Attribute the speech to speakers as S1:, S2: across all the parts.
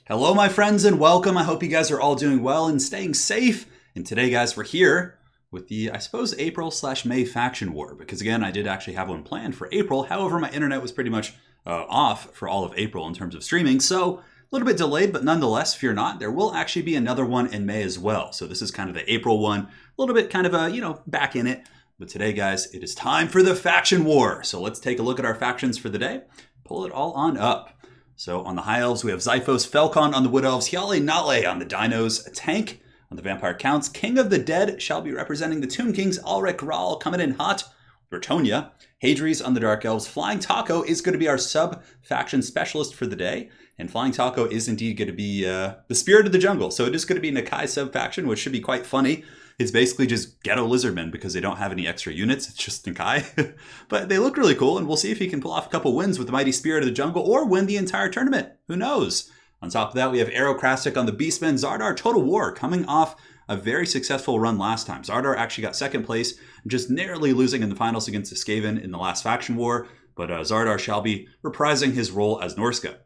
S1: Hello, my friends, and welcome. I hope you guys are all doing well and staying safe. And today, guys, we're here with the, I suppose, April/May faction war. Because, again, I did actually have one planned for April. However, my internet was pretty much off for all of April in terms of streaming. So, a little bit delayed, but nonetheless, fear not, there will actually be another one in May as well. So, this is kind of the April one. A little bit kind of, back in it. But today, guys, it is time for the faction war. So, let's take a look at our factions for the day. Pull it all on up. So on the High Elves, we have Xiphos, Felcon on the Wood Elves, Hyale Nale on the Dinos, a Tank on the Vampire Counts, King of the Dead shall be representing the Tomb Kings, Alric Ral coming in hot, Bretonnia, Hadries on the Dark Elves, Flying Taco is going to be our sub-faction specialist for the day, and Flying Taco is indeed going to be the Spirit of the Jungle, so it is going to be Nakai sub-faction, which should be quite funny. It's basically just ghetto Lizardmen because they don't have any extra units. It's just Nakai. But they look really cool, and we'll see if he can pull off a couple wins with the Mighty Spirit of the Jungle or win the entire tournament. Who knows? On top of that, we have Aerocrastic on the Beastmen. Zardar Total War coming off a very successful run last time. Zardar actually got second place, just narrowly losing in the finals against the Skaven in the last faction war. But Zardar shall be reprising his role as Norsca.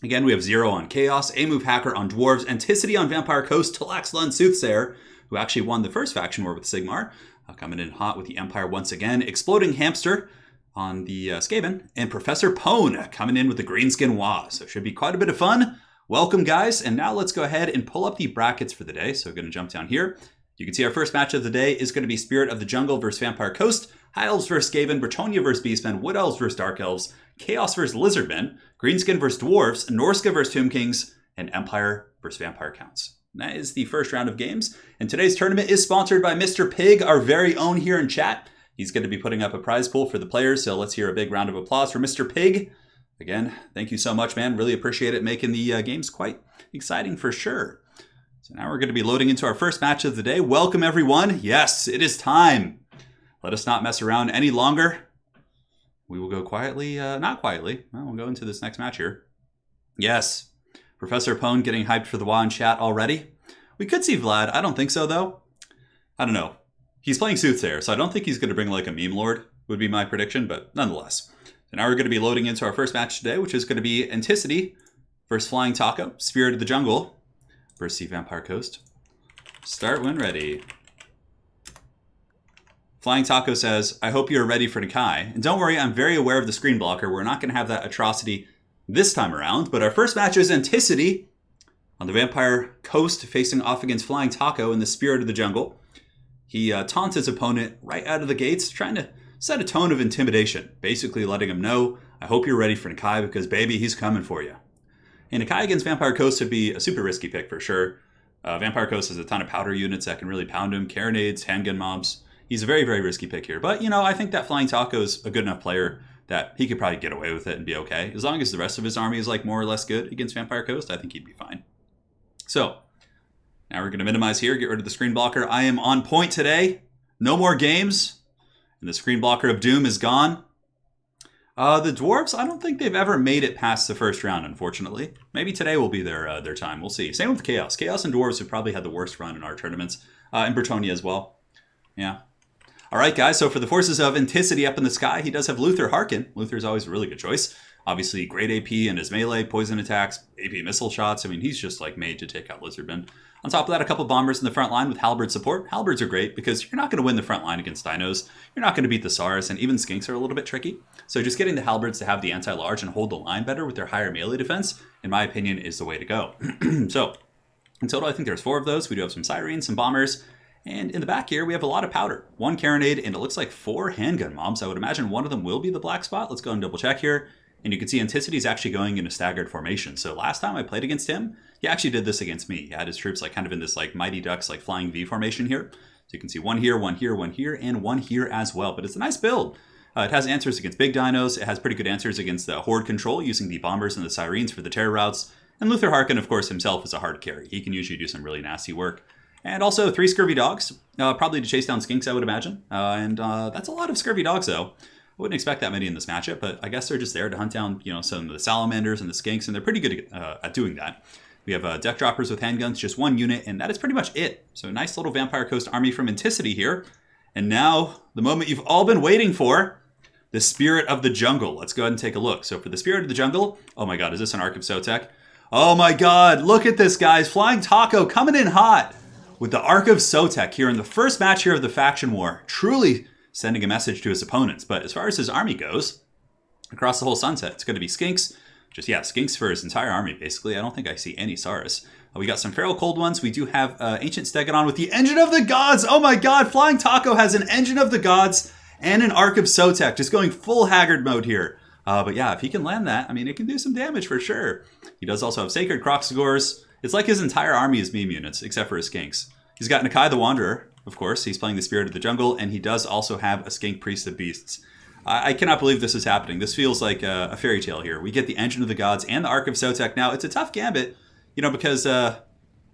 S1: Again, we have Zero on Chaos, A-Move Hacker on Dwarves, Anticity on Vampire Coast, Talaxlun Soothsayer, who actually won the first faction war with Sigmar, coming in hot with the Empire once again. Exploding Hamster on the Skaven, and Professor Pone coming in with the Greenskin Wa. So it should be quite a bit of fun. Welcome, guys, and now let's go ahead and pull up the brackets for the day. So we're going to jump down here. You can see our first match of the day is going to be Spirit of the Jungle versus Vampire Coast, High Elves versus Skaven, Bretonnia versus Beastmen, Wood Elves versus Dark Elves, Chaos versus Lizardmen, Greenskin versus Dwarves, Norsca versus Tomb Kings, and Empire versus Vampire Counts. That is the first round of games. And today's tournament is sponsored by Mr. Pig, our very own here in chat. He's going to be putting up a prize pool for the players. So let's hear a big round of applause for Mr. Pig. Again, thank you so much, man. Really appreciate it, making the games quite exciting for sure. So now we're going to be loading into our first match of the day. Welcome, everyone. Yes, it is time. Let us not mess around any longer. We will go quietly, not quietly. Well, we'll go into this next match here. Yes. Professor Pone getting hyped for the WA in chat already. We could see Vlad. I don't think so, though. I don't know. He's playing Soothsayer, so I don't think he's going to bring like a meme lord, would be my prediction, but nonetheless. So now we're going to be loading into our first match today, which is going to be Anticity versus Flying Taco, Spirit of the Jungle versus the Vampire Coast. Start when ready. Flying Taco says, I hope you're ready for Nakai. And don't worry, I'm very aware of the screen blocker. We're not going to have that atrocity this time around, but our first match is Anticity on the Vampire Coast facing off against Flying Taco in the Spirit of the Jungle. He taunts his opponent right out of the gates, trying to set a tone of intimidation, basically letting him know, I hope you're ready for Nakai because, baby, he's coming for you. And Nakai against Vampire Coast would be a super risky pick for sure. Vampire Coast has a ton of powder units that can really pound him, carronades, handgun mobs. He's a very, very risky pick here. But, I think that Flying Taco is a good enough player that he could probably get away with it and be okay. As long as the rest of his army is like more or less good against Vampire Coast, I think he'd be fine. So, now we're going to minimize here, get rid of the screen blocker. I am on point today. No more games. And the screen blocker of doom is gone. The Dwarves, I don't think they've ever made it past the first round, unfortunately. Maybe today will be their time. We'll see. Same with Chaos. Chaos and Dwarves have probably had the worst run in our tournaments. And Bretonnia as well. Yeah. All right, guys, so for the forces of Anticity up in the sky, he does have Luther Harkin. Luther's always a really good choice. Obviously, great AP in his melee, poison attacks, AP missile shots. I mean, he's just like made to take out Lizardmen. On top of that, a couple bombers in the front line with Halberd support. Halberds are great because you're not going to win the front line against Dinos. You're not going to beat the Saurus, and even Skinks are a little bit tricky. So just getting the Halberds to have the anti-large and hold the line better with their higher melee defense, in my opinion, is the way to go. So, in total, I think there's 4 of those. We do have some Sirens, some bombers. And in the back here, we have a lot of powder. 1 carronade, and it looks like 4 handgun mobs. I would imagine one of them will be the black spot. Let's go and double check here. And you can see Anticity is actually going in a staggered formation. So last time I played against him, he actually did this against me. He had his troops like kind of in this like Mighty Ducks like flying V formation here. So you can see 1 here, 1 here, 1 here, and 1 here as well. But it's a nice build. It has answers against big dinos. It has pretty good answers against the horde control using the bombers and the sirens for the terror routes. And Luther Harkin, of course, himself is a hard carry. He can usually do some really nasty work. And also 3 scurvy dogs, probably to chase down skinks, I would imagine. And that's a lot of scurvy dogs, though. I wouldn't expect that many in this matchup, but I guess they're just there to hunt down, some of the salamanders and the skinks, and they're pretty good at doing that. We have deck droppers with handguns, just 1 unit, and that is pretty much it. So a nice little Vampire Coast army from Anticity here. And now, the moment you've all been waiting for, the Spirit of the Jungle. Let's go ahead and take a look. So for the Spirit of the Jungle, oh my god, is this an Ark of Sotek? Oh my god, look at this, guys. Flying Taco coming in hot with the Ark of Sotek here in the first match here of the faction war. Truly sending a message to his opponents. But as far as his army goes, across the whole sunset, it's going to be Skinks. Just, yeah, Skinks for his entire army, basically. I don't think I see any Saurus. We got some Feral Cold ones. We do have Ancient Stegodon with the Engine of the Gods. Oh my god, Flying Taco has an Engine of the Gods and an Ark of Sotek. Just going full Haggard mode here. But yeah, if he can land that, I mean, it can do some damage for sure. He does also have Sacred Kroxigors. It's like his entire army is meme units, except for his Skinks. He's got Nakai the Wanderer, of course. He's playing the Spirit of the Jungle, and he does also have a Skink Priest of Beasts. I cannot believe this is happening. This feels like a fairy tale here. We get the Engine of the Gods and the Ark of Sotek. Now, it's a tough gambit, you know, because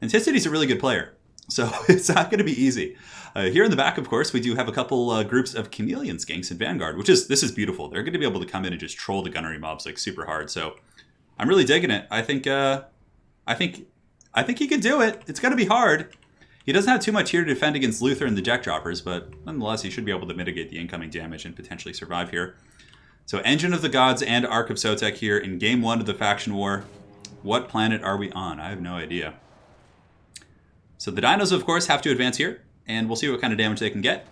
S1: Anticity's a really good player. So it's not going to be easy. Here in the back, of course, we do have a couple groups of Chameleon Skinks in Vanguard, this is beautiful. They're going to be able to come in and just troll the gunnery mobs like super hard. So I'm really digging it. I think he could do it. It's going to be hard. He doesn't have too much here to defend against Luther and the deck droppers, but nonetheless, he should be able to mitigate the incoming damage and potentially survive here. So Engine of the Gods and Ark of Sotek here in Game 1 of the Faction War. What planet are we on? I have no idea. So the dinos, of course, have to advance here, and we'll see what kind of damage they can get.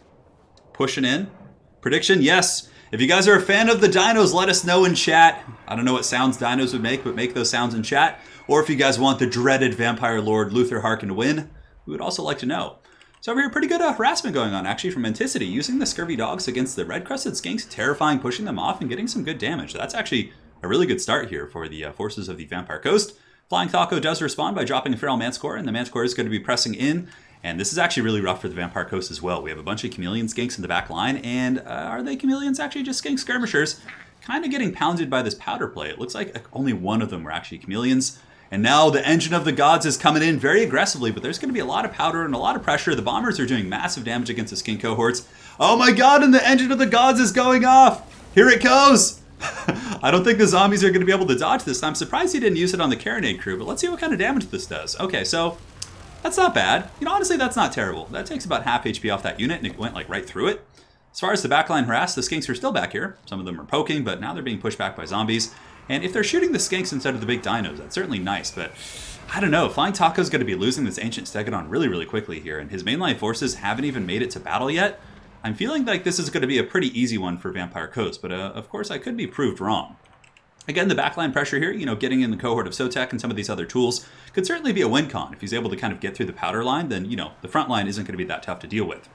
S1: Pushing in. Prediction, yes. If you guys are a fan of the dinos, let us know in chat. I don't know what sounds dinos would make, but make those sounds in chat. Or if you guys want the dreaded Vampire Lord Luther Harkin to win, we would also like to know. So over here, pretty good harassment going on, actually, from Anticity, using the Scurvy Dogs against the Red-Crested Skinks, terrifying, pushing them off, and getting some good damage. That's actually a really good start here for the forces of the Vampire Coast. Flying Taco does respond by dropping a Feral Manticore, and the Manticore is going to be pressing in. And this is actually really rough for the Vampire Coast as well. We have a bunch of Chameleon Skinks in the back line, and are they Chameleons? Actually, just Skink Skirmishers. Kind of getting pounded by this powder play. It looks like only one of them were actually Chameleons. And now the Engine of the Gods is coming in very aggressively, but there's going to be a lot of powder and a lot of pressure. The Bombers are doing massive damage against the Skink cohorts. Oh my god, and the Engine of the Gods is going off! Here it goes! I don't think the zombies are going to be able to dodge this. I'm surprised he didn't use it on the Carronade crew, but let's see what kind of damage this does. Okay, so that's not bad. You know, honestly, that's not terrible. That takes about half HP off that unit, and it went like right through it. As far as the backline harass, the Skinks are still back here. Some of them are poking, but now they're being pushed back by zombies. And if they're shooting the Skinks instead of the big dinos, that's certainly nice, but I don't know. Flying Taco's going to be losing this Ancient Stegodon really, really quickly here, and his mainline forces haven't even made it to battle yet. I'm feeling like this is going to be a pretty easy one for Vampire Coast, but of course I could be proved wrong. Again, the backline pressure here, you know, getting in the cohort of Sotek and some of these other tools could certainly be a win con. If he's able to kind of get through the powder line, then, you know, the front line isn't going to be that tough to deal with.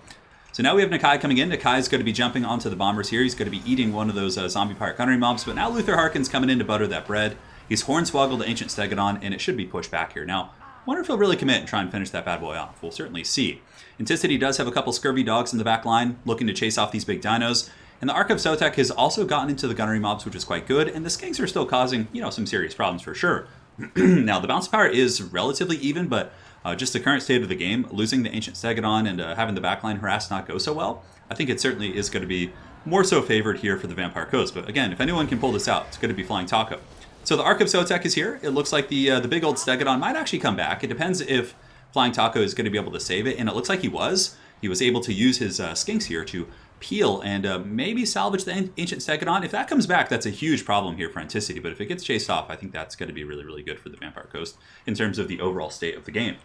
S1: So now we have Nakai coming in. Nakai is going to be jumping onto the Bombers here. He's going to be eating one of those zombie pirate gunnery mobs, but now Luther Harkin's coming in to butter that bread. He's hornswoggled the Ancient Stegodon, and it should be pushed back here. Now, I wonder if he'll really commit and try and finish that bad boy off. We'll certainly see. Anticity does have a couple Scurvy Dogs in the back line, looking to chase off these big dinos. And the Ark of Sotek has also gotten into the gunnery mobs, which is quite good, and the Skinks are still causing, you know, some serious problems for sure. Now, the bounce power is relatively even, but just the current state of the game, losing the Ancient Stegodon and having the backline harass not go so well, I think it certainly is going to be more so favored here for the Vampire Coast. But again, if anyone can pull this out, it's going to be Flying Taco. So the Ark of Sotek is here. It looks like the big old Stegodon might actually come back. It depends if Flying Taco is going to be able to save it, and it looks like he was. He was able to use his Skinks here to peel and maybe salvage the Ancient Stegodon. If that comes back, that's a huge problem here for Anticity, but if it gets chased off, I think that's going to be really, really good for the Vampire Coast in terms of the overall state of the game.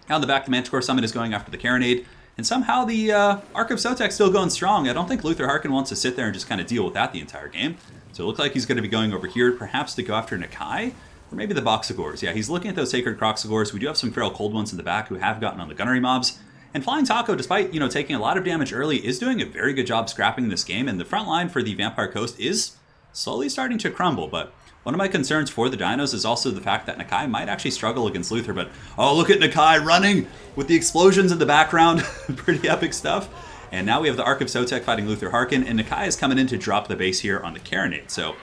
S1: Now in the back, the Manticore Summit is going after the Carronade, and somehow the Ark of Sotek's still going strong. I don't think Luther Harkin wants to sit there and just kind of deal with that the entire game. So it looks like he's going to be going over here, perhaps to go after Nakai, or maybe the Boxigors. Yeah, he's looking at those Sacred Kroxigors. We do have some Feral Cold ones in the back who have gotten on the gunnery mobs. And Flying Taco, despite, you know, taking a lot of damage early, is doing a very good job scrapping this game. And the front line for the Vampire Coast is slowly starting to crumble. But one of my concerns for the dinos is also the fact that Nakai might actually struggle against Luther. But, oh, look at Nakai running with the explosions in the background. Pretty epic stuff. And now we have the Ark of Sotek fighting Luther Harkin. And Nakai is coming in to drop the base here on the Carronade. So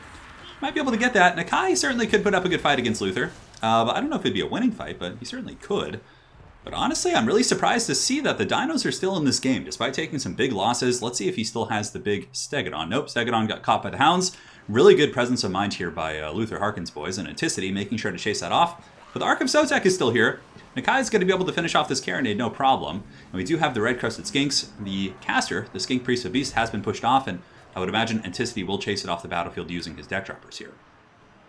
S1: might be able to get that. Nakai certainly could put up a good fight against Luther. But I don't know if it'd be a winning fight, but he certainly could. But honestly, I'm really surprised to see that the dinos are still in this game, despite taking some big losses. Let's see if he still has the big Stegodon. Nope, Stegodon got caught by the hounds. Really good presence of mind here by Luther Harkin's boys, and Anticity making sure to chase that off. But the Ark of Sotek is still here. Nakai's going to be able to finish off this Carronade, no problem. And we do have the Red-Crested Skinks. The caster, the Skink Priest of Beast, has been pushed off, and I would imagine Anticity will chase it off the battlefield using his deck droppers here.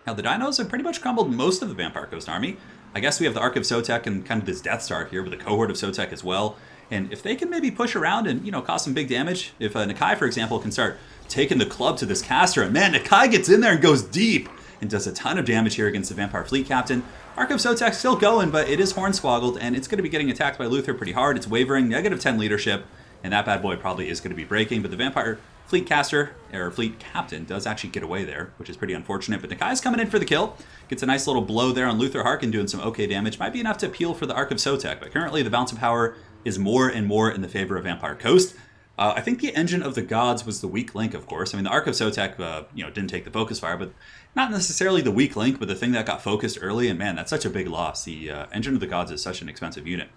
S1: Now, the dinos have pretty much crumbled most of the Vampire Coast army. I guess we have the Ark of Sotek and kind of this Death Star here with a cohort of Sotek as well. And if they can maybe push around and, cause some big damage, if Nakai, for example, can start taking the club to this caster, and man, Nakai gets in there and goes deep and does a ton of damage here against the Vampire Fleet Captain. Ark of Sotek's still going, but it is hornswoggled, and it's going to be getting attacked by Luther pretty hard. It's wavering, -10 leadership, and that bad boy probably is going to be breaking, but the Vampire Fleet Caster, or Fleet Captain, does actually get away there, which is pretty unfortunate. But Nakai's coming in for the kill. Gets a nice little blow there on Luther Harkin, doing some okay damage. Might be enough to appeal for the Ark of Sotek, but currently the balance of power is more and more in the favor of Vampire Coast. I think the Engine of the Gods was the weak link, of course. I mean, the Ark of Sotek, didn't take the focus fire, but not necessarily the weak link, but the thing that got focused early. And man, that's such a big loss. The Engine of the Gods is such an expensive unit.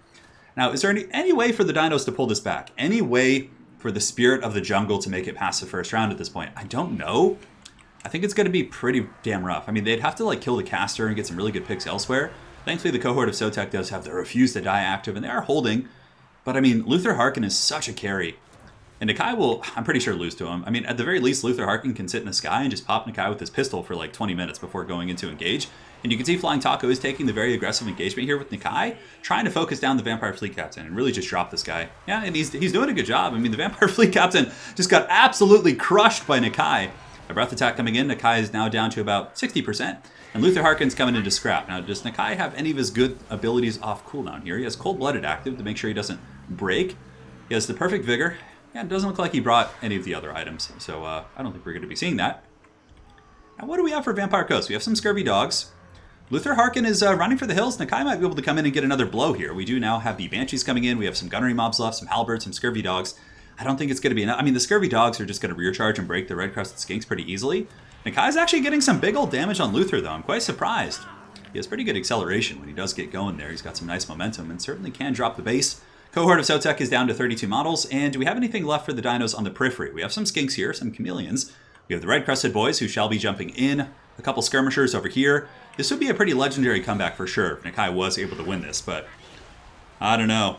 S1: Now, is there any way for the dinos to pull this back? Any way for the Spirit of the Jungle to make it past the first round at this point? I don't know. I think it's going to be pretty damn rough. I mean, they'd have to kill the caster and get some really good picks elsewhere. Thankfully, the cohort of Sotek does have the Refuse to Die active, and they are holding. But I mean, Luther Harkin is such a carry. And Nakai will, I'm pretty sure, lose to him. I mean, at the very least, Luther Harkin can sit in the sky and just pop Nakai with his pistol for 20 minutes before going into engage. And you can see Flying Taco is taking the very aggressive engagement here with Nakai, trying to focus down the Vampire Fleet Captain and really just drop this guy. Yeah, and he's doing a good job. I mean, the Vampire Fleet Captain just got absolutely crushed by Nakai. A breath attack coming in. Nakai is now down to about 60%. And Luther Harkin's coming into scrap. Now, does Nakai have any of his good abilities off cooldown here? He has Cold-Blooded active to make sure he doesn't break. He has the Perfect Vigor. Yeah, it doesn't look like he brought any of the other items. So I don't think we're going to be seeing that. Now, what do we have for Vampire Coast? We have some Scurvy Dogs. Luther Harkin is running for the hills. Nakai might be able to come in and get another blow here. We do now have the Banshees coming in. We have some Gunnery Mobs left, some Halberds, some Scurvy Dogs. I don't think it's going to be enough. I mean, the Scurvy Dogs are just going to rear charge and break the Red-Crested Skinks pretty easily. Nakai's actually getting some big old damage on Luther, though. I'm quite surprised. He has pretty good acceleration when he does get going there. He's got some nice momentum and certainly can drop the base. Cohort of Sotek is down to 32 models. And do we have anything left for the dinos on the periphery? We have some Skinks here, some Chameleons. We have the Red-Crested Boys, who shall be jumping in. A couple Skirmishers over here. This would be a pretty legendary comeback for sure if Nakai was able to win this, but I don't know.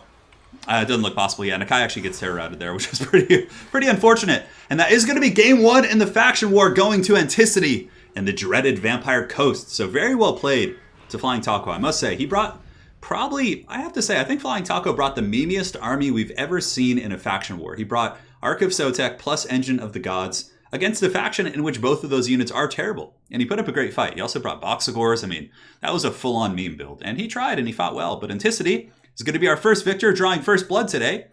S1: It doesn't look possible. Yeah, Nakai actually gets terror routed there, which is pretty unfortunate. And that is going to be game one in the faction war, going to Anticity and the dreaded Vampire Coast. So very well played to Flying Taco. I must say, he brought probably, I have to say, I think Flying Taco brought the memeiest army we've ever seen in a faction war. He brought Ark of Sotek plus Engine of the Gods against a faction in which both of those units are terrible. And he put up a great fight. He also brought Boxagors. I mean, that was a full-on meme build. And he tried and he fought well. But Anticity is going to be our first victor, drawing first blood today.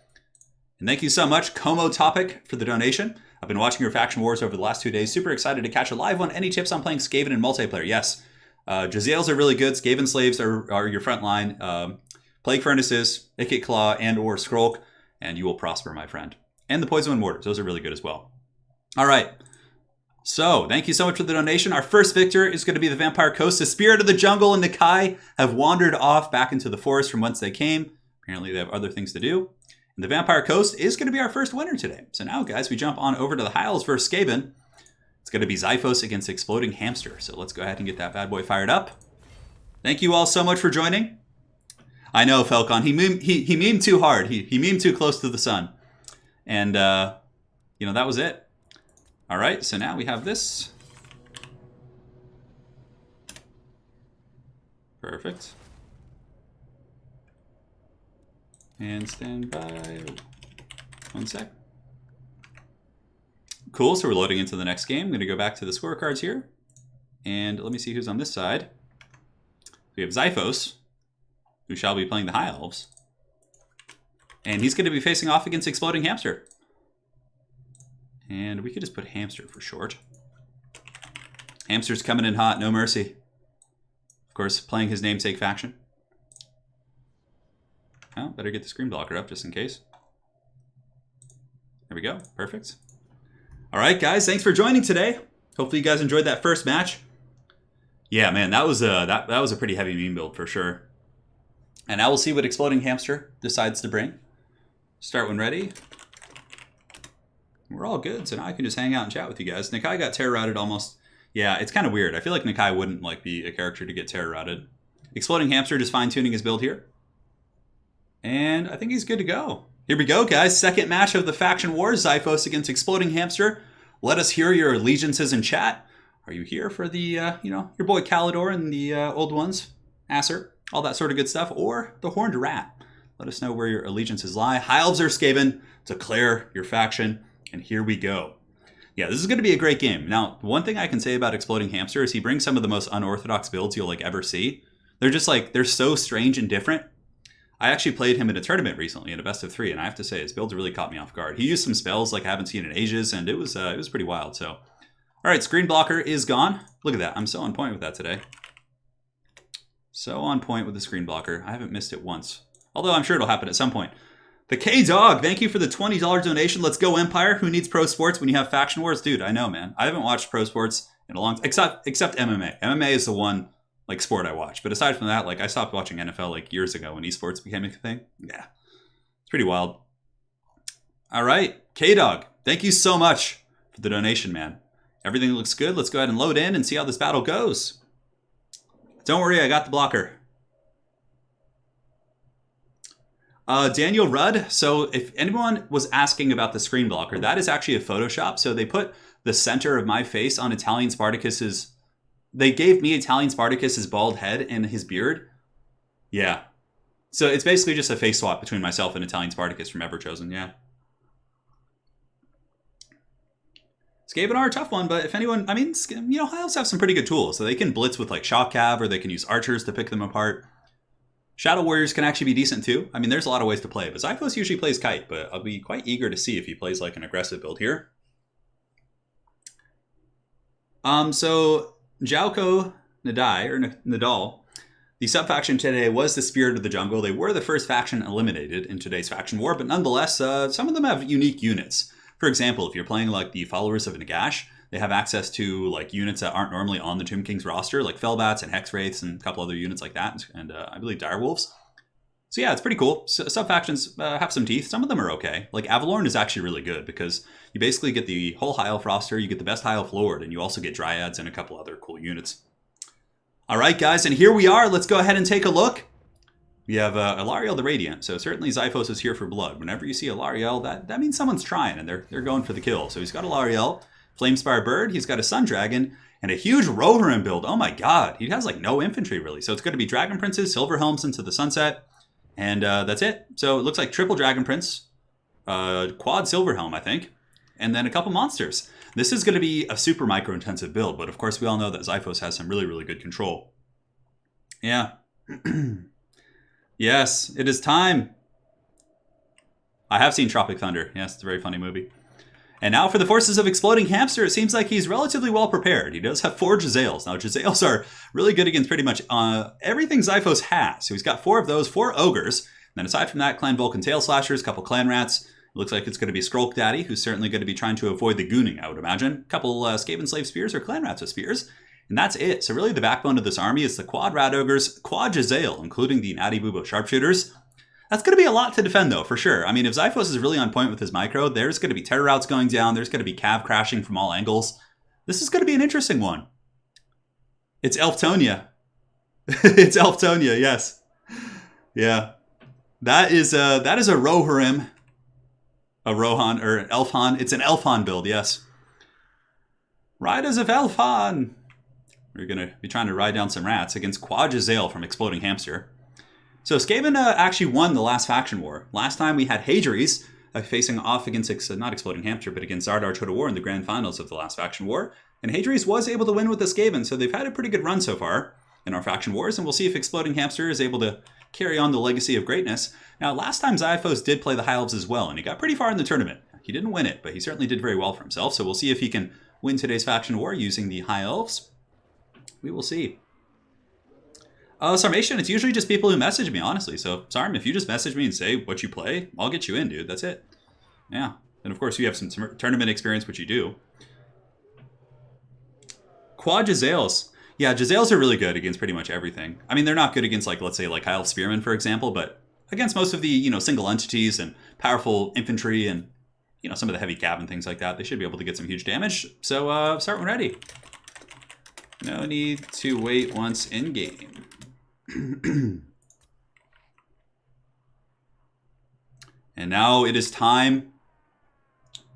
S1: And thank you so much, Como Topic, for the donation. I've been watching your faction wars over the last 2 days. Super excited to catch a live one. Any tips on playing Skaven in multiplayer? Yes. Jazales are really good. Skaven Slaves are your front line. Plague Furnaces, Ikit Claw, and or Skrulk. And you will prosper, my friend. And the Poison Wind Mortars. Those are really good as well. All right. So, thank you so much for the donation. Our first victor is going to be the Vampire Coast. The Spirit of the Jungle and Nakai have wandered off back into the forest from whence they came. Apparently, they have other things to do. And the Vampire Coast is going to be our first winner today. So now, guys, we jump on over to the Hiles versus Skaven. It's going to be Zyphos against Exploding Hamster. So let's go ahead and get that bad boy fired up. Thank you all so much for joining. I know, Falcon. He memed too hard. He memed too close to the sun. And, that was it. All right, so now we have this. Perfect. And stand by. 1 sec. Cool, so we're loading into the next game. I'm going to go back to the scorecards here. And let me see who's on this side. We have Zyphos, who shall be playing the High Elves. And he's going to be facing off against Exploding Hamster. And we could just put Hamster for short. Hamster's coming in hot, no mercy. Of course, playing his namesake faction. Oh, better get the screen blocker up just in case. There we go, perfect. All right, guys, thanks for joining today. Hopefully you guys enjoyed that first match. Yeah, man, that was a pretty heavy meme build for sure. And now we'll see what Exploding Hamster decides to bring. Start when ready. We're all good, so now I can just hang out and chat with you guys. Nakai got terror routed almost. Yeah, it's kind of weird. I feel like Nakai wouldn't be a character to get terror routed. Exploding Hamster just fine-tuning his build here. And I think he's good to go. Here we go, guys. Second match of the Faction Wars. Zyphos against Exploding Hamster. Let us hear your allegiances in chat. Are you here for the, your boy Calidor and the old ones, Acer, all that sort of good stuff, or the Horned Rat? Let us know where your allegiances lie. High Elves or Skaven, declare your faction, and here we go. Yeah, this is going to be a great game. Now, one thing I can say about Exploding Hamster is he brings some of the most unorthodox builds you'll ever see. They're just they're so strange and different. I actually played him in a tournament recently in a best of 3, and I have to say his builds really caught me off guard. He used some spells I haven't seen in ages, and it was pretty wild. So, all right, screen blocker is gone. Look at that. I'm so on point with that today. So on point with the screen blocker. I haven't missed it once. Although I'm sure it'll happen at some point. The K-Dog, thank you for the $20 donation. Let's go, Empire. Who needs pro sports when you have faction wars? Dude, I know, man. I haven't watched pro sports in a long time, except MMA. MMA is the one sport I watch. But aside from that, I stopped watching NFL years ago when esports became a thing. Yeah, it's pretty wild. All right, K-Dog, thank you so much for the donation, man. Everything looks good. Let's go ahead and load in and see how this battle goes. Don't worry, I got the blocker. Daniel Rudd. So if anyone was asking about the screen blocker, that is actually a Photoshop. So they put the center of my face on Italian Spartacus's. They gave me Italian Spartacus's bald head and his beard. Yeah. So it's basically just a face swap between myself and Italian Spartacus from Everchosen. Yeah. Skaven are a tough one, but if anyone, High Elves have some pretty good tools. So they can blitz with shock cav, or they can use archers to pick them apart. Shadow Warriors can actually be decent too. There's a lot of ways to play, but Zyphos usually plays Kite, but I'll be quite eager to see if he plays an aggressive build here. So Jauko Nadal, the sub-faction today was the Spirit of the Jungle. They were the first faction eliminated in today's faction war, but nonetheless, some of them have unique units. For example, if you're playing the Followers of Nagash, they have access to units that aren't normally on the Tomb King's roster, like Fellbats and Hexwraiths and a couple other units like that, and I believe Direwolves. So yeah, it's pretty cool. Sub-factions have some teeth. Some of them are okay. Avalorn is actually really good because you basically get the whole High Elf roster, you get the best High Elf Lord, and you also get Dryads and a couple other cool units. All right, guys, and here we are. Let's go ahead and take a look. We have Alariel the Radiant, so certainly Zyphos is here for blood. Whenever you see Alariel, that means someone's trying, and they're going for the kill. So he's got Alariel, Flamespire Bird, he's got a Sun Dragon, and a huge Rohirrim build. Oh my god, he has no infantry really. So it's going to be Dragon Princes, Silver Helms into the Sunset, and that's it. So it looks like triple Dragon Prince, quad Silver Helm, I think, and then a couple monsters. This is going to be a super micro-intensive build, but of course we all know that Zyphos has some really, really good control. Yeah. Yes, it is time. I have seen Tropic Thunder. Yes, it's a very funny movie. And now for the forces of Exploding Hamster, it seems like he's relatively well prepared. He does have 4 Jezzails. Now, Jezzails are really good against pretty much everything Zyphos has. So he's got 4 of those, 4 Ogres. And then aside from that, Clan Vulcan Tail Slashers, a couple Clan Rats. It looks like it's going to be Skrulk Daddy, who's certainly going to be trying to avoid the gooning, I would imagine. A couple Skaven Slave Spears or Clan Rats with Spears. And that's it. So really the backbone of this army is the quad Rat Ogres, quad Jezzail, including the Natty Bubo Sharpshooters. That's going to be a lot to defend, though, for sure. If Zyphos is really on point with his micro, there's going to be terror routes going down. There's going to be cav crashing from all angles. This is going to be an interesting one. It's Elftonia. It's Elftonia, yes. Yeah. That is a Rohirrim. A Rohan, or Elfhan. It's an Elfhan build, yes. Riders of Elfhan. We're going to be trying to ride down some rats against Quad Jezzail from Exploding Hamster. So Skaven actually won the last faction war. Last time we had Hadries facing off against, not Exploding Hamster, but against Zardar Total War in the grand finals of the last faction war. And Hadries was able to win with the Skaven, so they've had a pretty good run so far in our faction wars, and we'll see if Exploding Hamster is able to carry on the legacy of greatness. Now, last time Zyphos did play the High Elves as well, and he got pretty far in the tournament. He didn't win it, but he certainly did very well for himself, so we'll see if he can win today's faction war using the High Elves. We will see. Sarmation, it's usually just people who message me, honestly. So, Sarm, if you just message me and say what you play, I'll get you in, dude. That's it. Yeah. And of course, you have some tournament experience, which you do. Quad Jezzails. Yeah, Jezzails are really good against pretty much everything. They're not good against, let's say, High Elf Spearmen, for example, but against most of the, single entities and powerful infantry and, some of the heavy cav and things like that, they should be able to get some huge damage. So, start when ready. No need to wait once in-game. And now it is time.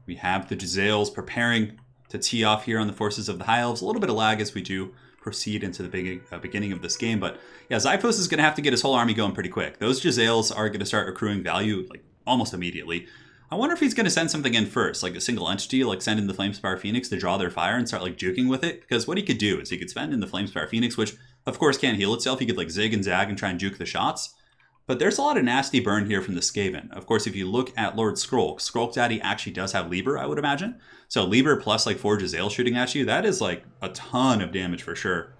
S1: We have the Jezzails preparing to tee off here on the forces of the High Elves. A little bit of lag as we do proceed into the beginning of this game. But yeah, Xiphos is going to have to get his whole army going pretty quick. Those Jezzails are going to start accruing value like almost immediately. I wonder if he's going to send something in first, like a single entity, like send in the Flamespire Phoenix to draw their fire and start like juking with it. Because what he could do is he could spend in the Flamespire Phoenix, which of course can't heal itself. He could like zig and zag and try and juke the shots. But there's a lot of nasty burn here from the Skaven. Of course, if you look at Lord Skrolk, Skrolk Daddy actually does have Lieber, I would imagine. So Lieber plus like 4 Jezzail shooting at you, that is like a ton of damage for sure.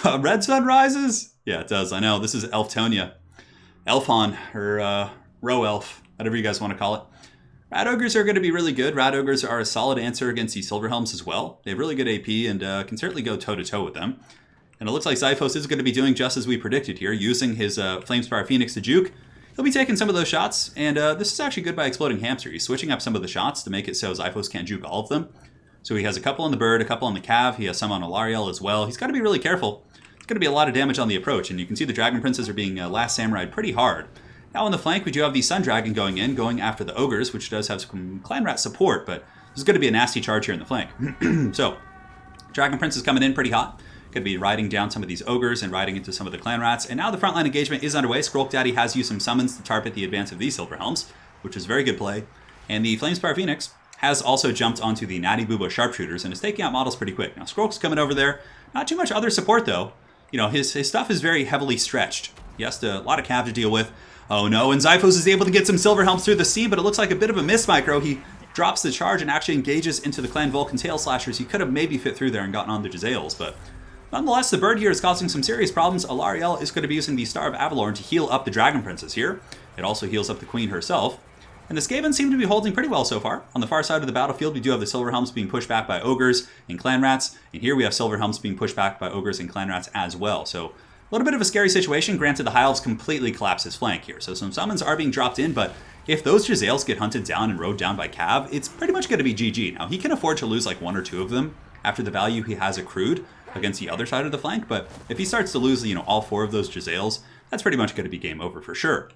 S1: Red Sun rises? Yeah, it does. I know. This is Elftonia. Elfon, or Row Elf, whatever you guys want to call it. Rat Ogres are going to be really good. Rat Ogres are a solid answer against the Silverhelms as well. They have really good AP and can certainly go toe-to-toe with them. And it looks like Xiphos is going to be doing just as we predicted here, using his Flamespire Phoenix to juke. He'll be taking some of those shots, and this is actually good by Exploding Hamster. He's switching up some of the shots to make it so Xiphos can't juke all of them. So he has a couple on the bird, a couple on the cav. He has some on Alariel as well. He's got to be really careful. It's going to be a lot of damage on the approach, and you can see the Dragon Princes are being Last Samurai'd pretty hard. Now on the flank, we do have the Sun Dragon going after the Ogres, which does have some Clan Rat support, but this is going to be a nasty charge here in the flank. So, Dragon Prince is coming in pretty hot. Could be riding down some of these Ogres and riding into some of the Clan Rats. And now the frontline engagement is underway. Skrolk Daddy has used some summons to target the advance of these Silverhelms, which is very good play. And the Flamespire Phoenix has also jumped onto the Natty Booba Sharpshooters and is taking out models pretty quick. Now Skrolk's coming over there. Not too much other support though. You know, his stuff is very heavily stretched. He has a lot of cav to deal with. Oh no, and Xiphos is able to get some Silverhelms through the sea, but it looks like a bit of a miss micro. He drops the charge and actually engages into the Clan Vulcan Tail Slashers. He could have maybe fit through there and gotten on the Jezzails, but nonetheless, the bird here is causing some serious problems. Alariel is going to be using the Star of Avalorn to heal up the Dragon Princess here. It also heals up the Queen herself. And the Skaven seem to be holding pretty well so far. On the far side of the battlefield, we do have the Silverhelms being pushed back by Ogres and Clan Rats. And here we have Silverhelms being pushed back by Ogres and Clan Rats as well. So a little bit of a scary situation. Granted, the High Elves completely collapse his flank here. So some summons are being dropped in, but if those Jezzails get hunted down and rode down by Cav, it's pretty much going to be GG. Now, he can afford to lose like 1 or 2 of them after the value he has accrued against the other side of the flank, but if he starts to lose, you know, all 4 of those Jezzails, that's pretty much going to be game over for sure.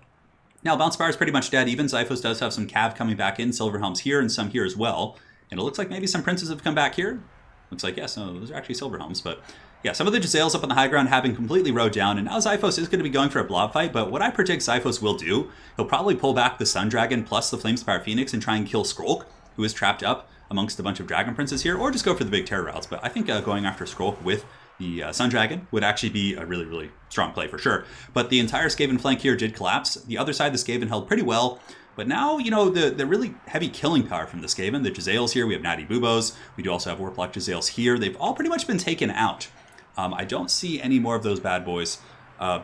S1: Now, Bounce Bar is pretty much dead. Even Xiphos does have some cav coming back in, Silverhelms here and some here as well. And it looks like maybe some princes have come back here. Looks like, yes, no, those are actually Silverhelms, but yeah, some of the Jezzails up on the high ground have been completely rode down, and now Xiphos is going to be going for a blob fight, but what I predict Xiphos will do, he'll probably pull back the Sun Dragon plus the Flamespire Phoenix and try and kill Skrolk, who is trapped up amongst a bunch of Dragon Princes here, or just go for the big terror routes. But I think going after Skrolk with the Sun Dragon would actually be a really, really strong play for sure. But the entire Skaven flank here did collapse. The other side, the Skaven held pretty well. But now, you know, the really heavy killing power from the Skaven, the Jezzails here, we have Natty Boobos. We do also have Warplock Jezzails here. They've all pretty much been taken out. I don't see any more of those bad boys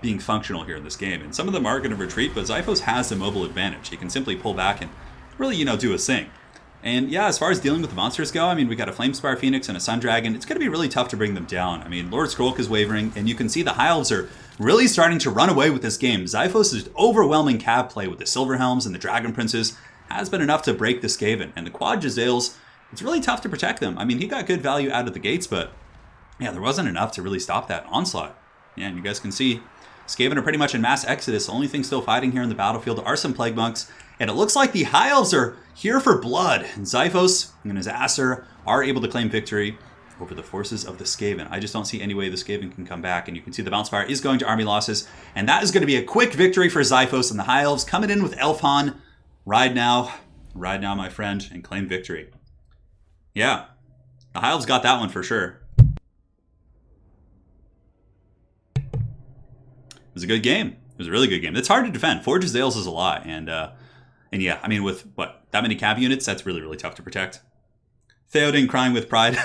S1: being functional here in this game. And some of them are going to retreat, but Xiphos has the mobile advantage. He can simply pull back and really, you know, do his thing. And yeah, as far as dealing with the monsters go, I mean, we got a Flamespire Phoenix and a Sun Dragon. It's going to be really tough to bring them down. I mean, Lord Skrolk is wavering, and you can see the High Elves are really starting to run away with this game. Xiphos' overwhelming cav play with the Silverhelms and the Dragon Princes has been enough to break the Skaven. And the Quad Jezzails, it's really tough to protect them. I mean, he got good value out of the gates, but yeah, there wasn't enough to really stop that onslaught. Yeah, and you guys can see Skaven are pretty much in mass exodus. The only thing still fighting here in the battlefield are some Plague Monks. And it looks like the High Elves are here for blood. And Xiphos and his Acer are able to claim victory over the forces of the Skaven. I just don't see any way the Skaven can come back. And you can see the Bounce Fire is going to army losses. And that is going to be a quick victory for Xiphos and the High Elves coming in with Elfhan. Ride now, my friend, and claim victory. Yeah, the High Elves got that one for sure. It was a good game. It was a really good game. It's hard to defend. 4 Jezzails is a lot. And yeah, I mean, with, what, that many cav units, that's really, really tough to protect. Theoden crying with pride.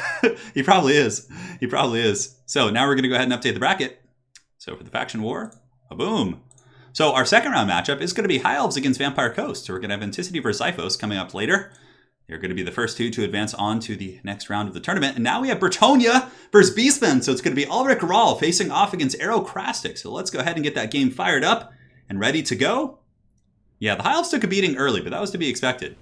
S1: He probably is. He probably is. So now we're going to go ahead and update the bracket. So for the faction war, boom. So our second round matchup is going to be High Elves against Vampire Coast. So we're going to have Anticity versus Xiphos coming up later. They're going to be the first 2 to advance on to the next round of the tournament. And now we have Bretonnia versus Beastmen. So it's going to be Ulrich Rahl facing off against Arrow Krastic. So let's go ahead and get that game fired up and ready to go. Yeah, the High Elves took a beating early, but that was to be expected.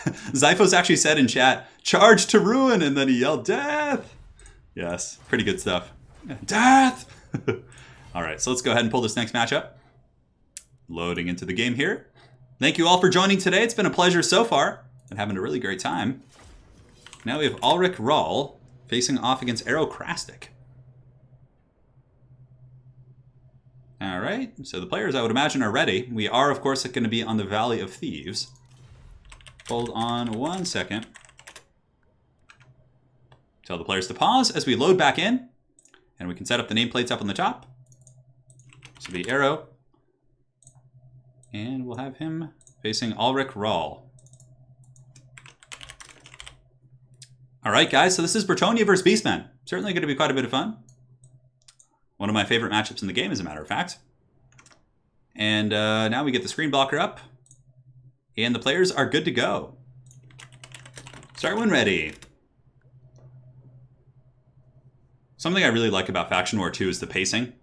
S1: Xiphos actually said in chat, "Charge to ruin," and then he yelled, "Death!" Yes, pretty good stuff. Death! All right, so let's go ahead and pull this next matchup. Loading into the game here. Thank you all for joining today. It's been a pleasure so far. I'm having a really great time. Now we have Ulrich Rahl facing off against Aerocrastic. All right, so the players, I would imagine, are ready. We are, of course, going to be on the Valley of Thieves. Hold on 1 second. Tell the players to pause as we load back in. And we can set up the nameplates up on the top. This will be Arrow. And we'll have him facing Ulrich Rahl. All right, guys, so this is Bretonnia versus Beastmen. Certainly going to be quite a bit of fun. One of my favorite matchups in the game, as a matter of fact. And now we get the screen blocker up. And the players are good to go. Start when ready. Something I really like about Faction War 2 is the pacing.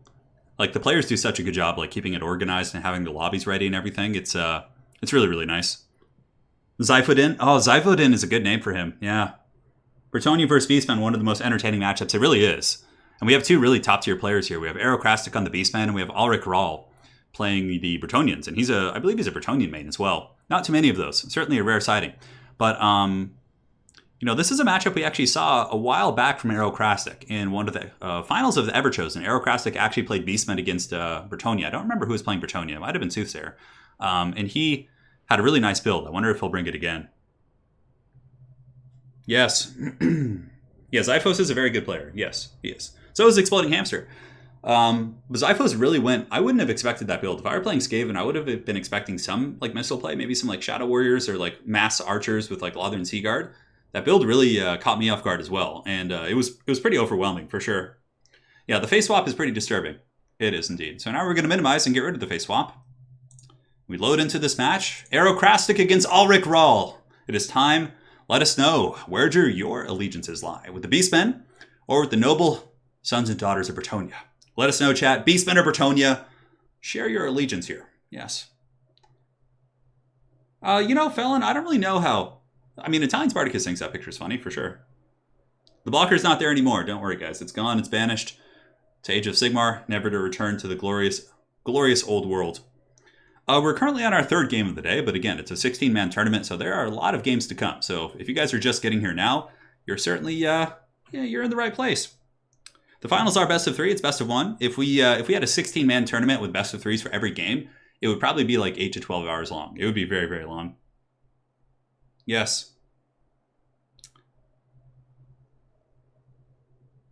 S1: Like, the players do such a good job, like, keeping it organized and having the lobbies ready and everything. It's really, really nice. Zyfodin. Oh, Zyfodin is a good name for him. Yeah. Bretonnia versus Beastmen, one of the most entertaining matchups. It really is. And we have two really top-tier players here. We have Aerocrastic on the Beastmen, and we have Ulrich Rahl playing the Bretonnians. And I believe he's a Bretonnian main as well. Not too many of those. Certainly a rare sighting. But, you know, this is a matchup we actually saw a while back from Aerocrastic in one of the finals of the Everchosen. Aerocrastic actually played Beastmen against Bretonnia. I don't remember who was playing Bretonnia. It might have been Soothsayer. And he had a really nice build. I wonder if he'll bring it again. Yes. Yes, Zyphos is a very good player. Yes, he is. So is Exploding Hamster. But Zyphos really went... I wouldn't have expected that build. If I were playing Skaven, I would have been expecting some like missile play, maybe some like Shadow Warriors or like mass archers with like Lothern Seaguard. That build really caught me off guard as well. And it was pretty overwhelming for sure. Yeah, the face swap is pretty disturbing. It is indeed. So now we're going to minimize and get rid of the face swap. We load into this match. Aerocrastic against Ulrich Rahl. It is time. Let us know, where do your allegiances lie? With the Beastmen or with the noble sons and daughters of Bretonnia? Let us know, chat. Beastmen or Bretonnia? Share your allegiance here. Yes. You know, Felon, I don't really know how... I mean, Italian Spartacus thinks that picture's funny, for sure. The blocker's not there anymore. Don't worry, guys. It's gone. It's banished to Age of Sigmar, never to return to the glorious old world. We're currently on our third game of the day, but again, it's a 16-man tournament, so there are a lot of games to come. So if you guys are just getting here now, you're certainly, you're in the right place. The finals are best of 3. It's best of 1. If we had a 16-man tournament with best of 3s for every game, it would probably be like 8 to 12 hours long. It would be very, very long. Yes.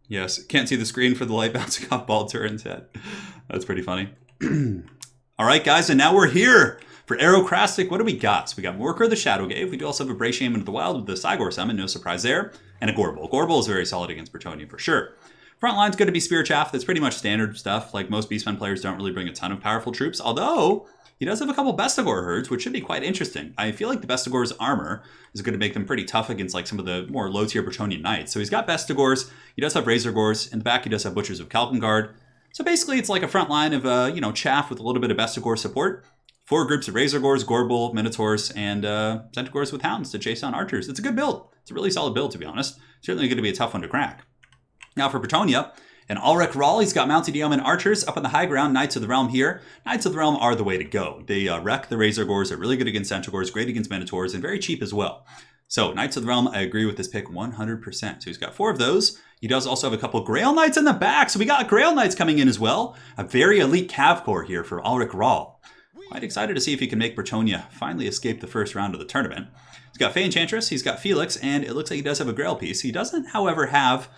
S1: Yes. Can't see the screen for the light bouncing off Bald Turin's head. That's pretty funny. All right, guys, and now we're here for Aerocrastic. What do we got? So we got Morker the Shadowgave. We do also have a Braciame into the Wild with the Cygor summon. No surprise there. And a Gorbel. Gorbel is very solid against Bretonnia for sure. Front line's going to be Spear Chaff. That's pretty much standard stuff. Like, most Beastmen players don't really bring a ton of powerful troops. Although, he does have a couple Bestigor herds, which should be quite interesting. I feel like the Bestigor's armor is going to make them pretty tough against like some of the more low-tier Bretonnian knights. So he's got Bestigors. He does have Razorgors. In the back, he does have Butchers of Kalkengard. So basically, it's like a front line of, chaff with a little bit of Bestigor support. 4 groups of Razorgors, Gorbel, Minotaurs, and Centaurs with Hounds to chase down archers. It's a good build. It's a really solid build, to be honest. Certainly going to be a tough one to crack. Now for Bretonnia, and Ulrich Rahl, he's got Mounted Yeoman Archers up on the high ground. Knights of the Realm here. Knights of the Realm are the way to go. They wreck the Razorgors. They're really good against Centaurs, great against Minotaurs, and very cheap as well. So Knights of the Realm, I agree with this pick 100%. So he's got 4 of those. He does also have a couple Grail Knights in the back. So we got Grail Knights coming in as well. A very elite Cav Corps here for Ulrich Rahl. Quite excited to see if he can make Bretonnia finally escape the first round of the tournament. He's got Fey Enchantress, he's got Felix, and it looks like he does have a Grail piece. He doesn't, however, have...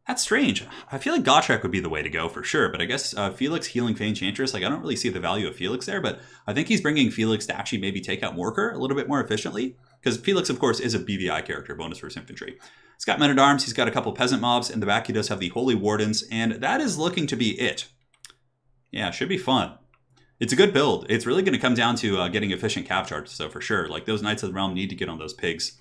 S1: That's strange. I feel like Gotrek would be the way to go for sure, but I guess Felix healing Fey Enchantress, like I don't really see the value of Felix there, but I think he's bringing Felix to actually maybe take out Morker a little bit more efficiently, because Felix, of course, is a BVI character, bonus versus infantry. He's got Men-at-Arms, he's got a couple Peasant Mobs, in the back he does have the Holy Wardens, and that is looking to be it. Yeah, should be fun. It's a good build. It's really going to come down to getting efficient cav charges, so for sure. Like, those Knights of the Realm need to get on those pigs.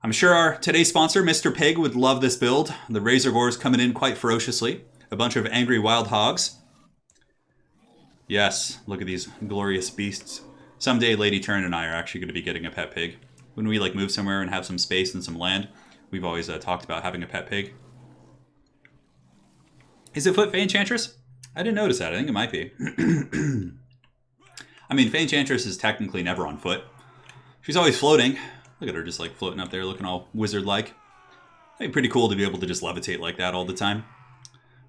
S1: I'm sure our today's sponsor, Mr. Pig, would love this build. The Razorgors coming in quite ferociously. A bunch of angry wild hogs. Yes, look at these glorious beasts. Someday, Lady Turin and I are actually going to be getting a pet pig. When we like move somewhere and have some space and some land, we've always talked about having a pet pig. Is it Foot Fey Enchantress? I didn't notice that. I think it might be. I mean, Fey Enchantress is technically never on foot. She's always floating. Look at her just like floating up there looking all wizard-like. That'd be pretty cool to be able to just levitate like that all the time.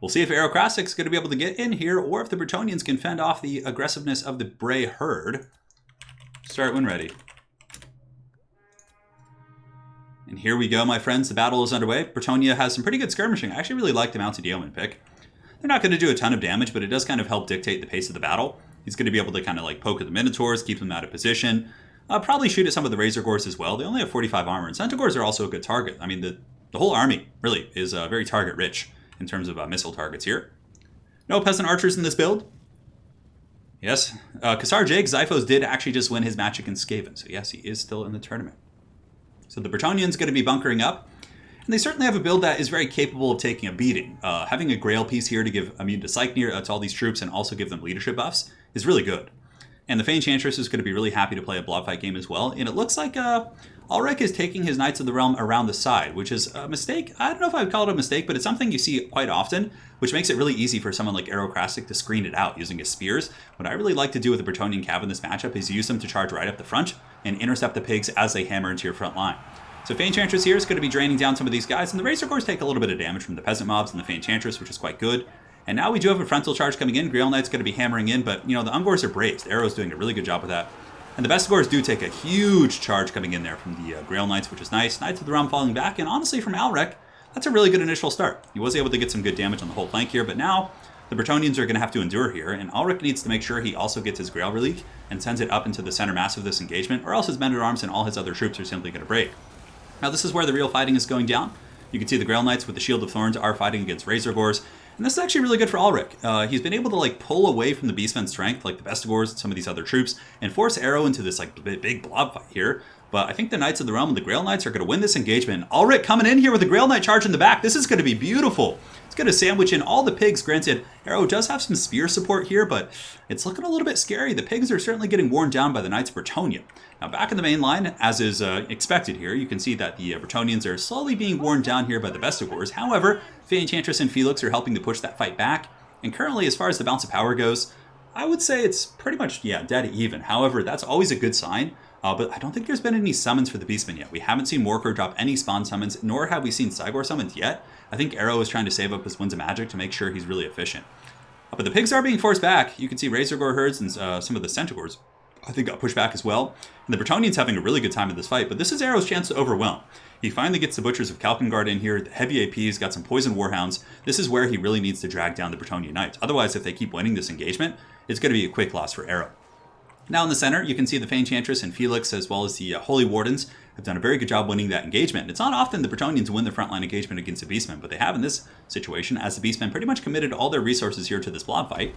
S1: We'll see if Aerocrastic's going to be able to get in here or if the Bretonnians can fend off the aggressiveness of the Bray herd. Start when ready. And here we go, my friends. The battle is underway. Bretonnia has some pretty good skirmishing. I actually really like the Mounted Yeoman pick. They're not going to do a ton of damage, but it does kind of help dictate the pace of the battle. He's going to be able to kind of like poke at the Minotaurs, keep them out of position. Probably shoot at some of the Razor Gores as well. They only have 45 armor, and Centaurs are also a good target. I mean, the whole army really is very target rich in terms of missile targets here. No peasant archers in this build. Yes, Kassar Jake Zyphos did actually just win his match against Skaven, so yes, he is still in the tournament. So the Bretonnian's going to be bunkering up, and they certainly have a build that is very capable of taking a beating. Having a Grail piece here to give immune to Psych to all these troops and also give them leadership buffs is really good. And the Fey Enchantress is going to be really happy to play a blob fight game as well. And it looks like Ulrich is taking his Knights of the Realm around the side, which is a mistake. I don't know if I would call it a mistake, but it's something you see quite often, which makes it really easy for someone like Aerocrastic to screen it out using his spears. What I really like to do with the Bretonnian Cav in this matchup is use them to charge right up the front and intercept the pigs as they hammer into your front line. So Fey Enchantress here is going to be draining down some of these guys, and the Razor Gores take a little bit of damage from the Peasant Mobs and the Fey Enchantress, which is quite good. And now we do have a frontal charge coming in. Grail Knight's going to be hammering in, but, you know, the Ungors are braced. Arrow's doing a really good job with that. And the Vestigores do take a huge charge coming in there from the Grail Knights, which is nice. Knights of the Realm falling back, and honestly, from Alrek, that's a really good initial start. He was able to get some good damage on the whole flank here, but now the Bretonnians are going to have to endure here, and Alrek needs to make sure he also gets his Grail Relic and sends it up into the center mass of this engagement, or else his Men-at-Arms and all his other troops are simply going to break. Now, this is where the real fighting is going down. You can see the Grail Knights with the Shield of Thorns are fighting against Razor Gores. And this is actually really good for Ulrich. He's been able to like pull away from the Beastmen's strength, like the Vestigores and some of these other troops, and force Arrow into this like big blob fight here. But I think the Knights of the Realm and the Grail Knights are going to win this engagement. Ulrich coming in here with the Grail Knight charge in the back. This is going to be beautiful. It's going to sandwich in all the pigs. Granted, Arrow does have some spear support here, but it's looking a little bit scary. The pigs are certainly getting worn down by the Knights of Bretonnia. Now back in the main line, as is expected here, you can see that the Bretonnians are slowly being worn down here by the Vestigores. However, Fey Enchantress and Felix are helping to push that fight back. And currently, as far as the Bounce of Power goes, I would say it's pretty much, dead even. However, that's always a good sign. But I don't think there's been any summons for the Beastmen yet. We haven't seen Morker drop any spawn summons, nor have we seen Cygor summons yet. I think Arrow is trying to save up his Winds of Magic to make sure he's really efficient. But the pigs are being forced back. You can see Razor Gore herds and some of the Centaurs, I think, got pushed back as well. And the Bretonnians having a really good time in this fight, but this is Arrow's chance to overwhelm. He finally gets the Butchers of Kalkengard in here, the heavy APs, got some Poison Warhounds. This is where he really needs to drag down the Bretonnian Knights. Otherwise, if they keep winning this engagement, it's going to be a quick loss for Arrow. Now in the center, you can see the Fey Enchantress and Felix, as well as the Holy Wardens, have done a very good job winning that engagement. It's not often the Bretonnians win the frontline engagement against the Beastmen, but they have in this situation, as the Beastmen pretty much committed all their resources here to this blob fight.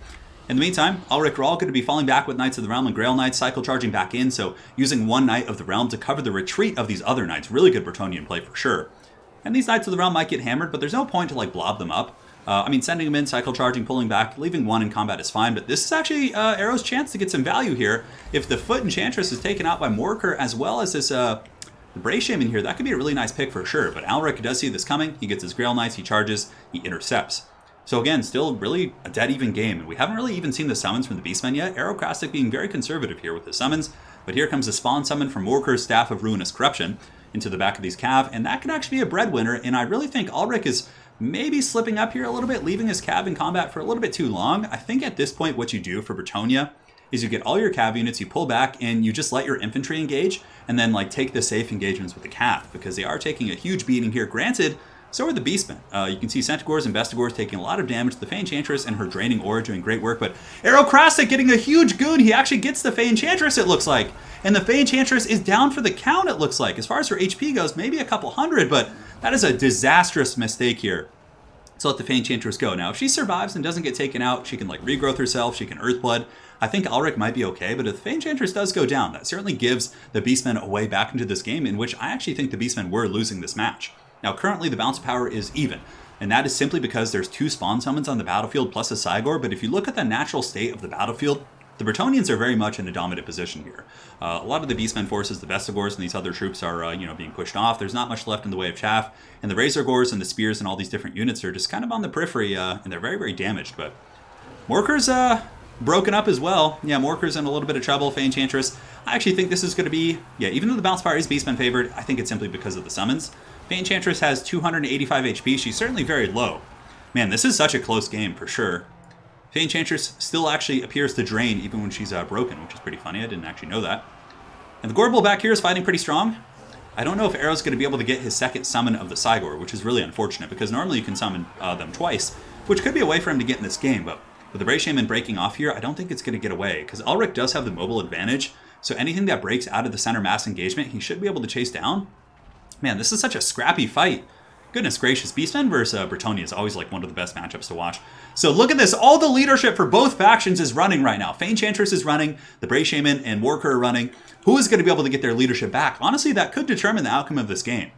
S1: In the meantime, Ulrich are all going to be falling back with Knights of the Realm and Grail Knights, cycle charging back in, so using one Knight of the Realm to cover the retreat of these other Knights. Really good Bretonnian play for sure. And these Knights of the Realm might get hammered, but there's no point to like blob them up. Sending them in, cycle charging, pulling back, leaving one in combat is fine, but this is actually Arrow's chance to get some value here. If the Foot Enchantress is taken out by Morker, as well as this the Bray Shaman here, that could be a really nice pick for sure. But Ulrich does see this coming. He gets his Grail Knights, he charges, he intercepts. So again, still really a dead even game, and we haven't really even seen the summons from the Beastmen yet. Aerocrastic being very conservative here with the summons, but here comes a spawn summon from Morker's Staff of Ruinous Corruption into the back of these Cav, and that could actually be a breadwinner, and I really think Ulrich is maybe slipping up here a little bit, leaving his Cav in combat for a little bit too long. I think at this point what you do for Bretonnia is you get all your Cav units, you pull back, and you just let your infantry engage, and then like take the safe engagements with the Cav, because they are taking a huge beating here. Granted, so are the Beastmen. You can see Centaurs and Vestigores taking a lot of damage. The Fey Enchantress and her Draining Aura doing great work, but Aerocrastic getting a huge goon. He actually gets the Fey Enchantress, it looks like. And the Fey Enchantress is down for the count, it looks like. As far as her HP goes, maybe a couple hundred, but that is a disastrous mistake here. So let the Fey Enchantress go. Now, if she survives and doesn't get taken out, she can like regrowth herself, she can Earthblood. I think Ulrich might be okay, but if the Fey Enchantress does go down, that certainly gives the Beastmen a way back into this game, in which I actually think the Beastmen were losing this match. Now, currently, the bounce power is even, and that is simply because there's 2 spawn summons on the battlefield plus a Cygor, but if you look at the natural state of the battlefield, the Bretonnians are very much in a dominant position here. A lot of the Beastmen forces, the Vestigores, and these other troops are being pushed off. There's not much left in the way of chaff, and the Razor Gores and the Spears and all these different units are just kind of on the periphery, and they're very, very damaged, but Morker's broken up as well. Yeah, Morker's in a little bit of trouble. Fey Enchantress. I actually think this is going to be, yeah, even though the bounce power is Beastmen favored, I think it's simply because of the summons. Fey Enchantress has 285 HP. She's certainly very low. Man, this is such a close game for sure. Fey Enchantress still actually appears to drain even when she's broken, which is pretty funny. I didn't actually know that. And the Gorbel back here is fighting pretty strong. I don't know if Arrow's going to be able to get his second summon of the Cygor, which is really unfortunate because normally you can summon them twice, which could be a way for him to get in this game. But with the Bray Shaman breaking off here, I don't think it's going to get away because Ulrich does have the mobile advantage. So anything that breaks out of the center mass engagement, he should be able to chase down. Man, this is such a scrappy fight. Goodness gracious, Beastmen versus Bretonnia is always like one of the best matchups to watch. So look at this, all the leadership for both factions is running right now. Fey Enchantress is running, the Bray Shaman and Warker are running. Who is going to be able to get their leadership back? Honestly, that could determine the outcome of this game.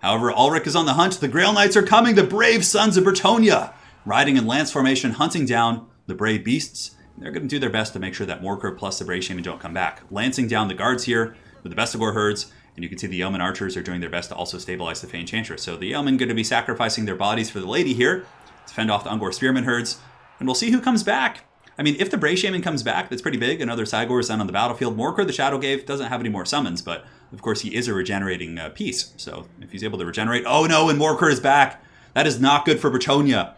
S1: However, Ulrich is on the hunt. The Grail Knights are coming, the brave sons of Bretonnia, riding in lance formation, hunting down the brave beasts. They're going to do their best to make sure that Warker plus the Bray Shaman don't come back. Lancing down the guards here with the Bestigor herds. And you can see the Yeoman archers are doing their best to also stabilize the Fey Enchantress. So the Yeoman going to be sacrificing their bodies for the lady here to fend off the Ungor Spearman herds. And we'll see who comes back. I mean, if the Bray Shaman comes back, that's pretty big. Another Cygor is down on the battlefield. Morkor, the Shadow Gave, doesn't have any more summons, but of course he is a regenerating piece. So if he's able to regenerate... Oh no, and Morkor is back. That is not good for Bretonnia.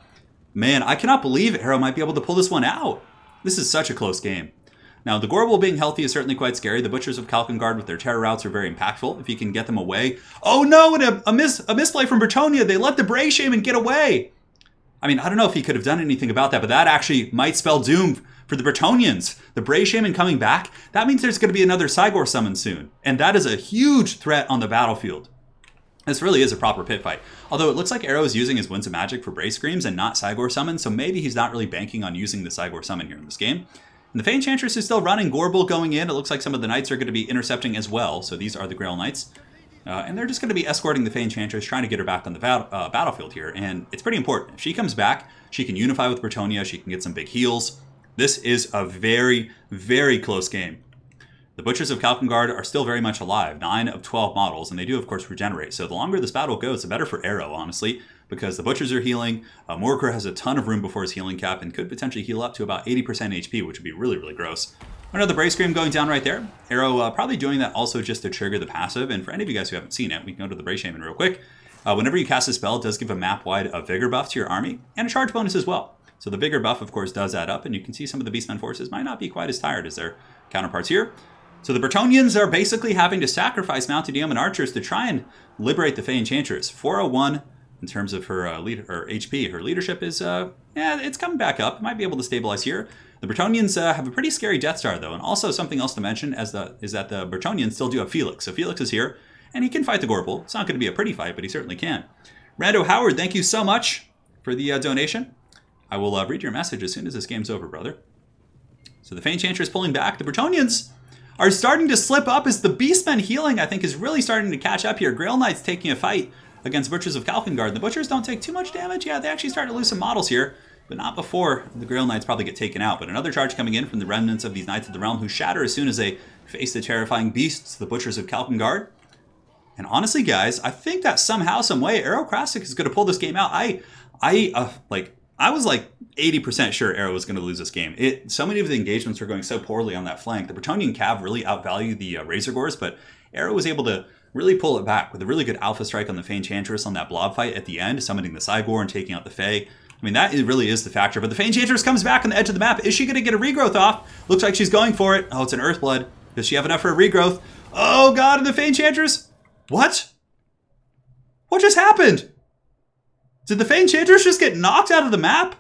S1: Man, I cannot believe Arrow might be able to pull this one out. This is such a close game. Now, the Gorbel being healthy is certainly quite scary. The Butchers of Kalkengard with their terror routes are very impactful if you can get them away. Oh no, and a misplay from Bretonnia. They let the Bray Shaman get away. I mean, I don't know if he could have done anything about that, but that actually might spell doom for the Bretonnians. The Bray Shaman coming back, that means there's going to be another Cygor summon soon. And that is a huge threat on the battlefield. This really is a proper pit fight. Although it looks like Arrow is using his Winds of Magic for Bray Screams and not Cygor summon, so maybe he's not really banking on using the Cygor summon here in this game. And the Fey Enchantress is still running. Gorbel going in. It looks like some of the Knights are going to be intercepting as well. So these are the Grail Knights. And they're just going to be escorting the Fey Enchantress, trying to get her back on the battlefield here. And it's pretty important. If she comes back, she can unify with Bretonnia. She can get some big heals. This is a very, very close game. The Butchers of Kalkengard are still very much alive. 9 of 12 models. And they do, of course, regenerate. So the longer this battle goes, the better for Arrow, honestly. Because the Butchers are healing. Morkor has a ton of room before his healing cap and could potentially heal up to about 80% HP, which would be really, really gross. Another Bray Scream going down right there. Arrow probably doing that also just to trigger the passive. And for any of you guys who haven't seen it, we can go to the Bray Shaman real quick. Whenever you cast a spell, it does give a map-wide Vigor buff to your army and a charge bonus as well. So the Vigor buff, of course, does add up. And you can see some of the Beastmen forces might not be quite as tired as their counterparts here. So the Bretonnians are basically having to sacrifice Mounted Yeoman archers to try and liberate the Fey Enchantress. 401 in terms of her HP. Her leadership is, it's coming back up. Might be able to stabilize here. The Bretonnians have a pretty scary Death Star, though. And also something else to mention is that the Bretonnians still do have Felix. So Felix is here, and he can fight the Gorbel. It's not going to be a pretty fight, but he certainly can. Rando Howard, thank you so much for the donation. I will read your message as soon as this game's over, brother. So the Fey Enchantress pulling back. The Bretonnians are starting to slip up as the Beastmen healing, I think, is really starting to catch up here. Grail Knights taking a fight against Butchers of Kalkengard. The Butchers don't take too much damage. Yeah, they actually start to lose some models here, but not before the Grail Knights probably get taken out. But another charge coming in from the remnants of these Knights of the Realm who shatter as soon as they face the terrifying beasts, the Butchers of Kalkengard. And honestly, guys, I think that somehow, some way, Arrow Krasik is going to pull this game out. I was like 80% sure Arrow was going to lose this game. So many of the engagements were going so poorly on that flank. The Bretonnian Cav really outvalued the Razorgors, but Arrow was able to really pull it back with a really good alpha strike on the Fey Enchantress on that blob fight at the end, summoning the Cygor and taking out the Fey. I mean, that really is the factor. But the Fey Enchantress comes back on the edge of the map. Is she going to get a regrowth off? Looks like she's going for it. Oh, it's an Earthblood. Does she have enough for a regrowth? Oh, God, and the Fey Enchantress? What? What just happened? Did the Fey Enchantress just get knocked out of the map?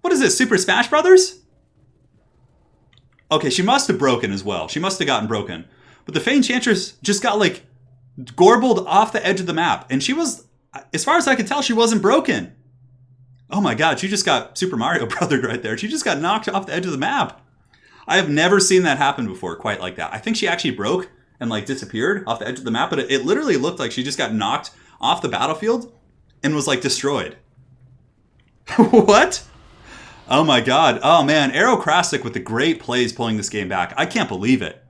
S1: What is this, Super Smash Brothers? Okay, she must have broken as well. She must have gotten broken. But the Fey Enchantress just got, like, gorbled off the edge of the map. And she was, as far as I could tell, she wasn't broken. Oh my God, she just got Super Mario Brothered right there. She just got knocked off the edge of the map. I have never seen that happen before quite like that. I think she actually broke and, like, disappeared off the edge of the map. But it literally looked like she just got knocked off the battlefield and was, like, destroyed. What? Oh my God. Oh man, Arrow Krasik with the great plays pulling this game back. I can't believe it.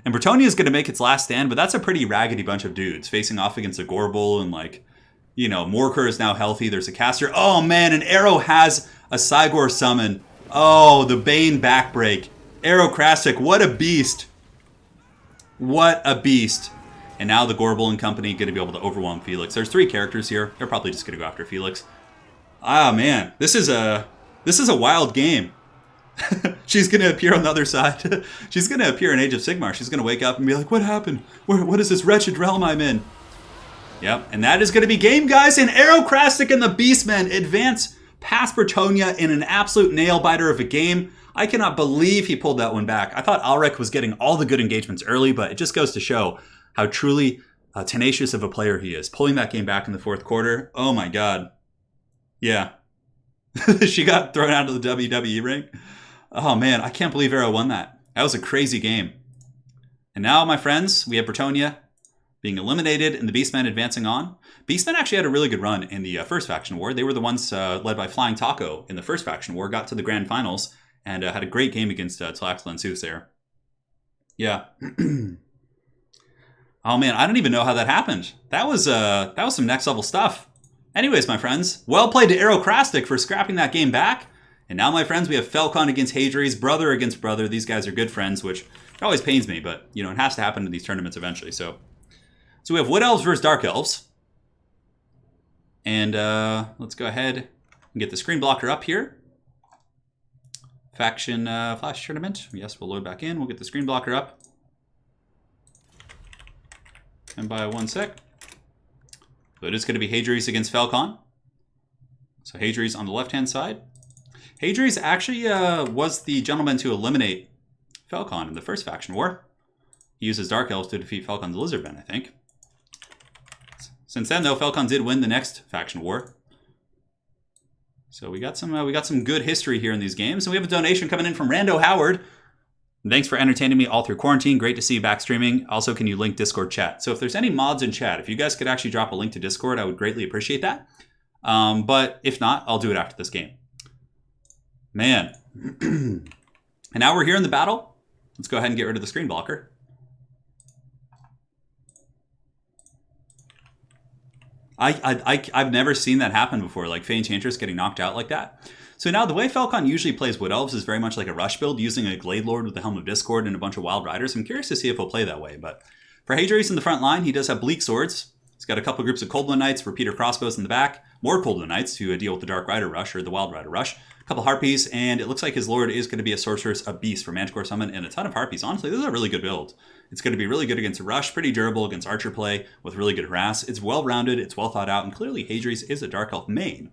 S1: And Bretonnia is going to make its last stand, but that's a pretty raggedy bunch of dudes facing off against a Gorbel and, like, you know, Morkor is now healthy. There's a caster. Oh man, and Arrow has a Cygor summon. Oh, the Bane backbreak. Arrow Krasik, what a beast. What a beast. And now the Gorbel and company going to be able to overwhelm Felix. There's 3 characters here. They're probably just going to go after Felix. Ah, man. This is a wild game. She's going to appear on the other side. She's going to appear in Age of Sigmar. She's going to wake up and be like, what happened? What is this wretched realm I'm in? Yep, and that is going to be game, guys. And Aerocrastic and the Beastmen advance past Bretonnia in an absolute nail-biter of a game. I cannot believe he pulled that one back. I thought Alrek was getting all the good engagements early, but it just goes to show how truly tenacious of a player he is. Pulling that game back in the 4th quarter. Oh my god. Yeah. She got thrown out of the WWE ring. Oh man, I can't believe Aero won that. That was a crazy game. And now, my friends, we have Bretonnia being eliminated and the Beastmen advancing on. Beastmen actually had a really good run in the first faction war. They were the ones led by Flying Taco in the first faction war, got to the grand finals, and had a great game against Tlaxla and Soothsayer. Yeah. Oh man, I don't even know how that happened. That was some next level stuff. Anyways, my friends, well played to Aerocrastic for scrapping that game back. And now, my friends, we have Falcon against Hadri's, brother against brother. These guys are good friends, which always pains me, but you know, it has to happen in these tournaments eventually. So we have Wood Elves versus Dark Elves. And let's go ahead and get the screen blocker up here. Faction Flash Tournament. Yes, we'll load back in. We'll get the screen blocker up. And by 1 sec. So it is going to be Hadri's against Falcon. So Hadri's on the left-hand side. Hadri's actually was the gentleman to eliminate Falcon in the first faction war. He uses Dark Elves to defeat Falcon's Lizardmen, I think. Since then, though, Falcon did win the next faction war. So we got some good history here in these games. And we have a donation coming in from Rando Howard. Thanks for entertaining me all through quarantine. Great to see you back streaming. Also, can you link Discord chat? So if there's any mods in chat, if you guys could actually drop a link to Discord, I would greatly appreciate that. But if not, I'll do it after this game. Man. And now we're here in the battle. Let's go ahead and get rid of the screen blocker. I've never seen that happen before, like Fey Enchantress getting knocked out like that. So now the way Falcon usually plays Wood Elves is very much like a rush build, using a Glade Lord with the Helm of Discord and a bunch of Wild Riders. I'm curious to see if he'll play that way. But for Hadri's in the front line, he does have Bleak Swords. He's got a couple groups of Coldblood Knights, Repeater Crossbows in the back, more Coldblood Knights to deal with the Dark Rider Rush or the Wild Rider Rush, a couple Harpies, and it looks like his Lord is going to be a Sorceress, a Beast for Manticore Summon, and a ton of Harpies. Honestly, this is a really good build. It's going to be really good against a Rush, pretty durable against Archer play with really good harass. It's well-rounded, it's well thought out, and clearly Hadri's is a Dark Elf main.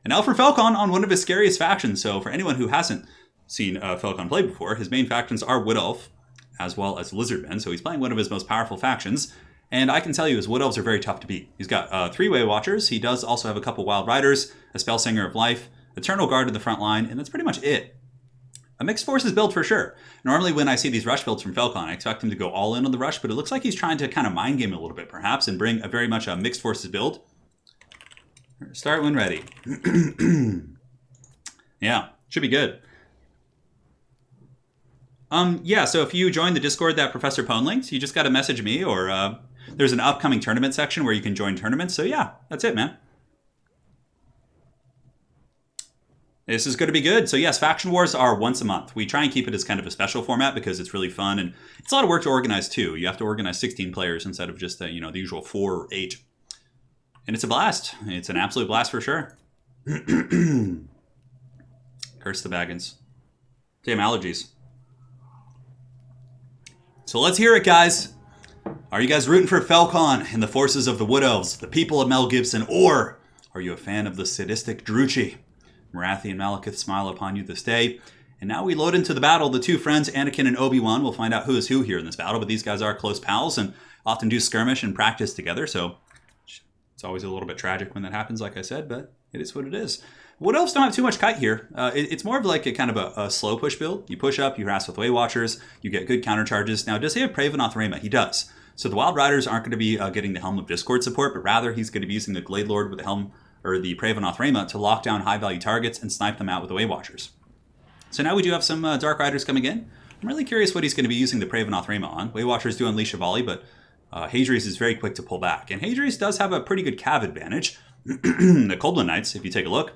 S1: And now for Falcon on one of his scariest factions. So for anyone who hasn't seen Falcon play before, his main factions are Wood Elf as well as Lizardmen. So he's playing one of his most powerful factions. And I can tell you his Wood Elves are very tough to beat. He's got 3 Way Watchers. He does also have a couple Wild Riders, a Spellsinger of Life, Eternal Guard in the front line, and that's pretty much it. A mixed forces build for sure. Normally when I see these rush builds from Falcon, I expect him to go all in on the rush, but it looks like he's trying to kind of mind game a little bit perhaps and bring a very much a mixed forces build. Start when ready. Yeah, should be good. Yeah, so if you join the Discord that Professor Pone linked, you just got to message me, or there's an upcoming tournament section where you can join tournaments. So yeah, that's it, man. This is going to be good. So yes, Faction Wars are once a month. We try and keep it as kind of a special format because it's really fun, and it's a lot of work to organize too. You have to organize 16 players instead of just the usual 4 or 8. And it's a blast. It's an absolute blast for sure. Curse the Baggins. Damn allergies. So let's hear it, guys. Are you guys rooting for Falcon and the forces of the Wood Elves, the people of Mel Gibson, or are you a fan of the sadistic Druchii? Marathi and Malekith smile upon you this day. And now we load into the battle. The 2 friends, Anakin and Obi-Wan. We'll find out who is who here in this battle, but these guys are close pals and often do skirmish and practice together, so it's always a little bit tragic when that happens, like I said, but it is what it is. Wood Elves don't have too much kite here. It's more of like a kind of a slow push build. You push up, you harass with Way Watchers, you get good counter charges. Now, does he have Pravenoth Rhema? He does. So the Wild Riders aren't going to be getting the Helm of Discord support, but rather he's going to be using the Glade Lord with the Helm, or the Pravenoth Rhema, to lock down high-value targets and snipe them out with the Way Watchers. So now we do have some Dark Riders coming in. I'm really curious what he's going to be using the Pravenoth Rhema on. Way Watchers do unleash a volley, but Hadri's is very quick to pull back. And Hadri's does have a pretty good cav advantage. The Coldblood Knights, if you take a look,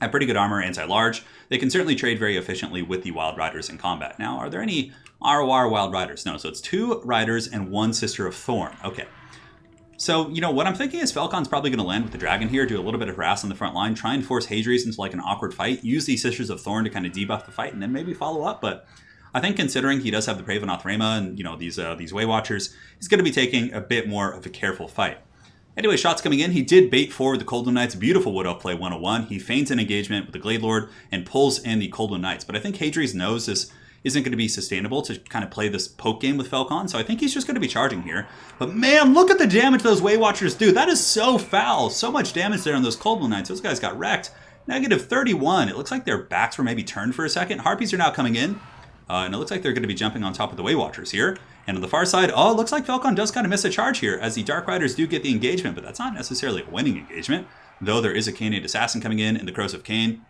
S1: have pretty good armor, anti-large. They can certainly trade very efficiently with the Wild Riders in combat. Now, are there any ROR Wild Riders? No, so it's 2 Riders and 1 Sister of Thorn. Okay. So, you know, what I'm thinking is Falcon's probably going to land with the Dragon here, do a little bit of harass on the front line, try and force Hadri's into like an awkward fight, use the Sisters of Thorn to kind of debuff the fight, and then maybe follow up. But I think considering he does have the Pravenoth Rema and, you know, these Way Watchers, he's going to be taking a bit more of a careful fight. Anyway, shots coming in. He did bait forward the Coldwind Knights. Beautiful Wood Elf play 101. He feints an engagement with the Glade Lord and pulls in the Coldwind Knights. But I think Hadri's knows this isn't going to be sustainable to kind of play this poke game with Falcon. So I think he's just going to be charging here. But man, look at the damage those Way Watchers do. That is so foul. So much damage there on those Coldwind Knights. Those guys got wrecked. Negative 31. It looks like their backs were maybe turned for a second. Harpies are now coming in. And it looks like they're going to be jumping on top of the Way Watchers here. And on the far side, oh, it looks like Falcon does kind of miss a charge here, as the Dark Riders do get the engagement, but that's not necessarily a winning engagement, though there is a Canaanite Assassin coming in, and the Crows of Cain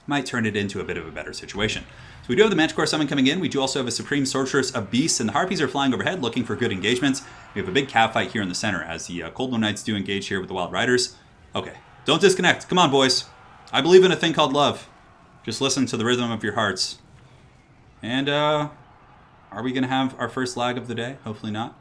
S1: might turn it into a bit of a better situation. So we do have the Manticore Summon coming in. We do also have a Supreme Sorceress of Beasts, and the Harpies are flying overhead looking for good engagements. We have a big cav fight here in the center, as the Coldwind Knights do engage here with the Wild Riders. Okay, don't disconnect. Come on, boys. I believe in a thing called love. Just listen to the rhythm of your hearts. And, are we going to have our first lag of the day? Hopefully not.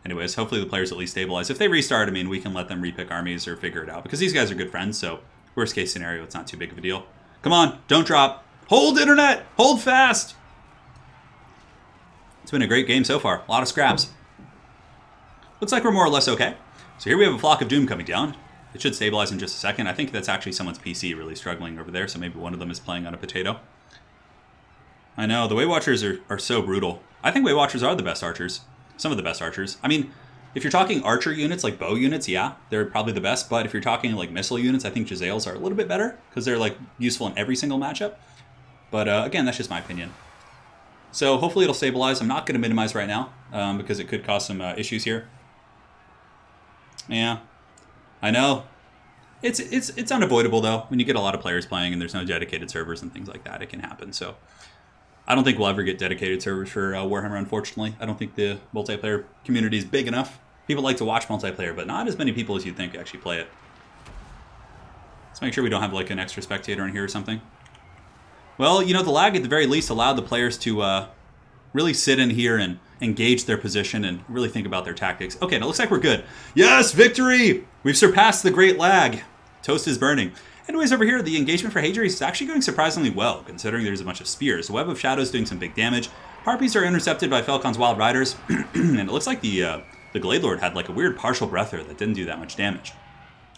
S1: Anyways, hopefully the players at least stabilize. If they restart, I mean, we can let them repick armies or figure it out. Because these guys are good friends, so worst case scenario, it's not too big of a deal. Come on, don't drop. Hold internet! Hold fast! It's been a great game so far. A lot of scraps. Looks like we're more or less okay. So here we have a Flock of Doom coming down. It should stabilize in just a second. I think that's actually someone's PC really struggling over there, so maybe one of them is playing on a potato. I know, the Way Watchers are so brutal. I think Way Watchers are the best archers. Some of the best archers. I mean, if you're talking archer units, like bow units, yeah, they're probably the best. But if you're talking like missile units, I think Jezzails are a little bit better, because they're like useful in every single matchup. But again, that's just my opinion. So hopefully it'll stabilize. I'm not going to minimize right now, because it could cause some issues here. Yeah, I know. It's unavoidable, though. When you get a lot of players playing and there's no dedicated servers and things like that, it can happen. So I don't think we'll ever get dedicated servers for Warhammer, unfortunately. I don't think the multiplayer community is big enough. People like to watch multiplayer, but not as many people as you'd think actually play it. Let's make sure we don't have like an extra spectator in here or something. Well, you know, the lag at the very least allowed the players to really sit in here and engage their position and really think about their tactics. Okay, now it looks like we're good. Yes, victory! We've surpassed the great lag. Toast is burning. Anyways, over here, the engagement for Hadri is actually going surprisingly well, considering there's a bunch of spears. The Web of Shadows doing some big damage. Harpies are intercepted by Falcon's Wild Riders, and it looks like the Glade Lord had like a weird partial breather that didn't do that much damage.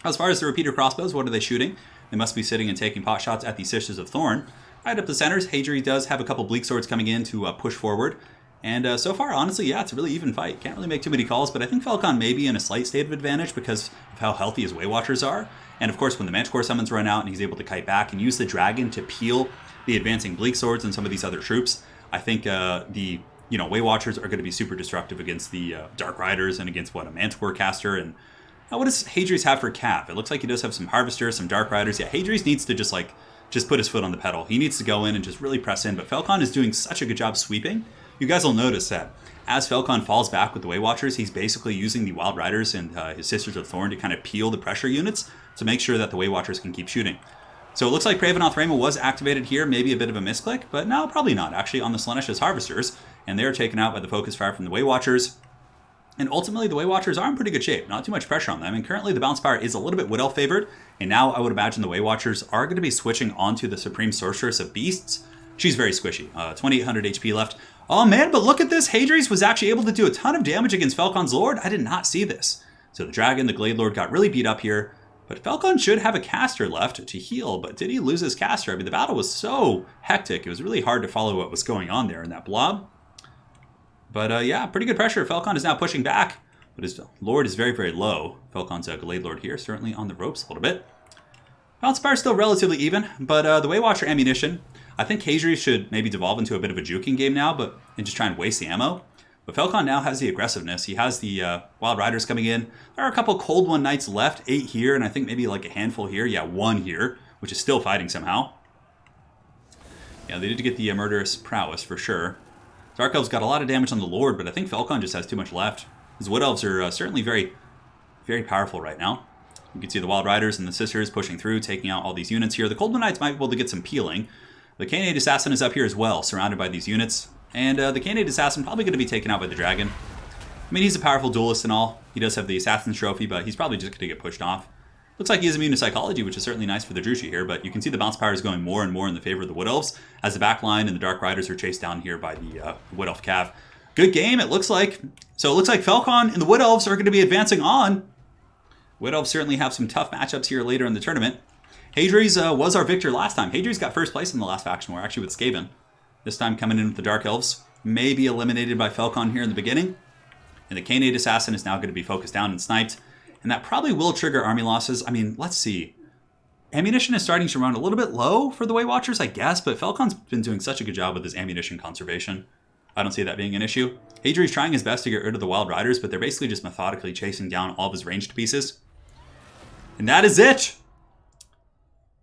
S1: As far as the repeater crossbows, what are they shooting? They must be sitting and taking pot shots at the Sisters of Thorn. Right up the centers, Hadri does have a couple Bleak Swords coming in to push forward. And so far, honestly, yeah, it's a really even fight. Can't really make too many calls, but I think Falcon may be in a slight state of advantage because of how healthy his Way Watchers are. And of course, when the Manticore summons run out and he's able to kite back and use the Dragon to peel the advancing Bleak Swords and some of these other troops, I think the Way Watchers are going to be super destructive against the Dark Riders and against, a Manticore caster. And what does Hadri's have for Cav? It looks like he does have some Harvesters, some Dark Riders. Yeah, Hadri's needs to just put his foot on the pedal. He needs to go in and just really press in. But Falcon is doing such a good job sweeping. You guys will notice that as Falcon falls back with the Way Watchers, he's basically using the Wild Riders and his Sisters of Thorn to kind of peel the pressure units to make sure that the Way Watchers can keep shooting. So it looks like Pravenoth Rema was activated here, maybe a bit of a misclick, but no, probably not. Actually, on the Slaanesh's Harvesters, and they're taken out by the focus fire from the Way Watchers. And ultimately, the Way Watchers are in pretty good shape. Not too much pressure on them. And currently, the Bounce Power is a little bit Wood Elf favored. And now I would imagine the Way Watchers are going to be switching onto the Supreme Sorceress of Beasts. She's very squishy. 2800 HP left. Oh man, but look at this. Hadri's was actually able to do a ton of damage against Falcon's Lord. I did not see this. So the Dragon, the Glade Lord, got really beat up here. But Falcon should have a caster left to heal. But did he lose his caster? I mean, the battle was so hectic. It was really hard to follow what was going on there in that blob. But yeah, pretty good pressure. Falcon is now pushing back. But his Lord is very, very low. Falcon's Glade Lord here, certainly on the ropes a little bit. Bounce Power still relatively even. But the Way Watcher ammunition, I think Hadri should maybe devolve into a bit of a juking game now, and just try and waste the ammo. But Falcon now has the aggressiveness. He has the Wild Riders coming in. There are a couple Coldwind Knights left, 8 here, and I think maybe like a handful here. Yeah, 1 here, which is still fighting somehow. Yeah, they did get the Murderous Prowess for sure. Dark Elves got a lot of damage on the Lord, but I think Falcon just has too much left. His Wood Elves are certainly very, very powerful right now. You can see the Wild Riders and the Sisters pushing through, taking out all these units here. The Coldman Knights might be able to get some peeling. The Canid Assassin is up here as well, surrounded by these units. And the Canid Assassin probably going to be taken out by the Dragon. I mean, he's a powerful duelist and all. He does have the Assassin's Trophy, but he's probably just going to get pushed off. Looks like he is immune to Psychology, which is certainly nice for the Drushi here, but you can see the bounce power is going more and more in the favor of the Wood Elves, as the back line and the Dark Riders are chased down here by the Wood Elf Cav. Good game, it looks like. So it looks like Falcon and the Wood Elves are going to be advancing on. Wood Elves certainly have some tough matchups here later in the tournament. Hadri's was our victor last time. Hadri's got first place in the last faction war, actually with Skaven. This time coming in with the Dark Elves. Maybe eliminated by Falcon here in the beginning. And the Canid Assassin is now going to be focused down and sniped. And that probably will trigger army losses. I mean, let's see. Ammunition is starting to run a little bit low for the Weight Watchers, I guess, but Falcon's been doing such a good job with his ammunition conservation. I don't see that being an issue. Hadri's trying his best to get rid of the Wild Riders, but they're basically just methodically chasing down all of his ranged pieces. And that is it!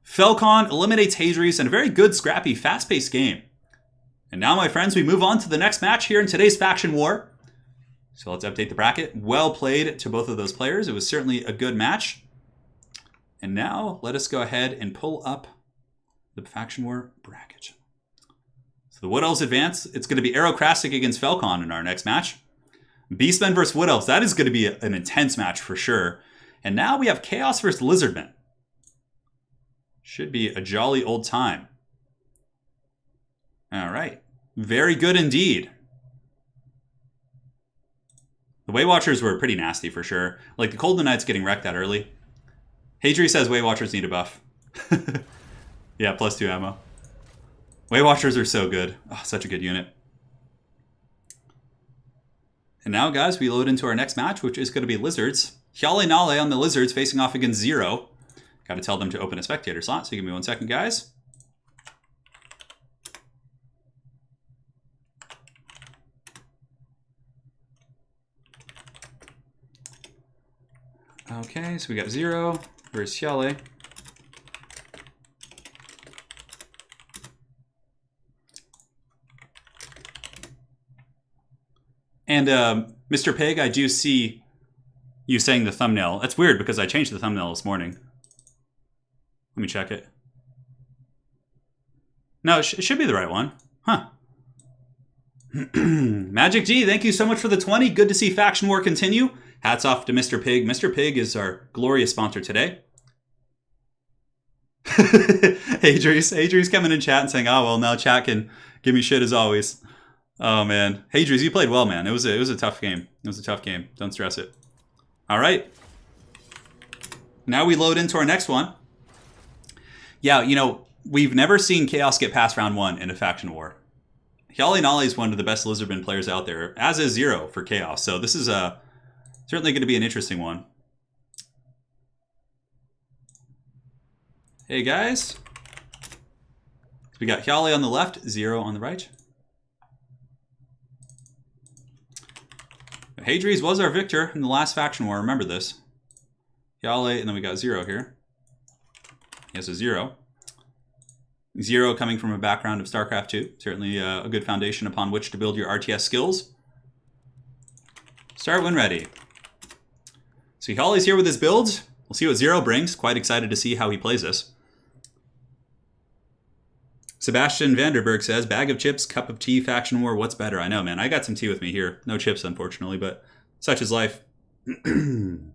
S1: Falcon eliminates Hadri's in a very good, scrappy, fast-paced game. And now, my friends, we move on to the next match here in today's faction war. So let's update the bracket. Well played to both of those players. It was certainly a good match. And now, let us go ahead and pull up the faction war bracket. So the Wood Elves advance. It's going to be Aerocrastic against Falcon in our next match. Beastmen versus Wood Elves. That is going to be an intense match for sure. And now we have Chaos versus Lizardmen. Should be a jolly old time. All right. Very good indeed. The Weight Watchers were pretty nasty for sure. Like the Coldman Knights getting wrecked that early. Hadri says Weight Watchers need a buff. Yeah, +2 ammo. Weight Watchers are so good. Oh, such a good unit. And now, guys, we load into our next match, which is going to be Lizards. Hyale Nale on the Lizards facing off against Zero. Got to tell them to open a spectator slot, so give me 1 second, guys. Okay, so we got Zero versus Hyale. And Mr. Pig, I do see you saying the thumbnail. That's weird because I changed the thumbnail this morning. Let me check it. No, it should be the right one. Huh. Magic G, thank you so much for the 20. Good to see Faction War continue. Hats off to Mr. Pig. Mr. Pig is our glorious sponsor today. Hadri's coming in chat and saying, oh, well, now chat can give me shit as always. Oh, man. Hadri's, you played well, man. It was a tough game. It was a tough game. Don't stress it. All right. Now we load into our next one. Yeah, you know, we've never seen Chaos get past round 1 in a faction war. Hyale Nale is one of the best Lizardmen players out there, as is Zero for Chaos. So this is certainly going to be an interesting one. Hey, guys. We got Hyale on the left, Zero on the right. Hadri's was our victor in the last faction war. Remember this. Hyale, and then we got Zero here. Yes, a Zero. Zero coming from a background of StarCraft 2. Certainly a good foundation upon which to build your RTS skills. Start when ready. So Hyale's here with his builds. We'll see what Zero brings. Quite excited to see how he plays this. Sebastian Vanderberg says, bag of chips, cup of tea, faction war, what's better? I know, man. I got some tea with me here. No chips, unfortunately, but such is life. You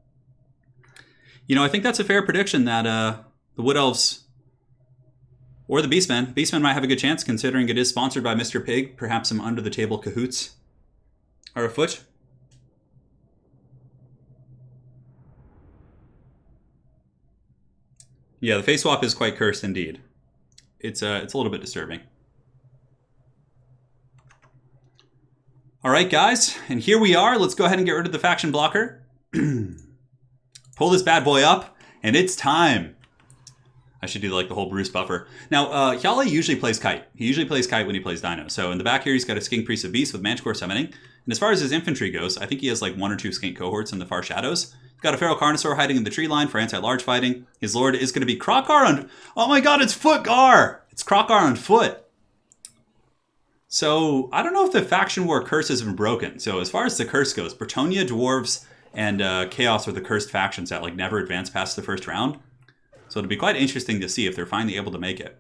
S1: know, I think that's a fair prediction that the Wood Elves or the Beastmen. Beastmen might have a good chance considering it is sponsored by Mr. Pig. Perhaps some under-the-table cahoots are afoot. Yeah, the face swap is quite cursed indeed. It's a little bit disturbing. All right, guys, and here we are. Let's go ahead and get rid of the faction blocker. Pull this bad boy up, and it's time. I should do like the whole Bruce buffer. Now, Hyale usually plays Kite. He usually plays Kite when he plays Dino. So in the back here, he's got a Skink Priest of Beast with Manticore summoning. And as far as his infantry goes, I think he has like 1 or 2 Skink cohorts in the far shadows. He's got a Feral Carnosaur hiding in the tree line for anti-large fighting. His lord is going to be Krokar on... Oh my god, it's Footgar! It's Krokar on foot. So I don't know if the faction war curse has been broken. So as far as the curse goes, Bretonnia, dwarves, and Chaos are the cursed factions that like never advance past the first round. So it'll be quite interesting to see if they're finally able to make it.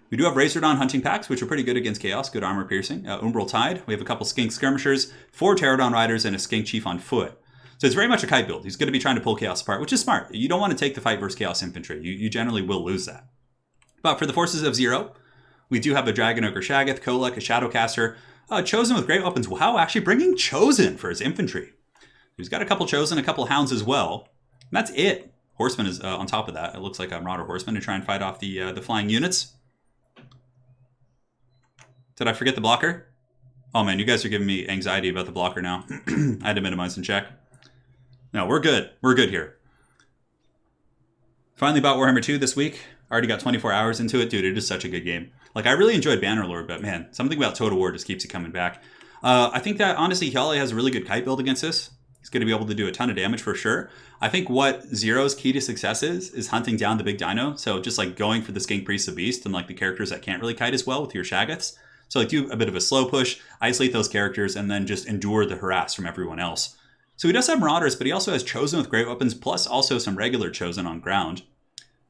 S1: We do have Razordon hunting packs, which are pretty good against Chaos, good armor piercing. Umbral Tide, we have a couple Skink Skirmishers, 4 Pterodon Riders, and a Skink Chief on foot. So it's very much a kite build. He's going to be trying to pull Chaos apart, which is smart. You don't want to take the fight versus Chaos Infantry. You generally will lose that. But for the forces of Zero, we do have a Dragon Ogre Shaggoth, Kolek, a Shadowcaster, Chosen with great weapons. Wow, actually bringing Chosen for his infantry. He's got a couple Chosen, a couple Hounds as well. And that's it. Horseman is on top of that. It looks like a Marauder Horseman to try and fight off the flying units. Did I forget the blocker? Oh man, you guys are giving me anxiety about the blocker now. I had to minimize and check. No, we're good. We're good here. Finally bought Warhammer 2 this week. Already got 24 hours into it. Dude, it is such a good game. Like, I really enjoyed Bannerlord, but man, something about Total War just keeps it coming back. I think that, honestly, Hyale has a really good kite build against this. He's going to be able to do a ton of damage for sure. I think what Zero's key to success is hunting down the big dino. So just like going for the Skink Priest of Beast and like the characters that can't really kite as well with your Shaggoths. So like do a bit of a slow push, isolate those characters, and then just endure the harass from everyone else. So he does have Marauders, but he also has Chosen with great weapons, plus also some regular Chosen on ground.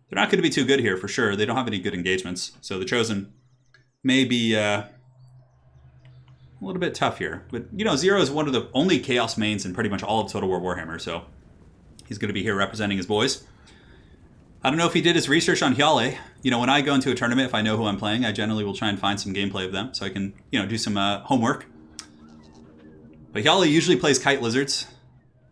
S1: They're not going to be too good here for sure. They don't have any good engagements. So the Chosen may be a little bit tough here. But, you know, Zero is one of the only Chaos mains in pretty much all of Total War Warhammer. So he's going to be here representing his boys. I don't know if he did his research on Hyale. You know, when I go into a tournament, if I know who I'm playing, I generally will try and find some gameplay of them so I can, you know, do some homework. But Hyale usually plays Kite Lizards.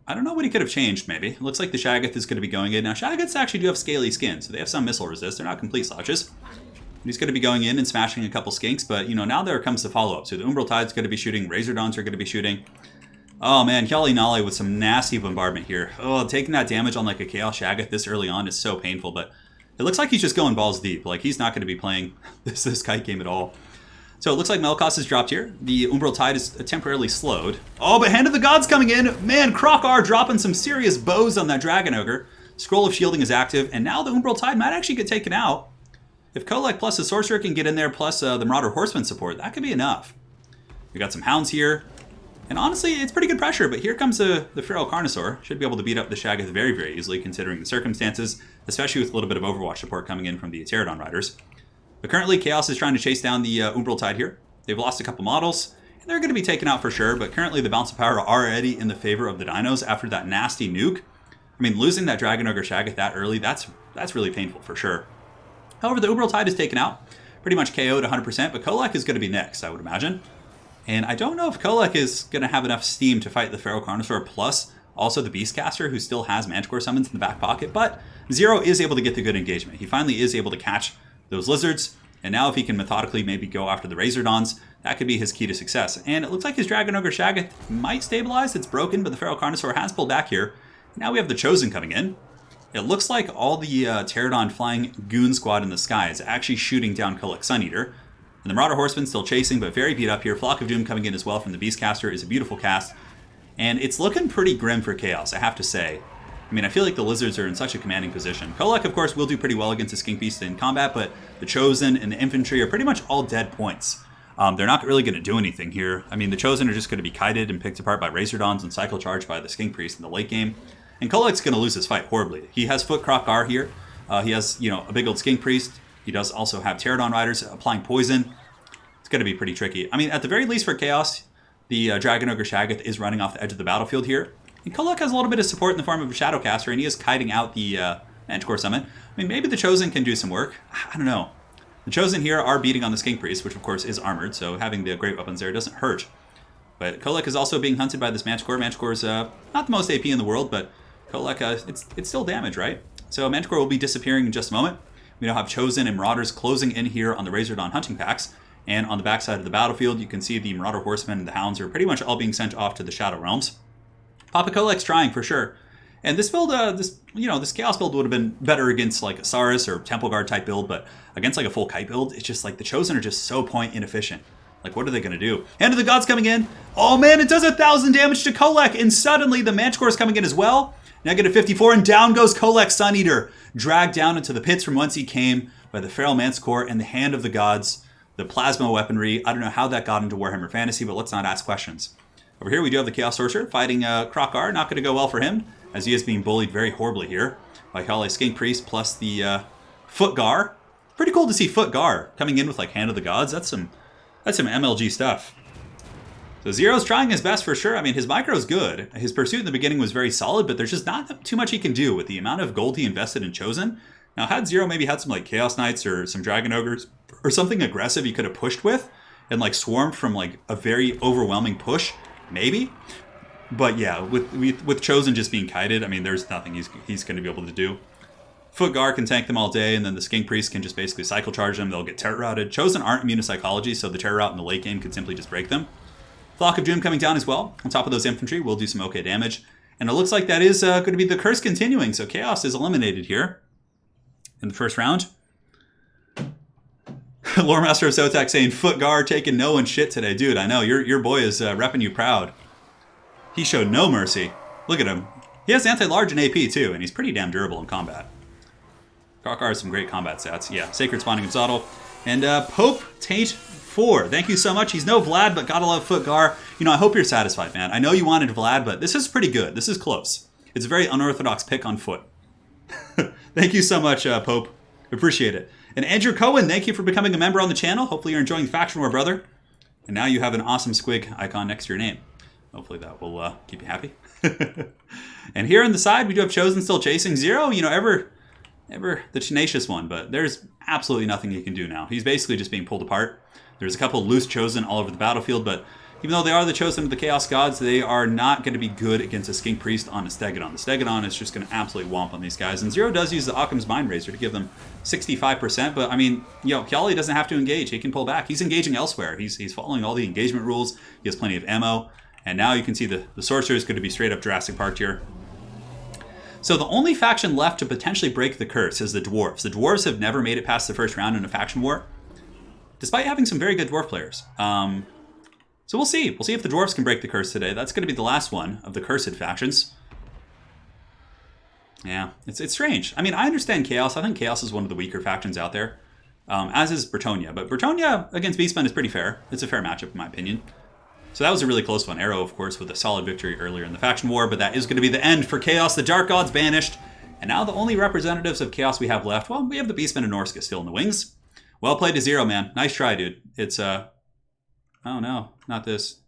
S1: I don't know what he could have changed, maybe. It looks like the Shaggoth is going to be going in. Now, Shaggoths actually do have scaly skin, so they have some missile resist. They're not complete slouches. He's going to be going in and smashing a couple Skinks, but, you know, now there comes the follow-up. So the Umbral Tide's going to be shooting. Razordons are going to be shooting. Oh, man, Hyale Nale with some nasty bombardment here. Oh, taking that damage on, like, a Chaos Shaggoth this early on is so painful, but it looks like he's just going balls deep. Like, he's not going to be playing this kite game at all. So it looks like Melkos is dropped here. The Umbral Tide is temporarily slowed. Oh, but Hand of the Gods coming in. Man, Krokar dropping some serious bows on that Dragon Ogre. Scroll of Shielding is active, and now the Umbral Tide might actually get taken out. If Kolek plus the Sorcerer can get in there, plus the Marauder Horseman support, that could be enough. We got some Hounds here. And honestly, it's pretty good pressure, but here comes the Feral Carnosaur. Should be able to beat up the Shaggoth very, very easily, considering the circumstances, especially with a little bit of Overwatch support coming in from the Pterodon Riders. But currently, Chaos is trying to chase down the Umbral Tide here. They've lost a couple models, and they're going to be taken out for sure, but currently the Bounce of Power are already in the favor of the Dinos after that nasty nuke. I mean, losing that Dragon Ogre Shaggoth that early, that's really painful for sure. However, the Umbral Tide is taken out, pretty much KO'd 100%, but Kolek is going to be next, I would imagine. And I don't know if Kolek is going to have enough steam to fight the Feral Carnosaur, plus also the Beastcaster, who still has Manticore summons in the back pocket, but Zero is able to get the good engagement. He finally is able to catch those Lizards, and now if he can methodically maybe go after the Razordons, that could be his key to success. And it looks like his Dragon Ogre Shaggoth might stabilize. It's broken, but the Feral Carnosaur has pulled back here. Now we have the Chosen coming in. It looks like all the Pterodon flying goon squad in the sky is actually shooting down Kolek Suneater. And the Marauder Horseman still chasing, but very beat up here. Flock of Doom coming in as well from the Beastcaster is a beautiful cast. And it's looking pretty grim for Chaos, I have to say. I mean, I feel like the Lizards are in such a commanding position. Kolek, of course, will do pretty well against the Skink Beast in combat, but the Chosen and the Infantry are pretty much all dead points. They're not really going to do anything here. I mean, the Chosen are just going to be kited and picked apart by Razordons and cycle charged by the Skink Priest in the late game. And Kolek's going to lose this fight horribly. He has Foot Krokar here. He has, you know, a big old Skink Priest. He does also have Pterodon Riders applying poison. It's going to be pretty tricky. I mean, at the very least for Chaos, the Dragon Ogre Shaggoth is running off the edge of the battlefield here. And Kolek has a little bit of support in the form of a Shadowcaster, and he is kiting out the Manticore Summon. I mean, maybe the Chosen can do some work. I don't know. The Chosen here are beating on the Skink Priest, which of course is armored, so having the great weapons there doesn't hurt. But Kolek is also being hunted by this Manticore. Manticore is not the most AP in the world, but Kolek, it's still damage, right? So Manticore will be disappearing in just a moment. We now have Chosen and Marauders closing in here on the Razordon hunting packs. And on the backside of the battlefield, you can see the Marauder Horsemen and the Hounds are pretty much all being sent off to the Shadow Realms. Papa Kolek's trying for sure. And this build, this Chaos build would have been better against like a Saurus or Temple Guard type build, but against like a full kite build, it's just like the Chosen are just so point inefficient. Like, what are they going to do? Hand of the Gods coming in. Oh man, it does 1,000 damage to Kolek, and suddenly the Manticore is coming in as well. Negative 54, and down goes Kolek Suneater, dragged down into the pits from whence he came by the Feral Manticore and the Hand of the Gods, the plasma weaponry. I don't know how that got into Warhammer Fantasy, but let's not ask questions. Over here we do have the Chaos Sorcerer fighting Krokar. Not going to go well for him, as he is being bullied very horribly here by Kale Skink Priest plus the Footgar. Pretty cool to see Footgar coming in with like Hand of the Gods. That's some MLG stuff. So Zero's trying his best for sure. I mean, his micro's good. His pursuit in the beginning was very solid, but there's just not too much he can do with the amount of gold he invested in Chosen. Now, had Zero maybe had some like Chaos Knights or some Dragon Ogres or something aggressive he could have pushed with and like swarmed from like a very overwhelming push, maybe. But yeah, with Chosen just being kited, I mean, there's nothing he's going to be able to do. Footgar can tank them all day, and then the Skink Priest can just basically cycle charge them. They'll get Terror Routed. Chosen aren't immune to Psychology, so the Terror Route in the late game could simply just break them. Flock of Doom coming down as well. On top of those infantry, will do some okay damage. And it looks like that is going to be the curse continuing, so Chaos is eliminated here in the first round. Lore Master of Sotak saying, Footgar taking no one shit today. Dude, I know, your boy is repping you proud. He showed no mercy. Look at him. He has anti-large and AP too, and he's pretty damn durable in combat. Krokar has some great combat stats. Yeah, Sacred Spawning of Zottle. And Pope Tate 4. Thank you so much. He's no Vlad, but gotta love Footgar. You know, I hope you're satisfied, man. I know you wanted Vlad, but this is pretty good. This is close. It's a very unorthodox pick on foot. Thank you so much, Pope. Appreciate it. And Andrew Cohen, thank you for becoming a member on the channel. Hopefully you're enjoying Faction War, brother. And now you have an awesome squig icon next to your name. Hopefully that will keep you happy. And here on the side, we do have Chosen still chasing Zero. You know, ever the tenacious one, but there's absolutely nothing he can do now. He's basically just being pulled apart. There's a couple loose Chosen all over the battlefield, but even though they are the Chosen of the Chaos Gods, they are not going to be good against a Skink Priest on a Stegodon. The Stegodon is just going to absolutely womp on these guys. And Zero does use the Occam's Mind Razor to give them 65%, but I mean, you know, Kyali doesn't have to engage. He can pull back. He's engaging elsewhere. He's following all the engagement rules. He has plenty of ammo. And now you can see the Sorcerer is going to be straight up Jurassic Park here. So the only faction left to potentially break the curse is the Dwarves. The Dwarves have never made it past the first round in a faction war, despite having some very good Dwarf players. So we'll see. We'll see if the Dwarves can break the curse today. That's going to be the last one of the cursed factions. Yeah, it's strange. I mean, I understand Chaos. I think Chaos is one of the weaker factions out there, as is Bretonnia. But Bretonnia against Beastmen is pretty fair. It's a fair matchup in my opinion. So that was a really close one. Arrow, of course, with a solid victory earlier in the faction war, but that is going to be the end for Chaos. The Dark Gods banished. And now the only representatives of Chaos we have left, well, we have the Beastmen and Norsca still in the wings. Well played to Zero, man. Nice try, dude. It's, oh no, not this.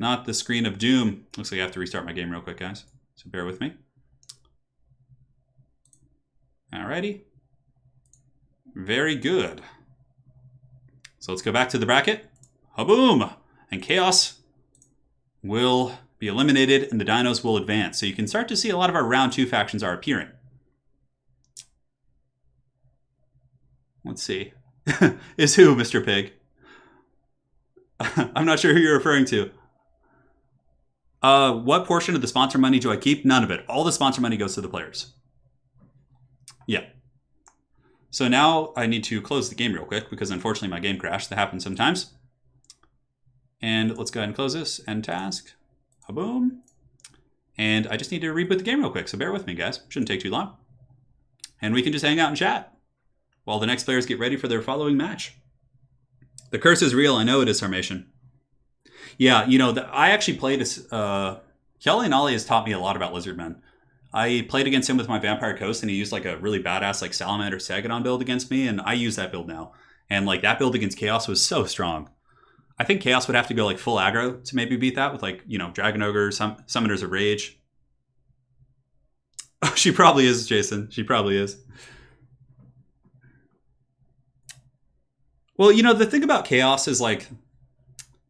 S1: Not the screen of doom. Looks like I have to restart my game real quick, guys. So bear with me. Alrighty. Very good. So let's go back to the bracket. Ha-boom! And Chaos will be eliminated and the Dinos will advance. So you can start to see a lot of our round 2 factions are appearing. Let's see. Is who, Mr. Pig? I'm not sure who you're referring to. What portion of the sponsor money do I keep? None of it. All the sponsor money goes to the players. Yeah. So now I need to close the game real quick because unfortunately my game crashed. That happens sometimes. And let's go ahead and close this. End task. Boom. And I just need to reboot the game real quick. So bear with me, guys. Shouldn't take too long. And we can just hang out and chat while the next players get ready for their following match. The curse is real. I know it is, Sarmation. Yeah, you know, I actually played... Kelly and Ollie has taught me a lot about Lizardmen. I played against him with my Vampire Coast, and he used like a really badass like Salamander Stegodon build against me, and I use that build now. And like that build against Chaos was so strong. I think Chaos would have to go like full aggro to maybe beat that with like, you know, Dragon Ogre, Summoners of Rage. Oh, she probably is, Jason. She probably is. Well, you know, the thing about Chaos is like,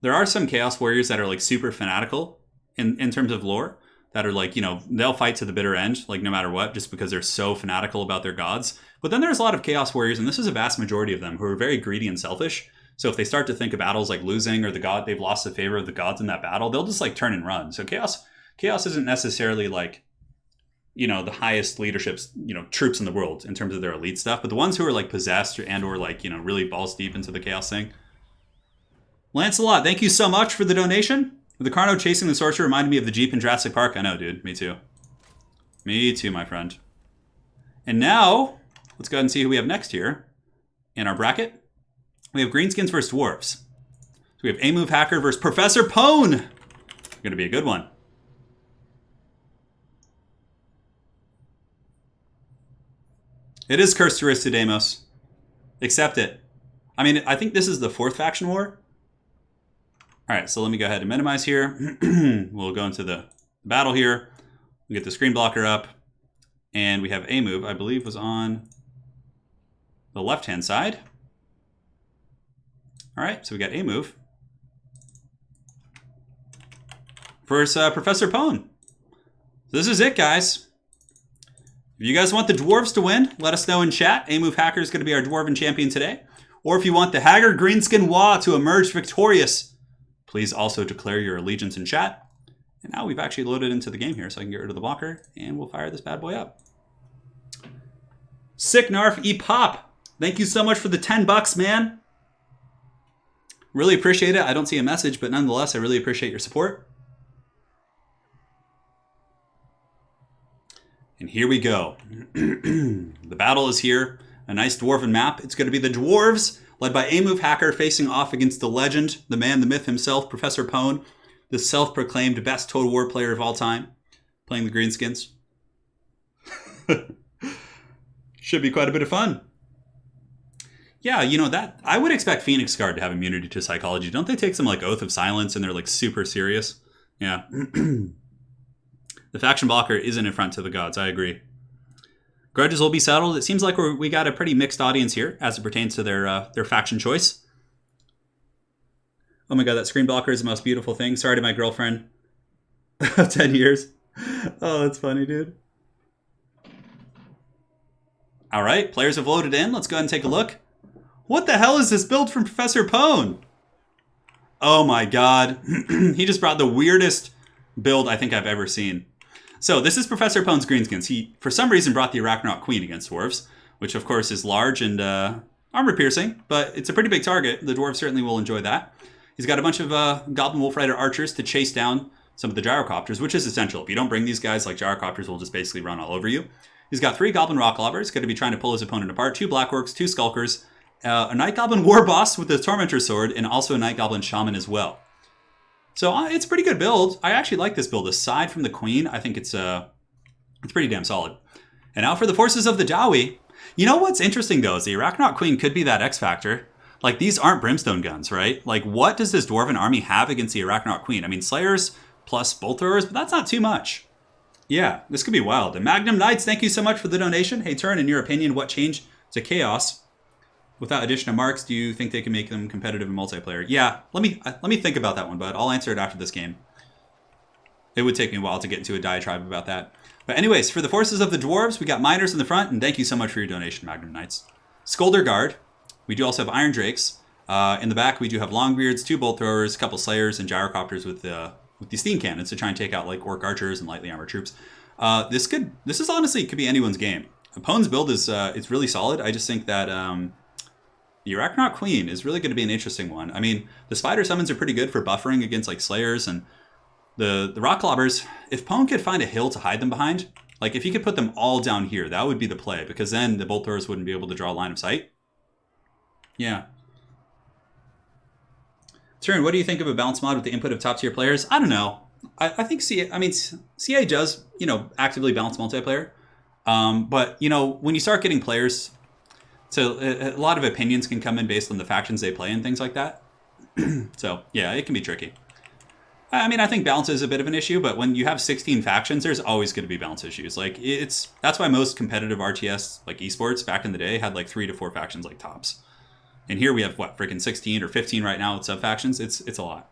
S1: there are some Chaos Warriors that are like super fanatical in terms of lore. That are like, you know, they'll fight to the bitter end, like no matter what, just because they're so fanatical about their gods. But then there's a lot of Chaos Warriors, and this is a vast majority of them, who are very greedy and selfish. So if they start to think of battles like losing or the god, they've lost the favor of the gods in that battle, they'll just like turn and run. So Chaos isn't necessarily like, you know, the highest leadership's, you know, troops in the world in terms of their elite stuff. But the ones who are like possessed or like, you know, really balls deep into the Chaos thing. Lancelot, thank you so much for the donation. The Carno chasing the Sorcerer reminded me of the Jeep in Jurassic Park. I know, dude. Me too. Me too, my friend. And now, let's go ahead and see who we have next here in our bracket. We have Greenskins versus Dwarves. So we have A-Move Hacker versus Professor Pone. going to be a good one. It is Cursed to Aristodemus. Accept it. I mean, I think this is the 4th faction war. All right, so let me go ahead and minimize here. We'll go into the battle here. We get the screen blocker up. And we have a move, I believe, was on the left-hand side. All right, so we got a move. Versus Professor Pone. This is it, guys. If you guys want the dwarves to win, let us know in chat. A-Move Hacker is going to be our dwarven champion today. Or if you want the Haggard Greenskin Wa to emerge victorious, please also declare your allegiance in chat. And now we've actually loaded into the game here, so I can get rid of the blocker, and we'll fire this bad boy up. Sick Narf E-Pop. Thank you so much for the $10, man. Really appreciate it. I don't see a message, but nonetheless, I really appreciate your support. And here we go. The battle is here. A nice dwarven map. It's going to be the dwarves, led by A-Move Hacker, facing off against the legend, the man, the myth himself, Professor Pone, the self-proclaimed best Total War player of all time, playing the Greenskins. Should be quite a bit of fun. Yeah, you know, that I would expect Phoenix Guard to have immunity to psychology. Don't they take some like Oath of Silence and they're like super serious? Yeah. The faction blocker isn't in front to the gods. I agree. Grudges will be settled. It seems like we got a pretty mixed audience here as it pertains to their faction choice. Oh my god, that screen blocker is the most beautiful thing. Sorry to my girlfriend of 10 years. Oh, that's funny, dude. All right, players have loaded in. Let's go ahead and take a look. What the hell is this build from Professor Pone? Oh my god. He just brought the weirdest build I think I've ever seen. So this is Professor Pone's Greenskins. He, for some reason, brought the Arachnoid Queen against dwarves, which of course is large and armor-piercing, but it's a pretty big target. The dwarves certainly will enjoy that. He's got a bunch of Goblin Wolf Rider archers to chase down some of the gyrocopters, which is essential. If you don't bring these guys, like gyrocopters will just basically run all over you. He's got 3 Goblin Rock Lobbers, going to be trying to pull his opponent apart, 2 Black Orcs, 2 Skulkers, a Night Goblin War Boss with a Tormentor Sword, and also a Night Goblin Shaman as well. So it's a pretty good build. I actually like this build. Aside from the Queen, I think it's pretty damn solid. And now for the forces of the Dowie. You know what's interesting, though, is the Arachnoid Queen could be that X Factor. Like, these aren't Brimstone guns, right? Like, what does this Dwarven army have against the Arachnoid Queen? I mean, Slayers plus Bolt Throwers, but that's not too much. Yeah, this could be wild. And Magnum Knights, thank you so much for the donation. Hey, Turin, in your opinion, what changed to Chaos? Without addition of marks, do you think they can make them competitive in multiplayer? Yeah, let me think about that one, bud. I'll answer it after this game. It would take me a while to get into a diatribe about that. But anyways, for the forces of the dwarves, we got miners in the front, and thank you so much for your donation, Magnum Knights. Scolder Guard. We do also have Iron Drakes. In the back, we do have Longbeards, 2 Bolt Throwers, a couple Slayers, and Gyrocopters with the steam cannons to try and take out like Orc Archers and lightly armored troops. This is honestly could be anyone's game. Pone's build is it's really solid. I just think that the Arachnoid Queen is really going to be an interesting one. I mean, the Spider Summons are pretty good for buffering against like Slayers, and the Rock Lobbers, if Pone could find a hill to hide them behind, like if he could put them all down here, that would be the play, because then the Bolt Throwers wouldn't be able to draw a line of sight. Yeah. Turin, what do you think of a balance mod with the input of top tier players? I don't know. I think CA does, you know, actively balance multiplayer. But, you know, when you start getting players, so a lot of opinions can come in based on the factions they play and things like that. So, yeah, it can be tricky. I mean, I think balance is a bit of an issue, but when you have 16 factions, there's always going to be balance issues. Like, that's why most competitive RTS, like esports, back in the day, had like 3 to 4 factions like tops. And here we have, what, freaking 16 or 15 right now with sub-factions? It's a lot.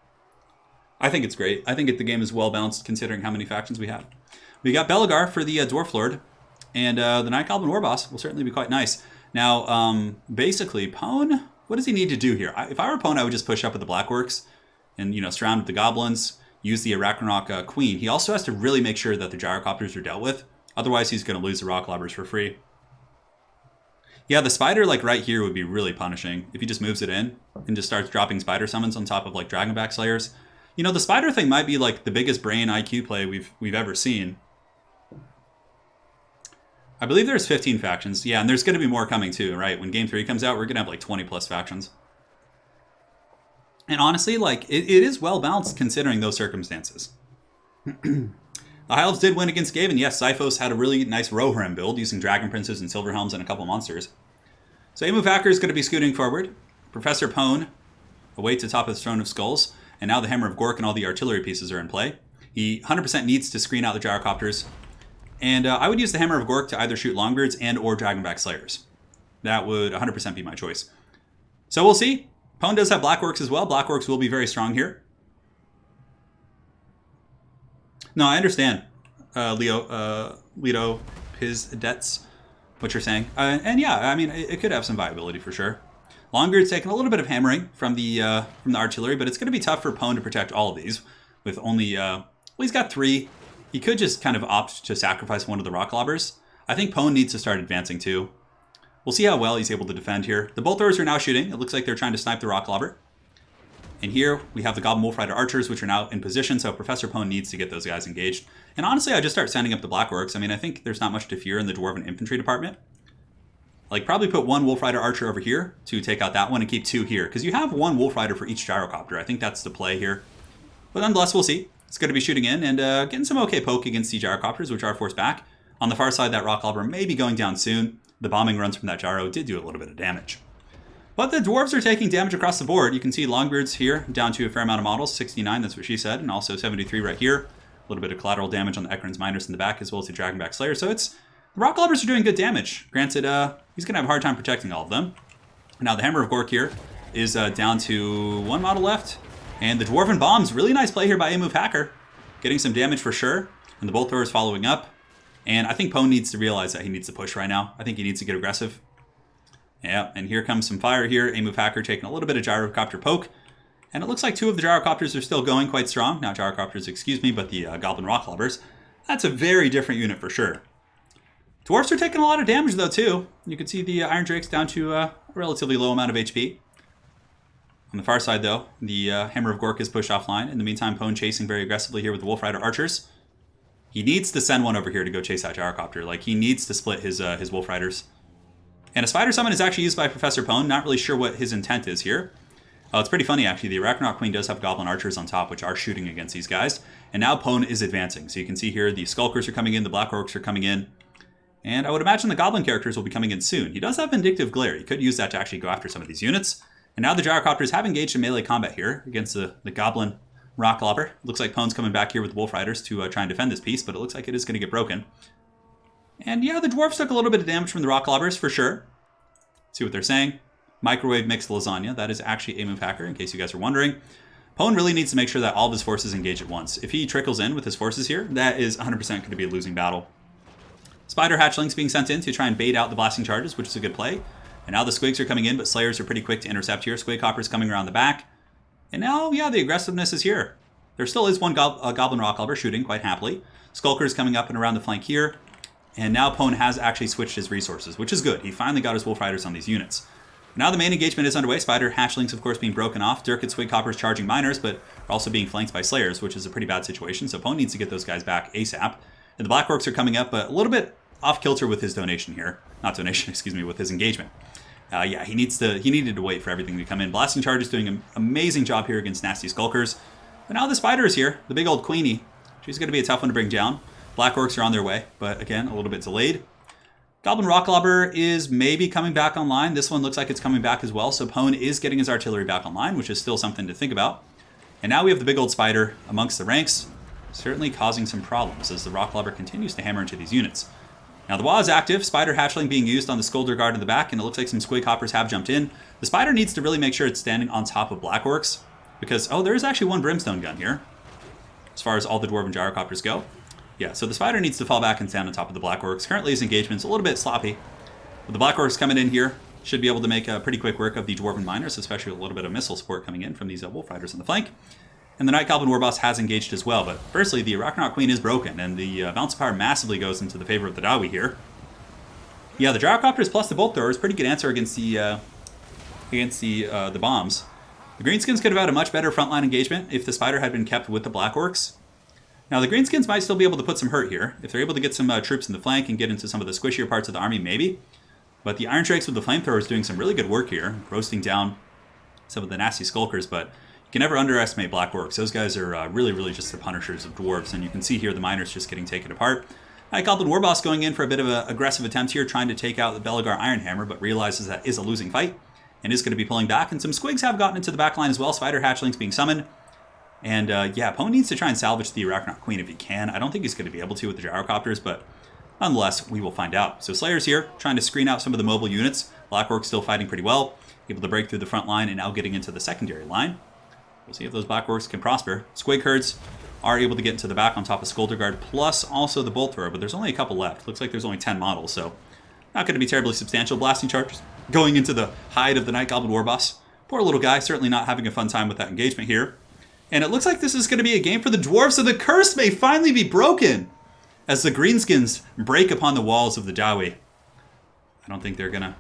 S1: I think it's great. I think the game is well-balanced considering how many factions we have. We got Belagar for the Dwarf Lord, and the Night Goblin War Boss will certainly be quite nice. Now, basically, Pone, what does he need to do here? If I were Pone, I would just push up with the Black Orcs and, you know, surround with the Goblins, use the Arachnoid Queen. He also has to really make sure that the Gyrocopters are dealt with. Otherwise, he's going to lose the Rock Lobbers for free. Yeah, the Spider, like, right here would be really punishing. If he just moves it in and just starts dropping Spider Summons on top of, like, Dragonback Slayers. You know, the Spider thing might be, like, the biggest brain IQ play we've ever seen. I believe there's 15 factions. Yeah, and there's going to be more coming, too, right? When Game 3 comes out, we're going to have, like, 20-plus factions. And honestly, like, it is well-balanced considering those circumstances. The High Elves did win against Skaven. Yes, Zyphos had a really nice Rohirrim build using Dragon Princes and Silver Helms and a couple monsters. So Amu Hacker is going to be scooting forward. Professor Pone awaits atop of the Throne of Skulls. And now the Hammer of Gork and all the artillery pieces are in play. He 100% needs to screen out the gyrocopters. And I would use the Hammer of Gork to either shoot Longbeards and or Dragonback Slayers. That would 100% be my choice. So we'll see. Pone does have Black Orcs as well. Black Orcs will be very strong here. No, I understand, Leto Pizdets, what you're saying. And yeah, I mean, it could have some viability for sure. Longbeard's taking a little bit of hammering from the artillery, but it's going to be tough for Pone to protect all of these with only, well, he's got 3. He could just kind of opt to sacrifice one of the rock lobbers. I think Pone needs to start advancing too. We'll see how well he's able to defend here. The bolt throwers are now shooting. It looks like they're trying to snipe the rock lobber. And here we have the Goblin Wolf Rider archers, which are now in position, so Professor Pone needs to get those guys engaged. And honestly, I just start sending up the Black Orcs. I mean, I think there's not much to fear in the Dwarven Infantry department. Like, probably put 1 Wolf Rider archer over here to take out that one and keep 2 here. Because you have 1 Wolf Rider for each gyrocopter. I think that's the play here. But nonetheless, we'll see. It's going to be shooting in and getting some okay poke against the gyrocopters, which are forced back. On the far side, that rock lobber may be going down soon. The bombing runs from that gyro did do a little bit of damage. But the dwarves are taking damage across the board. You can see Longbeards here down to a fair amount of models. 69, that's what she said. And also 73 right here. A little bit of collateral damage on the Ekron's Miners in the back, as well as the Dragonback Slayer. So it's... The rock lobbers are doing good damage. Granted, he's going to have a hard time protecting all of them. Now, the Hammer of Gork here is down to 1 model left. And the Dwarven Bombs, really nice play here by Amu Hacker. Getting some damage for sure. And the Bolt Thrower is following up. And I think Pone needs to realize that he needs to push right now. I think he needs to get aggressive. Yeah, and here comes some fire here. Amu Hacker taking a little bit of gyrocopter poke. And it looks like 2 of the gyrocopters are still going quite strong. Not gyrocopters, excuse me, but the Goblin Rock Lobbers. That's a very different unit for sure. Dwarfs are taking a lot of damage, though, too. You can see the Iron Drake's down to a relatively low amount of HP. On the far side, though, the Hammer of Gork is pushed offline. In the meantime, Pone chasing very aggressively here with the Wolf Rider Archers. He needs to send one over here to go chase that gyrocopter. Like, he needs to split his Wolf Riders. And a Spider Summon is actually used by Professor Pone. Not really sure what his intent is here. It's pretty funny, actually. The Arachnoid Queen does have Goblin Archers on top, which are shooting against these guys. And now Pone is advancing. So you can see here the Skulkers are coming in, the Black Orcs are coming in. And I would imagine the Goblin characters will be coming in soon. He does have Vindictive Glare. He could use that to actually go after some of these units. And now the Gyrocopters have engaged in melee combat here against the Goblin Rock Lobber. Looks like Pone's coming back here with Wolf Riders to try and defend this piece, but it looks like it is going to get broken. And yeah, the Dwarves took a little bit of damage from the Rock Lobbers, for sure. Let's see what they're saying. Microwave mixed lasagna. That is actually Amu Hacker, in case you guys are wondering. Pone really needs to make sure that all of his forces engage at once. If he trickles in with his forces here, that is 100% going to be a losing battle. Spider Hatchlings being sent in to try and bait out the blasting charges, which is a good play. And now the Squigs are coming in, but Slayers are pretty quick to intercept here. Squig Hoppers coming around the back. And now, yeah, the aggressiveness is here. There still is one Goblin Rock Lobber shooting quite happily. Skulkers coming up and around the flank here. And now Pone has actually switched his resources, which is good. He finally got his Wolf Riders on these units. Now the main engagement is underway. Spider Hatchlings, of course, being broken off. Dirk and Squig Hoppers charging Miners, but are also being flanked by Slayers, which is a pretty bad situation. So Pone needs to get those guys back ASAP. And the Black Orcs are coming up, but a little bit off kilter with his donation here. Not donation, excuse me, with his engagement. Yeah, he needed to wait for everything to come in. Blasting Charge is doing an amazing job here against nasty Skulkers. But now the Spider is here, the big old Queenie. She's going to be a tough one to bring down. Black Orcs are on their way, but again, a little bit delayed. Goblin Rock Lobber is maybe coming back online. This one looks like it's coming back as well, so Pone is getting his artillery back online, which is still something to think about. And now we have the big old Spider amongst the ranks, certainly causing some problems as the Rock Lobber continues to hammer into these units. Now the Wa is active, Spider Hatchling being used on the Skulder Guard in the back, and it looks like some Squig Hoppers have jumped in. The Spider needs to really make sure it's standing on top of Black Orcs, because, oh, there is actually one Brimstone gun here, as far as all the Dwarven Gyrocopters go. Yeah, so the Spider needs to fall back and stand on top of the Black Orcs. Currently his engagement's a little bit sloppy, but the Black Orcs coming in here should be able to make pretty quick work of the Dwarven Miners, especially with a little bit of missile support coming in from these Wolf Riders on the flank. And the Night Goblin Warboss has engaged as well, but firstly, the Arachnoid Queen is broken, and the Bounce of Power massively goes into the favor of the Dawi here. Yeah, the Gyrocopters plus the Bolt Thrower is a pretty good answer against the bombs. The Greenskins could have had a much better frontline engagement if the Spider had been kept with the Black Orcs. Now, the Greenskins might still be able to put some hurt here. If they're able to get some troops in the flank and get into some of the squishier parts of the army, maybe. But the Iron Drakes with the Flamethrowers doing some really good work here, roasting down some of the nasty Skulkers, but you can never underestimate Black Orcs. Those guys are really, really just the punishers of dwarves. And you can see here the miners just getting taken apart. Night Goblin Warboss going in for a bit of an aggressive attempt here, trying to take out the Belagar Ironhammer, but realizes that is a losing fight and is going to be pulling back. And some squigs have gotten into the back line as well. Spider Hatchlings being summoned. And yeah, opponent needs to try and salvage the Arachnoid Queen if he can. I don't think he's going to be able to with the Gyrocopters, but nonetheless, we will find out. So Slayer's here, trying to screen out some of the mobile units. Black Orcs still fighting pretty well, able to break through the front line and now getting into the secondary line. We'll see if those Black Orcs can prosper. Squig herds are able to get into the back on top of Skulder Guard, plus also the Bolt Thrower, but there's only a couple left. Looks like there's only 10 models, so not going to be terribly substantial. Blasting charges going into the hide of the Night Goblin Warboss. Poor little guy, certainly not having a fun time with that engagement here. And it looks like this is going to be a game for the dwarves, so the curse may finally be broken as the Greenskins break upon the walls of the Dawi. I don't think they're gonna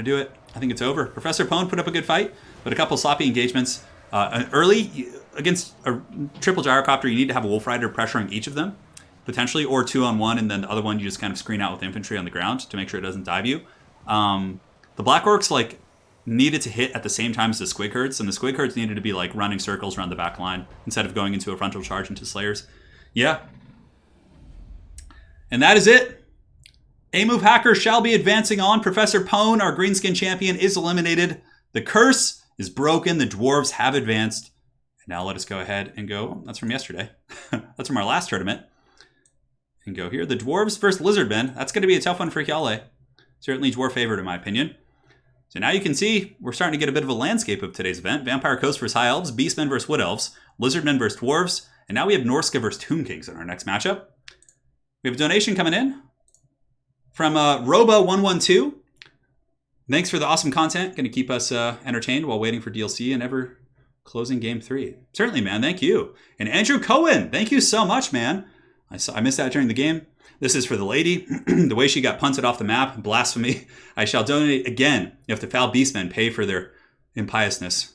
S1: do it. I think it's over. Professor Pone put up a good fight, but a couple sloppy engagements. Early, against a triple gyrocopter, you need to have a Wolf Rider pressuring each of them, potentially, or 2-on-1, and then the other one you just kind of screen out with infantry on the ground to make sure it doesn't dive you. The Black Orcs, like, needed to hit at the same time as the Squig Herds, and the Squig Herds needed to be, like, running circles around the back line instead of going into a frontal charge into Slayers. Yeah. And that is it. A-Move Hacker shall be advancing on. Professor Pone, our Greenskin champion, is eliminated. The curse is broken. The dwarves have advanced. And now let us go ahead and go. That's from yesterday. That's from our last tournament. And go here. The dwarves versus Lizardmen. That's going to be a tough one for Hyale. Certainly dwarf favorite in my opinion. So now you can see we're starting to get a bit of a landscape of today's event. Vampire Coast versus High Elves, Beastmen versus Wood Elves, Lizardmen versus Dwarves, and now we have Norsca versus Tomb Kings in our next matchup. We have a donation coming in from Robo112. Thanks for the awesome content. Going to keep us entertained while waiting for DLC and ever closing game 3. Certainly, man. Thank you. And Andrew Cohen, thank you so much, man. I missed that during the game. This is for the lady. The way she got punted off the map. Blasphemy. I shall donate again. You have to foul Beastmen pay for their impiousness.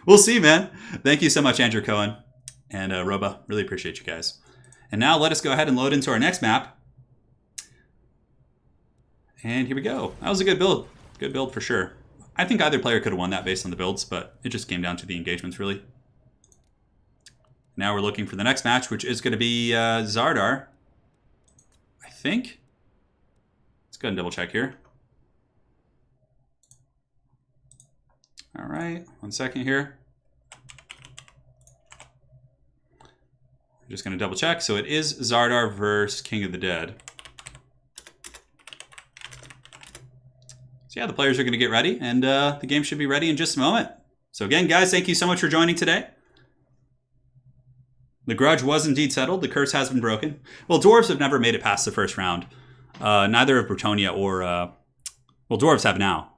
S1: We'll see, man. Thank you so much, Andrew Cohen. And Roba, really appreciate you guys. And now let us go ahead and load into our next map. And here we go. That was a good build. Good build for sure. I think either player could have won that based on the builds, but it just came down to the engagements, really. Now we're looking for the next match, which is going to be Zardar. I think. Let's go ahead and double check here. All right, 1 second here. I'm just going to double check. So it is Zardar versus King of the Dead. So yeah, the players are going to get ready, and the game should be ready in just a moment. So again, guys, thank you so much for joining today. The grudge was indeed settled. The curse has been broken. Well, dwarves have never made it past the first round. Neither of Bretonnia or... well, dwarves have now.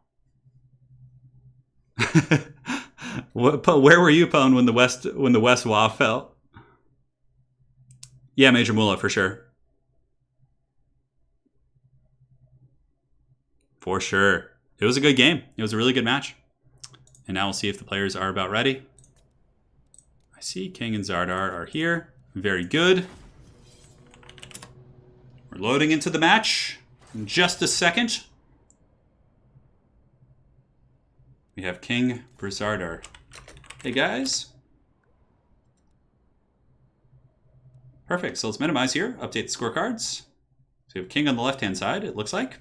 S1: Where were you, Pone, when the West Wall fell? Yeah, Major Mullah, for sure. For sure. It was a good game. It was a really good match. And now we'll see if the players are about ready. I see King and Zardar are here. Very good. We're loading into the match in just a second. We have King versus Zardar. Hey, guys. Perfect. So let's minimize here. Update the scorecards. So we have King on the left-hand side, it looks like.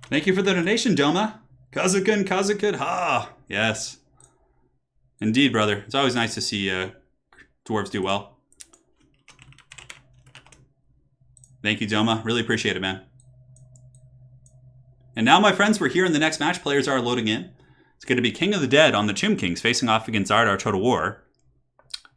S1: Thank you for the donation, Doma. Kazakin, ha! Yes. Indeed, brother. It's always nice to see dwarves do well. Thank you, Doma. Really appreciate it, man. And now, my friends, we're here in the next match. Players are loading in. It's going to be King of the Dead on the Tomb Kings facing off against Zardar Total War,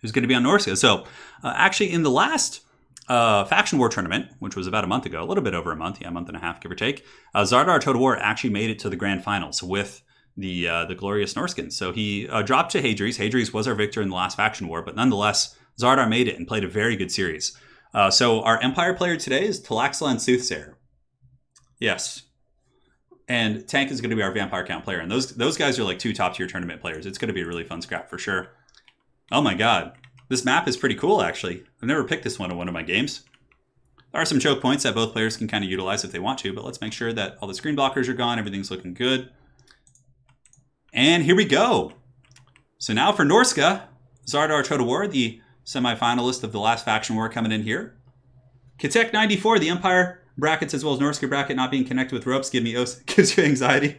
S1: who's going to be on Norsca. So, actually, in the last Faction War tournament, which was about a month ago, a little bit over a month, yeah, a month and a half, give or take, Zardar Total War actually made it to the grand finals with the glorious Norskins. So he dropped to Hadries. Hadries was our victor in the last Faction War, but nonetheless, Zardar made it and played a very good series. So our Empire player today is Talaxlan Soothsayer. Yes. And Tank is going to be our Vampire Count player. And those guys are like 2 top-tier tournament players. It's going to be a really fun scrap for sure. Oh my god. This map is pretty cool, actually. I've never picked this one in one of my games. There are some choke points that both players can kind of utilize if they want to, but let's make sure that all the screen blockers are gone. Everything's looking good. And here we go. So now for Norsca, Zardar Total War, the semi-finalist of the last faction war coming in here. Kitek 94, the Empire brackets as well as Norsca bracket not being connected with ropes gives you anxiety.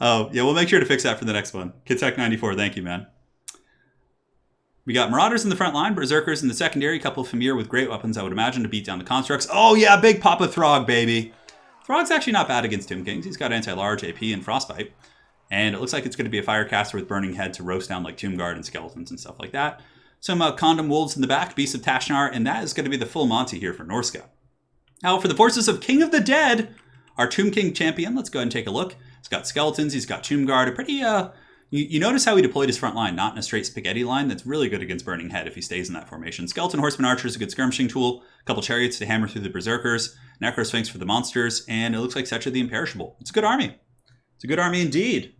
S1: Oh, yeah, we'll make sure to fix that for the next one. Kitek 94, thank you, man. We got Marauders in the front line, Berserkers in the secondary, a couple of Famir with great weapons, I would imagine, to beat down the constructs. Oh yeah, big Papa Throg, baby. Throg's actually not bad against Tomb Kings. He's got anti-large AP and Frostbite. And it looks like it's going to be a Firecaster with Burning Head to roast down like Tomb Guard and Skeletons and stuff like that. Some Condom Wolves in the back, Beasts of Tashnar, and that is going to be the full Monty here for Norsca. Now for the forces of King of the Dead, our Tomb King champion, let's go ahead and take a look. He's got Skeletons, he's got Tomb Guard, a pretty... You notice how he deployed his front line, not in a straight spaghetti line. That's really good against Burning Head if he stays in that formation. Skeleton Horseman Archer is a good skirmishing tool. A couple Chariots to hammer through the Berserkers. Necrosphinx for the monsters. And it looks like Setra the Imperishable. It's a good army. It's a good army indeed.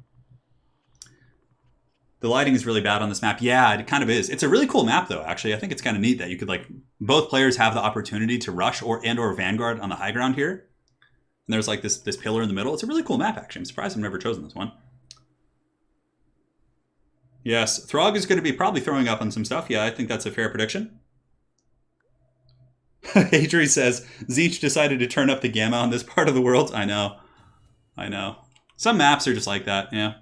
S1: The lighting is really bad on this map. Yeah, it kind of is. It's a really cool map, though, actually. I think it's kind of neat that you could, like, both players have the opportunity to rush or Vanguard on the high ground here. And there's, like, this pillar in the middle. It's a really cool map, actually. I'm surprised I've never chosen this one. Yes, Throg is going to be probably throwing up on some stuff. Yeah, I think that's a fair prediction. Adri says, Zeech decided to turn up the gamma on this part of the world. I know. Some maps are just like that, yeah.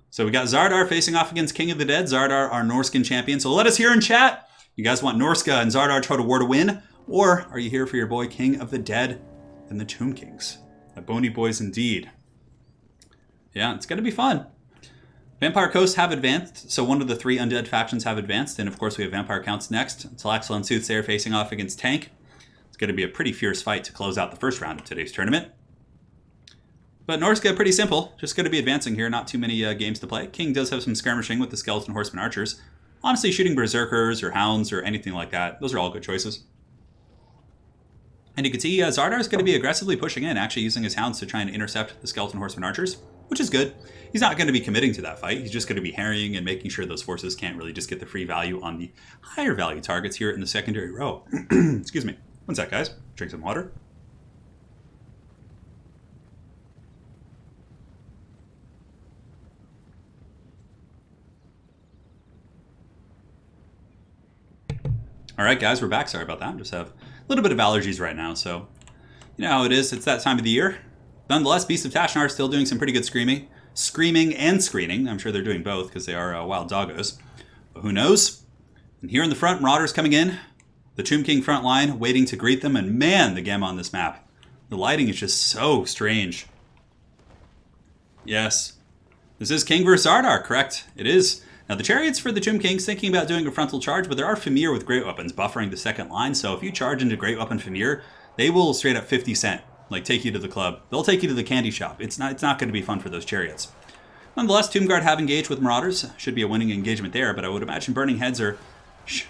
S1: So we got Zardar facing off against King of the Dead. Zardar, our Norscan champion. So let us hear in chat. You guys want Norsca and Zardar Total War to win? Or are you here for your boy King of the Dead and the Tomb Kings? The bony boys indeed. Yeah, it's going to be fun. Vampire Coast have advanced, so one of the 3 undead factions have advanced, and of course we have Vampire Counts next. Talaxel and Soothsayer facing off against Tank. It's going to be a pretty fierce fight to close out the first round of today's tournament. But Norsca, pretty simple. Just going to be advancing here, not too many games to play. King does have some skirmishing with the Skeleton Horseman Archers. Honestly, shooting Berserkers or Hounds or anything like that, those are all good choices. And you can see Zardar is going to be aggressively pushing in, actually using his Hounds to try and intercept the Skeleton Horseman Archers, which is good. He's not going to be committing to that fight. He's just going to be harrying and making sure those forces can't really just get the free value on the higher value targets here in the secondary row. Excuse me. One sec, guys. Drink some water. All right, guys, we're back. Sorry about that. I just have a little bit of allergies right now, so you know how it is. It's that time of the year. Nonetheless, Beasts of Tashnar are still doing some pretty good screaming and screening. I'm sure they're doing both because they are wild doggos. But who knows? And here in the front, Marauders coming in. The Tomb King front line waiting to greet them. And man, the gamma on this map. The lighting is just so strange. Yes. This is King vs. Zardar, correct? It is. Now the Chariots for the Tomb Kings thinking about doing a frontal charge, but there are Famir with great weapons buffering the second line. So if you charge into great weapon Famir, they will straight up 50 cent. Like, take you to the club. They'll take you to the candy shop. It's not going to be fun for those Chariots. Nonetheless, Tomb Guard have engaged with Marauders. Should be a winning engagement there, but I would imagine Burning Heads are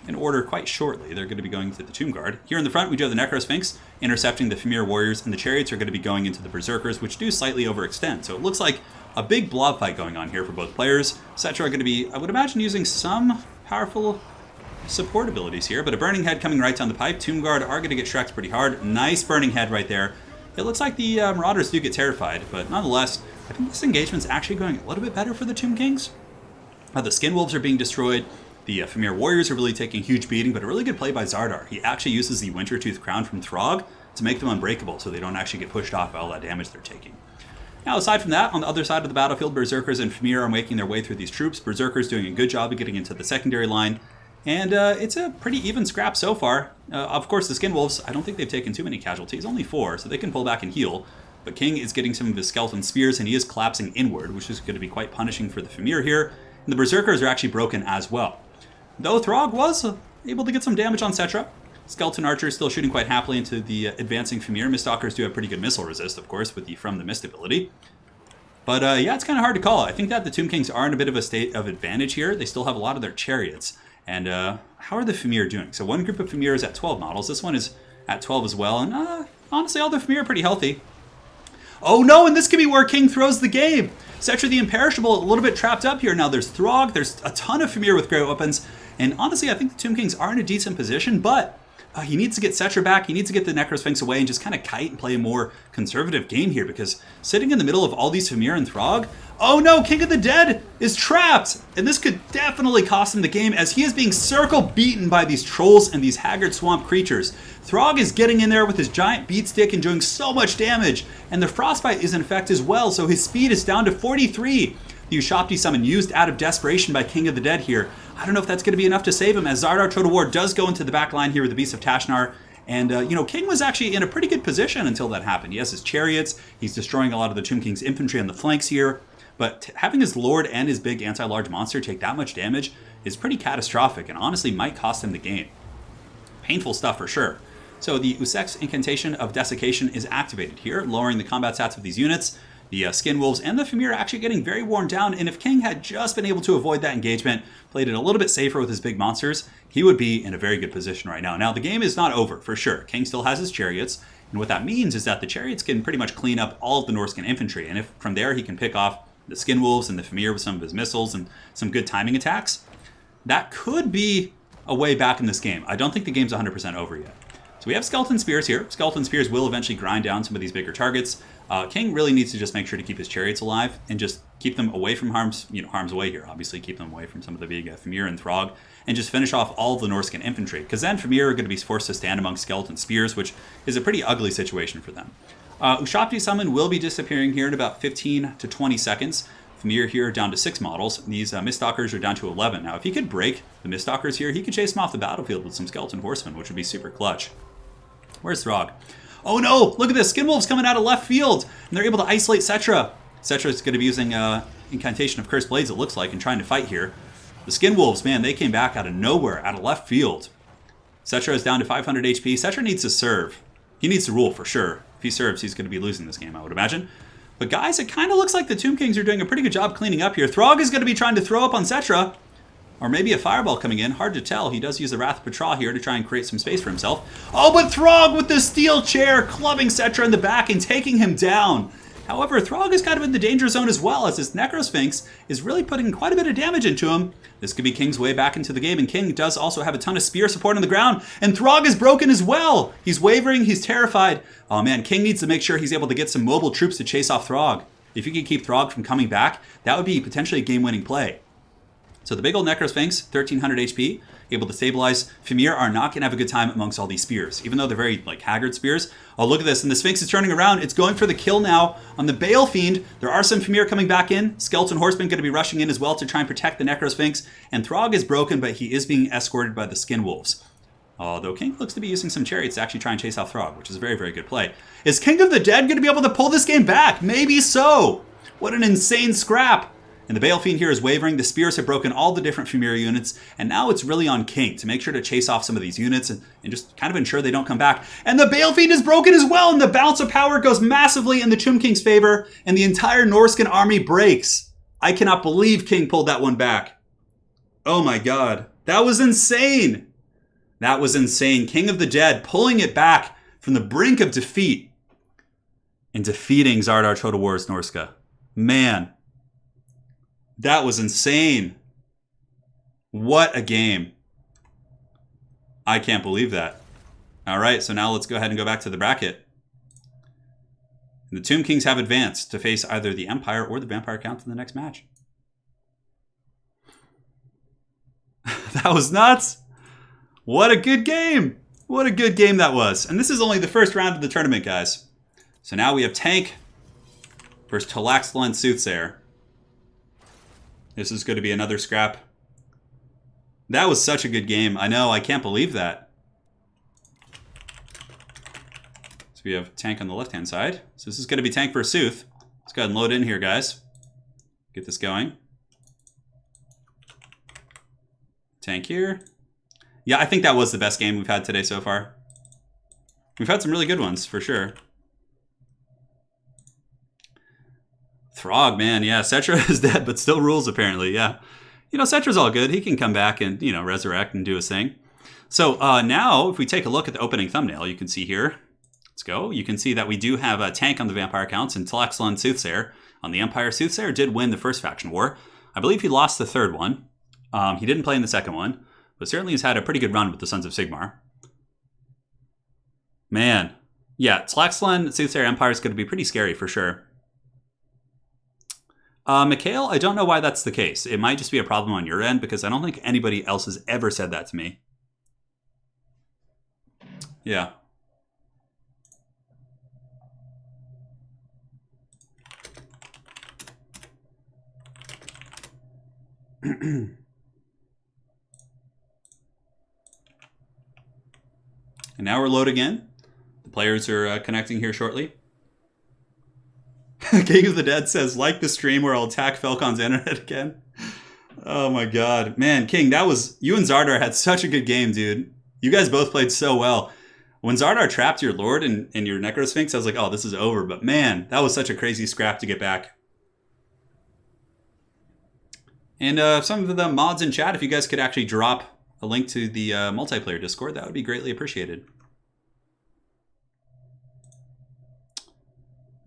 S1: in order quite shortly. They're going to be going to the Tomb Guard. Here in the front, we do have the Necrosphinx intercepting the Famir Warriors, and the Chariots are going to be going into the Berserkers, which do slightly overextend. So it looks like a big blob fight going on here for both players. Setra are going to be, I would imagine, using some powerful support abilities here, but a Burning Head coming right down the pipe. Tomb Guard are going to get Shreks pretty hard. Nice Burning Head right there. It looks like the Marauders do get terrified, but nonetheless, I think this engagement's actually going a little bit better for the Tomb Kings. The Skin Wolves are being destroyed. The Famir Warriors are really taking a huge beating, but a really good play by Zardar. He actually uses the Wintertooth Crown from Throg to make them unbreakable so they don't actually get pushed off by all that damage they're taking. Now, aside from that, on the other side of the battlefield, Berserkers and Famir are making their way through these troops. Berserkers doing a good job of getting into the secondary line. And it's a pretty even scrap so far. Of course, the Skin Wolves, I don't think they've taken too many casualties, only 4, so they can pull back and heal. But King is getting some of his skeleton spears, and he is collapsing inward, which is going to be quite punishing for the Famir here. And the Berserkers are actually broken as well. Though Throg was able to get some damage on Setra. Skeleton Archer is still shooting quite happily into the advancing Famir. Miststalkers do have pretty good missile resist, of course, with the From the Mist ability. But yeah, it's kind of hard to call. I think that the Tomb Kings are in a bit of a state of advantage here. They still have a lot of their chariots. And how are the Famir doing? So one group of Famir is at 12 models. This one is at 12 as well. And honestly, all the Famir are pretty healthy. Oh no, and this could be where King throws the game. Setra the Imperishable, a little bit trapped up here. Now there's Throg, there's a ton of Famir with great weapons. And honestly, I think the Tomb Kings are in a decent position, but he needs to get Cetra back. He needs to get the Necrosphinx away and just kind of kite and play a more conservative game here, because sitting in the middle of all these Fimir and Throg, oh no, King of the Dead is trapped! And this could definitely cost him the game, as he is being circle beaten by these trolls and these haggard swamp creatures. Throg is getting in there with his giant beat stick and doing so much damage, and the Frostbite is in effect as well, so his speed is down to 43. The Ushapti summon used out of desperation by King of the Dead here. I don't know if that's going to be enough to save him, as Zardar Total War does go into the back line here with the Beast of Tashnar. And, King was actually in a pretty good position until that happened. He has his chariots. He's destroying a lot of the Tomb King's infantry on the flanks here. But having his Lord and his big anti-large monster take that much damage is pretty catastrophic, and honestly might cost him the game. Painful stuff for sure. So the Usek's Incantation of Desiccation is activated here, lowering the combat stats of these units. The Skin Wolves and the Fimir are actually getting very worn down, and if King had just been able to avoid that engagement, played it a little bit safer with his big monsters, he would be in a very good position right now. Now, the game is not over, for sure. King still has his chariots, and what that means is that the chariots can pretty much clean up all of the Norscan infantry, and if from there he can pick off the Skin Wolves and the Fimir with some of his missiles and some good timing attacks, that could be a way back in this game. I don't think the game's 100% over yet. So we have Skeleton Spears here. Skeleton Spears will eventually grind down some of these bigger targets. King really needs to just make sure to keep his chariots alive and just keep them away from harm's way here. Obviously, keep them away from some of the big Fimir and Throg, and just finish off all of the Norscan infantry. Because then Fimir are going to be forced to stand among Skeleton Spears, which is a pretty ugly situation for them. Ushapti Summon will be disappearing here in about 15 to 20 seconds. Fimir here down to 6 models. These Miststalkers are down to 11. Now, if he could break the Miststalkers here, he could chase them off the battlefield with some Skeleton Horsemen, which would be super clutch. Where's Throg? Oh no! Look at this! Skin Wolves coming out of left field! And they're able to isolate Cetra. Cetra is going to be using Incantation of Cursed Blades, it looks like, and trying to fight here. The Skin Wolves, man, they came back out of nowhere, out of left field. Cetra is down to 500 HP. Cetra needs to serve. He needs to rule, for sure. If he serves, he's going to be losing this game, I would imagine. But guys, it kind of looks like the Tomb Kings are doing a pretty good job cleaning up here. Throg is going to be trying to throw up on Cetra. Or maybe a fireball coming in. Hard to tell. He does use the Wrath of Petra here to try and create some space for himself. Oh, but Throg with the steel chair, clubbing Cetra in the back and taking him down. However, Throg is kind of in the danger zone as well, as this Necrosphinx is really putting quite a bit of damage into him. This could be King's way back into the game, and King does also have a ton of spear support on the ground, and Throg is broken as well. He's wavering, he's terrified. Oh man, King needs to make sure he's able to get some mobile troops to chase off Throg. If you could keep Throg from coming back, that would be potentially a game-winning play. So the big old Necrosphinx, 1300 HP, able to stabilize. Fimir are not going to have a good time amongst all these spears, even though they're very haggard spears. Oh, look at this, and the Sphinx is turning around. It's going for the kill now on the Bale Fiend. There are some Fimir coming back in. Skeleton Horsemen going to be rushing in as well to try and protect the Necrosphinx. And Throg is broken, but he is being escorted by the Skin Wolves. Although King looks to be using some chariots to actually try and chase off Throg, which is a very, very good play. Is King of the Dead going to be able to pull this game back? Maybe so. What an insane scrap. And the Bale Fiend here is wavering. The spears have broken all the different Fimir units, and now it's really on King to make sure to chase off some of these units and just kind of ensure they don't come back. And the Bale Fiend is broken as well, and the bounce of power goes massively in the Tomb King's favor, and the entire Norscan army breaks. I cannot believe King pulled that one back. Oh my god. That was insane. That was insane. King of the Dead pulling it back from the brink of defeat and defeating Zardar Total War's Norsca. Man. That was insane. What a game. I can't believe that. All right, so now let's go ahead and go back to the bracket. The Tomb Kings have advanced to face either the Empire or the Vampire Count in the next match. That was nuts. What a good game. What a good game that was. And this is only the first round of the tournament, guys. So now we have Tank versus Talaxlan Soothsayer. This is going to be another scrap. That was such a good game. I know, I can't believe that. So we have Tank on the left-hand side. So this is going to be Tank versus Sooth. Let's go ahead and load in here, guys. Get this going. Tank here. Yeah, I think that was the best game we've had today so far. We've had some really good ones, for sure. Throg, man, yeah, Cetra is dead, but still rules, apparently, yeah. Cetra's all good. He can come back and, resurrect and do his thing. So now, if we take a look at the opening thumbnail, you can see here, let's go. You can see that we do have a Tank on the Vampire Counts and Talaxlan Soothsayer on the Empire. Soothsayer did win the first faction war. I believe he lost the third one. He didn't play in the second one, but certainly has had a pretty good run with the Sons of Sigmar. Man. Yeah, Tlaxlan Soothsayer Empire is going to be pretty scary for sure. Mikhail, I don't know why that's the case. It might just be a problem on your end because I don't think anybody else has ever said that to me. Yeah. And now we're loading in. The players are connecting here shortly. King of the Dead says, like the stream where I'll attack Felcon's internet again. Oh my god. Man, King, that was... You and Zardar had such a good game, dude. You guys both played so well. When Zardar trapped your Lord and your Necrosphinx, I was like, oh, this is over. But man, that was such a crazy scrap to get back. And some of the mods in chat, if you guys could actually drop a link to the multiplayer Discord, that would be greatly appreciated.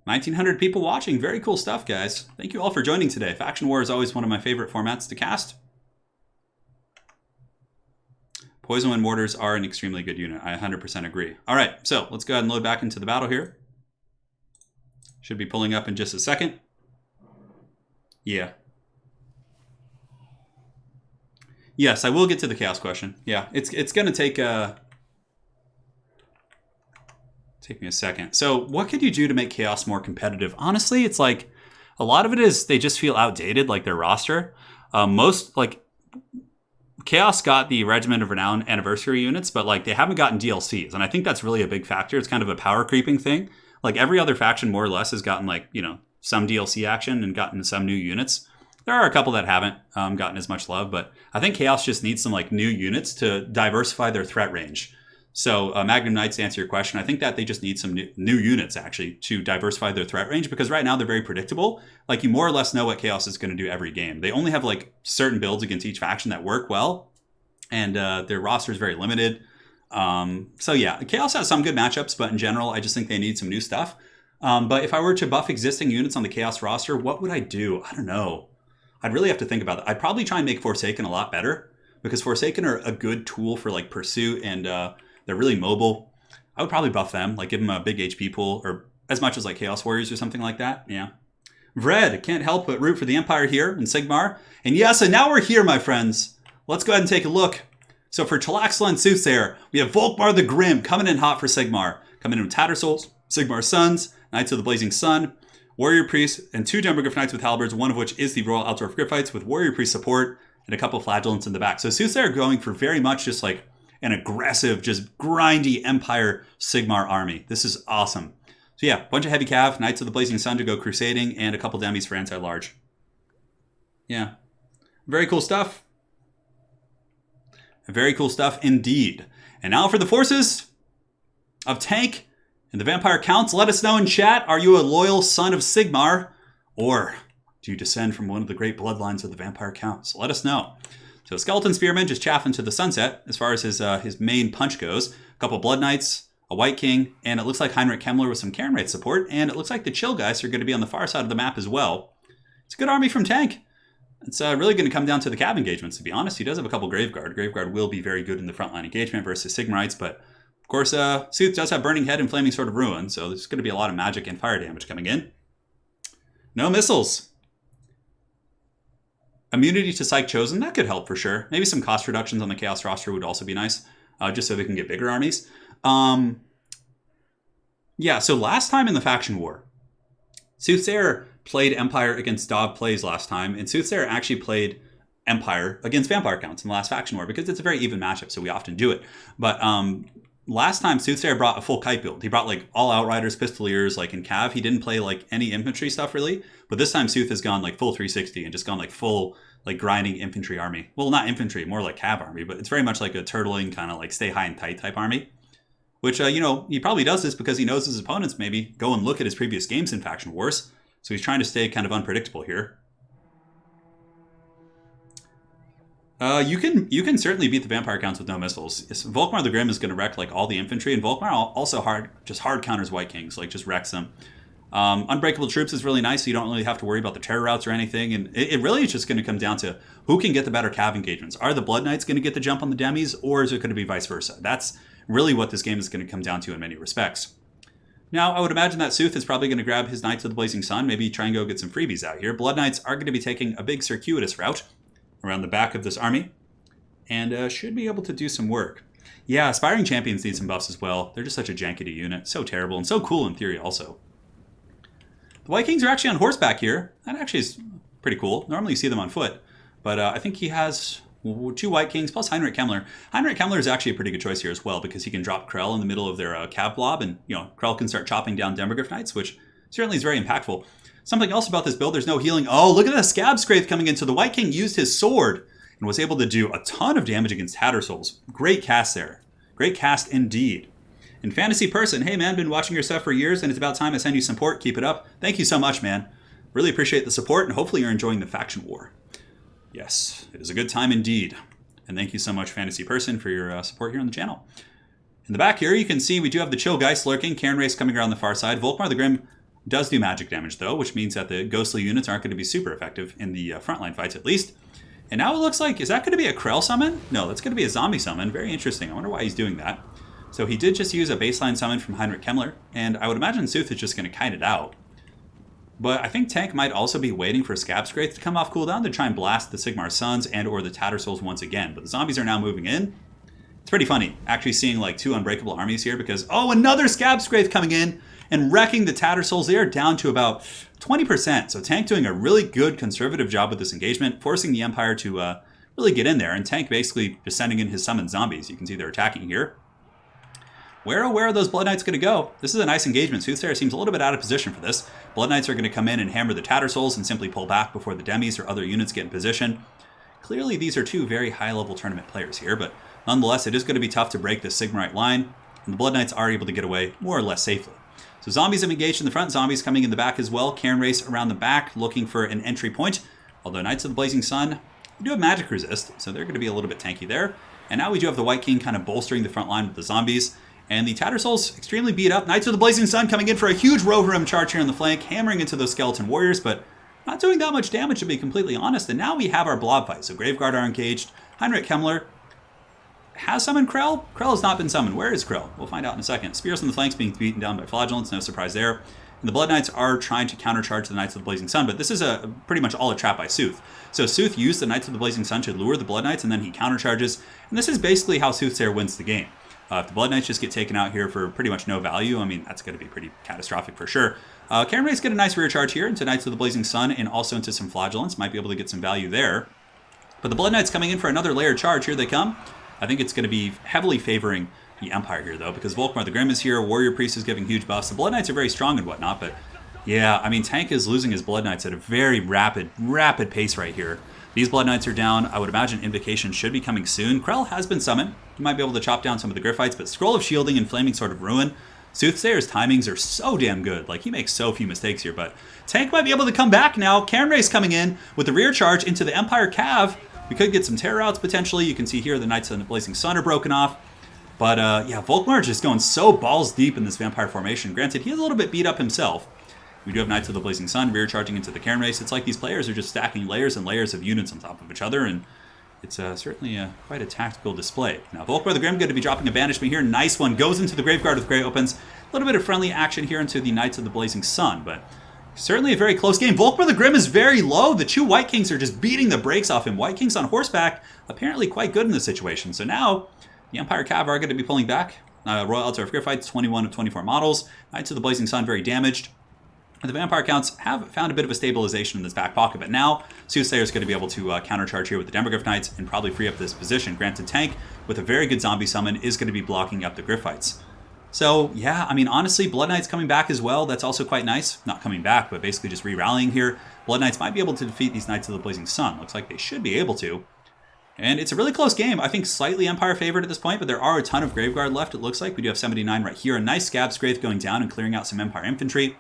S1: 1,900 people watching. Very cool stuff, guys. Thank you all for joining today. Faction War is always one of my favorite formats to cast. Poison Wind Mortars are an extremely good unit. I 100% agree. All right, so let's go ahead and load back into the battle here. Should be pulling up in just a second. Yeah. Yes, I will get to the chaos question. Yeah, it's going to take me a second. So what could you do to make chaos more competitive? Honestly, it's like a lot of it is they just feel outdated, like their roster. Most like Chaos got the Regiment of Renown anniversary units, but like they haven't gotten DLCs, and I think that's really a big factor. It's kind of a power creeping thing. Like every other faction more or less has gotten like, you know, some DLC action and gotten some new units. There are a couple that haven't gotten as much love, but I think Chaos just needs some like new units to diversify their threat range. So Magnum Knights, to answer your question, I think that they just need some new units actually to diversify their threat range, because right now they're very predictable. Like you more or less know what Chaos is going to do every game. They only have like certain builds against each faction that work well, and their roster is very limited. So yeah, Chaos has some good matchups, but in general, I just think they need some new stuff. But if I were to buff existing units on the Chaos roster, what would I do? I don't know. I'd really have to think about it. I'd probably try and make Forsaken a lot better, because Forsaken are a good tool for like pursuit, and they're really mobile. I would probably buff them, like give them a big HP pool, or as much as like Chaos Warriors or something like that. Yeah. Vred, can't help but root for the Empire here in Sigmar. And yes, and now we're here, my friends. Let's go ahead and take a look. So for Tlaxlan Soothsayer, we have Volkmar the Grim coming in hot for Sigmar. Coming in with Tattersouls, Sigmar's Sons, Knights of the Blazing Sun, Warrior Priests, and 2 Demogryph Knights with Halberds, one of which is the Royal Altdorf Gryphites with Warrior Priest support, and a couple of Flagellants in the back. So Soothsayer going for very much just like an aggressive, just grindy Empire Sigmar army. This is awesome. So yeah, bunch of heavy cav, Knights of the Blazing Sun to go crusading, and a couple demis for anti-large. Yeah. Very cool stuff. Very cool stuff indeed. And now for the forces of Tank and the Vampire Counts. Let us know in chat, are you a loyal son of Sigmar, or do you descend from one of the great bloodlines of the Vampire Counts? Let us know. So Skeleton Spearman just chaffing to the sunset as far as his main punch goes. A couple Blood Knights, a White King, and it looks like Heinrich Kemmler with some Cairn Wraith support, and it looks like the Chill Guys are going to be on the far side of the map as well. It's a good army from Tank. It's really going to come down to the cav engagements, to be honest. He does have a couple Graveguard. Graveguard will be very good in the frontline engagement versus Sigmarites, but of course, Sooth does have Burning Head and Flaming Sword of Ruin, so there's going to be a lot of magic and fire damage coming in. No missiles. Immunity to Psych Chosen, that could help for sure. Maybe some cost reductions on the Chaos roster would also be nice, just so they can get bigger armies. Yeah, so last time in the Faction War, Soothsayer played Empire against Dov Plays last time, and Soothsayer actually played Empire against Vampire Counts in the last Faction War, because it's a very even matchup, so we often do it. But last time, Soothsayer brought a full kite build. He brought like all Outriders, Pistoliers, like in Cav. He didn't play like any infantry stuff really, but this time Sooth has gone like full 360 and just gone like full like grinding infantry army. Well, not infantry, more like Cav army, but it's very much like a turtling kind of like stay high and tight type army. Which, you know, he probably does this because he knows his opponents maybe go and look at his previous games in Faction Wars. So he's trying to stay kind of unpredictable here. You can certainly beat the Vampire Counts with no missiles. Volkmar the Grim is going to wreck like all the infantry, and Volkmar also hard counters White Kings, like just wrecks them. Unbreakable Troops is really nice, so you don't really have to worry about the terror routes or anything, and it really is just going to come down to who can get the better cav engagements. Are the Blood Knights going to get the jump on the demis, or is it going to be vice versa? That's really what this game is going to come down to in many respects. Now, I would imagine that Sooth is probably going to grab his Knights of the Blazing Sun, maybe try and go get some freebies out here. Blood Knights are going to be taking a big circuitous route around the back of this army, and should be able to do some work. Yeah, Aspiring Champions need some buffs as well. They're just such a jankety unit. So terrible, and so cool in theory also. The White Kings are actually on horseback here. That actually is pretty cool. Normally you see them on foot, but I think he has 2 White Kings plus Heinrich Kemmler. Heinrich Kemmler is actually a pretty good choice here as well, because he can drop Krell in the middle of their cav blob, and Krell can start chopping down Demogryph Knights, which certainly is very impactful. Something else about this build, there's no healing. Oh, look at the Scab Scrape coming in. So the White King used his sword and was able to do a ton of damage against Tattersouls. Great cast there. Great cast indeed. And Fantasy Person, hey man, been watching your stuff for years, and it's about time I send you support. Keep it up. Thank you so much, man. Really appreciate the support, and hopefully you're enjoying the faction war. Yes, it is a good time indeed. And thank you so much, Fantasy Person, for your support here on the channel. In the back here, you can see we do have the Chillgeist lurking, Cairn Race coming around the far side. Volkmar the Grim does do magic damage, though, which means that the ghostly units aren't going to be super effective in the frontline fights, at least. And now it looks like, is that going to be a Krell summon? No, that's going to be a zombie summon. Very interesting. I wonder why he's doing that. So he did just use a baseline summon from Heinrich Kemmler, and I would imagine Sooth is just going to kite it out. But I think Tank might also be waiting for Scab Scrape to come off cooldown to try and blast the Sigmar Suns and or the Tattersouls once again. But the zombies are now moving in. It's pretty funny, actually seeing like 2 unbreakable armies here, because, oh, another Scab Scrape coming in and wrecking the Tattersouls. They are down to about 20%. So Tank doing a really good conservative job with this engagement, forcing the Empire to really get in there. And Tank basically just sending in his summoned zombies. You can see they're attacking here. Where are those Blood Knights going to go? This is a nice engagement. Soothsayer seems a little bit out of position for this. Blood Knights are going to come in and hammer the Tattersouls and simply pull back before the Demis or other units get in position. Clearly, these are 2 very high-level tournament players here, but nonetheless, it is going to be tough to break this Sigmarite line, and the Blood Knights are able to get away more or less safely. So zombies have engaged in the front, zombies coming in the back as well. Cairn Race around the back, looking for an entry point. Although Knights of the Blazing Sun do have magic resist, so they're going to be a little bit tanky there. And now we do have the White King kind of bolstering the front line with the zombies. And the Tattersouls extremely beat up. Knights of the Blazing Sun coming in for a huge Rohirrim charge here on the flank, hammering into those skeleton warriors, but not doing that much damage, to be completely honest. And now we have our blob fight. So Graveguard are engaged. Heinrich Kemmler has summoned Krell. Krell has not been summoned. Where is Krell? We'll find out in a second. Spears on the flanks being beaten down by Flagellants. No surprise there. And the Blood Knights are trying to countercharge the Knights of the Blazing Sun, but this is pretty much all a trap by Sooth. So Sooth used the Knights of the Blazing Sun to lure the Blood Knights, and then he countercharges. And this is basically how Soothsayer wins the game. If the Blood Knights just get taken out here for pretty much no value, I mean, that's going to be pretty catastrophic for sure. Cairn Race get a nice rear charge here into Knights of the Blazing Sun and also into some Flagellants. Might be able to get some value there. But the Blood Knights coming in for another layered charge. Here they come. I think it's going to be heavily favoring the Empire here, though, because Volkmar the Grim is here. Warrior Priest is giving huge buffs. The Blood Knights are very strong and whatnot, but yeah, I mean, Tank is losing his Blood Knights at a very rapid pace right here. These Blood Knights are down. I would imagine Invocation should be coming soon. Krell has been summoned. He might be able to chop down some of the Griffites, but Scroll of Shielding and Flaming Sword of Ruin. Soothsayer's timings are so damn good. Like, he makes so few mistakes here, but Tank might be able to come back now. Cairn Race coming in with the rear charge into the Empire Cav. We could get some tear outs potentially. You can see here the Knights of the Blazing Sun are broken off. But yeah, Volkmar just going so balls deep in this Vampire formation. Granted, he is a little bit beat up himself. We do have Knights of the Blazing Sun rear charging into the Cairn Race. It's like these players are just stacking layers and layers of units on top of each other, and it's certainly quite a tactical display. Now, Volkmar the Grim going to be dropping a Banishment here. Nice one. Goes into the Graveguard with Grey Opens. A little bit of friendly action here into the Knights of the Blazing Sun, but certainly a very close game. Volkmar the Grim is very low. The 2 White Kings are just beating the brakes off him. White Kings on horseback, apparently quite good in this situation. So now, the Empire Cav are going to be pulling back. Royal Altar of Griffites, 21 of 24 models. Knights of the Blazing Sun very damaged. The Vampire Counts have found a bit of a stabilization in this back pocket, but now Soothsayer is going to be able to countercharge here with the Demogryph Knights and probably free up this position. Granted, Tank, with a very good zombie summon, is going to be blocking up the Griffites. So, yeah, I mean, honestly, Blood Knights coming back as well. That's also quite nice. Not coming back, but basically just re-rallying here. Blood Knights might be able to defeat these Knights of the Blazing Sun. Looks like they should be able to. And it's a really close game. I think slightly Empire favored at this point, but there are a ton of Graveguard left, it looks like. We do have 79 right here. A nice Scab Scrape going down and clearing out some Empire infantry.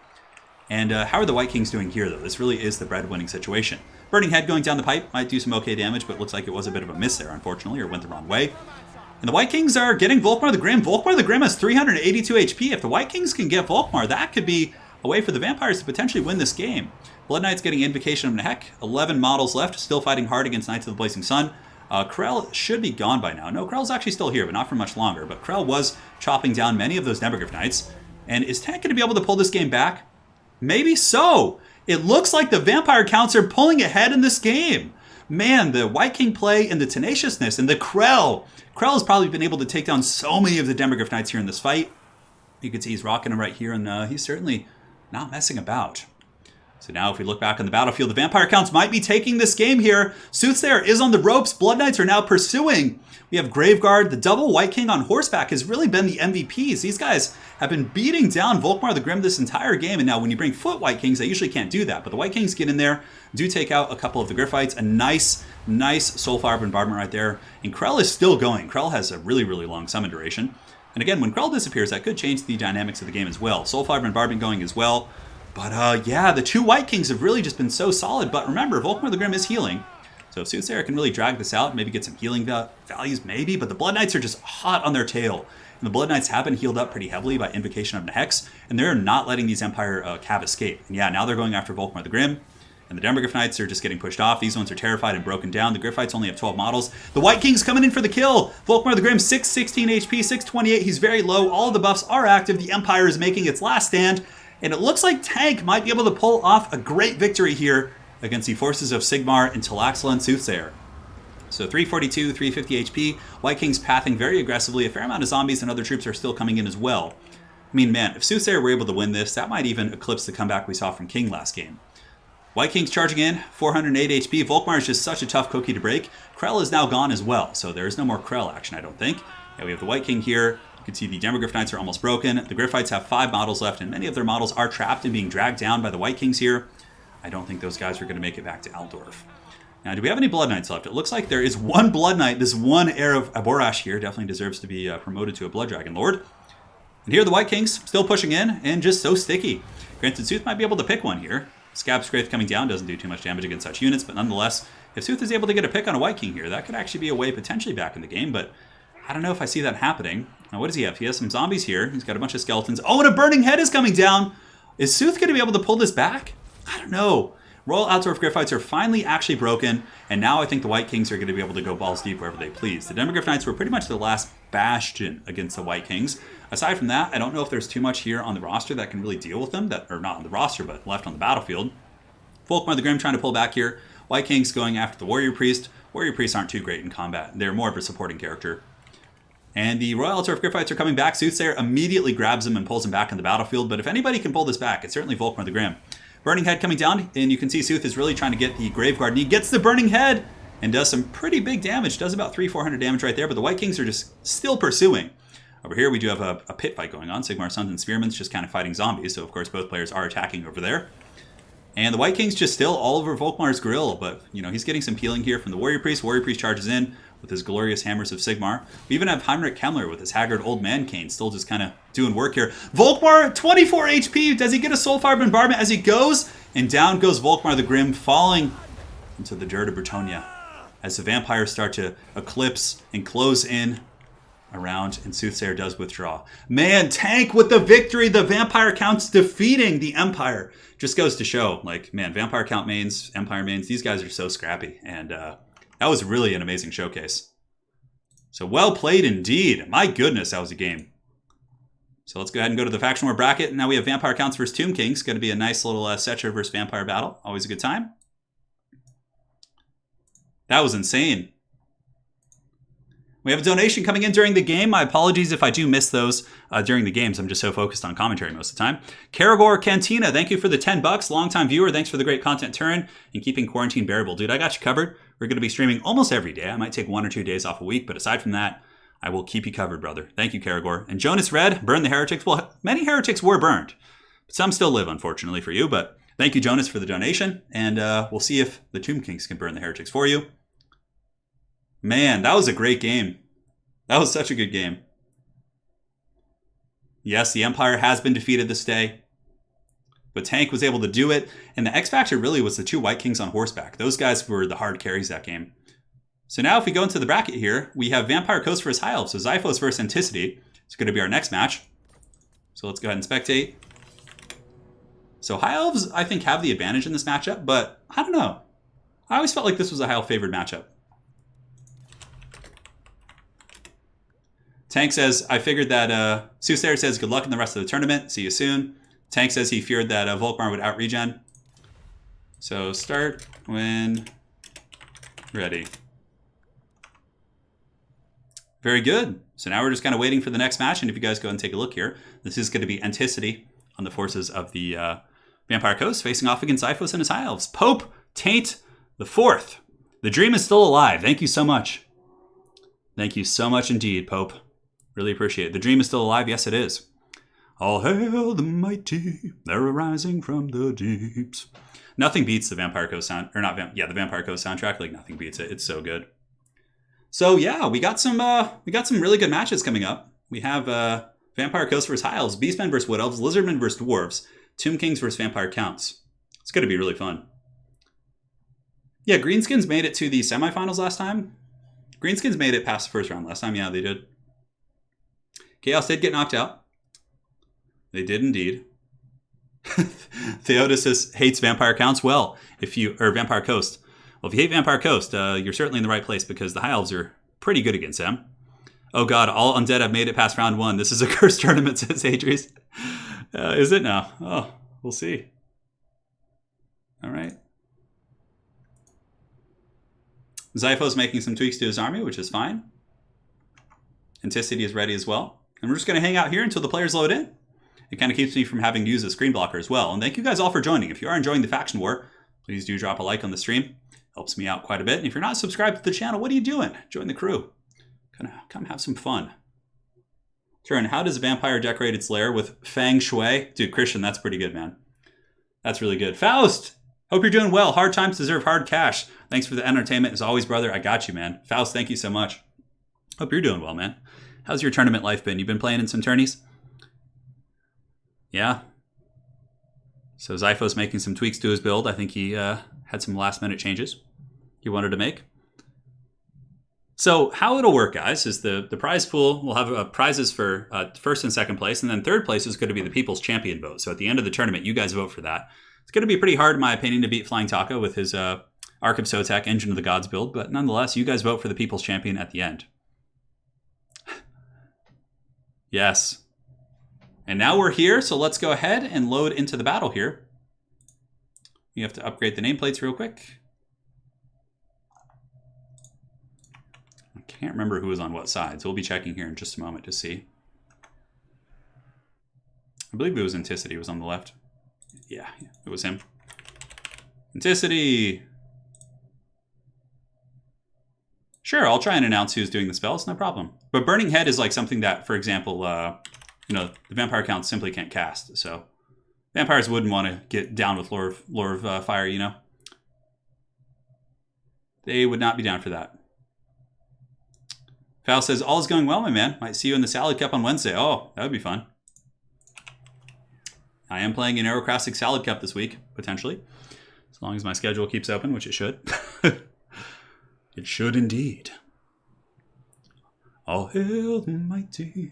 S1: And how are the White Kings doing here, though? This really is the bread-winning situation. Burning Head going down the pipe might do some okay damage, but looks like it was a bit of a miss there, unfortunately, or went the wrong way. And the White Kings are getting Volkmar the Grim. Volkmar the Grim has 382 HP. If the White Kings can get Volkmar, that could be a way for the Vampires to potentially win this game. Blood Knights getting Invocation of Nehek. 11 models left, still fighting hard against Knights of the Blazing Sun. Krell should be gone by now. No, Krell's actually still here, but not for much longer. But Krell was chopping down many of those Nevergriff Knights. And is Tank going to be able to pull this game back? Maybe so. It looks like the Vampire counts are pulling ahead in this game. Man, the White King play and the tenaciousness and the Krell. Krell has probably been able to take down so many of the Demogryph Knights here in this fight. You can see he's rocking them right here, and he's certainly not messing about. So now if we look back on the battlefield, the Vampire counts might be taking this game here. Soothsayer is on the ropes. Blood Knights are now pursuing. We have Graveguard. The double White King on horseback has really been the MVPs. These guys have been beating down Volkmar the Grim this entire game. And now when you bring foot White Kings, they usually can't do that. But the White Kings get in there, do take out a couple of the Griffites. A nice Soulfire Bombardment right there. And Krell is still going. Krell has a really, really long summon duration. And again, when Krell disappears, that could change the dynamics of the game as well. Soulfire Bombardment going as well. But yeah, the two White Kings have really just been so solid. But remember, Volkmar the Grim is healing. So if Soothsayer can really drag this out, maybe get some healing values, maybe. But the Blood Knights are just hot on their tail. And the Blood Knights have been healed up pretty heavily by Invocation of Hex. And they're not letting these Empire Cav escape. And yeah, now they're going after Volkmar the Grim. And the Demogryph Knights are just getting pushed off. These ones are terrified and broken down. The Griffites only have 12 models. The White King's coming in for the kill. Volkmar the Grim, 616 HP, 628. He's very low. All of the buffs are active. The Empire is making its last stand. And it looks like Tank might be able to pull off a great victory here against the forces of Sigmar and Talaxla and Soothsayer. So 342, 350 HP. White King's pathing very aggressively. A fair amount of zombies and other troops are still coming in as well. I mean, man, if Soothsayer were able to win this, that might even eclipse the comeback we saw from King last game. White King's charging in, 408 HP. Volkmar is just such a tough cookie to break. Krell is now gone as well, so there's no more Krell action, I don't think. Yeah, we have the White King here. You can see the Demogryph Knights are almost broken. The Griffites have 5 models left, and many of their models are trapped and being dragged down by the White Kings here. I don't think those guys are going to make it back to Aldorf. Now, do we have any Blood Knights left? It looks like there is one Blood Knight. This one heir of Aborash here definitely deserves to be promoted to a Blood Dragon Lord. And here the White Kings still pushing in and just so sticky. Granted, Sooth might be able to pick one here. Scab Scrape coming down doesn't do too much damage against such units, but nonetheless, if Sooth is able to get a pick on a White King here, that could actually be a way potentially back in the game, but I don't know if I see that happening. Now, what does he have? He has some zombies here. He's got a bunch of skeletons. Oh, and a Burning Head is coming down. Is Sooth going to be able to pull this back? I don't know. Royal Altdorf Griffites are finally actually broken, and now I think the White Kings are going to be able to go balls deep wherever they please. The Demogryph Knights were pretty much the last bastion against the White Kings. Aside from that, I don't know if there's too much here on the roster that can really deal with them, or not on the roster, but left on the battlefield. Volkmar the Grim trying to pull back here. White Kings going after the Warrior Priest. Warrior Priests aren't too great in combat. They're more of a supporting character. And the Royal Altdorf Griffites are coming back. Soothsayer immediately grabs him and pulls him back on the battlefield. But if anybody can pull this back, it's certainly Volkmar the Grim. Burning Head coming down, and you can see Sooth is really trying to get the Graveguard. And he gets the Burning Head and does some pretty big damage. Does about 300-400 damage right there, but the White Kings are just still pursuing. Over here we do have a pit fight going on. Sigmar Sons and Spearman's just kind of fighting zombies, so of course both players are attacking over there. And the White King's just still all over Volkmar's grill, but you know, he's getting some healing here from the Warrior Priest. Warrior Priest charges in with his glorious hammers of Sigmar. We even have Heinrich Kemmler with his haggard old man cane, still just kind of doing work here. Volkmar, 24 HP. Does he get a Soulfire Bombardment as he goes? And down goes Volkmar the Grim, falling into the dirt of Bretonnia as the vampires start to eclipse and close in around, and Soothsayer does withdraw. Man, Tank with the victory. The Vampire Count's defeating the Empire. Just goes to show, like, man, Vampire Count mains, Empire mains, these guys are so scrappy. And that was really an amazing showcase. So well played indeed. My goodness, that was a game. So let's go ahead and go to the Faction War bracket. Now we have Vampire Counts versus Tomb Kings. Going to be a nice little Setcher versus Vampire battle. Always a good time. That was insane. We have a donation coming in during the game. My apologies if I do miss those during the games. I'm just so focused on commentary most of the time. Karagor Cantina, thank you for the $10. Longtime viewer. Thanks for the great content, Turin, and keeping quarantine bearable. Dude, I got you covered. We're going to be streaming almost every day. I might take 1 or 2 days off a week, but aside from that, I will keep you covered, brother. Thank you, Karagor. And Jonas Red, burn the heretics. Well, many heretics were burned, but some still live, unfortunately, for you. But thank you, Jonas, for the donation, and we'll see if the Tomb Kings can burn the heretics for you. Man, that was a great game. That was such a good game. Yes, the Empire has been defeated this day, but Tank was able to do it, and the X Factor really was the 2 White Kings on horseback. Those guys were the hard carries that game. So now if we go into the bracket here, we have Vampire Coast versus High Elves, so Xiphos versus Anticity. It's going to be our next match. So let's go ahead and spectate. So High Elves, I think, have the advantage in this matchup, but I don't know. I always felt like this was a High Elf favored matchup. Tank says, I figured that, Soothsayer says, good luck in the rest of the tournament. See you soon. Tank says he feared that Volkmar would out-regen. So start when ready. Very good. So now we're just kind of waiting for the next match. And if you guys go and take a look here, this is going to be Anticity on the forces of the Vampire Coast facing off against Xiphos and his High Elves. Pope Taint the Fourth. The dream is still alive. Thank you so much. Thank you so much indeed, Pope. Really appreciate it. The dream is still alive. Yes, it is. All hail the mighty, they're arising from the deeps. Nothing beats the Vampire Coast sound, or not, the Vampire Coast soundtrack. Like nothing beats it. It's so good. So yeah, we got some really good matches coming up. We have Vampire Coast versus High Elves, Beastmen versus Wood Elves, Lizardmen versus Dwarves, Tomb Kings versus Vampire Counts. It's going to be really fun. Yeah, Greenskins made it to the semifinals last time. Greenskins made it past the first round last time. Yeah, they did. Chaos did get knocked out. They did indeed. Theodosius hates Vampire Counts. Well, Vampire Coast. Well, if you hate Vampire Coast, you're certainly in the right place because the High Elves are pretty good against them. Oh god, all undead have made it past round 1. This is a cursed tournament, says Adries. Is it now? Oh, we'll see. All right. Xiphos making some tweaks to his army, which is fine. Anticity is ready as well. And we're just going to hang out here until the players load in. It kind of keeps me from having to use a screen blocker as well. And thank you guys all for joining. If you are enjoying the Faction War, please do drop a like on the stream. Helps me out quite a bit. And if you're not subscribed to the channel, what are you doing? Join the crew. Come have some fun. Turin, how does a vampire decorate its lair with feng shui? Dude, Christian, that's pretty good, man. That's really good. Faust, hope you're doing well. Hard times deserve hard cash. Thanks for the entertainment. As always, brother, I got you, man. Faust, thank you so much. Hope you're doing well, man. How's your tournament life been? You been playing in some tourneys? Yeah. So Xiphos making some tweaks to his build. I think he had some last-minute changes he wanted to make. So how it'll work, guys, is the prize pool will have prizes for first and second place, and then third place is going to be the People's Champion vote. So at the end of the tournament, you guys vote for that. It's going to be pretty hard, in my opinion, to beat Flying Taco with his Ark of Sotek Engine of the Gods build, but nonetheless, you guys vote for the People's Champion at the end. Yes. And now we're here, so let's go ahead and load into the battle here. You have to upgrade the nameplates real quick. I can't remember who was on what side, so we'll be checking here in just a moment to see. I believe it was Anticity was on the left. Yeah, it was him. Anticity! Sure, I'll try and announce who's doing the spells, no problem. But Burning Head is like something that, for example, the Vampire Counts simply can't cast, so vampires wouldn't want to get down with Lore of Fire, you know? They would not be down for that. Val says, all is going well, my man. Might see you in the Salad Cup on Wednesday. Oh, that would be fun. I am playing an Aerocrastic Salad Cup this week, potentially. As long as my schedule keeps open, which it should. It should indeed. All hail the mighty,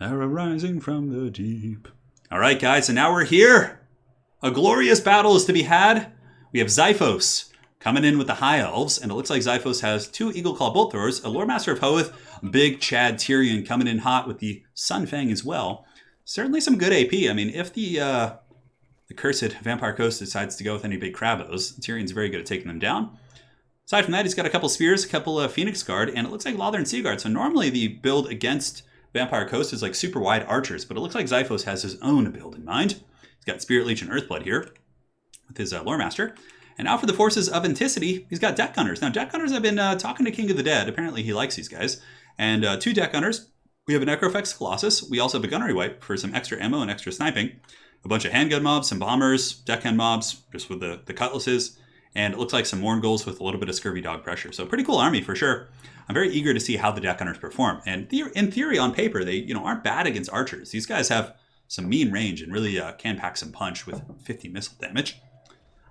S1: they're arising from the deep. All right, guys, and now we're here. A glorious battle is to be had. We have Xiphos coming in with the High Elves, and it looks like Xiphos has 2 Eagle Claw Bolt Throwers, a Lore Master of Hoeth, Big Chad Tyrion coming in hot with the Sunfang as well. Certainly some good AP. I mean, if the cursed Vampire Coast decides to go with any big Krabos, Tyrion's very good at taking them down. Aside from that, he's got a couple Spears, a couple of Phoenix Guard, and it looks like Lother and Sea Guard. So normally the build against Vampire Coast is like super wide archers, but it looks like Xiphos has his own build in mind. He's got Spirit Leech and Earthblood here with his Lore Master. And now for the forces of Anticity, he's got Deck Gunners. Now, Deck Gunners have been talking to King of the Dead. Apparently, he likes these guys. And 2 Deck Gunners. We have a Necrofex Colossus. We also have a Gunnery Wipe for some extra ammo and extra sniping. A bunch of handgun mobs, some bombers, deckhand mobs, just with the cutlasses. And it looks like some Morn Ghouls with a little bit of Scurvy Dog pressure. So pretty cool army for sure. I'm very eager to see how the Deck Gunners perform. And in theory, on paper, they aren't bad against archers. These guys have some mean range and really can pack some punch with 50 missile damage.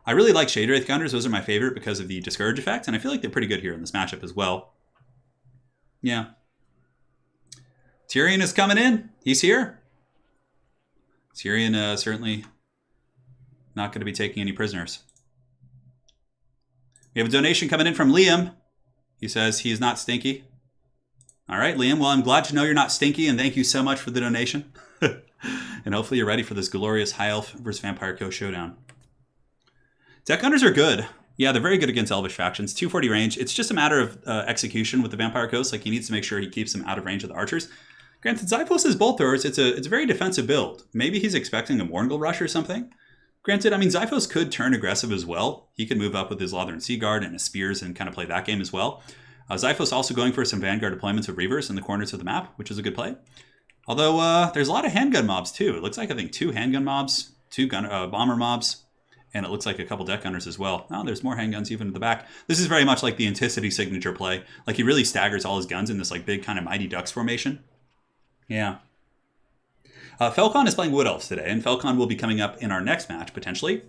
S1: I really like Shade Wraith Gunners. Those are my favorite because of the Discourage effect. And I feel like they're pretty good here in this matchup as well. Yeah. Tyrion is coming in. He's here. Tyrion certainly not going to be taking any prisoners. We have a donation coming in from Liam. He says he is not stinky. All right, Liam. Well, I'm glad to know you're not stinky, and thank you so much for the donation. And hopefully you're ready for this glorious High Elf versus Vampire Co showdown. Deck Hunters are good. Yeah, they're very good against Elvish factions. 240 range. It's just a matter of execution with the Vampire Coast. Like, he needs to make sure he keeps them out of range of the archers. Granted, Xiphos' bolt throwers, it's a very defensive build. Maybe he's expecting a Morngul rush or something. Granted, I mean, Xiphos could turn aggressive as well. He could move up with his Lothern Sea Guard and his spears and kind of play that game as well. Xiphos also going for some Vanguard deployments of Reavers in the corners of the map, which is a good play. Although, there's a lot of handgun mobs too. It looks like, I think, 2 handgun mobs, 2 bomber mobs, and it looks like a couple deck gunners as well. Oh, there's more handguns even in the back. This is very much like the Anticity signature play. Like, he really staggers all his guns in this like big kind of Mighty Ducks formation. Yeah. Felcon is playing Wood Elves today, and Felcon will be coming up in our next match, potentially.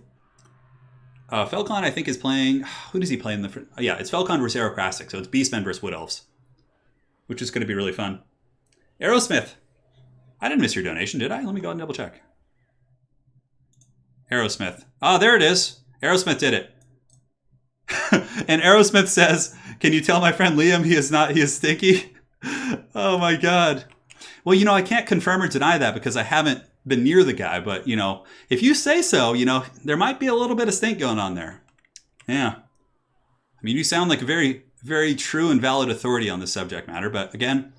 S1: Felcon, I think, is playing... Who does he play in the... yeah, it's Felcon versus Aerocrastic, so it's Beastmen versus Wood Elves, which is going to be really fun. Aerosmith. I didn't miss your donation, did I? Let me go ahead and double check. Aerosmith. Oh, there it is. Aerosmith did it. And Aerosmith says, can you tell my friend Liam he is stinky? Oh my god. Well, you know, I can't confirm or deny that because I haven't been near the guy, but, you know, if you say so, you know, there might be a little bit of stink going on there. Yeah. I mean, you sound like a very, very true and valid authority on this subject matter, but again,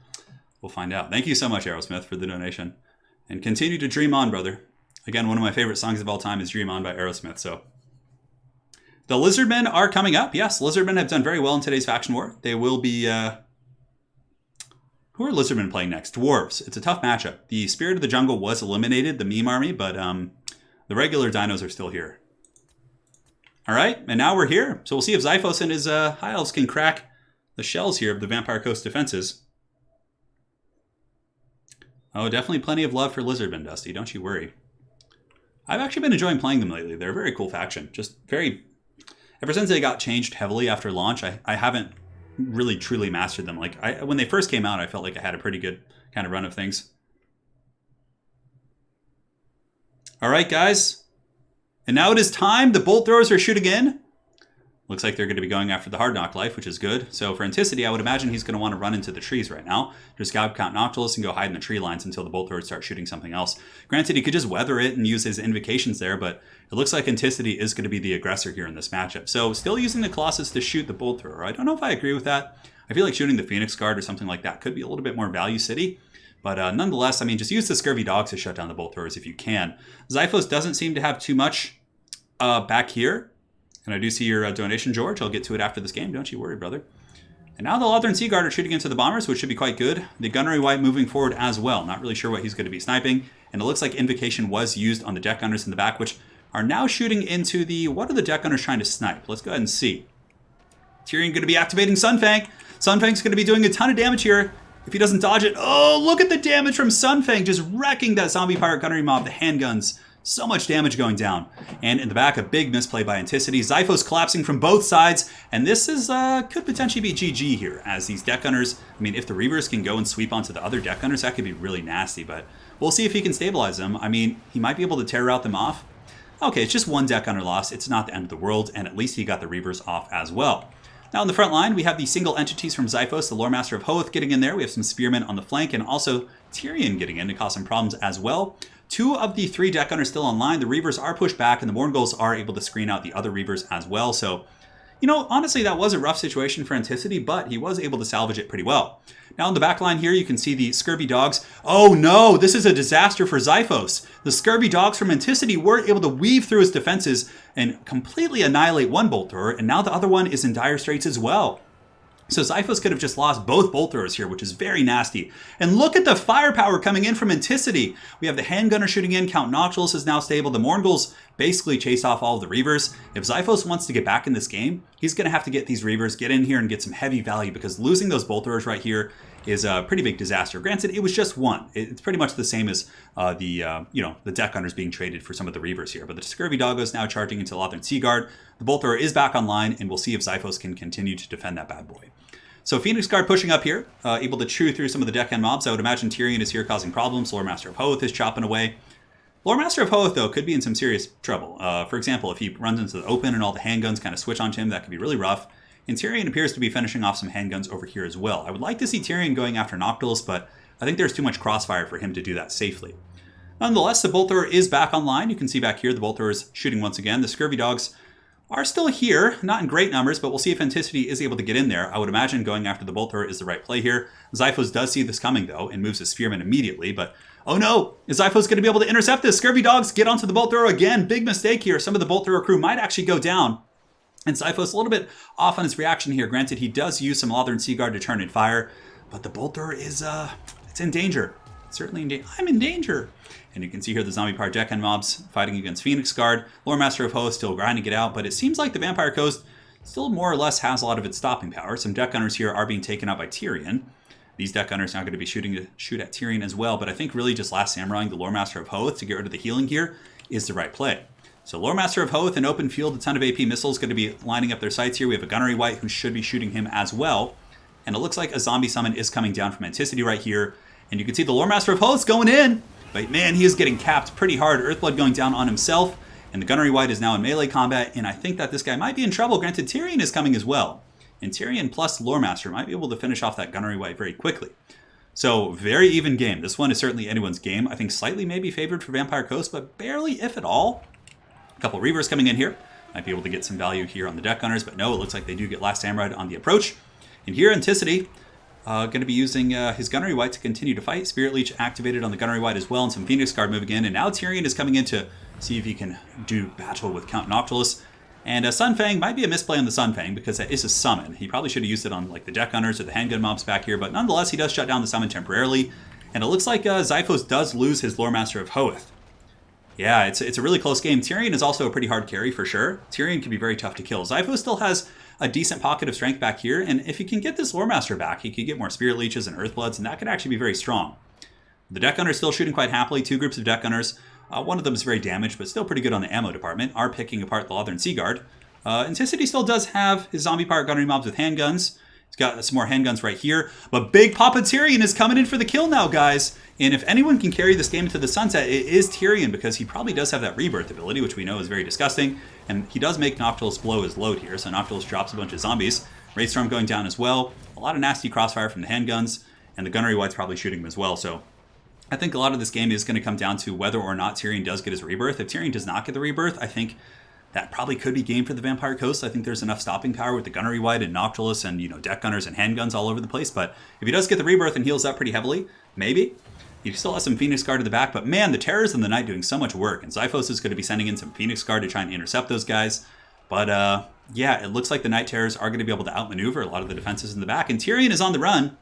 S1: we'll find out. Thank you so much, Aerosmith, for the donation. And continue to dream on, brother. Again, one of my favorite songs of all time is Dream On by Aerosmith, so... The Lizardmen are coming up. Yes, Lizardmen have done very well in today's faction war. They will be... Who are Lizardmen playing next? Dwarves. It's a tough matchup. The Spirit of the Jungle was eliminated, the meme army, but the regular dinos are still here. All right, and now we're here. So we'll see if Xiphos and his High Elves can crack the shells here of the Vampire Coast defenses. Oh, definitely plenty of love for Lizardmen, Dusty. Don't you worry. I've actually been enjoying playing them lately. They're a very cool faction. Just very... Ever since they got changed heavily after launch, I haven't really truly mastered them. Like, when they first came out, I felt like I had a pretty good kind of run of things. All right, guys. And now it is time. The bolt throwers are shooting in. Looks like they're going to be going after the Hard Knock Life, which is good. So for Anticity, I would imagine he's going to want to run into the trees right now. Just Count Noctilus and go hide in the tree lines until the bolt throwers start shooting something else. Granted, he could just weather it and use his invocations there, but it looks like Anticity is going to be the aggressor here in this matchup. So still using the Colossus to shoot the bolt thrower. I don't know if I agree with that. I feel like shooting the Phoenix Guard or something like that could be a little bit more value city. But nonetheless, I mean, just use the Scurvy Dogs to shut down the bolt throwers if you can. Xiphos doesn't seem to have too much back here. And I do see your donation, George. I'll get to it after this game. Don't you worry, brother. And now the Lothern Sea Guard are shooting into the bombers, which should be quite good. The Gunnery White moving forward as well. Not really sure what he's going to be sniping. And it looks like Invocation was used on the deck gunners in the back, which are now shooting into the... What are the deck gunners trying to snipe? Let's go ahead and see. Tyrion going to be activating Sunfang. Sunfang's going to be doing a ton of damage here. If he doesn't dodge it... Oh, look at the damage from Sunfang. Just wrecking that Zombie Pirate Gunnery mob. The handguns... So much damage going down. And in the back, a big misplay by Anticity. Xiphos collapsing from both sides. And this is could potentially be GG here, as these deck gunners... I mean, if the Reavers can go and sweep onto the other deck gunners, that could be really nasty. But we'll see if he can stabilize them. I mean, he might be able to tear route them off. Okay, it's just one deck gunner loss. It's not the end of the world. And at least he got the Reavers off as well. Now in the front line, we have the single entities from Xiphos, the Lore Master of Hoth getting in there. We have some Spearmen on the flank, and also Tyrion getting in to cause some problems as well. 2 of the 3 deck gunners still online. The Reavers are pushed back, and the Morngulls are able to screen out the other Reavers as well. So, you know, honestly, that was a rough situation for Anticity, but he was able to salvage it pretty well. Now in the back line here, you can see the Scurvy Dogs. Oh no, this is a disaster for Xiphos. The Scurvy Dogs from Anticity were able to weave through his defenses and completely annihilate one bolt thrower, and now the other one is in dire straits as well. So Xiphos could have just lost both bolt throwers here, which is very nasty. And look at the firepower coming in from Anticity. We have the handgunner shooting in. Count Noctilus is now stable. The Morngulls basically chased off all of the Reavers. If Xiphos wants to get back in this game, he's going to have to get these Reavers, get in here and get some heavy value, because losing those bolt throwers right here is a pretty big disaster. Granted, it was just one. It's pretty much the same as the deck gunners being traded for some of the Reavers here. But the Scurvy Doggo is now charging into Lothern Sea Guard. The bolt thrower is back online, and we'll see if Xiphos can continue to defend that bad boy. So Phoenix Guard pushing up here, able to chew through some of the deckhand mobs. I would imagine Tyrion is here causing problems. Lore Master of Hoth is chopping away. Lore Master of Hoth, though, could be in some serious trouble. For example, if he runs into the open and all the handguns kind of switch onto him, that could be really rough. And Tyrion appears to be finishing off some handguns over here as well. I would like to see Tyrion going after Noctilus, but I think there's too much crossfire for him to do that safely. Nonetheless, the bolt thrower is back online. You can see back here the bolt thrower is shooting once again. The scurvy dogs are still here, not in great numbers, but we'll see if Anticity is able to get in there. I would imagine going after the bolt thrower is the right play here. Xiphos does see this coming, though, and moves his spearman immediately, but oh no! Is Xiphos going to be able to intercept this? Scurvy dogs get onto the bolt thrower again. Big mistake here. Some of the bolt thrower crew might actually go down. And Xiphos a little bit off on his reaction here. Granted, he does use some Lothern Seaguard to turn and fire, but the bolt thrower is, it's in danger. Certainly in danger. I'm in danger. And you can see here the zombie power Deccan mobs fighting against Phoenix Guard. Lore Master of Hoth still grinding it out, but it seems like the Vampire Coast still more or less has a lot of its stopping power. Some deck gunners here are being taken out by Tyrion. These deck gunners are now going to be shoot at Tyrion as well, but I think really just last Samurai-ing the Lore Master of Hoth to get rid of the healing here is the right play. So Lore Master of Hoth in open field, a ton of AP missiles going to be lining up their sights here. We have a Gunnery Wight who should be shooting him as well. And it looks like a zombie summon is coming down from Anticity right here. And you can see the Lore Master of Hoth going in. But man, he is getting capped pretty hard. Earthblood going down on himself. And the Gunnery Wight is now in melee combat. And I think that this guy might be in trouble. Granted, Tyrion is coming as well. And Tyrion plus Lore Master might be able to finish off that Gunnery Wight very quickly. So very even game. This one is certainly anyone's game. I think slightly maybe favored for Vampire Coast, but barely if at all. A couple Reavers coming in here. Might be able to get some value here on the deck gunners. But no, it looks like they do get Last Samurai on the approach. And here, Anticity going to be using his Gunnery Wight to continue to fight. Spirit Leech activated on the Gunnery Wight as well, and some Phoenix Guard moving in. And now Tyrion is coming in to see if he can do battle with Count Noctilus. And Sunfang might be a misplay on the Sunfang because that is a summon. He probably should have used it on like the deck gunners or the handgun mobs back here, but nonetheless, he does shut down the summon temporarily. And it looks like Xiphos does lose his Lore Master of Hoth. Yeah, it's a really close game. Tyrion is also a pretty hard carry for sure. Tyrion can be very tough to kill. Xiphos still has a decent pocket of strength back here, and if he can get this Lore Master back, he could get more Spirit Leeches and Earthbloods, and that could actually be very strong. The deck gunners still shooting quite happily. Two groups of deck gunners. One of them is very damaged, but still pretty good on the ammo department. Are picking apart the Lothern Seaguard. Anticity still does have his zombie power gunnery mobs with handguns. He's got some more handguns right here. But Big Papa Tyrion is coming in for the kill now, guys. And if anyone can carry this game into the sunset, it is Tyrion, because he probably does have that rebirth ability, which we know is very disgusting. And he does make Noctilus blow his load here, so Noctilus drops a bunch of zombies. Wraithstorm going down as well. A lot of nasty crossfire from the handguns, and the Gunnery Wight's probably shooting him as well. So I think a lot of this game is going to come down to whether or not Tyrion does get his rebirth. If Tyrion does not get the rebirth, I think that probably could be game for the Vampire Coast. I think there's enough stopping power with the Gunnery Wight and Noctilus and, deck gunners and handguns all over the place. But if he does get the rebirth and heals up pretty heavily, maybe. He still has some Phoenix Guard to the back, but man, the Terrors in the night doing so much work. And Xiphos is going to be sending in some Phoenix Guard to try and intercept those guys. But yeah, it looks like the Night Terrors are going to be able to outmaneuver a lot of the defenses in the back. And Tyrion is on the run.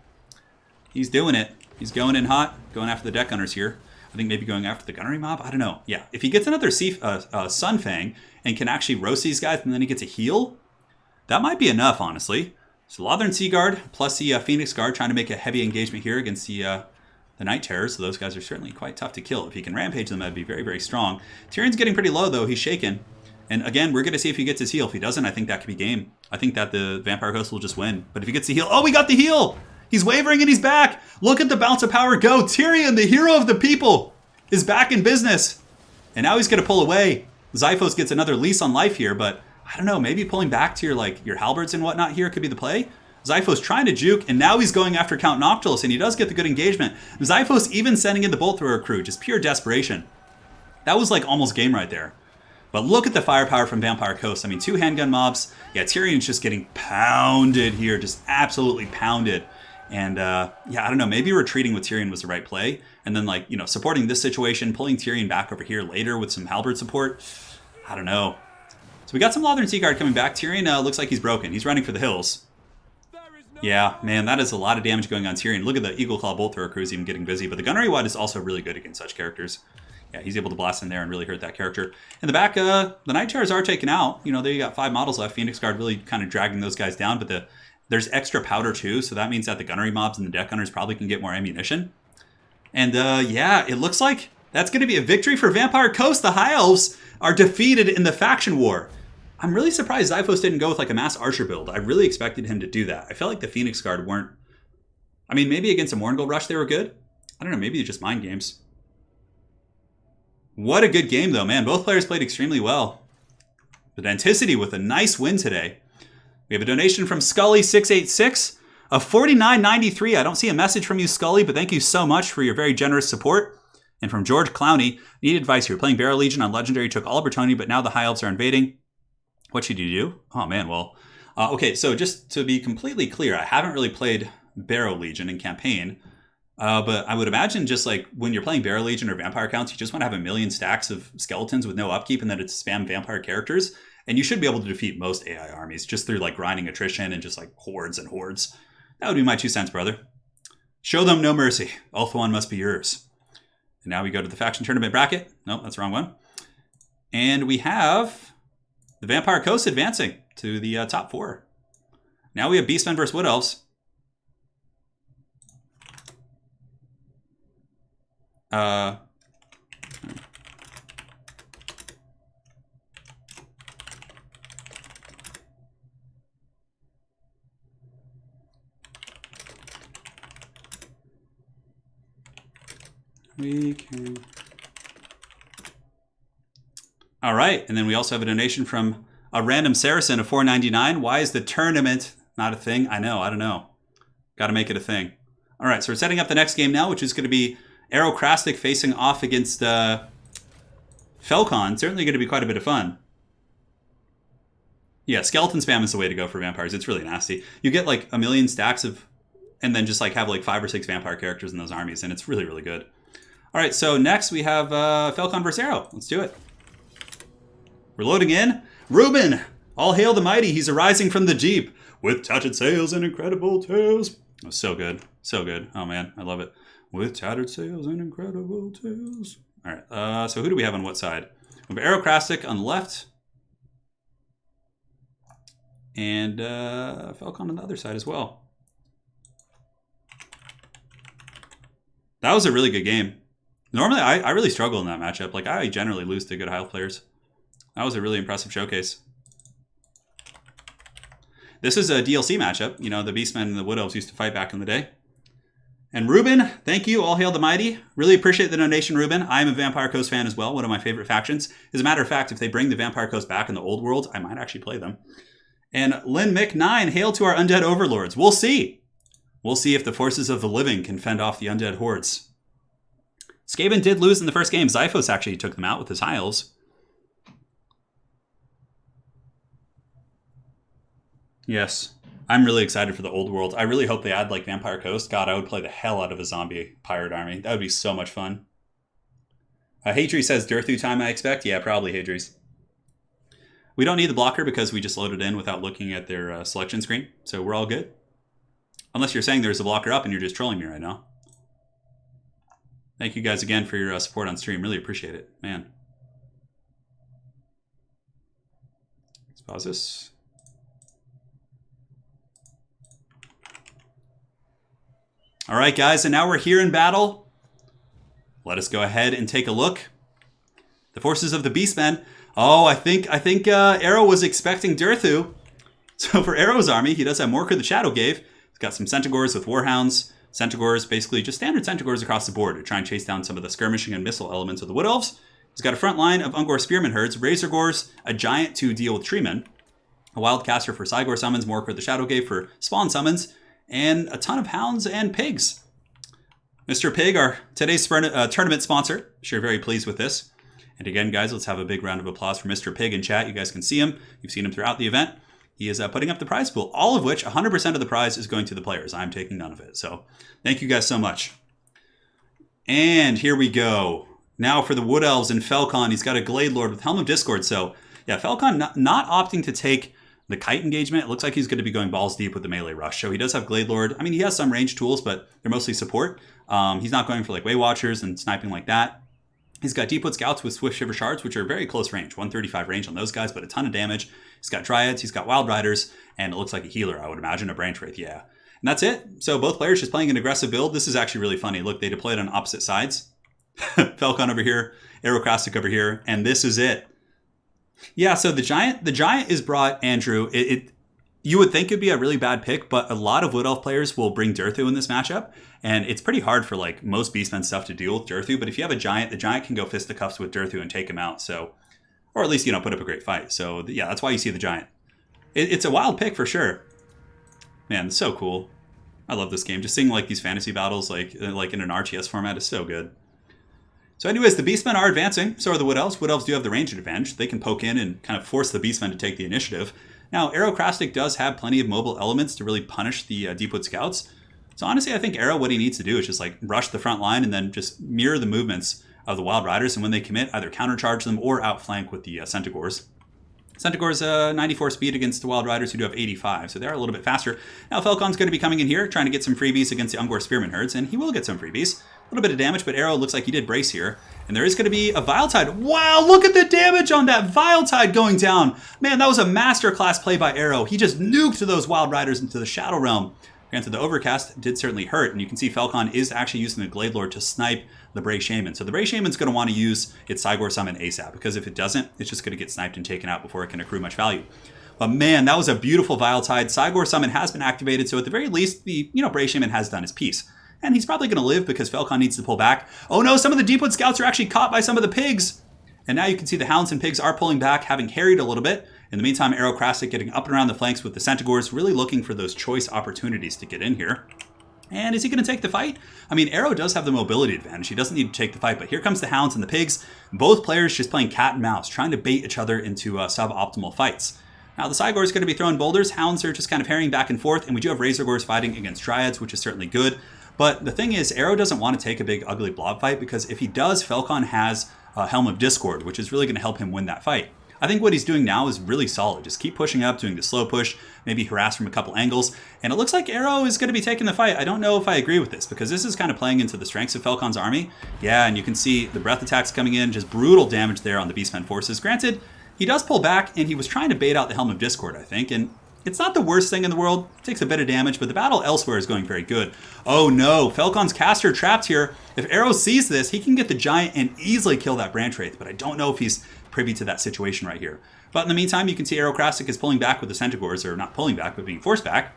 S1: He's doing it. He's going in hot, going after the deck gunners here. I think maybe going after the gunnery mob. I don't know. Yeah, if he gets another Sunfang and can actually roast these guys and then he gets a heal, that might be enough, honestly. So Lothern Seaguard plus the Phoenix Guard trying to make a heavy engagement here against the Night Terrors. So those guys are certainly quite tough to kill. If he can rampage them, that'd be very, very strong. Tyrion's getting pretty low, though. He's shaken. And again, we're going to see if he gets his heal. If he doesn't, I think that could be game. I think that the Vampire Coast will just win. But if he gets the heal... Oh, we got the heal! He's wavering and he's back! Look at the bounce of power go! Tyrion, the hero of the people, is back in business. And now he's going to pull away. Xiphos gets another lease on life here, but I don't know, maybe pulling back to your halberds and whatnot here could be the play. Xiphos trying to juke, and now he's going after Count Noctilus, and he does get the good engagement. Xiphos even sending in the Bolt Thrower crew, just pure desperation. That was like almost game right there. But look at the firepower from Vampire Coast. I mean, 2 handgun mobs. Yeah, Tyrion's just getting pounded here, just absolutely pounded. And yeah, I don't know, maybe retreating with Tyrion was the right play. And then supporting this situation, pulling Tyrion back over here later with some halberd support. I don't know. So we got some Lothern Seaguard coming back. Tyrion looks like he's broken. He's running for the hills. Yeah, man, that is a lot of damage going on Tyrion. Look at the Eagle Claw Bolt Thrower crew is even getting busy. But the Gunnery Wight is also really good against such characters. Yeah, he's able to blast in there and really hurt that character. In the back, the Night Terrors are taken out. There you got 5 models left. Phoenix Guard really kind of dragging those guys down. But there's extra powder too, so that means that the Gunnery mobs and the deck gunners probably can get more ammunition. And yeah, it looks like that's going to be a victory for Vampire Coast. The High Elves are defeated in the faction war. I'm really surprised Xiphos didn't go with a mass archer build. I really expected him to do that. I felt like the Phoenix Guard weren't... I mean, maybe against a Mourngull Rush they were good. I don't know, maybe just mind games. What a good game, though, man. Both players played extremely well. But Anticity with a nice win today. We have a donation from Scully686 of $49.93. I don't see a message from you, Scully, but thank you so much for your very generous support. And from George Clowney, need advice here. Playing Barrow Legion on Legendary took all of Bretonnia, but now the High Elves are invading. What should you do? Oh, man, well... okay, so just to be completely clear, I haven't really played Barrow Legion in campaign, but I would imagine just like when you're playing Barrow Legion or Vampire Counts, you just want to have a million stacks of skeletons with no upkeep and then it's spam Vampire characters. And you should be able to defeat most AI armies just through like grinding attrition and just like hordes and hordes. That would be my 2 cents, brother. Show them no mercy. Ulthuan must be yours. And now we go to the faction tournament bracket. Nope, that's the wrong one. And we have the Vampire Coast advancing to the top 4. Now we have Beastmen versus Wood Elves. We can... All right, and then we also have a donation from a random Saracen of $4.99. Why is the tournament not a thing? I don't know. Got to make it a thing. All right, so we're setting up the next game now, which is going to be Aerocrastic facing off against Felcon. Certainly going to be quite a bit of fun. Yeah, skeleton spam is the way to go for vampires. It's really nasty. You get like a million stacks of, and then just like have like 5 or 6 vampire characters in those armies, and it's really, really good. All right, so next we have Felcon versus Arrow. Let's do it. We're loading in. Ruben! All hail the mighty. He's arising from the Jeep with tattered sails and incredible tales. Oh, so good. So good. Oh, man. I love it. With tattered sails and incredible tales. All right. So who do we have on what side? We have Aerocrastic on the left. And Felcon on the other side as well. That was a really good game. Normally, I really struggle in that matchup. Like, I generally lose to good high players. That was a really impressive showcase. This is a DLC matchup. You know, the Beastmen and the Wood Elves used to fight back in the day. And Ruben, thank you. All hail the mighty. Really appreciate the donation, Ruben. I'm a Vampire Coast fan as well. One of my favorite factions. As a matter of fact, if they bring the Vampire Coast back in the old world, I might actually play them. And Lynn Mick9, hail to our undead overlords. We'll see. We'll see if the forces of the living can fend off the undead hordes. Skaven did lose in the first game. Zyphos actually took them out with his high elves. Yes, I'm really excited for the old world. I really hope they add like Vampire Coast. God, I would play the hell out of a zombie pirate army. That would be so much fun. Hadri says Durthu time, I expect. Yeah, probably Hadri's. We don't need the blocker because we just loaded in without looking at their selection screen. So we're all good. Unless you're saying there's a blocker up and you're just trolling me right now. Thank you guys again for your support on stream. Really appreciate it. Man. Let's pause this. All right, guys, and now we're here in battle. Let us go ahead and take a look. The forces of the Beastmen. Oh, I think Arrow was expecting Durthu. So for Arrow's army, he does have Morkr the Shadowgave. He's got some Centaurs with Warhounds. Centaurs, basically just standard Centaurs across the board to try and chase down some of the skirmishing and missile elements of the Wood Elves. He's got a front line of Ungor Spearman herds, Razor Gores, a Giant to deal with Treemen, a Wildcaster for Cygor summons, Morkr the Shadowgave for Spawn summons, and a ton of Hounds and Pigs. Mr. Pig, our today's tournament sponsor. Sure, very pleased with this. And again, guys, let's have a big round of applause for Mr. Pig in chat. You guys can see him. You've seen him throughout the event. He is putting up the prize pool, all of which 100% of the prize is going to the players. I'm taking none of it. So thank you guys so much. And here we go. Now for the Wood Elves and Felcon. He's got a Glade Lord with Helm of Discord. So yeah, Felcon not opting to take the kite engagement. It looks like he's going to be going balls deep with the melee rush. So he does have Glade Lord. I mean, he has some range tools, but they're mostly support. He's not going for like Way Watchers and sniping like that. He's got Deepwood Scouts with Swift Shiver Shards, which are very close range. 135 range on those guys, but a ton of damage. He's got Dryads, he's got Wild Riders, and it looks like a healer, I would imagine, a Branch Wraith, yeah. And that's it. So both players just playing an aggressive build. This is actually really funny. Look, they deployed on opposite sides. Felcon over here, Aerocrastic over here, and this is it. Yeah, so the Giant is brought, Andrew. You would think it'd be a really bad pick, but a lot of Wood Elf players will bring Durthu in this matchup, and it's pretty hard for like most Beastmen stuff to deal with Durthu, but if you have a Giant, the Giant can go fisticuffs with Durthu and take him out, so, or at least, you know, put up a great fight. So yeah, that's why you see the Giant. It's a wild pick for sure. Man, it's so cool. I love this game. Just seeing like these fantasy battles like in an RTS format is so good. So anyways, the Beastmen are advancing. So are the Wood Elves. Wood Elves do have the ranged advantage. They can poke in and kind of force the Beastmen to take the initiative. Now, Arrow-Crastic does have plenty of mobile elements to really punish the Deepwood Scouts. So honestly, I think Arrow, what he needs to do is just like rush the front line and then just mirror the movements of the Wild Riders. And when they commit, either countercharge them or outflank with the Centaurs. Centaur's 94 speed against the Wild Riders who do have 85, so they are a little bit faster. Now Falcon's going to be coming in here, trying to get some freebies against the Ungor Spearman herds, and he will get some freebies. A little bit of damage, but Arrow looks like he did brace here. And there is going to be a Viletide. Wow, look at the damage on that Viletide going down. Man, that was a masterclass play by Arrow. He just nuked those Wild Riders into the Shadow Realm. Granted, the Overcast did certainly hurt, and you can see Falcon is actually using the Glade Lord to snipe the Bray Shaman. So the Bray Shaman's going to want to use its Cygor Summon ASAP, because if it doesn't, it's just going to get sniped and taken out before it can accrue much value. But man, that was a beautiful Viletide. Cygor Summon has been activated, so at the very least, the Bray Shaman has done his piece. And he's probably going to live because Falcon needs to pull back. Oh no, some of the Deepwood Scouts are actually caught by some of the pigs. And now you can see the Hounds and Pigs are pulling back, having harried a little bit. In the meantime, Arrow-Crastic getting up and around the flanks with the Centaurs, really looking for those choice opportunities to get in here. And is he going to take the fight? I mean, Arrow does have the mobility advantage. He doesn't need to take the fight, but here comes the Hounds and the Pigs. Both players just playing cat and mouse, trying to bait each other into suboptimal fights. Now, the Cygor is going to be throwing boulders. Hounds are just kind of harrying back and forth, and we do have Razorgors fighting against Dryads, which is certainly good. But the thing is, Arrow doesn't want to take a big, ugly blob fight, because if he does, Falcon has Helm of Discord, which is really going to help him win that fight. I think what he's doing now is really solid. Just keep pushing up, doing the slow push, maybe harass from a couple angles. And it looks like Arrow is going to be taking the fight. I don't know if I agree with this, because this is kind of playing into the strengths of Falcon's army. Yeah, and you can see the breath attacks coming in, just brutal damage there on the Beastmen forces. Granted, he does pull back, and he was trying to bait out the Helm of Discord, I think. And it's not the worst thing in the world. It takes a bit of damage, but the battle elsewhere is going very good. Oh no, Falcon's caster trapped here. If Arrow sees this, he can get the Giant and easily kill that Branch Wraith, but I don't know if he's privy to that situation right here. But in the meantime, you can see Arrow-Crastic is pulling back with the Centaurs, or not pulling back, but being forced back.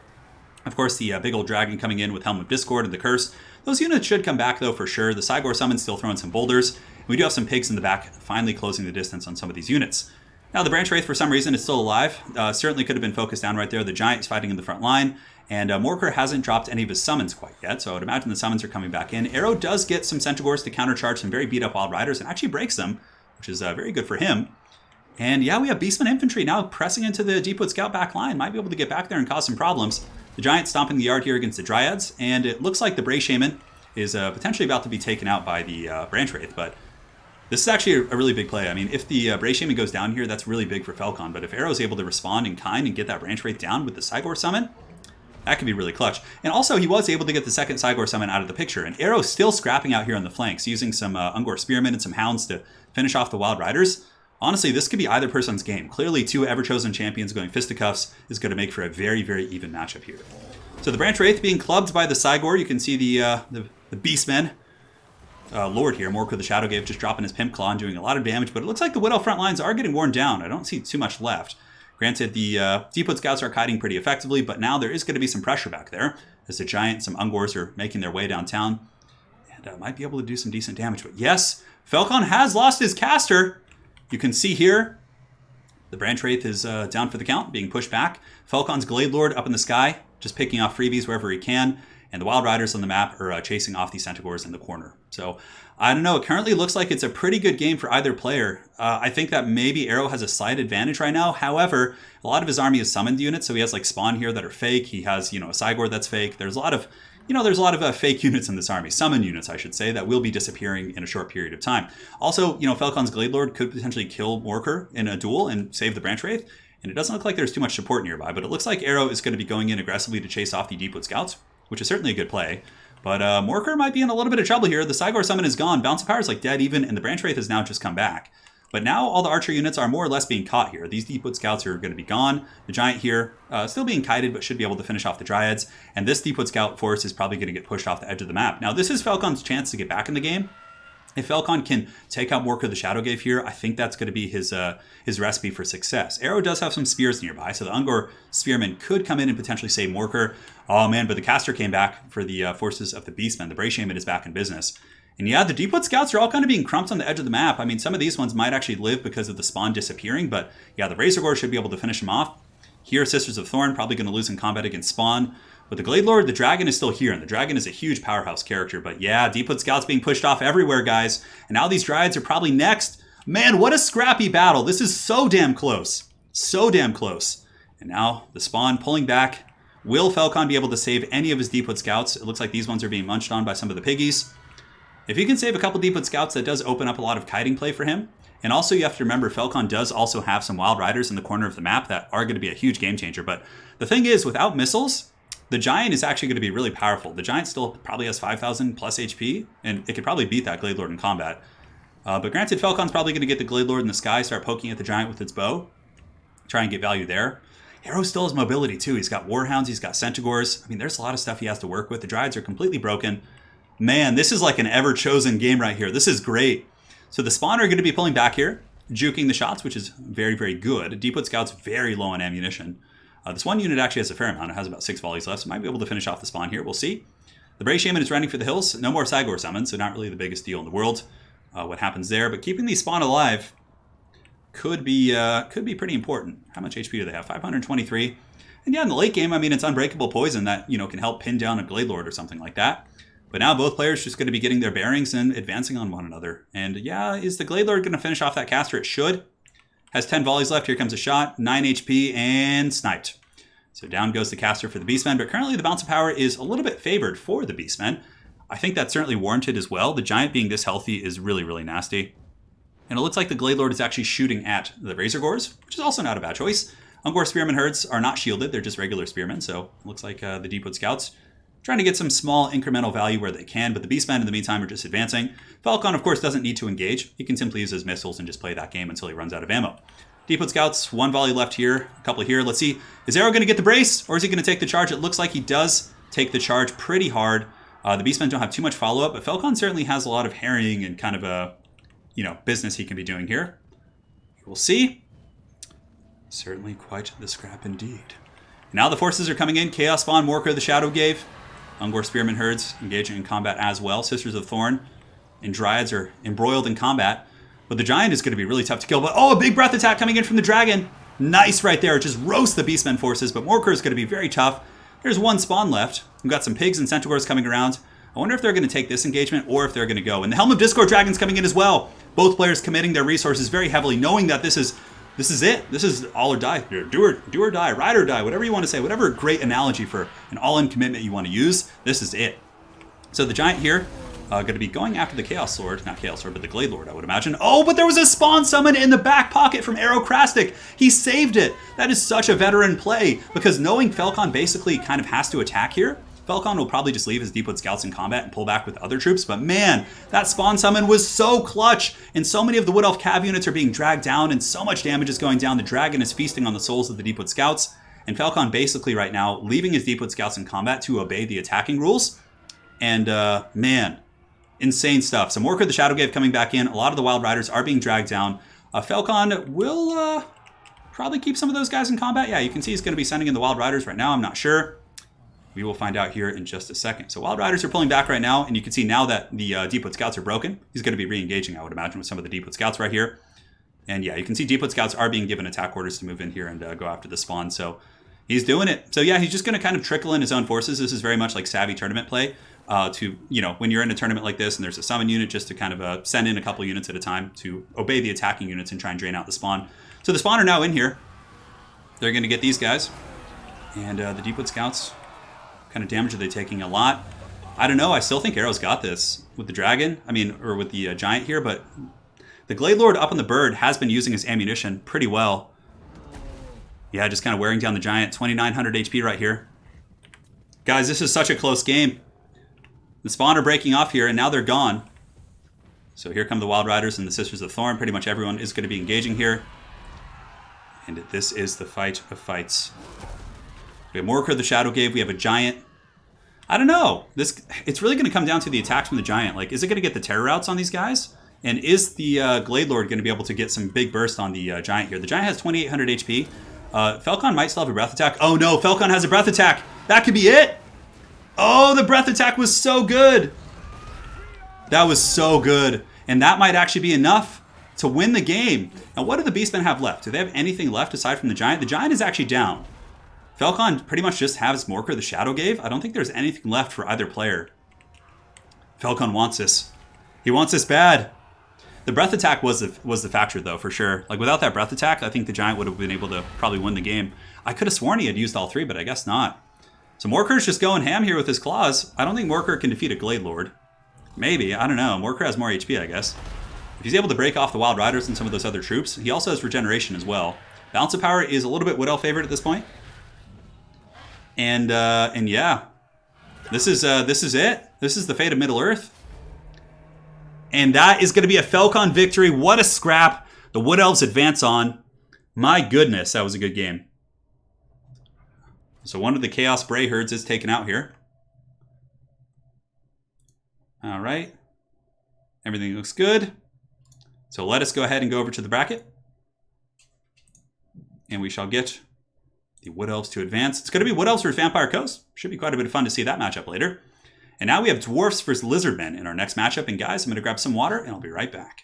S1: Of course, the big old dragon coming in with Helm of Discord and the Curse. Those units should come back, though, for sure. The Cygor Summon's still throwing some boulders. We do have some Pigs in the back, finally closing the distance on some of these units. Now, the Branch Wraith, for some reason, is still alive. Certainly could have been focused down right there. The Giant is fighting in the front line, and Morker hasn't dropped any of his summons quite yet, so I would imagine the summons are coming back in. Arrow does get some Centaurs to countercharge some very beat-up Wild Riders, and actually breaks them, which is very good for him. And yeah, we have Beastmen Infantry now pressing into the Deepwood Scout back line. Might be able to get back there and cause some problems. The Giant stomping the yard here against the Dryads, and it looks like the Bray Shaman is potentially about to be taken out by the Branch Wraith, but this is actually a really big play. I mean, if the Bray Shaman goes down here, that's really big for Falcon, but if Arrow is able to respond in kind and get that Branch Wraith down with the Cygor Summon, that could be really clutch. And also, he was able to get the second Cygor Summon out of the picture, and Arrow still scrapping out here on the flanks, using some Ungor Spearmen and some Hounds to finish off the Wild Riders. Honestly, this could be either person's game. Clearly, two ever-chosen champions going fisticuffs is going to make for a very, very even matchup here. So the Branch Wraith being clubbed by the Cygor. You can see the Beastmen. Lord here, Morker the Shadowgave, just dropping his Pimp Claw and doing a lot of damage, but it looks like the Widow front lines are getting worn down. I don't see too much left. Granted, the Deepwood Scouts are kiting pretty effectively, but now there is going to be some pressure back there, as the Giant, some Ungors are making their way downtown, and might be able to do some decent damage. But yes, Falcon has lost his caster. You can see here, the Branch Wraith is down for the count, being pushed back. Falcon's Glade Lord up in the sky, just picking off freebies wherever he can. And the Wild Riders on the map are chasing off the Centaurs in the corner. So, I don't know. It currently looks like it's a pretty good game for either player. I think that maybe Arrow has a slight advantage right now. However, a lot of his army is summoned units, so he has like Spawn here that are fake. He has, a Cygor that's fake. There's a lot of fake units in this army, summon units, I should say, that will be disappearing in a short period of time. Also, Falcon's Glade Lord could potentially kill Morker in a duel and save the Branch Wraith. And it doesn't look like there's too much support nearby, but it looks like Arrow is going to be going in aggressively to chase off the Deepwood Scouts, which is certainly a good play. But Morker might be in a little bit of trouble here. The Cygor Summon is gone. Bounce of Power is like dead even, and the Branch Wraith has now just come back. But now all the Archer units are more or less being caught here. These Deepwood Scouts are going to be gone. The Giant here, still being kited, but should be able to finish off the Dryads. And this Deepwood Scout force is probably going to get pushed off the edge of the map. Now, this is Falcon's chance to get back in the game. If Falcon can take out Morker the Shadowgave here, I think that's going to be his recipe for success. Arrow does have some spears nearby, so the Ungor Spearmen could come in and potentially save Morker. Oh man, but the caster came back for the forces of the Beastmen. The Bray Shaman is back in business. And yeah, the Deepwood Scouts are all kind of being crumped on the edge of the map. I mean, some of these ones might actually live because of the spawn disappearing, but yeah, the Razorgore should be able to finish them off. Here, Sisters of Thorn probably going to lose in combat against Spawn. But the Glade Lord, the Dragon is still here, and the Dragon is a huge powerhouse character. But yeah, Deepwood Scouts being pushed off everywhere, guys. And now these Dryads are probably next. Man, what a scrappy battle. This is so damn close. So damn close. And now the Spawn pulling back. Will Falcon be able to save any of his Deepwood Scouts? It looks like these ones are being munched on by some of the piggies. If you can save a couple Deepwood Scouts, that does open up a lot of kiting play for him. And also you have to remember, Falcon does also have some Wild Riders in the corner of the map that are going to be a huge game changer. But the thing is, without missiles, the Giant is actually going to be really powerful. The Giant still probably has 5,000 plus HP, and it could probably beat that Glade Lord in combat. But granted, Falcon's probably going to get the Glade Lord in the sky, start poking at the Giant with its bow, try and get value there. Hero still has mobility too. He's got Warhounds, he's got Centaurs. I mean, there's a lot of stuff he has to work with. The Dryads are completely broken. Man, this is like an ever-chosen game right here. This is great. So the Spawn are going to be pulling back here, juking the shots, which is very, very good. Deepwood Scout's very low on ammunition. This one unit actually has a fair amount. It has about 6 volleys left, so might be able to finish off the Spawn here. We'll see. The Bray Shaman is running for the hills. No more Sagor summons, so not really the biggest deal in the world. What happens there? But keeping these Spawn alive could be pretty important. How much HP do they have? 523. And yeah, in the late game, I mean, it's unbreakable poison that, can help pin down a Glade Lord or something like that. But now both players just going to be getting their bearings and advancing on one another. And yeah, is the Glade Lord going to finish off that caster? It should. Has 10 volleys left. Here comes a shot. 9 HP and sniped. So down goes the caster for the Beastmen. But currently the bounce of power is a little bit favored for the Beastmen. I think that's certainly warranted as well. The Giant being this healthy is really, really nasty. And it looks like the Glade Lord is actually shooting at the Razor Gores, which is also not a bad choice. Ungor Spearman herds are not shielded. They're just regular Spearmen. So it looks like the Deepwood Scouts trying to get some small incremental value where they can, but the Beastmen in the meantime are just advancing. Falcon, of course, doesn't need to engage. He can simply use his missiles and just play that game until he runs out of ammo. Deepwood Scouts, 1 volley left here, a couple here. Let's see, is Arrow going to get the brace, or is he going to take the charge? It looks like he does take the charge pretty hard. The Beastmen don't have too much follow-up, but Falcon certainly has a lot of harrying and kind of a, business he can be doing here. We'll see. Certainly quite the scrap indeed. Now the forces are coming in. Chaos Spawn, Morker, the Shadow Gave. Ungor Spearman herds engaging in combat as well. Sisters of Thorn and Dryads are embroiled in combat. But the Giant is going to be really tough to kill. But oh, a big breath attack coming in from the Dragon. Nice right there. Just roast the Beastmen forces. But Morker is going to be very tough. There's 1 Spawn left. We've got some pigs and centaurs coming around. I wonder if they're going to take this engagement or if they're going to go. And the Helm of Discord Dragon's coming in as well. Both players committing their resources very heavily, knowing that this is it. This is all or die. Do or die, ride or die, whatever you want to say, whatever great analogy for an all-in commitment you want to use, this is it. So the Giant here, going to be going after the Chaos Sword, not Chaos Sword, but the Glade Lord, I would imagine. Oh, but there was a Spawn summon in the back pocket from Aerocrastic. He saved it. That is such a veteran play, because knowing Falcon basically kind of has to attack here, Falcon will probably just leave his Deepwood Scouts in combat and pull back with other troops, but man, that Spawn summon was so clutch, and so many of the Wood Elf Cav units are being dragged down, and so much damage is going down. The Dragon is feasting on the souls of the Deepwood Scouts, and Falcon basically right now leaving his Deepwood Scouts in combat to obey the attacking rules, and man, insane stuff. So Morker the Shadow Gave coming back in. A lot of the Wild Riders are being dragged down. Falcon will probably keep some of those guys in combat. Yeah, you can see he's going to be sending in the Wild Riders right now. I'm not sure. We will find out here in just a second. So Wild Riders are pulling back right now, and you can see now that the Deepwood Scouts are broken. He's going to be re-engaging, I would imagine, with some of the Deepwood Scouts right here. And yeah, you can see Deepwood Scouts are being given attack orders to move in here and go after the Spawn. So he's doing it. So yeah, he's just going to kind of trickle in his own forces. This is very much like savvy tournament play. When you're in a tournament like this and there's a summon unit, just to kind of send in a couple units at a time to obey the attacking units and try and drain out the Spawn. So the Spawn are now in here. They're going to get these guys. And the Deepwood Scouts, kind of damage are they taking? A lot. I don't know. I still think Arrow's got this with the Dragon. Or with the Giant here. But the Glade Lord up on the bird has been using his ammunition pretty well. Yeah, just kind of wearing down the Giant. 2,900 HP right here. Guys, this is such a close game. The Spawn are breaking off here, and now they're gone. So here come the Wild Riders and the Sisters of Thorn. Pretty much everyone is going to be engaging here. And this is the fight of fights. We have Morker the Shadow Gave. We have a Giant. I don't know. It's really going to come down to the attacks from the Giant. Like, is it going to get the terror routes on these guys? And is the Glade Lord going to be able to get some big burst on the Giant here? The Giant has 2,800 HP. Falcon might still have a breath attack. Oh no, Falcon has a breath attack. That could be it. Oh, the breath attack was so good. That was so good. And that might actually be enough to win the game. Now, what do the Beastmen have left? Do they have anything left aside from the Giant? The Giant is actually down. Falcon pretty much just has Morker the Shadow Gave. I don't think there's anything left for either player. Falcon wants this. He wants this bad. The breath attack was the factor, though, for sure. Like, without that breath attack, I think the Giant would have been able to probably win the game. I could have sworn he had used all three, but I guess not. So Morker's just going ham here with his claws. I don't think Morker can defeat a Glade Lord. Maybe. I don't know. Morker has more HP, I guess. If he's able to break off the Wild Riders and some of those other troops, he also has regeneration as well. Balance of Power is a little bit Wood Elf favored at this point. And yeah. This is it. This is the fate of Middle-earth. And that is going to be a Falcon victory. What a scrap. The Wood Elves advance on. My goodness, that was a good game. So one of the Chaos Bray herds is taken out here. All right. Everything looks good. So let us go ahead and go over to the bracket. And we shall get the Wood Elves to advance. It's going to be Wood Elves versus Vampire Coast. Should be quite a bit of fun to see that matchup later. And now we have Dwarfs versus Lizardmen in our next matchup. And guys, I'm going to grab some water and I'll be right back.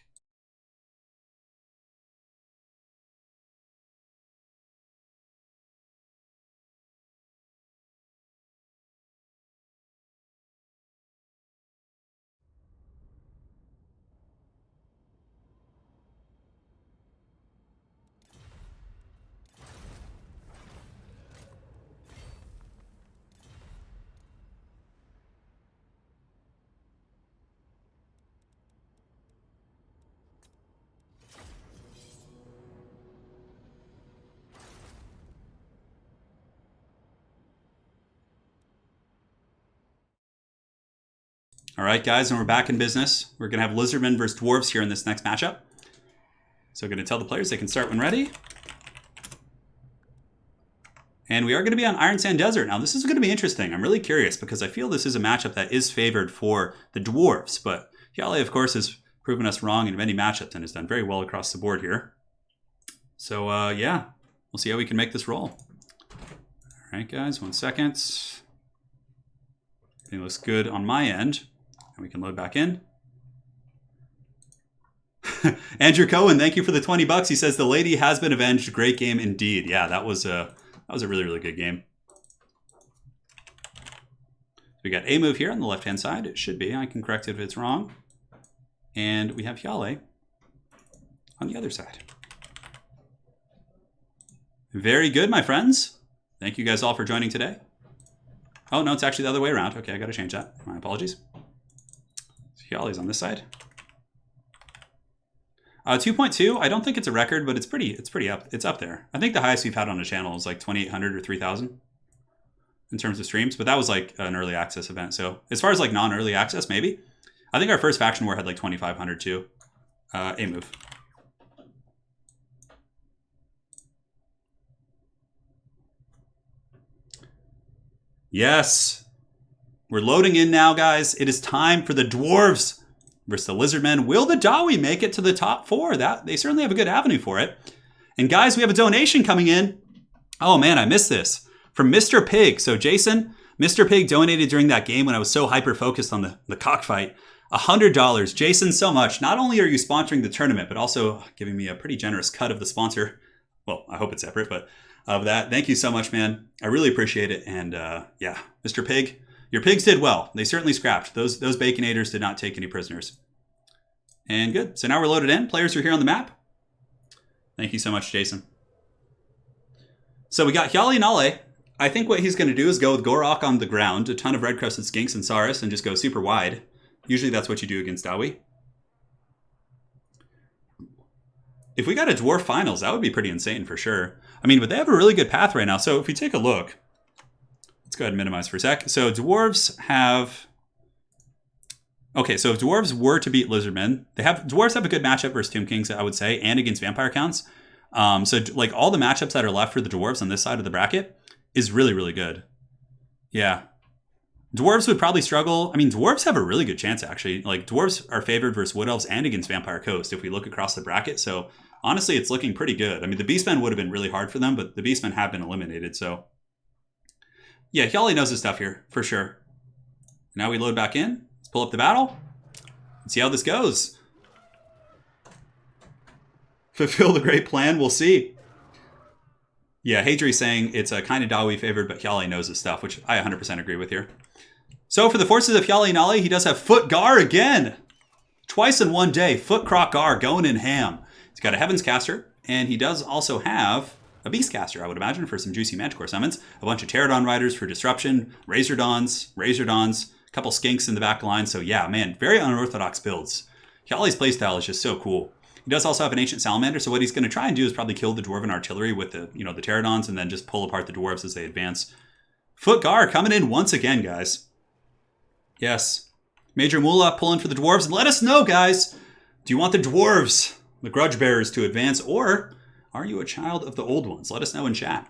S1: All right, guys, and we're back in business. We're going to have Lizardmen versus Dwarves here in this next matchup. So I'm going to tell the players they can start when ready. And we are going to be on Iron Sand Desert. Now, this is going to be interesting. I'm really curious because I feel this is a matchup that is favored for the Dwarves. But Yale, of course, has proven us wrong in many matchups and has done very well across the board here. So, yeah, we'll see how we can make this roll. All right, guys, 1 second. Everything looks good on my end. And we can load back in. Andrew Cohen, thank you for the 20 bucks. He says the lady has been avenged. Great game indeed. Yeah, that was a really, really good game. We got a move here on the left-hand side. It should be. I can correct it if it's wrong. And we have Yale on the other side. Very good, my friends. Thank you guys all for joining today. Oh, no, it's actually the other way around. Okay, I got to change that. My apologies. Yale's on this side. 2.2. I don't think it's a record, but it's pretty up. It's up there. I think the highest we've had on the channel is like 2,800 or 3,000 in terms of streams, but that was like an early access event. So as far as like non-early access, maybe. I think our first faction war had like 2,500 too. A move. Yes. We're loading in now, guys. It is time for the Dwarves versus the Lizardmen. Will the Dawi make it to the top 4? They certainly have a good avenue for it. And guys, we have a donation coming in. Oh man, I missed this. From Mr. Pig. So Jason, Mr. Pig donated during that game when I was so hyper-focused on the cockfight. $100. Jason, so much. Not only are you sponsoring the tournament, but also giving me a pretty generous cut of the sponsor. Well, I hope it's separate, but of that. Thank you so much, man. I really appreciate it. And yeah, Mr. Pig. Your pigs did well. They certainly scrapped. Those Baconators did not take any prisoners. And good. So now we're loaded in. Players are here on the map. Thank you so much, Jason. So we got Hyali Nale. I think what he's going to do is go with Gorok on the ground, a ton of red-crested skinks and Saurus, and just go super wide. Usually that's what you do against Dawi. If we got a Dwarf Finals, that would be pretty insane for sure. I mean, but they have a really good path right now. So if we take a look... Let's go ahead and minimize for a sec. So Dwarves have... Okay, so if Dwarves were to beat Lizardmen, Dwarves have a good matchup versus Tomb Kings, I would say, and against Vampire Counts. So like all the matchups that are left for the Dwarves on this side of the bracket is really, really good. Yeah. Dwarves would probably struggle. I mean, Dwarves have a really good chance, actually. Like, Dwarves are favored versus Wood Elves and against Vampire Coast if we look across the bracket. So honestly, it's looking pretty good. I mean, the Beastmen would have been really hard for them, but the Beastmen have been eliminated, so... Yeah, Hyali knows his stuff here, for sure. Now we load back in. Let's pull up the battle. Let's see how this goes. fulfill the great plan? We'll see. Yeah, Hadri's saying it's a kind of Dawi favored, but Hjali knows his stuff, which I 100% agree with here. So for the forces of Hjali Nali, he does have Foot Gar again. Twice in one day, Foot Croc Gar going in ham. He's got a Heavens Caster, and he does also have a Beast Caster, I would imagine, for some juicy Manticore summons. A bunch of Pterodon Riders for disruption, Razordons, a couple Skinks in the back line. So yeah, man, very unorthodox builds. Hjali's playstyle is just so cool. He does also have an Ancient Salamander, so what he's going to try and do is probably kill the Dwarven Artillery with the Pterodons and then just pull apart the Dwarves as they advance. Foot Gar coming in once again, guys. Yes. Major Moolah pulling for the Dwarves. And let us know, guys. Do you want the Dwarves, the Grudge Bearers, to advance, or are you a child of the old ones? Let us know in chat.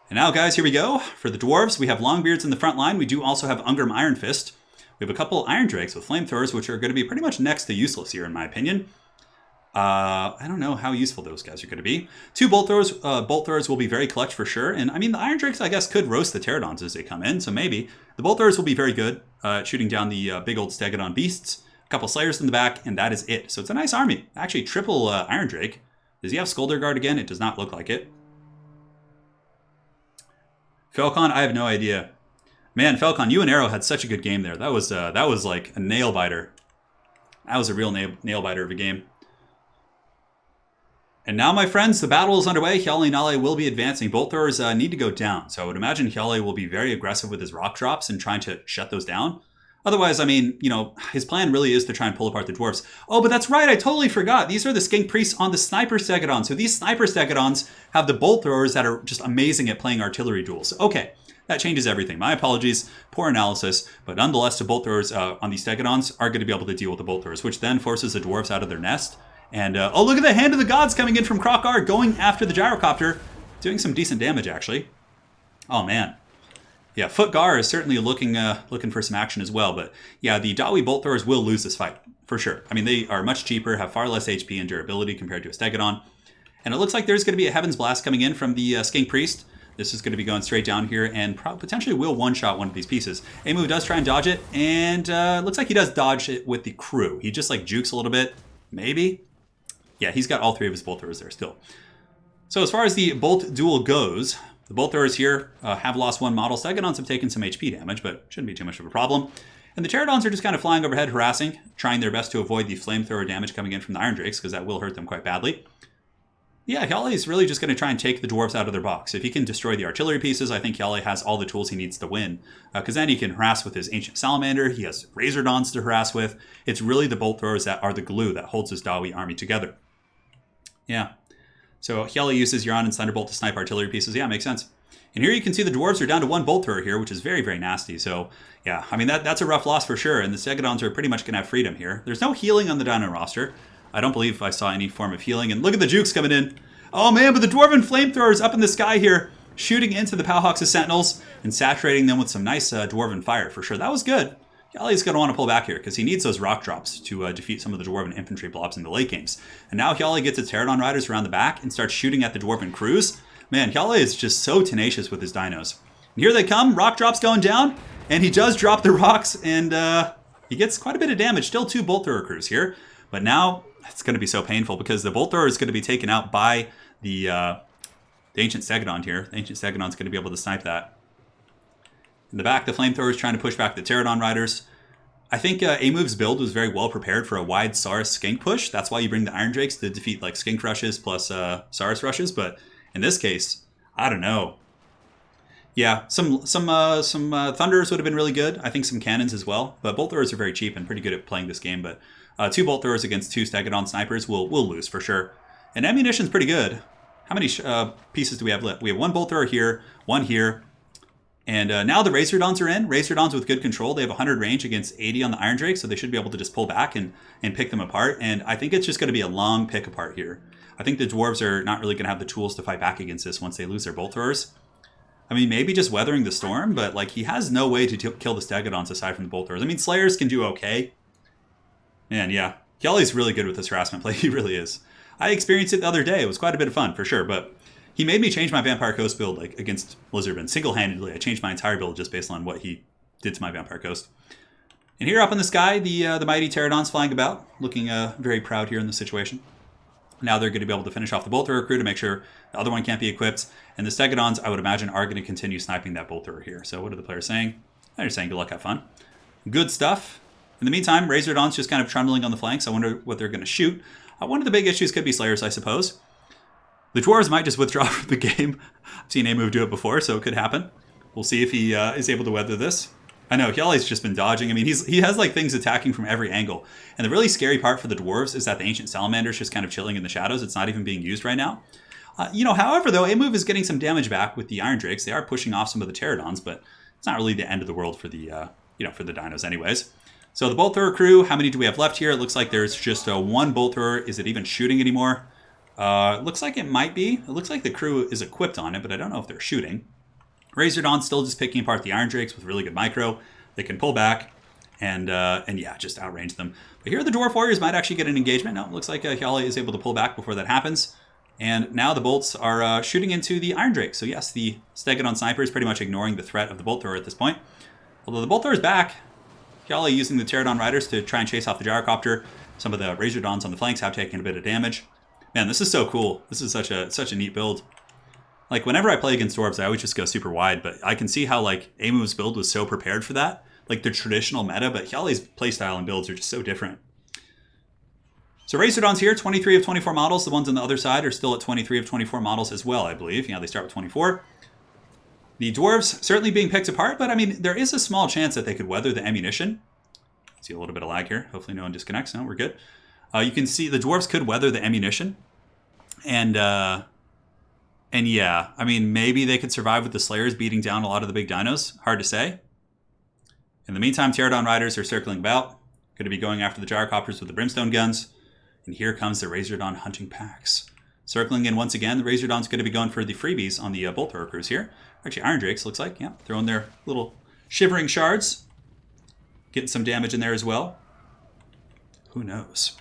S1: And now, guys, here we go. For the Dwarves, we have Longbeards in the front line. We do also have Ungrim Iron Fist. We have a couple Iron Drakes with Flamethrowers, which are going to be pretty much next to useless here, in my opinion. I don't know how useful those guys are going to be. 2 Bolt Throwers. Bolt Throwers will be very clutch for sure. And I mean, the Iron Drakes, I guess, could roast the Pterodons as they come in. So maybe. The Bolt Throwers will be very good shooting down the big old Stegodon Beasts. A couple Slayers in the back, and that is it. So it's a nice army. Actually, triple Iron Drake. Does he have Skulder Guard again? It does not look like it. Falcon, I have no idea. Man, Falcon, you and Arrow had such a good game there. That was like a nail biter. That was a real nail biter of a game. And now, my friends, the battle is underway. Hjali Nale will be advancing. Bolt Throwers need to go down. So I would imagine Hjali will be very aggressive with his rock drops and trying to shut those down. Otherwise, I mean, his plan really is to try and pull apart the Dwarves. Oh, but that's right. I totally forgot. These are the Skink Priests on the Sniper Stegodon. So these Sniper Stegodons have the Bolt Throwers that are just amazing at playing artillery duels. Okay, that changes everything. My apologies. Poor analysis. But nonetheless, the Bolt Throwers on these Stegodons are going to be able to deal with the Bolt Throwers, which then forces the Dwarves out of their nest. And, oh, look at the Hand of the Gods coming in from Krokar, going after the Gyrocopter. Doing some decent damage, actually. Oh, man. Yeah, Foot Gar is certainly looking for some action as well. But, yeah, the Dawi Bolt Throwers will lose this fight, for sure. I mean, they are much cheaper, have far less HP and durability compared to a Stegodon. And it looks like there's going to be a Heaven's Blast coming in from the Skink Priest. This is going to be going straight down here and potentially will one-shot one of these pieces. A-Move does try and dodge it, and looks like he does dodge it with the crew. He just, like, jukes a little bit. Maybe? Yeah, he's got all 3 of his Bolt Throwers there still. So as far as the Bolt duel goes, the Bolt Throwers here have lost 1 model. Stegodons have taken some HP damage, but shouldn't be too much of a problem. And the Pterodons are just kind of flying overhead, harassing, trying their best to avoid the Flamethrower damage coming in from the Iron Drakes, because that will hurt them quite badly. Yeah, Hjali is really just going to try and take the Dwarves out of their box. If he can destroy the artillery pieces, I think Hjali has all the tools he needs to win. Because then he can harass with his Ancient Salamander, he has Razordons to harass with. It's really the Bolt Throwers that are the glue that holds his Dawi army together. Yeah. So Hjali uses Euron and Thunderbolt to snipe artillery pieces. Yeah, makes sense. And here you can see the Dwarves are down to 1 Bolt Thrower here, which is very, very nasty. So, yeah, I mean, that's a rough loss for sure. And the Stegodons are pretty much going to have freedom here. There's no healing on the Dino roster. I don't believe I saw any form of healing. And look at the Jukes coming in. Oh, man, but the Dwarven Flamethrowers up in the sky here, shooting into the Powhawks' Sentinels and saturating them with some nice Dwarven fire for sure. That was good. Hjali's going to want to pull back here because he needs those rock drops to defeat some of the Dwarven infantry blobs in the late games. And now Hjali gets his Pterodon Riders around the back and starts shooting at the Dwarven crews. Man, Hjali is just so tenacious with his dinos. And here they come, rock drops going down, and he does drop the rocks, and he gets quite a bit of damage. Still 2 Bolt Thrower crews here, but now it's going to be so painful because the Bolt Thrower is going to be taken out by the Ancient Stegodon here. The Ancient Stegodon's going to be able to snipe that. In the back, the Flamethrower is trying to push back the Pterodon Riders. I think A-Move's build was very well prepared for a wide Saurus Skink push. That's why you bring the Iron Drakes to defeat like Skink rushes plus Saurus rushes. But in this case, I don't know. Yeah, some Thunders would have been really good. I think some Cannons as well. But Bolt Throwers are very cheap and pretty good at playing this game. But 2 Bolt Throwers against 2 Stegodon Snipers will lose for sure. And ammunition's pretty good. How many pieces do we have left? We have 1 Bolt Thrower here, 1 here. And now the Razordons are in. Razordons with good control. They have 100 range against 80 on the Iron Drake, so they should be able to just pull back and pick them apart. And I think it's just going to be a long pick apart here. I think the Dwarves are not really going to have the tools to fight back against this once they lose their Bolt Throwers. I mean, maybe just weathering the storm, but like he has no way to kill the Stegodons aside from the Bolt Throwers. I mean, Slayers can do okay. And yeah, Hjali's really good with this harassment play. He really is. I experienced it the other day. It was quite a bit of fun, for sure, but he made me change my Vampire Coast build like against Lizardmen. Single-handedly, I changed my entire build just based on what he did to my Vampire Coast. And here up in the sky, the mighty Pterodons flying about, looking very proud here in the situation. Now they're going to be able to finish off the bolt thrower crew to make sure the other one can't be equipped. And the Stegodons, I would imagine, are going to continue sniping that bolt thrower here. So what are the players saying? They're saying good luck, have fun. Good stuff. In the meantime, Lizardmen's just kind of trundling on the flanks. I wonder what they're going to shoot. One of the big issues could be Slayers, I suppose. The Dwarves might just withdraw from the game. I've seen A-Move do it before, so it could happen. We'll see if he is able to weather this. I know, Hjali's just been dodging. I mean, he has like things attacking from every angle. And the really scary part for the Dwarves is that the Ancient Salamander's just kind of chilling in the shadows. It's not even being used right now. However, though, A-Move is getting some damage back with the Iron Drakes. They are pushing off some of the Pterodons, but it's not really the end of the world for the, for the dinos anyways. So the bolt thrower crew, how many do we have left here? It looks like there's just one bolt thrower. Is it even shooting anymore? Looks like it might be. It looks like the crew is equipped on it, but I don't know if they're shooting. Lizardmen's still just picking apart the Iron Drakes with really good micro. They can pull back and yeah, just outrange them. But here the Dwarf Warriors might actually get an engagement. No, it looks like Hjali is able to pull back before that happens. And now the bolts are shooting into the Iron Drake. So yes, the Stegodon Sniper is pretty much ignoring the threat of the bolt thrower at this point. Although the bolt thrower is back, Hjali using the Pterodon Riders to try and chase off the Gyrocopter. Some of the Lizardmens on the flanks have taken a bit of damage. Man, this is so cool. This is such a neat build. Like, whenever I play against Dwarves, I always just go super wide, but I can see how, like, A-Move's build was so prepared for that. Like, the traditional meta, but Hjali's playstyle and builds are just so different. So Lizardmen's here, 23 of 24 models. The ones on the other side are still at 23 of 24 models as well, I believe. They start with 24. The Dwarves certainly being picked apart, but, I mean, there is a small chance that they could weather the ammunition. See a little bit of lag here. Hopefully no one disconnects. No, we're good. You can see the Dwarves could weather the ammunition. And yeah, I mean, maybe they could survive with the Slayers beating down a lot of the big dinos. Hard to say. In the meantime, Pterodon Riders are circling about. Going to be going after the Gyrocopters with the Brimstone guns. And here comes the Lizardmen hunting packs. Circling in once again, the Lizardmen's going to be going for the freebies on the bolt thrower crews here. Actually, Iron Drakes looks like, yeah, throwing their little shivering shards. Getting some damage in there as well. Who knows?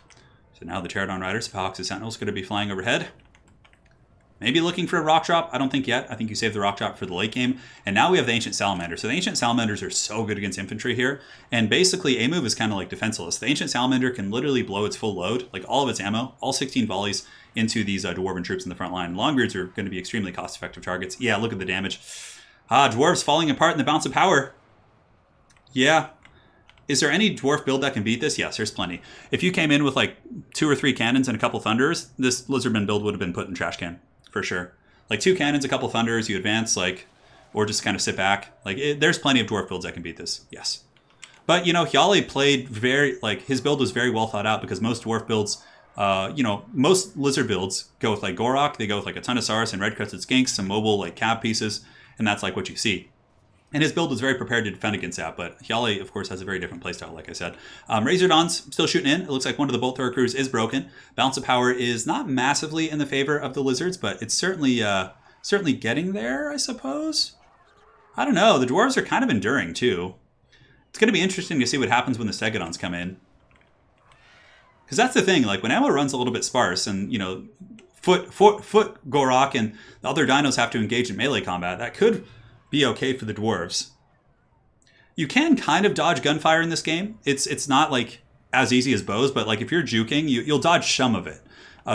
S1: So now the Pterodon Riders, Palax's Sentinels, going to be flying overhead. Maybe looking for a rock drop. I don't think yet. I think you save the rock drop for the late game. And now we have the Ancient Salamander. So the Ancient Salamanders are so good against infantry here. And basically, A-Move is kind of like defenseless. The Ancient Salamander can literally blow its full load, like all of its ammo, all 16 volleys, into these Dwarven troops in the front line. Longbeards are going to be extremely cost-effective targets. Yeah, look at the damage. Dwarves falling apart in the bounce of power. Yeah. Is there any dwarf build that can beat this? Yes, there's plenty. If you came in with like 2 or 3 cannons and a couple thunders, this Lizardmen build would have been put in trash can. For sure. Like 2 cannons, a couple thunders, you advance, like, or just kind of sit back. Like, there's plenty of dwarf builds that can beat this. Yes. But, Hjali played his build was very well thought out because most dwarf builds, most lizard builds go with, like, Gorok. They go with, like, a ton of Saurus and red-crested skinks, some mobile, like, cab pieces, and that's, like, what you see. And his build was very prepared to defend against that, but Hjali, of course, has a very different playstyle, like I said. Lizardmen's still shooting in. It looks like one of the bolt thrower crews is broken. Balance of power is not massively in the favor of the Lizards, but it's certainly getting there, I suppose. I don't know. The Dwarves are kind of enduring, too. It's going to be interesting to see what happens when the Stegodons come in. Because that's the thing. Like, when ammo runs a little bit sparse and, foot Gorok and the other dinos have to engage in melee combat, that could be okay for the Dwarves. You can kind of dodge gunfire in this game. It's not like as easy as bows, but like if you're juking, you'll dodge some of it.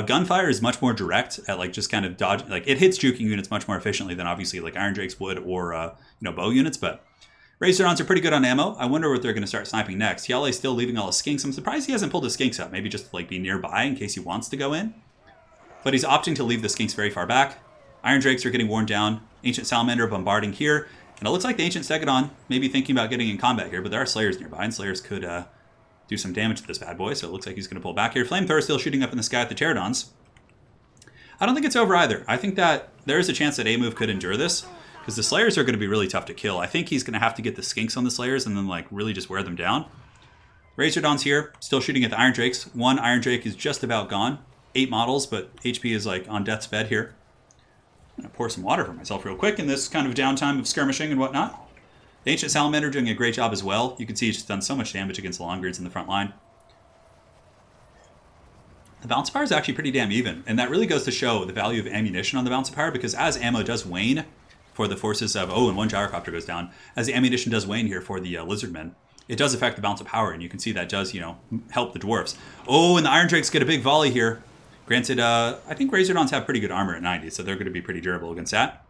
S1: Gunfire is much more direct at like just kind of dodge. Like it hits juking units much more efficiently than obviously like Iron Drakes would or bow units. But Lizardmen's are pretty good on ammo. I wonder what they're going to start sniping next. Hjali's still leaving all his skinks. I'm surprised he hasn't pulled his skinks up. Maybe just to like be nearby in case he wants to go in. But he's opting to leave the skinks very far back. Iron Drakes are getting worn down. Ancient Salamander bombarding here. And it looks like the Ancient Stegodon may be thinking about getting in combat here, but there are Slayers nearby, and Slayers could do some damage to this bad boy, so it looks like he's going to pull back here. Flamethrower still shooting up in the sky at the Pterodons. I don't think it's over either. I think that there is a chance that A-Move could endure this, because the Slayers are going to be really tough to kill. I think he's going to have to get the skinks on the Slayers and then like really just wear them down. Lizardmen's here, still shooting at the Iron Drakes. One Iron Drake is just about gone. 8 models, but HP is like on death's bed here. I'm going to pour some water for myself real quick in this kind of downtime of skirmishing and whatnot. The Ancient Salamander doing a great job as well. You can see he's just done so much damage against the Longbeards in the front line. The balance of power is actually pretty damn even, and that really goes to show the value of ammunition on the balance of power, because as ammo does wane for the forces of, and one Gyrocopter goes down, as the ammunition does wane here for the Lizardmen, it does affect the balance of power, and you can see that does, help the Dwarves. Oh, and the Iron Drakes get a big volley here. Granted, I think Razordons have pretty good armor at 90, so they're going to be pretty durable against that.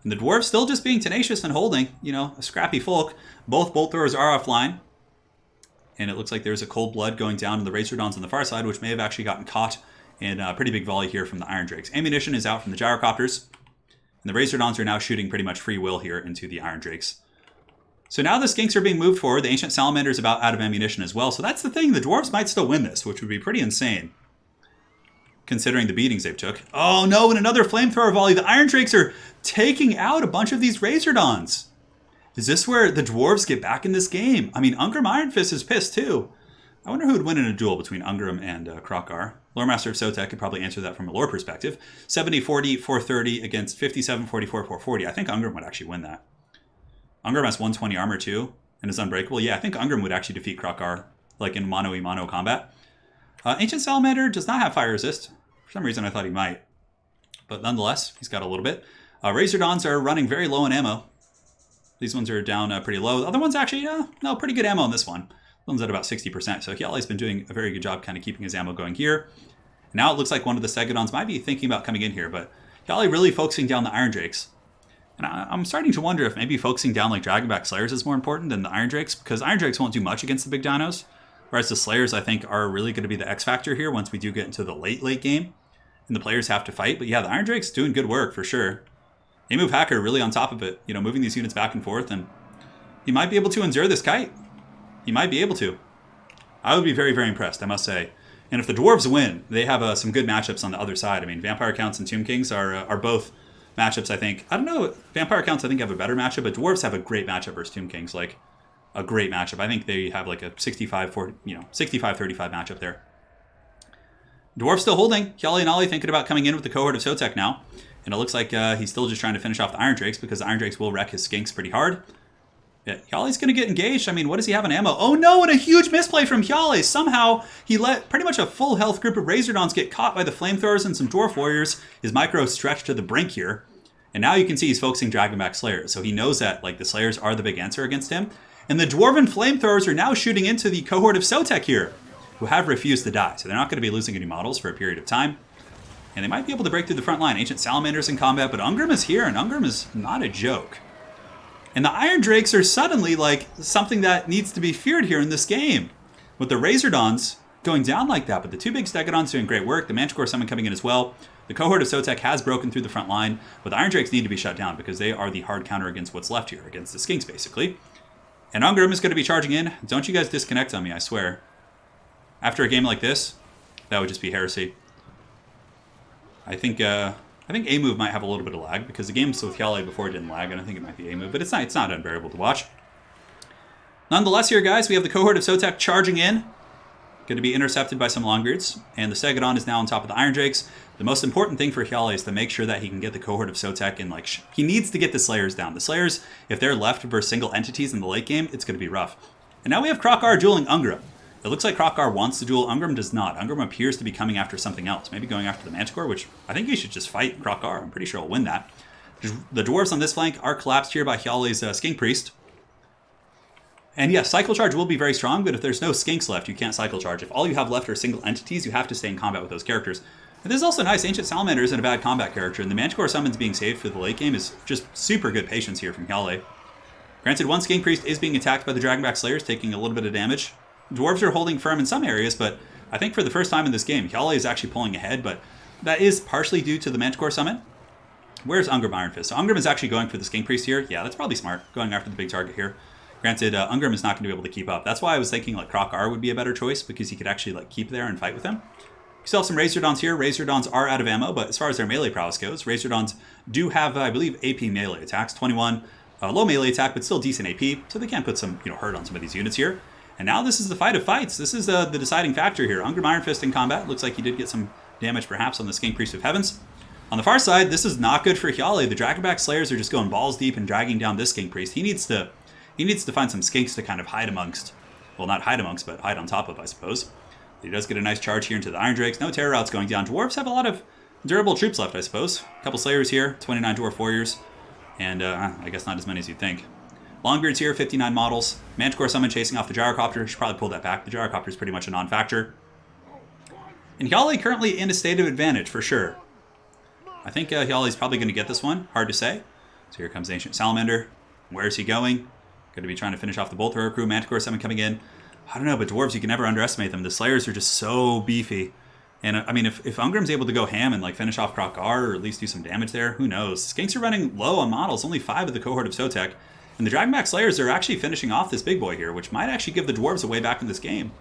S1: And the dwarves still just being tenacious and holding, you know, a scrappy folk. Both bolt throwers are offline. And it looks like there's a cold blood going down to the Razordons on the far side, which may have actually gotten caught in a pretty big volley here from the Iron Drakes. Ammunition is out from the Gyrocopters. And the Razordons are now shooting pretty much free will here into the Iron Drakes. So now the Skinks are being moved forward. The Ancient Salamander is about out of ammunition as well. So that's the thing. The dwarves might still win this, which would be pretty insane, considering the beatings they've took. Oh no, and another flamethrower volley. The Iron Drakes are taking out a bunch of these Razordons. Is this where the dwarves get back in this game? I mean, Ungrim Iron Fist is pissed too. I wonder who would win in a duel between Ungrim and Krokar. Loremaster of Sotek could probably answer that from a lore perspective. 70-40, 430 against 57-44, 440. I think Ungrim would actually win that. Ungrim has 120 armor too, and is unbreakable. Yeah, I think Ungrim would actually defeat Krokar, like in mono-a-mono combat. Ancient Salamander does not have fire resist. For some reason, I thought he might. But nonetheless, he's got a little bit. Razordons are running very low in ammo. These ones are down pretty low. The other one's actually, no, pretty good ammo on this one. This one's at about 60%. So Hyali's been doing a very good job kind of keeping his ammo going here. Now it looks like one of the Stegodons might be thinking about coming in here, but Hyali really focusing down the Iron Drakes. And I'm starting to wonder if maybe focusing down like Dragonback Slayers is more important than the Iron Drakes, because Iron Drakes won't do much against the big dinos, whereas the Slayers, I think, are really going to be the X factor here once we do get into the late game, and the players have to fight. But yeah, the Iron Drake's doing good work for sure. A-Move Hacker really on top of it, you know, moving these units back and forth, and he might be able to endure this kite. He might be able to. I would be very, very impressed, I must say. And if the dwarves win, they have some good matchups on the other side. I mean, Vampire Counts and Tomb Kings are both matchups, I think. I don't know, Vampire Counts I think have a better matchup, but dwarves have a great matchup versus Tomb Kings, like a great matchup. I think they have like a 65-35 matchup there. Dwarves still holding. Hyali and Ollie thinking about coming in with the cohort of Sotek now. And it looks like he's still just trying to finish off the Iron Drakes, because the Iron Drakes will wreck his Skinks pretty hard. Yeah, Hyali's going to get engaged. I mean, what does he have in ammo? Oh no, and a huge misplay from Hyali. Somehow, he let pretty much a full health group of Razordons get caught by the Flamethrowers and some Dwarf Warriors. His micro stretched to the brink here. And now you can see he's focusing Dragonback Slayers. So he knows that like the Slayers are the big answer against him. And the Dwarven Flamethrowers are now shooting into the cohort of Sotek here, who have refused to die. So they're not going to be losing any models for a period of time. And they might be able to break through the front line. Ancient Salamander's in combat, but Ungrim is here, and Ungrim is not a joke. And the Iron Drakes are suddenly like something that needs to be feared here in this game, with the Razordons going down like that. But the two big Stegodons doing great work. The Manticore Summon coming in as well. The cohort of Sotek has broken through the front line, but the Iron Drakes need to be shut down because they are the hard counter against what's left here, against the Skinks basically. And Ungrim is going to be charging in. Don't you guys disconnect on me, I swear. After a game like this, that would just be heresy. I think A-Move might have a little bit of lag, because the games with Hyali before didn't lag, and I think it might be A-Move, but it's not unbearable to watch. Nonetheless here, guys, we have the cohort of Sotek charging in. Going to be intercepted by some Longbeards, and the Stegodon is now on top of the Iron Drakes. The most important thing for Hyali is to make sure that he can get the cohort of Sotek, and like he needs to get the Slayers down. The Slayers, if they're left versus single entities in the late game, it's going to be rough. And now we have Krokar dueling Ungrim. It looks like Krokar wants to duel. Ungrim does not. Ungrim appears to be coming after something else. Maybe going after the Manticore, which I think he should just fight Krokar. I'm pretty sure he'll win that. The dwarves on this flank are collapsed here by Hyali's Skink Priest. And yes, Cycle Charge will be very strong, but if there's no Skinks left, you can't Cycle Charge. If all you have left are single entities, you have to stay in combat with those characters. And this is also nice. Ancient Salamander isn't a bad combat character, and the Manticore Summons being saved for the late game is just super good patience here from Hyali. Granted, one Skink Priest is being attacked by the Dragonback Slayers, taking a little bit of damage. Dwarves are holding firm in some areas, but I think for the first time in this game, Hyali is actually pulling ahead, but that is partially due to the Manticore Summon. Where's Ungrim Iron Fist? So Ungrim is actually going for the Skink Priest here. Yeah, that's probably smart, going after the big target here. Granted, Ungrim is not going to be able to keep up. That's why I was thinking like Krokar would be a better choice, because he could actually like keep there and fight with him. We still have some Razordons here. Razordons are out of ammo, but as far as their melee prowess goes, Razordons do have, I believe, AP melee attacks. 21, low melee attack, but still decent AP, so they can put some hurt on some of these units here. And now this is the fight of fights. This is the deciding factor here. Ungrim Iron Fist in combat. Looks like he did get some damage perhaps on the Skink Priest of Heavens. On the far side, this is not good for Hyali. The Dragonback Slayers are just going balls deep and dragging down this Skink Priest. He needs to find some Skinks to kind of hide amongst. Well, not hide amongst, but hide on top of, I suppose. He does get a nice charge here into the Iron Drakes. No terror routes going down. Dwarves have a lot of durable troops left, I suppose. A couple Slayers here, 29 Dwarf Warriors. And I guess not as many as you'd think. Longbeards here, 59 models. Manticore Summon chasing off the Gyrocopter. Should probably pull that back. The Gyrocopter is pretty much a non-factor. And Hyali currently in a state of advantage, for sure. I think Hyali's probably going to get this one. Hard to say. So here comes Ancient Salamander. Where is he going? Going to be trying to finish off the Bolt Thrower crew. Manticore 7 coming in. I don't know, but Dwarves, you can never underestimate them. The Slayers are just so beefy. And I mean, if Ungrim's able to go ham and like finish off Krokar or at least do some damage there, who knows? Skinks are running low on models. Only 5 of the cohort of Sotek. And the Dragonback Slayers are actually finishing off this big boy here, which might actually give the Dwarves a way back in this game.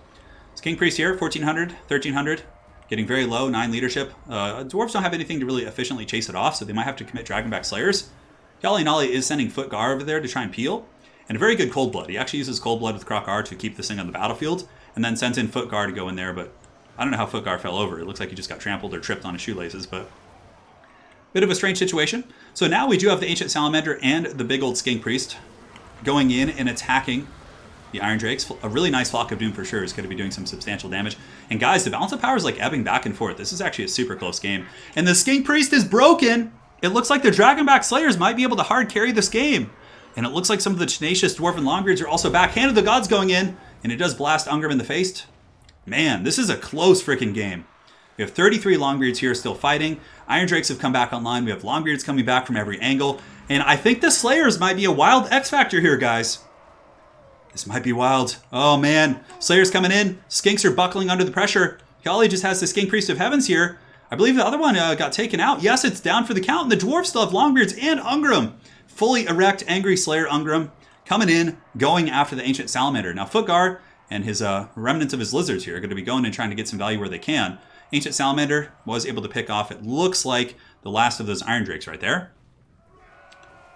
S1: So King Priest here, 1400, 1300. Getting very low, 9 leadership. Dwarves don't have anything to really efficiently chase it off, so they might have to commit Dragonback Slayers. Hyali Nali is sending Footgar over there to try and peel. And a very good Cold Blood. He actually uses Cold Blood with Krokar to keep this thing on the battlefield, and then sends in Footgar to go in there, but I don't know how Footgar fell over. It looks like he just got trampled or tripped on his shoelaces, but bit of a strange situation. So now we do have the Ancient Salamander and the big old Skink Priest going in and attacking the Iron Drakes. A really nice Flock of Doom for sure is going to be doing some substantial damage. And guys, the balance of power is like ebbing back and forth. This is actually a super close game. And the Skink Priest is broken. It looks like the Dragonback Slayers might be able to hard carry this game. And it looks like some of the tenacious Dwarven Longbeards are also back. Hand of the Gods going in. And it does blast Ungrim in the face. Man, this is a close freaking game. We have 33 Longbeards here still fighting. Iron Drakes have come back online. We have Longbeards coming back from every angle. And I think the Slayers might be a wild X factor here, guys. This might be wild. Oh, man. Slayers coming in. Skinks are buckling under the pressure. Hyali just has the Skink Priest of Heavens here. I believe the other one got taken out. Yes, it's down for the count. And the Dwarves still have Longbeards and Ungrim. Fully erect, angry Slayer Ungrim coming in, going after the Ancient Salamander. Now, Footgar and his remnants of his lizards here are going to be going and trying to get some value where they can. Ancient Salamander was able to pick off, it looks like, the last of those Iron Drakes right there.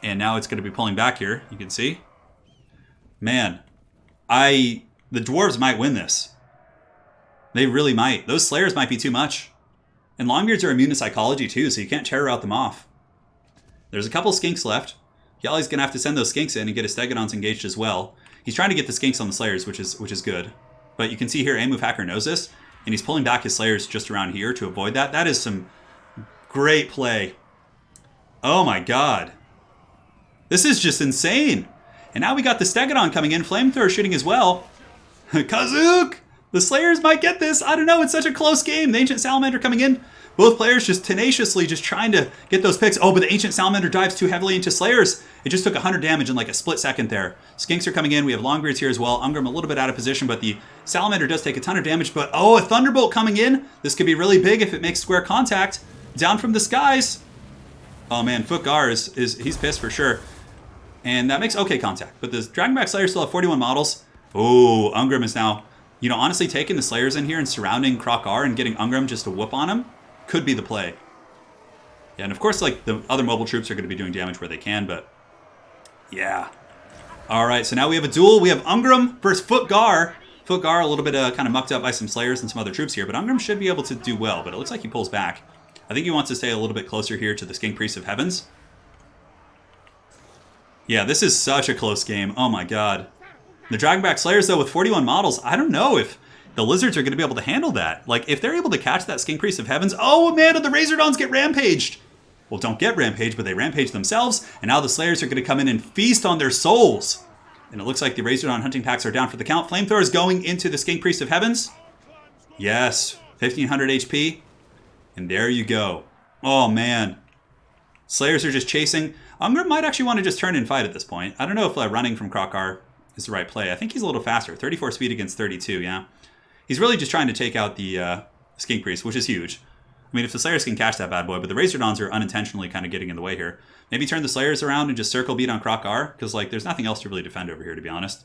S1: And now it's going to be pulling back here, you can see. Man, the Dwarves might win this. They really might. Those Slayers might be too much. And Longbeards are immune to psychology too, so you can't terror out them off. There's a couple Skinks left. Hyali's going to have to send those Skinks in and get his Stegodons engaged as well. He's trying to get the Skinks on the Slayers, which is good. But you can see here, Amove Hacker knows this, and he's pulling back his Slayers just around here to avoid that. That is some great play. Oh my god. This is just insane. And now we got the Stegodon coming in, Flamethrower shooting as well. Kazook! The Slayers might get this. I don't know, it's such a close game. The Ancient Salamander coming in. Both players just tenaciously just trying to get those picks. Oh, but the Ancient Salamander dives too heavily into Slayers. It just took 100 damage in like a split second there. Skinks are coming in. We have Longbeards here as well. Ungrim a little bit out of position, but the Salamander does take a ton of damage. But oh, a Thunderbolt coming in. This could be really big if it makes square contact. Down from the skies. Oh man, Footgar he's pissed for sure. And that makes okay contact. But the Dragonback Slayers still have 41 models. Oh, Ungrim is now, honestly taking the Slayers in here and surrounding Krokar and getting Ungrim just to whoop on him could be the play. Yeah, and of course, like, the other mobile troops are going to be doing damage where they can, but yeah. All right, so now we have a duel. We have Ungrim versus Footgar. Footgar a little bit kind of mucked up by some Slayers and some other troops here, but Ungrim should be able to do well, but it looks like he pulls back. I think he wants to stay a little bit closer here to the Skink Priest of Heavens. Yeah, this is such a close game. Oh my god. The Dragonback Slayers, though, with 41 models, I don't know if the Lizards are going to be able to handle that. Like, if they're able to catch that Skink Priest of Heavens... Oh, man, did the Razordons get rampaged? Well, don't get rampaged, but they rampage themselves, and now the Slayers are going to come in and feast on their souls. And it looks like the Razordon hunting packs are down for the count. Flamethrowers going into the Skink Priest of Heavens. Yes, 1500 HP. And there you go. Oh, man. Slayers are just chasing. Ungrim might actually want to just turn and fight at this point. I don't know if running from Krokar is the right play. I think he's a little faster. 34 speed against 32, yeah. He's really just trying to take out the Skink Priest, which is huge. I mean, if the Slayers can catch that bad boy, but the Razordons are unintentionally kind of getting in the way here. Maybe turn the Slayers around and just circle beat on Krokar, because, like, there's nothing else to really defend over here, to be honest.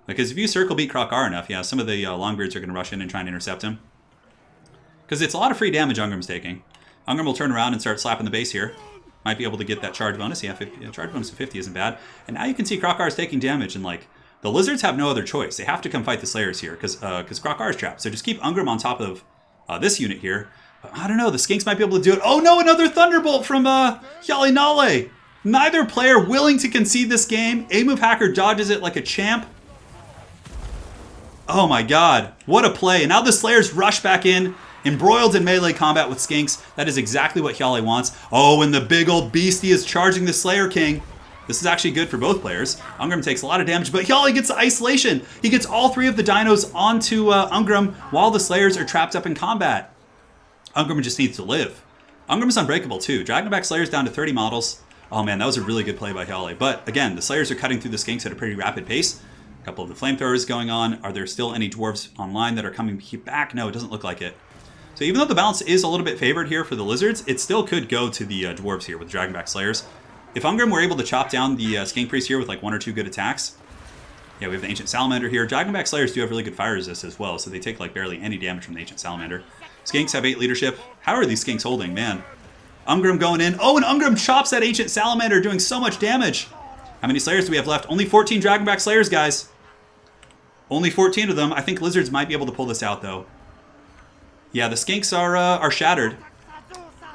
S1: Because if you circle beat Krokar enough, yeah, some of the Longbeards are going to rush in and try and intercept him. Because it's a lot of free damage Ungrim's taking. Ungrim will turn around and start slapping the base here. Might be able to get that charge bonus. Yeah, charge bonus of 50 isn't bad. And now you can see Krokar is taking damage, and, like, the Lizards have no other choice. They have to come fight the Slayers here, because Krokar is trapped. So just keep Ungrim on top of this unit here. But I don't know, the Skinks might be able to do it. Oh no, another Thunderbolt from Hyali Nale. Neither player willing to concede this game. Amove Hacker dodges it like a champ. Oh my god, what a play. And now the Slayers rush back in, embroiled in melee combat with Skinks. That is exactly what Hyali wants. Oh, and the big old beastie is charging the Slayer King. This is actually good for both players. Ungram takes a lot of damage, but Hjalli gets the isolation. He gets all 3 of the dinos onto Ungram while the Slayers are trapped up in combat. Ungram just needs to live. Ungram's unbreakable too. Dragging back Slayers down to 30 models. Oh man, that was a really good play by Hjalli. But again, the Slayers are cutting through the Skinks at a pretty rapid pace. A couple of the flamethrowers going on. Are there still any dwarves online that are coming back? No, it doesn't look like it. So even though the balance is a little bit favored here for the Lizards, it still could go to the dwarves here with Dragon back Slayers. If Ungram were able to chop down the Skink Priest here with like 1 or 2 good attacks. Yeah, we have the Ancient Salamander here. Dragon back Slayers do have really good fire resist as well, so they take like barely any damage from the Ancient Salamander. Skinks have 8 leadership. How are these Skinks holding, man? Ungram going in. Oh, and Ungram chops that Ancient Salamander, doing so much damage. How many Slayers do we have left? Only 14 Dragonback Slayers, guys. Only 14 of them. I think Lizards might be able to pull this out, though. Yeah, the Skinks are shattered.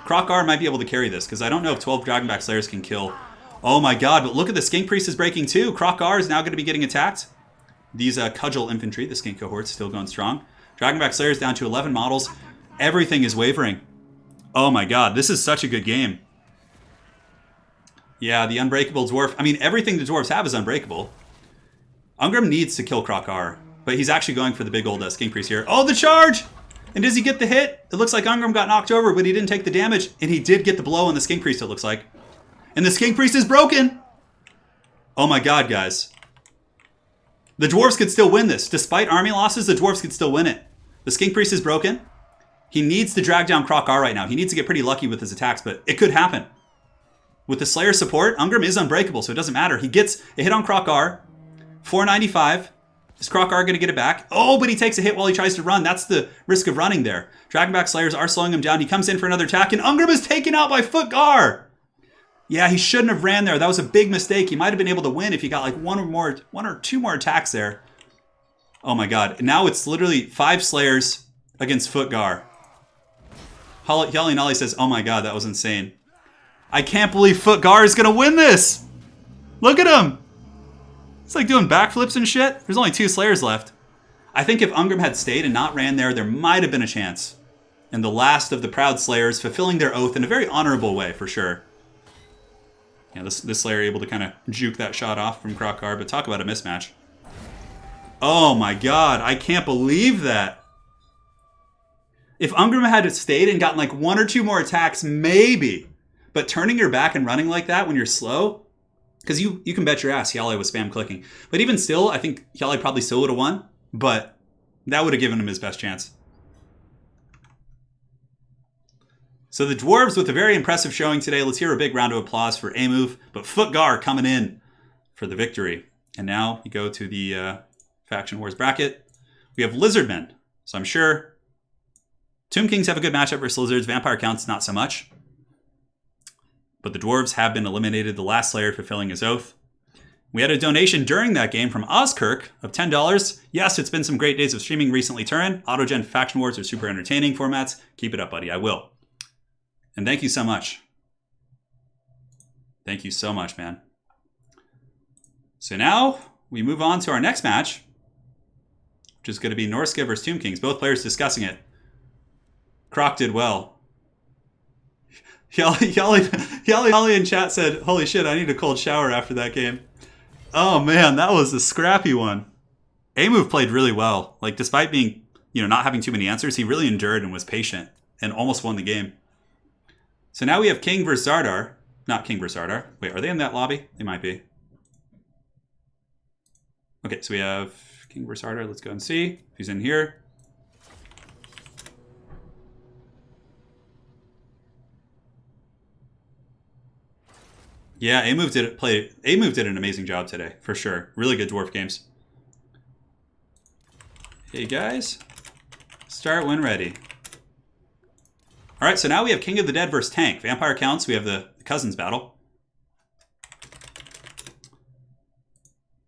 S1: Krokar might be able to carry this, because I don't know if 12 Dragonback Slayers can kill. Oh my god, but look at the Skink Priest is breaking too. Krokar is now going to be getting attacked. These Cudgel Infantry, the Skink cohort's still going strong. Dragonback Slayers down to 11 models. Everything is wavering. Oh my god, this is such a good game. Yeah, the Unbreakable Dwarf. I mean, everything the Dwarves have is unbreakable. Ungram needs to kill Krokar, but he's actually going for the big old Skink Priest here. Oh, the charge! And does he get the hit? It looks like Ungram got knocked over, but he didn't take the damage. And he did get the blow on the Skink Priest, it looks like. And the Skink Priest is broken! Oh my god, guys. The Dwarves could still win this. Despite army losses, the Dwarves could still win it. The Skink Priest is broken. He needs to drag down Krokar right now. He needs to get pretty lucky with his attacks, but it could happen. With the Slayer support, Ungram is unbreakable, so it doesn't matter. He gets a hit on Krokar. 495. Is Krokar going to get it back? Oh, but he takes a hit while he tries to run. That's the risk of running there. Dragonback Slayers are slowing him down. He comes in for another attack, and Ungram is taken out by Footgar. Yeah, he shouldn't have ran there. That was a big mistake. He might have been able to win if he got like one or two more attacks there. Oh my god. Now it's literally 5 Slayers against Footgar. Hjalli Nolly says, oh my god, that was insane. I can't believe Footgar is going to win this. Look at him. It's like doing backflips and shit. There's only 2 Slayers left. I think if Ungram had stayed and not ran there, there might have been a chance. And the last of the proud Slayers fulfilling their oath in a very honorable way, for sure. Yeah, this Slayer able to kind of juke that shot off from Krokar, but talk about a mismatch. Oh my god, I can't believe that. If Ungram had stayed and gotten like 1 or 2 more attacks, maybe. But turning your back and running like that when you're slow, because you can bet your ass Hjalli was spam clicking. But even still, I think Hjalli probably still would have won, but that would have given him his best chance. So the Dwarves with a very impressive showing today. Let's hear a big round of applause for Amove, but Footgar coming in for the victory. And now we go to the Faction Wars bracket. We have Lizardmen, so I'm sure Tomb Kings have a good matchup versus Lizards. Vampire Counts, not so much. But the Dwarves have been eliminated, the last Slayer fulfilling his oath. We had a donation during that game from Ozkirk of $10. Yes, it's been some great days of streaming recently, Turin. Autogen Faction Wars are super entertaining formats. Keep it up, buddy. I will. And thank you so much. Thank you so much, man. So now we move on to our next match, which is going to be Norsca versus Tomb Kings. Both players discussing it. Croc did well. Yali in chat said, holy shit, I need a cold shower after that game. Oh man, that was a scrappy one. Amove played really well. Like, despite being, not having too many answers, he really endured and was patient and almost won the game. So now we have King versus Zardar. Not King versus Zardar. Wait, are they in that lobby? They might be. Okay, so we have King versus Zardar. Let's go and see who's in here. Yeah, Amove did an amazing job today, for sure. Really good dwarf games. Hey guys, start when ready. All right, so now we have King of the Dead versus Tank. Vampire Counts, we have the Cousins battle.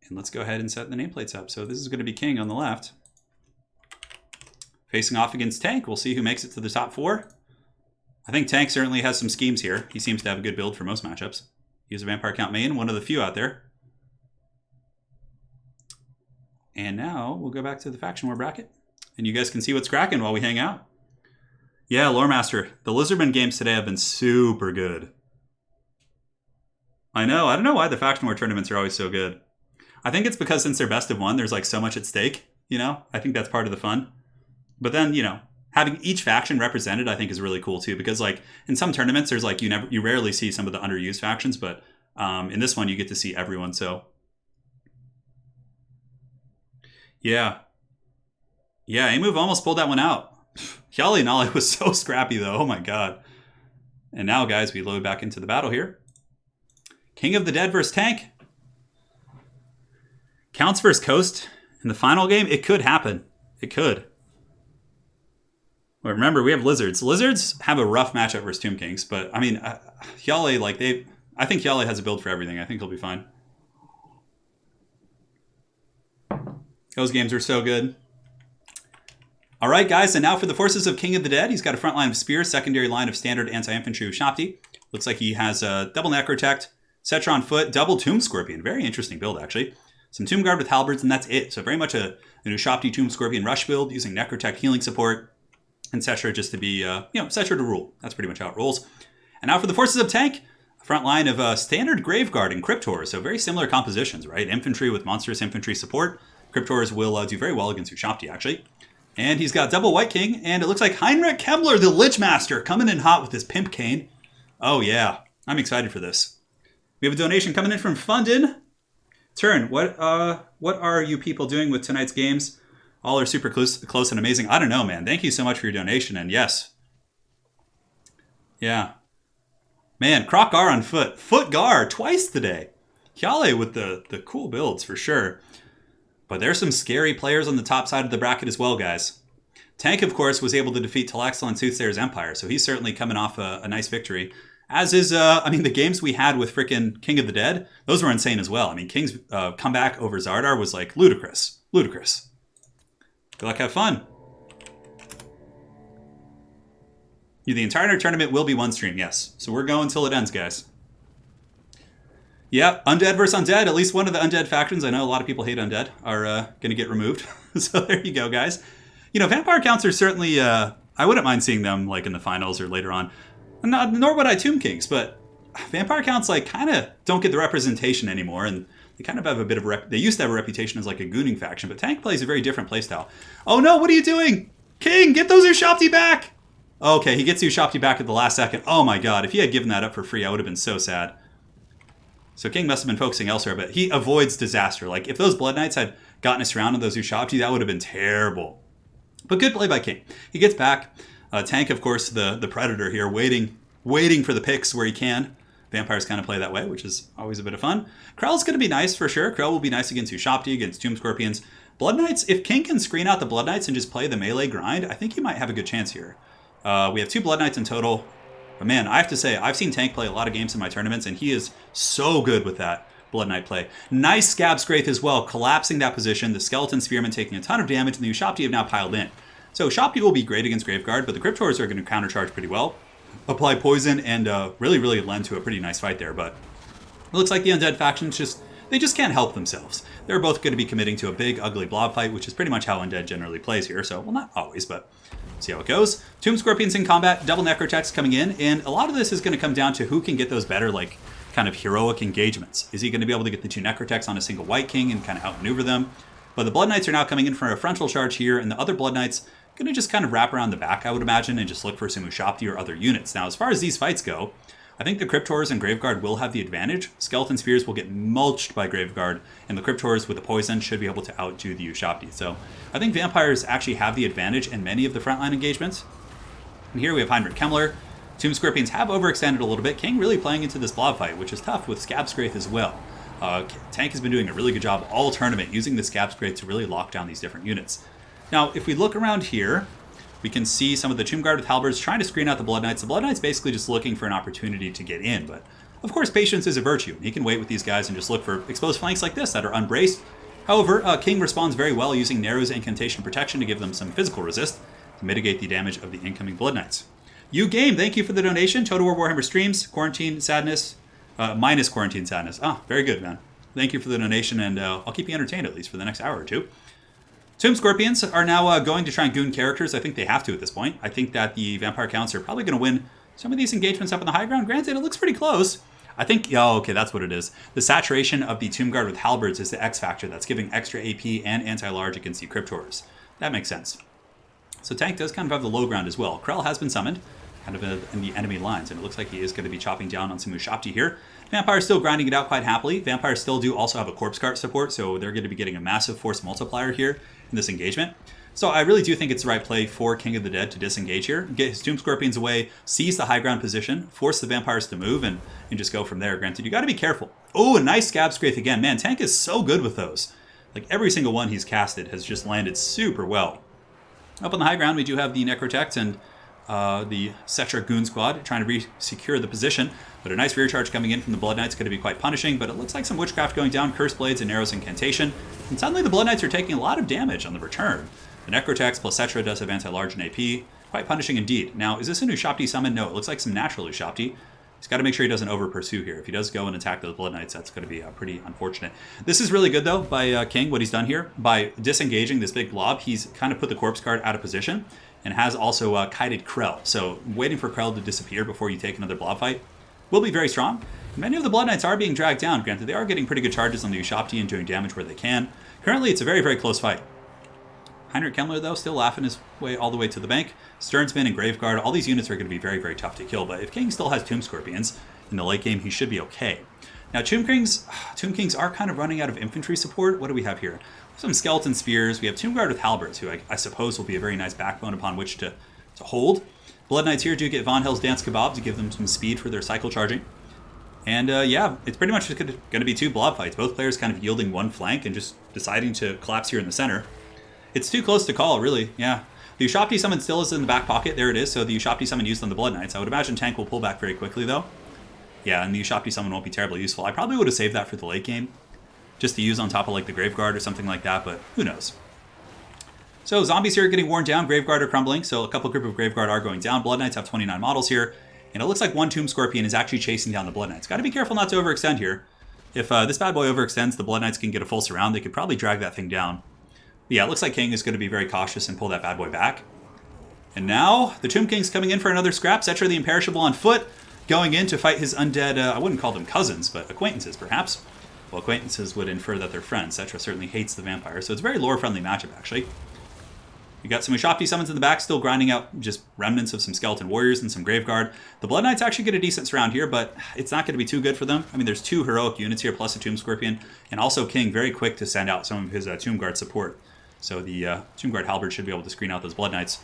S1: And let's go ahead and set the nameplates up. So this is going to be King on the left. Facing off against Tank, we'll see who makes it to the top 4. I think Tank certainly has some schemes here. He seems to have a good build for most matchups. He's a Vampire Count main, one of the few out there. And now we'll go back to the Faction War bracket. And you guys can see what's cracking while we hang out. Yeah, Lore Master. The Lizardmen games today have been super good. I know. I don't know why the faction war tournaments are always so good. I think it's because since they're best of one, there's like so much at stake. You know, I think that's part of the fun. But then, you know, having each faction represented, I think, is really cool too. Because like in some tournaments, there's like you rarely see some of the underused factions, but in this one, you get to see everyone. So yeah, A-Move almost pulled that one out. Hyali Nali was so scrappy though. Oh my god. And now, guys, we load back into the battle here. King of the Dead versus Tank. Counts versus Coast in the final game. It could happen. It could. But remember, we have Lizards. Lizards have a rough matchup versus Tomb Kings, but I mean, Hyali, like I think Hyali has a build for everything. I think he'll be fine. Those games are so good. All right, guys, and now for the forces of King of the Dead. He's got a front line of spears, secondary line of standard anti-infantry Ushapti. Looks like he has a double Necrotect, Cetron Foot, double Tomb Scorpion. Very interesting build, actually. Some Tomb Guard with Halberds, and that's it. So very much an Ushapti Tomb Scorpion rush build using Necrotect healing support, and Cetra just to be, Cetra to rule. That's pretty much how it rolls. And now for the forces of Tank. A front line of standard Graveguard and Cryptors. So very similar compositions, right? Infantry with monstrous infantry support. Cryptors will do very well against Ushapti, actually. And he's got double White King, and it looks like Heinrich Kemmler, the Lich Master, coming in hot with his Pimp Cane. Oh yeah, I'm excited for this. We have a donation coming in from Fundin. Turin, what are you people doing with tonight's games? All are super close and amazing. I don't know, man. Thank you so much for your donation, and yes. Yeah. Man, Croc Gar on foot. Foot Gar twice today. Hyali with the cool builds for sure. But there's some scary players on the top side of the bracket as well, guys. Tank, of course, was able to defeat Telexel and Soothsayer's Empire, so he's certainly coming off a nice victory. As is, the games we had with frickin' King of the Dead, those were insane as well. I mean, King's comeback over Zardar was, like, ludicrous. Ludicrous. Good luck, have fun. The entire tournament will be one stream, yes. So we're going till it ends, guys. Yeah, Undead versus Undead. At least one of the Undead factions, I know a lot of people hate Undead, are going to get removed. So there you go, guys. Vampire counts are certainly, I wouldn't mind seeing them like in the finals or later on. Nor would I Tomb Kings, but Vampire counts like kind of don't get the representation anymore, and they kind of have a bit of they used to have a reputation as like a gooning faction, but Tank plays a very different playstyle. Oh no, what are you doing? King, get those Ushapti back! Okay, he gets Ushapti back at the last second. Oh my god, if he had given that up for free, I would have been so sad. So King must have been focusing elsewhere, but he avoids disaster. Like, if those Blood Knights had gotten us around on those Ushapti, that would have been terrible. But good play by King. He gets back. Tank, of course, the Predator here, waiting for the picks where he can. Vampires kind of play that way, which is always a bit of fun. Krell's going to be nice for sure. Krell will be nice against Ushapti, against Tomb Scorpions. Blood Knights, if King can screen out the Blood Knights and just play the melee grind, I think he might have a good chance here. We have 2 Blood Knights in total. But man, I have to say, I've seen Tank play a lot of games in my tournaments, and he is so good with that Blood Knight play. Nice Scab Scrape as well, collapsing that position. The Skeleton Spearmen taking a ton of damage, and the Ushapti have now piled in. So Ushapti will be great against Graveguard, but the Cryptors are going to countercharge pretty well. Apply poison and really lend to a pretty nice fight there. But it looks like the Undead factions they just can't help themselves. They're both going to be committing to a big, ugly blob fight, which is pretty much how Undead generally plays here. So, well, not always, but see how it goes. Tomb Scorpions in combat, double Necrotechs coming in, and a lot of this is going to come down to who can get those better, like, kind of heroic engagements. Is he going to be able to get the 2 Necrotechs on a single White King and kind of outmaneuver them? But the Blood Knights are now coming in for a frontal charge here, and the other Blood Knights going to just kind of wrap around the back, I would imagine, and just look for some Ushapti or other units. Now, as far as these fights go, I think the Cryptors and Graveguard will have the advantage. Skeleton Spears will get mulched by Graveguard, and the Cryptors with the poison should be able to outdo the Ushapti. So I think Vampires actually have the advantage in many of the frontline engagements. And here we have Heinrich Kemmler. Tomb Scorpions have overextended a little bit. King really playing into this blob fight, which is tough with Scab Scrape as well. Tank has been doing a really good job all tournament using the Scab Scrape to really lock down these different units. Now, if we look around here, we can see some of the Tomb Guard with Halberds trying to screen out the Blood Knights. The Blood Knights basically just looking for an opportunity to get in, but of course patience is a virtue. He can wait with these guys and just look for exposed flanks like this that are unbraced. However, King responds very well using Narrow's Incantation Protection to give them some physical resist to mitigate the damage of the incoming Blood Knights. You Game, thank you for the donation. Total War Warhammer streams, Quarantine Sadness, minus Quarantine Sadness. Ah, very good, man. Thank you for the donation, and I'll keep you entertained at least for the next hour or two. Tomb Scorpions are now going to try and goon characters. I think they have to at this point. I think that the Vampire Counts are probably going to win some of these engagements up on the high ground. Granted, it looks pretty close. I think, oh, okay, that's what it is. The saturation of the Tomb Guard with halberds is the X factor that's giving extra AP and anti-large against the Cryptors. That makes sense. So tank does kind of have the low ground as well. Krell has been summoned, kind of in the enemy lines, and it looks like he is going to be chopping down on some Ushabti here. Vampires still grinding it out quite happily. Vampires still do also have a corpse cart support, so they're going to be getting a massive force multiplier here in this engagement. So I really do think it's the right play for King of the Dead to disengage here, get his Tomb Scorpions away, seize the high ground position, force the vampires to move, and just go from there. Granted, you got to be careful. Oh, a nice Scab Scrape again. Man, tank is so good with those. Like every single one he's casted has just landed super well. Up on the high ground, we do have the Necrotect and the Cetra Goon Squad trying to re-secure the position. But a nice rear charge coming in from the Blood Knights going to be quite punishing, but it looks like some Witchcraft going down, Curse Blades and Arrows Incantation. And suddenly the Blood Knights are taking a lot of damage on the return. The Necrotex plus Cetra does have anti-large and AP. Quite punishing indeed. Now, is this a Ushabti summon? No, it looks like some natural Ushabti. He's got to make sure he doesn't over-pursue here. If he does go and attack those Blood Knights, that's going to be pretty unfortunate. This is really good, though, by King, what he's done here. By disengaging this big blob, he's kind of put the Corpse Guard out of position and has also kited Krell. So waiting for Krell to disappear before you take another blob fight will be very strong. Many of the Blood Knights are being dragged down. Granted, they are getting pretty good charges on the Ushabti and doing damage where they can. Currently, it's a very, very close fight. Heinrich Kemmler, though, still laughing his way all the way to the bank. Sternsman and Graveguard, all these units are going to be very, very tough to kill. But if King still has Tomb Scorpions in the late game, he should be okay. Now, Tomb Kings are kind of running out of infantry support. What do we have here? Some Skeleton Spears. We have Tomb Guard with Halberds, who I suppose will be a very nice backbone upon which to hold. Blood Knights here do get Von Hell's Dance Kebab to give them some speed for their cycle charging. And yeah, it's pretty much just going to be two blob fights. Both players kind of yielding one flank and just deciding to collapse here in the center. It's too close to call, really. Yeah. The Ushabti summon still is in the back pocket. There it is. So the Ushabti summon used on the Blood Knights. I would imagine tank will pull back very quickly, though. Yeah, and the Ushabti summon won't be terribly useful. I probably would have saved that for the late game, just to use on top of like the Graveguard or something like that, but who knows. So zombies here are getting worn down. Graveguard are crumbling, so a couple group of Graveguard are going down. Blood Knights have 29 models here, and it looks like one Tomb Scorpion is actually chasing down the Blood Knights. Got to be careful not to overextend here. If this bad boy overextends, the Blood Knights can get a full surround. They could probably drag that thing down. Yeah, it looks like King is going to be very cautious and pull that bad boy back. And now, the Tomb King's coming in for another scrap. Cetra the Imperishable on foot, going in to fight his undead, I wouldn't call them cousins, but acquaintances, perhaps. Well, acquaintances would infer that they're friends. Cetra certainly hates the vampire, so it's a very lore-friendly matchup, actually. We got some Ushabti summons in the back, still grinding out just remnants of some Skeleton Warriors and some Graveguard. The Blood Knights actually get a decent surround here, but it's not going to be too good for them. I mean, there's two heroic units here, plus a Tomb Scorpion, and also King very quick to send out some of his Tomb Guard support. So the Tomb Guard Halberd should be able to screen out those Blood Knights.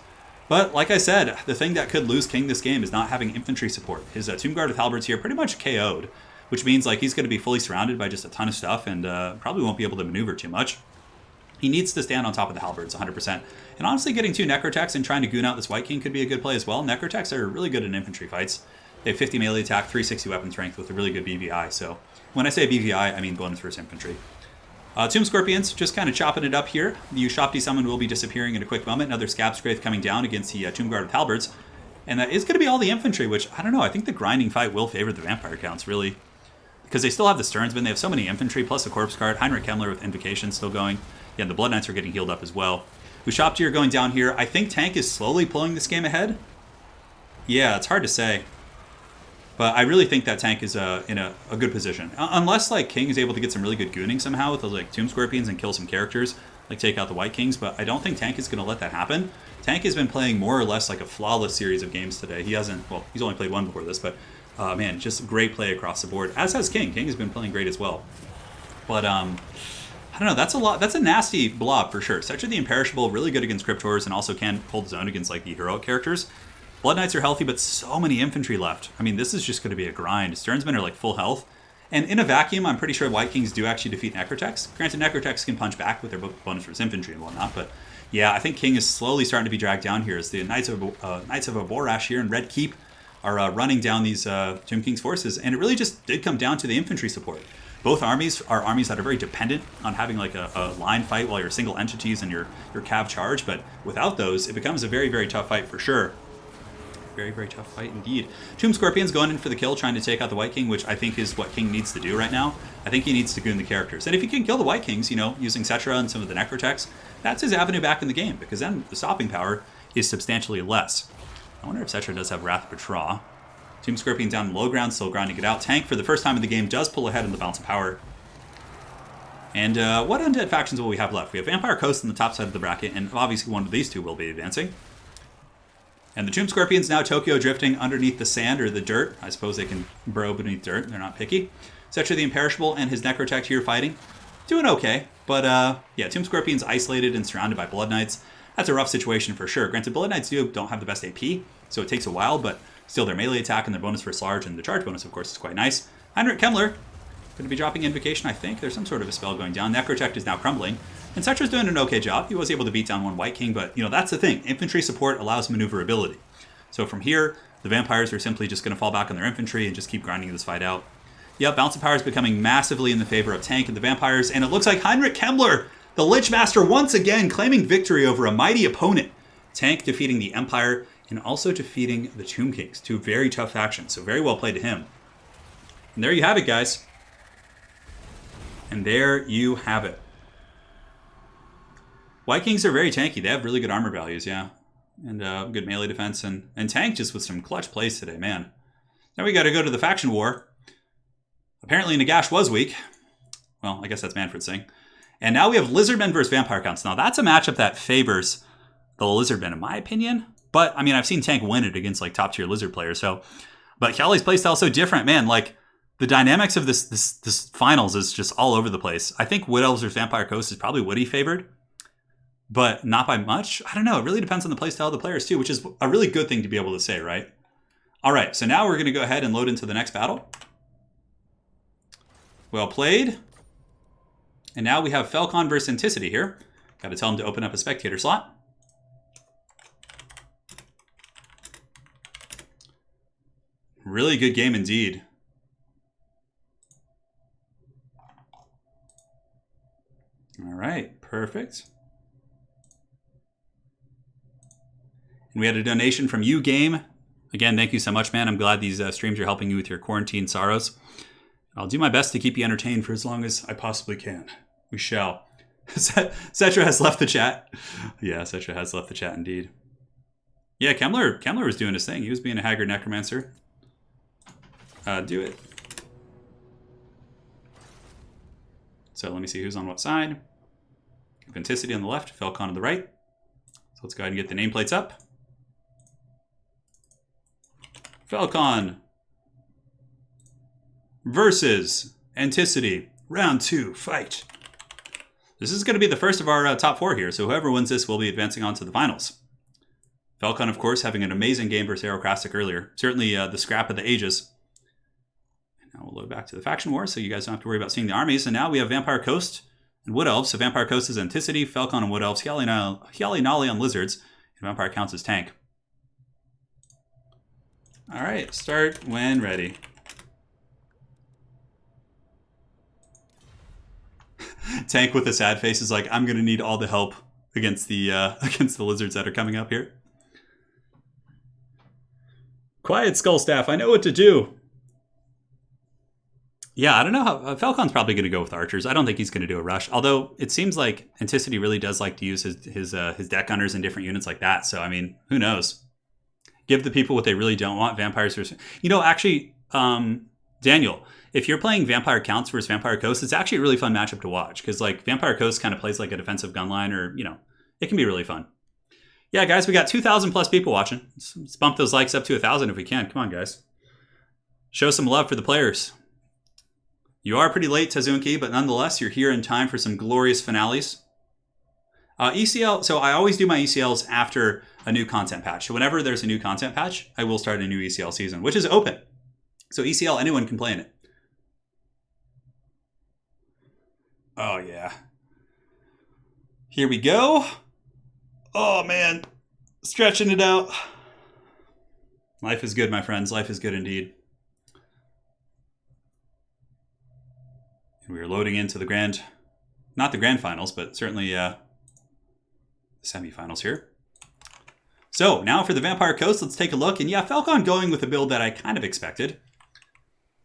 S1: But like I said, the thing that could lose King this game is not having infantry support. His Tomb Guard with Halberds here pretty much KO'd, which means like he's going to be fully surrounded by just a ton of stuff and probably won't be able to maneuver too much. He needs to stand on top of the Halberds 100%. And honestly, getting two Necrotechs and trying to goon out this White King could be a good play as well. Necrotechs are really good in infantry fights. They have 50 melee attack, 360 weapon strength with a really good BVI. So when I say BVI, I mean bonus versus infantry. Tomb Scorpions just kind of chopping it up here. The Ushabti summon will be disappearing in a quick moment. Another Scab Scrape coming down against the Tomb Guard with Halberds. And that is going to be all the infantry, which, I don't know, I think the grinding fight will favor the vampire counts, really. Because they still have the Sternsmen, they have so many infantry, plus a Corpse Guard. Heinrich Kemmler with Invocation still going. Yeah, and the Blood Knights are getting healed up as well. Ushabti are going down here. I think Tank is slowly pulling this game ahead. Yeah, it's hard to say. But I really think that Tank is in a good position. Unless like King is able to get some really good gooning somehow with those like Tomb Scorpions and kill some characters, like take out the White Kings, but I don't think Tank is going to let that happen. Tank has been playing more or less like a flawless series of games today. He hasn't, well, he's only played one before this, but man, just great play across the board, as has King. King has been playing great as well. But I don't know, that's a lot. That's a nasty blob for sure. Cetra the Imperishable, really good against Cryptors and also can hold his own against like the heroic characters. Blood Knights are healthy, but so many infantry left. I mean, this is just going to be a grind. Sternsmen are like full health. And in a vacuum, I'm pretty sure White Kings do actually defeat Necrotechs. Granted, Necrotechs can punch back with their bonus versus infantry and whatnot, but yeah, I think King is slowly starting to be dragged down here as the Knights of Aborash here in Red Keep are running down these Tomb King's forces, and it really just did come down to the infantry support. Both armies are armies that are very dependent on having like a line fight while you're single entities and your cav charge, but without those, it becomes a very, very tough fight for sure. Very, very tough fight indeed. Tomb Scorpion's going in for the kill, trying to take out the White King, which I think is what King needs to do right now. I think he needs to goon the characters. And if he can kill the White Kings, you know, using Cetra and some of the Necrotechs, that's his avenue back in the game, because then the stopping power is substantially less. I wonder if Cetra does have Wrath of Betraw. Tomb Scorpion down in the low ground, still grinding it out. Tank, for the first time in the game, does pull ahead in the balance of power. And what undead factions will we have left? We have Vampire Coast on the top side of the bracket, and obviously one of these two will be advancing. And the Tomb Scorpions now Tokyo drifting underneath the sand or the dirt. I suppose they can burrow beneath dirt. They're not picky. Cetra the Imperishable and his Necrotech here fighting. Doing okay. But yeah, Tomb Scorpions isolated and surrounded by Blood Knights. That's a rough situation for sure. Granted, Blood Knights don't have the best AP, so it takes a while, but still their melee attack and their bonus versus large and the charge bonus, of course, is quite nice. Heinrich Kemmler going to be dropping Invocation, I think. There's some sort of a spell going down. Necrotech is now crumbling. And Cetra's doing an okay job. He was able to beat down one White King, but, you know, that's the thing. Infantry support allows maneuverability. So from here, the Vampires are simply just going to fall back on their infantry and just keep grinding this fight out. Yep, Balance of Power is becoming massively in the favor of Tank and the Vampires, and it looks like Heinrich Kemmler, the Lich Master, once again claiming victory over a mighty opponent. Tank defeating the Empire and also defeating the Tomb Kings. Two very tough factions, so very well played to him. And there you have it, guys. And there you have it. White Kings are very tanky. They have really good armor values, yeah. And good melee defense. And Tank just with some clutch plays today, man. Now we got to go to the faction war. Apparently Nagash was weak. Well, I guess that's Manfred's thing. And now we have Lizardmen versus Vampire Counts. Now that's a matchup that favors the Lizardmen, in my opinion. But, I mean, I've seen Tank win it against, like, top-tier Lizard players. So, but Kelly's playstyle is so different. Man, like, the dynamics of this finals is just all over the place. I think Wood Elves versus Vampire Coast is probably Woody favored, but not by much. I don't know. It really depends on the playstyle of the players too, which is a really good thing to be able to say, right? All right, so now we're going to go ahead and load into the next battle. Well played. And now we have Falcon versus Anticity here. Got to tell him to open up a spectator slot. Really good game indeed. All right, perfect. And we had a donation from You Game. Again, thank you so much, man. I'm glad these streams are helping you with your quarantine sorrows. I'll do my best to keep you entertained for as long as I possibly can. We shall. Cetra has left the chat. Yeah, Cetra has left the chat indeed. Yeah, Kemmler was doing his thing. He was being a haggard necromancer. Do it. So let me see who's on what side. Venticity on the left, Falcon on the right. So let's go ahead and get the nameplates up. Falcon versus Anticity. Round 2, fight. This is going to be the first of our top 4 here, so whoever wins this will be advancing on to the finals. Falcon, of course, having an amazing game versus Aerocrastic earlier. Certainly the scrap of the ages. And now we'll load back to the faction war, so you guys don't have to worry about seeing the armies. And now we have Vampire Coast and Wood Elves. So Vampire Coast is Anticity, Falcon and Wood Elves, Hyali Nolly on Lizards, and Vampire Counts as Tank. All right, start when ready. Tank with a sad face is like, I'm gonna need all the help against the lizards that are coming up here. Quiet, Skull Staff. I know what to do. Yeah, I don't know how Falcon's probably going to go with archers. I don't think he's going to do a rush. Although it seems like Anticity really does like to use his deck gunners in different units like that. So I mean, who knows? Give the people what they really don't want. Vampires versus, you know, actually, Daniel, if you're playing Vampire Counts versus Vampire Coast, it's actually a really fun matchup to watch because like Vampire Coast kind of plays like a defensive gun line, or you know, it can be really fun. Yeah, guys, we got 2,000 plus people watching. Let's bump those likes up to 1,000 if we can. Come on, guys. Show some love for the players. You are pretty late, Tazunki, but nonetheless, you're here in time for some glorious finales. ECL, so I always do my ECLs after a new content patch. So whenever there's a new content patch, I will start a new ECL season, which is open. So ECL, anyone can play in it. Oh, yeah. Here we go. Oh, man. Stretching it out. Life is good, my friends. Life is good indeed. And we are loading into the grand, not the grand finals, but certainly the semifinals here. So now for the Vampire Coast, let's take a look. And yeah, Falcon going with a build that I kind of expected.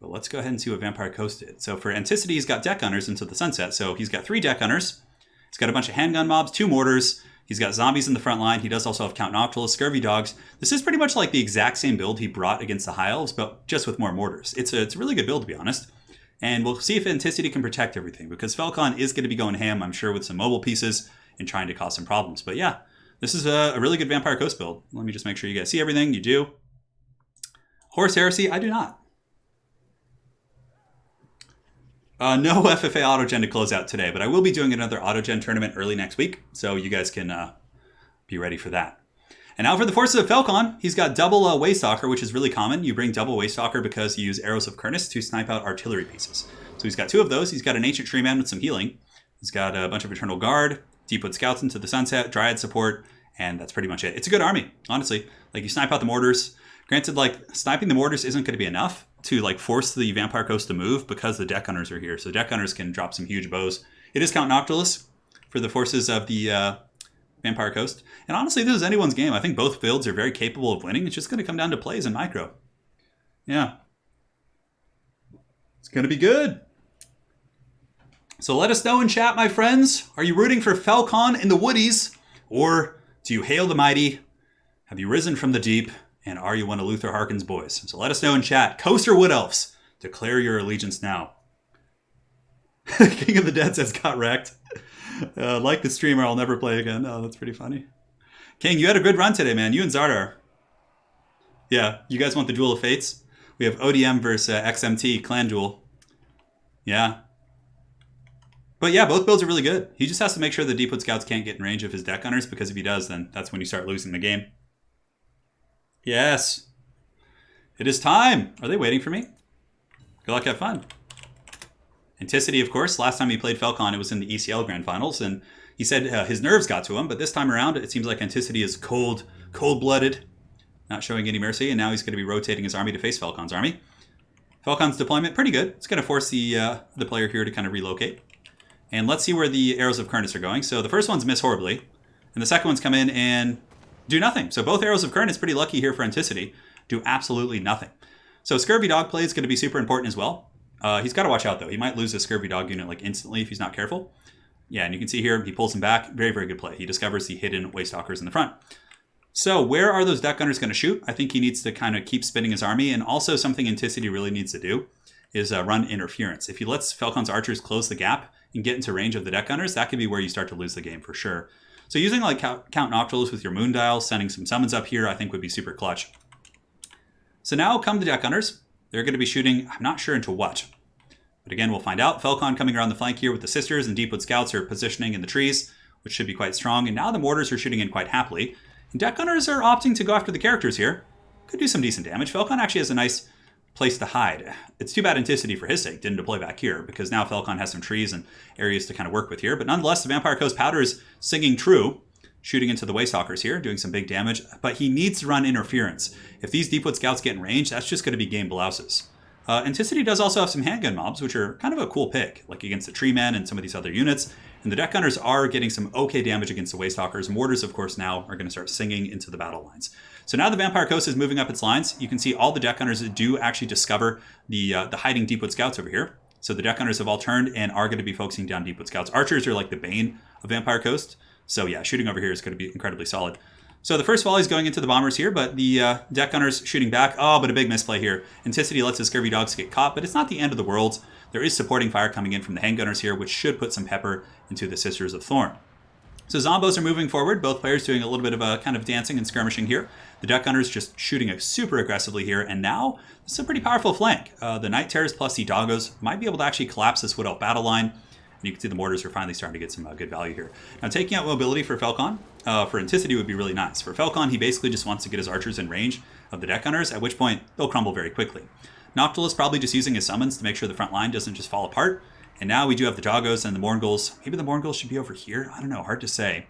S1: But let's go ahead and see what Vampire Coast did. So for Anticity, he's got deck gunners into the sunset. So he's got 3 deck gunners. He's got a bunch of handgun mobs, 2 mortars. He's got zombies in the front line. He does also have Count Noctilus, Scurvy Dogs. This is pretty much like the exact same build he brought against the High Elves, but just with more mortars. It's a really good build, to be honest. And we'll see if Anticity can protect everything, because Falcon is going to be going ham, I'm sure, with some mobile pieces and trying to cause some problems. But yeah, this is a really good Vampire Coast build. Let me just make sure you guys see everything. You do. Horus Heresy, I do not. No FFA autogen to close out today, but I will be doing another autogen tournament early next week, so you guys can be ready for that. And now for the Forces of Falcon, he's got double Waystalker, which is really common. You bring double Waystalker because you use Arrows of Kurnus to snipe out artillery pieces. So he's got 2 of those. He's got an Ancient Tree Man with some healing. He's got a bunch of Eternal Guard, Deepwood Scouts into the Sunset, Dryad support, and that's pretty much it. It's a good army, honestly. Like, you snipe out the mortars. Granted, like, sniping the mortars isn't going to be enough to like force the Vampire Coast to move because the Deck Hunters are here. So Deck Hunters can drop some huge bows. It is Count Noctilus for the forces of the Vampire Coast. And honestly, this is anyone's game. I think both builds are very capable of winning. It's just going to come down to plays and micro. Yeah. It's going to be good. So let us know in chat, my friends. Are you rooting for Falcon in the Woodies? Or do you hail the mighty? Have you risen from the deep? And are you one of Luther Harkin's boys? So let us know in chat. Coast or Wood Elves? Declare your allegiance now. King of the Dead says, got wrecked. Like the streamer, I'll never play again. Oh, that's pretty funny. King, you had a good run today, man. You and Zardar. Yeah, you guys want the Duel of Fates? We have ODM versus XMT, Clan Duel. Yeah. But yeah, both builds are really good. He just has to make sure the Deepwood Scouts can't get in range of his Deck Hunters, because if he does, then that's when you start losing the game. Yes. It is time. Are they waiting for me? Good luck, have fun. Anticity, of course. Last time he played Falcon, it was in the ECL Grand Finals, and he said his nerves got to him, but this time around, it seems like Anticity is cold-blooded, not showing any mercy, and now he's going to be rotating his army to face Falcon's army. Falcon's deployment, pretty good. It's going to force the player here to kind of relocate. And let's see where the Arrows of Kurnus are going. So the first one's miss horribly, and the second one's come in and do nothing. So both Arrows of Kurnus, pretty lucky here for Anticity, do absolutely nothing. So Scurvy Dog play is going to be super important as well. He's got to watch out, though. He might lose a Scurvy Dog unit like instantly if he's not careful. Yeah, and you can see here, he pulls him back. Very, very good play. He discovers the hidden Waystalkers in the front. So where are those Deck Gunners going to shoot? I think he needs to kind of keep spinning his army. And also something Anticity really needs to do is run interference. If he lets Falcon's archers close the gap and get into range of the Deck Gunners, that could be where you start to lose the game for sure. So using like Count Noctilus with your Moon Dial, sending some summons up here, I think would be super clutch. So now come the Deck Gunners. They're going to be shooting, I'm not sure into what. But again, we'll find out. Falcon coming around the flank here with the Sisters, and Deepwood Scouts are positioning in the trees, which should be quite strong. And now the Mortars are shooting in quite happily. And Deck Gunners are opting to go after the characters here. Could do some decent damage. Falcon actually has a nice place to hide. It's too bad Anticity, for his sake, didn't deploy back here, because now Falcon has some trees and areas to kind of work with here. But nonetheless, the Vampire Coast Powder is singing true, shooting into the Waystalkers here, doing some big damage. But he needs to run interference. If these Deepwood Scouts get in range, that's just going to be game blouses. Anticity does also have some handgun mobs, which are kind of a cool pick, like against the Tree Men and some of these other units. And the Deck Gunners are getting some okay damage against the Waystalkers. Mortars, of course, now are going to start singing into the battle lines. So now the Vampire Coast is moving up its lines. You can see all the Deck Gunners do actually discover the hiding Deepwood Scouts over here. So the Deck Gunners have all turned and are going to be focusing down Deepwood Scouts. Archers are like the bane of Vampire Coast. So yeah, shooting over here is going to be incredibly solid. So the first volley is going into the bombers here, but the Deck Gunners shooting back. Oh, but a big misplay here. Anticity lets his Scurvy Dogs get caught, but it's not the end of the world. There is supporting fire coming in from the Handgunners here, which should put some pepper into the Sisters of Thorn. So Zombos are moving forward, both players doing a little bit of a kind of dancing and skirmishing here. The Deck Gunners just shooting super aggressively here, and now this is a pretty powerful flank. The Night Terrors plus the Doggos might be able to actually collapse this Wood Elf battle line. And you can see the Mortars are finally starting to get some good value here. Now, taking out mobility for Falcon, for Anticity would be really nice. For Falcon, he basically just wants to get his archers in range of the Deck Gunners, at which point they'll crumble very quickly. Noctilus probably just using his summons to make sure the front line doesn't just fall apart. And now we do have the Doggos and the Mourngulls. Maybe the Mourngulls should be over here. I don't know, hard to say.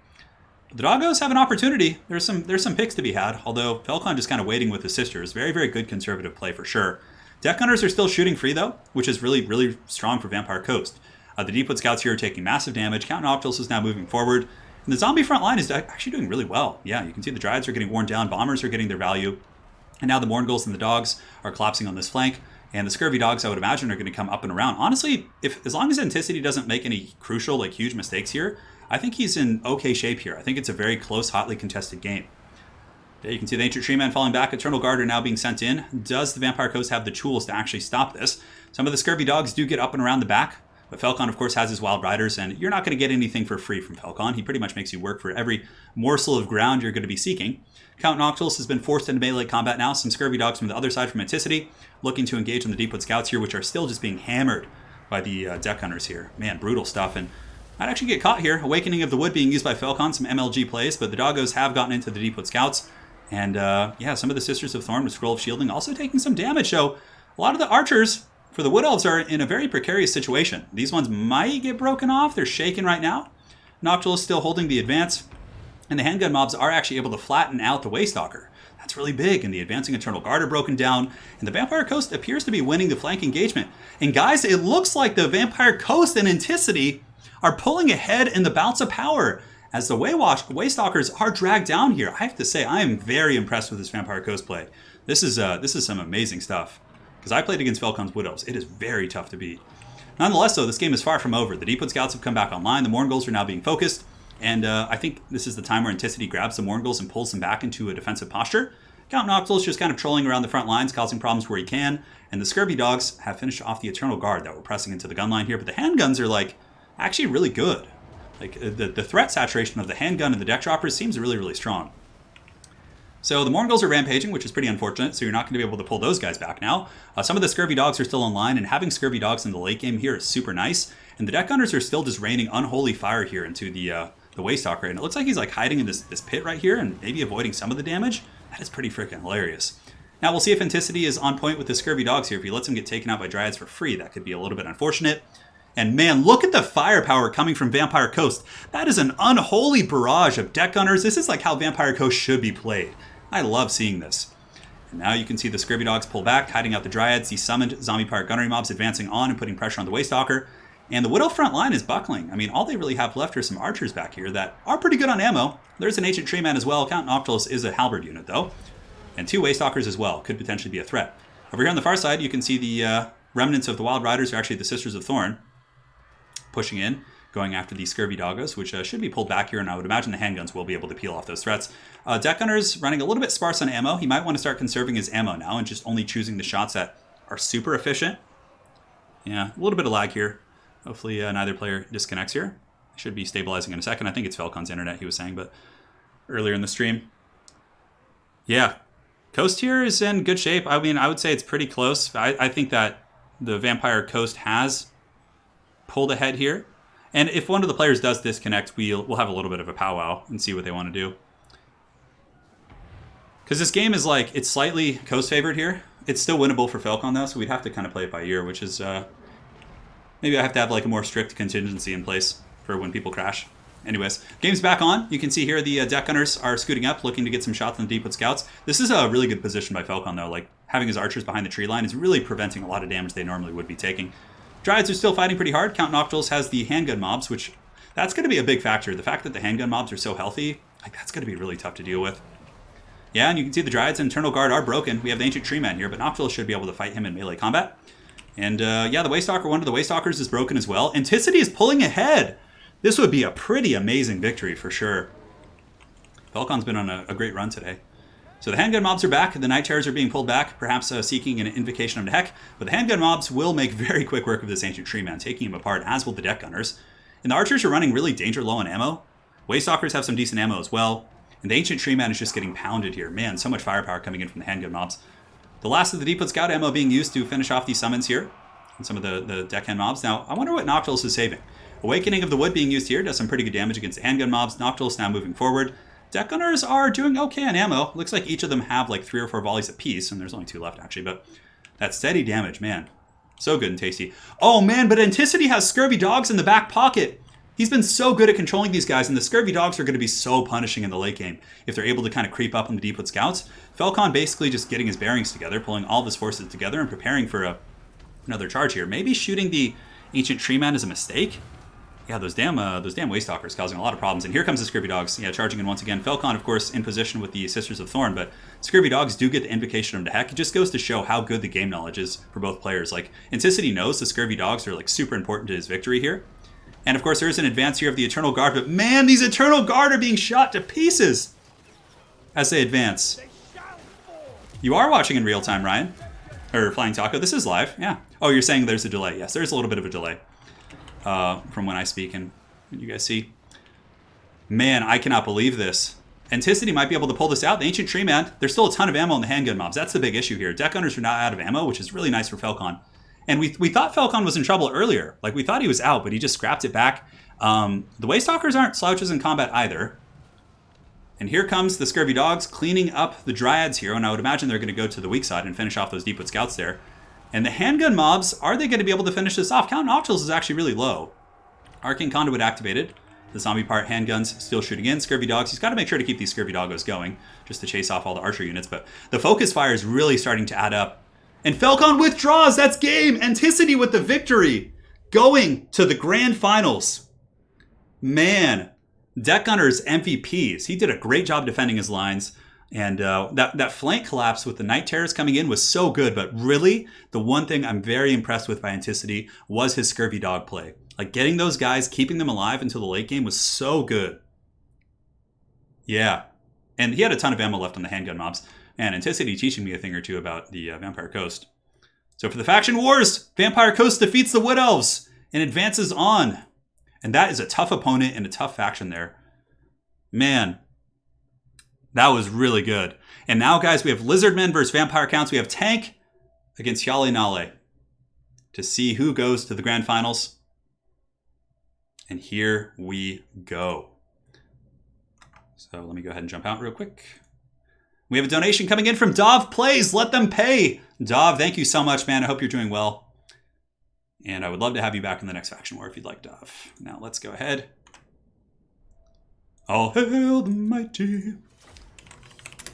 S1: But the Doggos have an opportunity. There's some picks to be had, although Falcon just kind of waiting with the Sisters. Very, very good conservative play for sure. Deck Gunners are still shooting free, though, which is really, really strong for Vampire Coast. The Deepwood Scouts here are taking massive damage. Count Noctilus is now moving forward. And the zombie front line is actually doing really well. Yeah, you can see the Dryads are getting worn down. Bombers are getting their value. And now the Mourngulls and the Dogs are collapsing on this flank. And the Scurvy Dogs, I would imagine, are going to come up and around. Honestly, as long as Anticity doesn't make any crucial, like huge mistakes here, I think he's in okay shape here. I think it's a very close, hotly contested game. There you can see the Ancient Treeman falling back. Eternal Guard are now being sent in. Does the Vampire Coast have the tools to actually stop this? Some of the Scurvy Dogs do get up and around the back, but Falcon, of course, has his Wild Riders, and you're not going to get anything for free from Falcon. He pretty much makes you work for every morsel of ground you're going to be seeking. Count Noctiluss has been forced into melee combat now. Some Scurvy Dogs from the other side from Anticity looking to engage on the Deepwood Scouts here, which are still just being hammered by the Deck Hunters here. Man, brutal stuff. And I'd actually get caught here. Awakening of the Wood being used by Falcon, some MLG plays, but the Doggos have gotten into the Deepwood Scouts. And yeah, some of the Sisters of Thorn with Scroll of Shielding also taking some damage. So a lot of the archers for the Wood Elves are in a very precarious situation. These ones might get broken off. They're shaking right now. Noctiluss still holding the advance. And the handgun mobs are actually able to flatten out the Waystalker. That's really big. And the advancing Eternal Guard are broken down. And the Vampire Coast appears to be winning the flank engagement. And guys, it looks like the Vampire Coast and Anticity are pulling ahead in the bouts of power as the Waystalkers are dragged down here. I have to say, I am very impressed with this Vampire Coast play. This is some amazing stuff. Because I played against Falcon's Wood Elves. It is very tough to beat. Nonetheless, though, this game is far from over. The Deepwood Scouts have come back online. The Mourngulls are now being focused. And I think this is the time where Anticity grabs the Mourngulls and pulls them back into a defensive posture. Count Noctiluss just kind of trolling around the front lines, causing problems where he can. And the Scurvy Dogs have finished off the Eternal Guard that were pressing into the gun line here. But the handguns are, like, actually really good. Like, the threat saturation of the handgun and the deck droppers seems really, really strong. So the Mourngulls are rampaging, which is pretty unfortunate, so you're not going to be able to pull those guys back now. Some of the Scurvy Dogs are still online, and having Scurvy Dogs in the late game here is super nice. And the Deck Gunners are still just raining unholy fire here into the Waystalker, and it looks like he's like hiding in this pit right here and maybe avoiding some of the damage. That is pretty freaking hilarious. Now we'll see if Anticity is on point with the Scurvy Dogs here. If he lets him get taken out by Dryads for free, that could be a little bit unfortunate. And man, look at the firepower coming from Vampire Coast. That is an unholy barrage of Deck Gunners. This is like how Vampire Coast should be played. I love seeing this. And now you can see the Scurvy Dogs pull back, hiding out the Dryads. The summoned Zombie Pirate Gunnery mobs advancing on and putting pressure on the Waystalker. And the Wood Elf front line is buckling. I mean, all they really have left are some archers back here that are pretty good on ammo. There's an Ancient Treeman as well. Count Noctiluss is a halberd unit, though. And 2 Waystalkers as well. Could potentially be a threat. Over here on the far side, you can see the remnants of the Wild Riders are actually the Sisters of Thorn. Pushing in, going after the Scurvy Doggos, which should be pulled back here, and I would imagine the handguns will be able to peel off those threats. Deck Gunner's running a little bit sparse on ammo. He might want to start conserving his ammo now and just only choosing the shots that are super efficient. Yeah, a little bit of lag here. Hopefully neither player disconnects here. Should be stabilizing in a second. I think it's Falcon's internet he was saying, but earlier in the stream. Yeah, Coast here is in good shape. I mean, I would say it's pretty close. I think that the Vampire Coast has pulled ahead here. And if one of the players does disconnect, we'll have a little bit of a powwow and see what they want to do. Because this game is like, it's slightly Coast favored here. It's still winnable for Falcon though, so we'd have to kind of play it by ear, which is, maybe I have to have like a more strict contingency in place for when people crash. Anyways, game's back on. You can see here the Deck Gunners are scooting up, looking to get some shots on the Deepwood Scouts. This is a really good position by Falcon though. Like, having his archers behind the tree line is really preventing a lot of damage they normally would be taking. Dryads are still fighting pretty hard. Count Noctiluss has the handgun mobs, which that's going to be a big factor. The fact that the handgun mobs are so healthy, like that's going to be really tough to deal with. Yeah, and you can see the Dryads and Eternal Guard are broken. We have the Ancient Treeman here, but Noctiluss should be able to fight him in melee combat. And yeah, the Waystalker, one of the Waystalkers is broken as well. Anticity is pulling ahead. This would be a pretty amazing victory for sure. Falcon's been on a great run today. So the handgun mobs are back. The Night Terrors are being pulled back, perhaps seeking an invocation of the heck. But the handgun mobs will make very quick work of this Ancient Treeman, taking him apart, as will the Deck Gunners. And the archers are running really danger low on ammo. Waystalkers have some decent ammo as well. And the Ancient Treeman is just getting pounded here. Man, so much firepower coming in from the handgun mobs. The last of the Deepwood Scout ammo being used to finish off these summons here. And some of the deckhand mobs. Now, I wonder what Noctiluss is saving. Awakening of the Wood being used here does some pretty good damage against the handgun mobs. Noctiluss now moving forward. Deck Gunners are doing okay on ammo. Looks like each of them have like 3 or 4 volleys apiece, and there's only 2 left actually, but that steady damage, man. So good and tasty. Oh man, but Anticity has Scurvy Dogs in the back pocket. He's been so good at controlling these guys, and the Scurvy Dogs are going to be so punishing in the late game if they're able to kind of creep up on the Deepwood Scouts. Falcon basically just getting his bearings together, pulling all of his forces together and preparing for another charge here. Maybe shooting the Ancient Treeman is a mistake. Yeah, those damn Waystalkers causing a lot of problems. And here comes the Scurvy Dogs. Yeah, charging in once again. Felcon, of course, in position with the Sisters of Thorn, but Scurvy Dogs do get the invocation of the heck. It just goes to show how good the game knowledge is for both players. Like, Anticity knows the Scurvy Dogs are like super important to his victory here. And of course, there's an advance here of the Eternal Guard, but man, these Eternal Guard are being shot to pieces as they advance. You are watching in real time, Ryan. Or Flying Taco. This is live, yeah. Oh, you're saying there's a delay. Yes, there's a little bit of a delay from when I speak and when you guys see. Man, I cannot believe this. Anticity might be able to pull this out. The Ancient Tree Man, there's still a ton of ammo in the handgun mobs. That's the big issue here. Deck Hunters are not out of ammo, which is really nice for Felcon. And we thought Felcon was in trouble earlier. Like, we thought he was out, but he just scrapped it back. The Waystalkers aren't slouches in combat either. And here comes the Scurvy Dogs cleaning up the Dryads here, and I would imagine they're going to go to the weak side and finish off those Deepwood Scouts there. And the handgun mobs, are they going to be able to finish this off? Count Noctuals is actually really low. Arcane Conduit activated. The zombie part, handguns still shooting in. Scurvy Dogs, he's got to make sure to keep these Scurvy Doggos going, just to chase off all the archer units. But the focus fire is really starting to add up. And Felcon withdraws, that's game! Anticity with the victory! Going to the grand finals. Man, Deck Gunner's MVPs. He did a great job defending his lines. And that flank collapse with the Night Terrors coming in was so good. But really, the one thing I'm very impressed with by Anticity was his Scurvy Dog play. Like, getting those guys, keeping them alive until the late game was so good. Yeah. And he had a ton of ammo left on the handgun mobs. And Anticity teaching me a thing or two about the Vampire Coast. So for the faction wars, Vampire Coast defeats the Wood Elves and advances on. And that is a tough opponent and a tough faction there. Man, that was really good. And now, guys, we have Lizardmen versus Vampire Counts. We have Tank against Yale Nale to see who goes to the grand finals. And here we go. So let me go ahead and jump out real quick. We have a donation coming in from Dov Plays. Let them pay. Dov, thank you so much, man. I hope you're doing well. And I would love to have you back in the next faction war if you'd like, Dov. Now let's go ahead. All hail the mighty.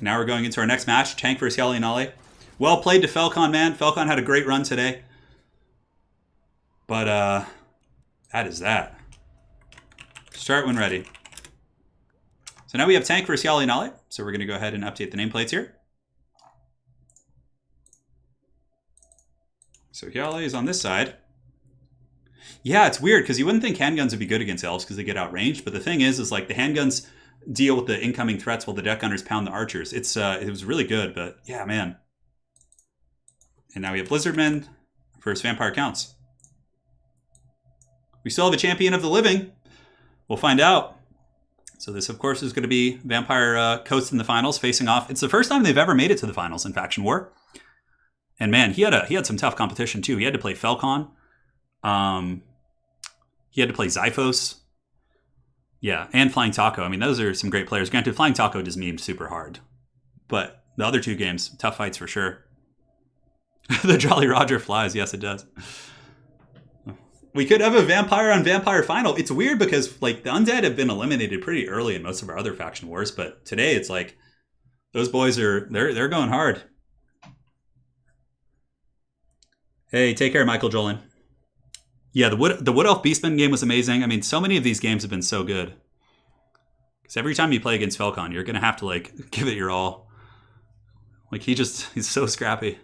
S1: Now we're going into our next match. Tank versus Yale Nale. Well played to Felcon, man. Felcon had a great run today. But that is that. Start when ready. So now we have Tank versus Yale Nale. So we're going to go ahead and update the nameplates here. So Yale is on this side. Yeah, it's weird because you wouldn't think handguns would be good against elves because they get outranged. But the thing is like the handguns deal with the incoming threats while the Deck Gunners pound the archers. It was really good, but yeah, man. And now we have Lizardmen versus Vampire Counts. We still have a champion of the living. We'll find out. So this, of course, is going to be Vampire Coast in the finals facing off. It's the first time they've ever made it to the finals in Faction War. And man, he had some tough competition too. He had to play Felcon. He had to play Xiphos. Yeah, and Flying Taco. I mean, those are some great players. Granted, Flying Taco just memed super hard. But the other two games, tough fights for sure. The Jolly Roger flies. Yes, it does. We could have a vampire on vampire final. It's weird because like the undead have been eliminated pretty early in most of our other faction wars, but today it's like those boys they're going hard. Hey, take care, Michael Jolin. Yeah, the Wood Elf Beastmen game was amazing. I mean, so many of these games have been so good. Because every time you play against Felcon, you're gonna have to like give it your all. Like he's so scrappy.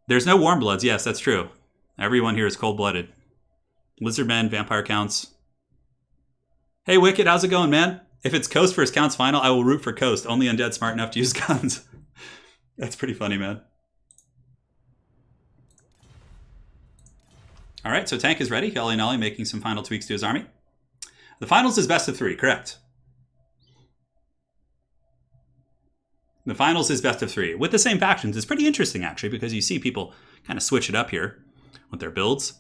S1: There's no warm bloods. Yes, that's true. Everyone here is cold-blooded. Lizardmen, Vampire Counts. Hey, Wicked, how's it going, man? If it's Coast versus Counts final, I will root for Coast. Only undead smart enough to use guns. That's pretty funny, man. All right, so Tank is ready. Yale Nale making some final tweaks to his army. The finals is best of 3, correct? The finals is best of 3 with the same factions. It's pretty interesting, actually, because you see people kind of switch it up here with their builds.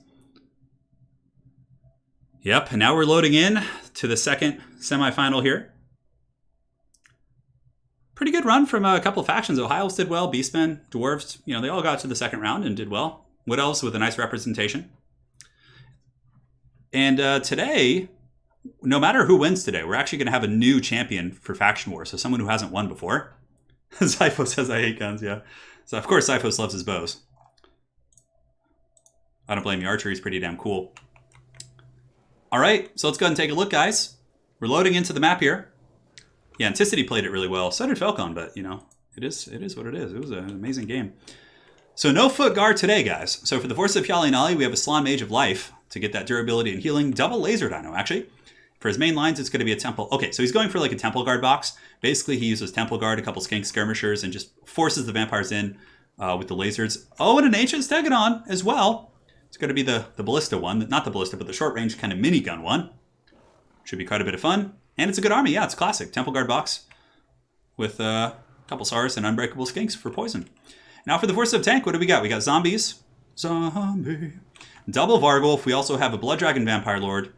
S1: Yep, and now we're loading in to the second semifinal here. Pretty good run from a couple of factions. Ohio's did well, Beastmen, Dwarves, they all got to the second round and did well. Wood Elves with a nice representation. And today, no matter who wins today, we're actually going to have a new champion for Faction War, so someone who hasn't won before. Xiphos says, I hate guns, yeah. So, of course, Xiphos loves his bows. I don't blame you. Archery is pretty damn cool. All right, so let's go ahead and take a look, guys. We're loading into the map here. Yeah, Anticity played it really well. So did Falcon, but, you know, it is what it is. It was an amazing game. So no foot guard today, guys. So for the Forces of Hyali, we have a Slan Mage of Life to get that durability and healing. Double Laser Dino, actually. For his main lines, it's going to be a Temple. Okay, so he's going for like a Temple Guard box. Basically, he uses Temple Guard, a couple Skink Skirmishers, and just forces the vampires in with the lasers. Oh, and an Ancient Stegodon as well. It's going to be the Ballista one. Not the Ballista, but the short-range kind of minigun one. Should be quite a bit of fun. And it's a good army. Yeah, it's classic. Temple Guard box with a couple SARs and Unbreakable Skinks for poison. Now for the Forces of Tank, what do we got? We got Zombies. Zombie. Double Vargulf. We also have a Blood Dragon Vampire Lord.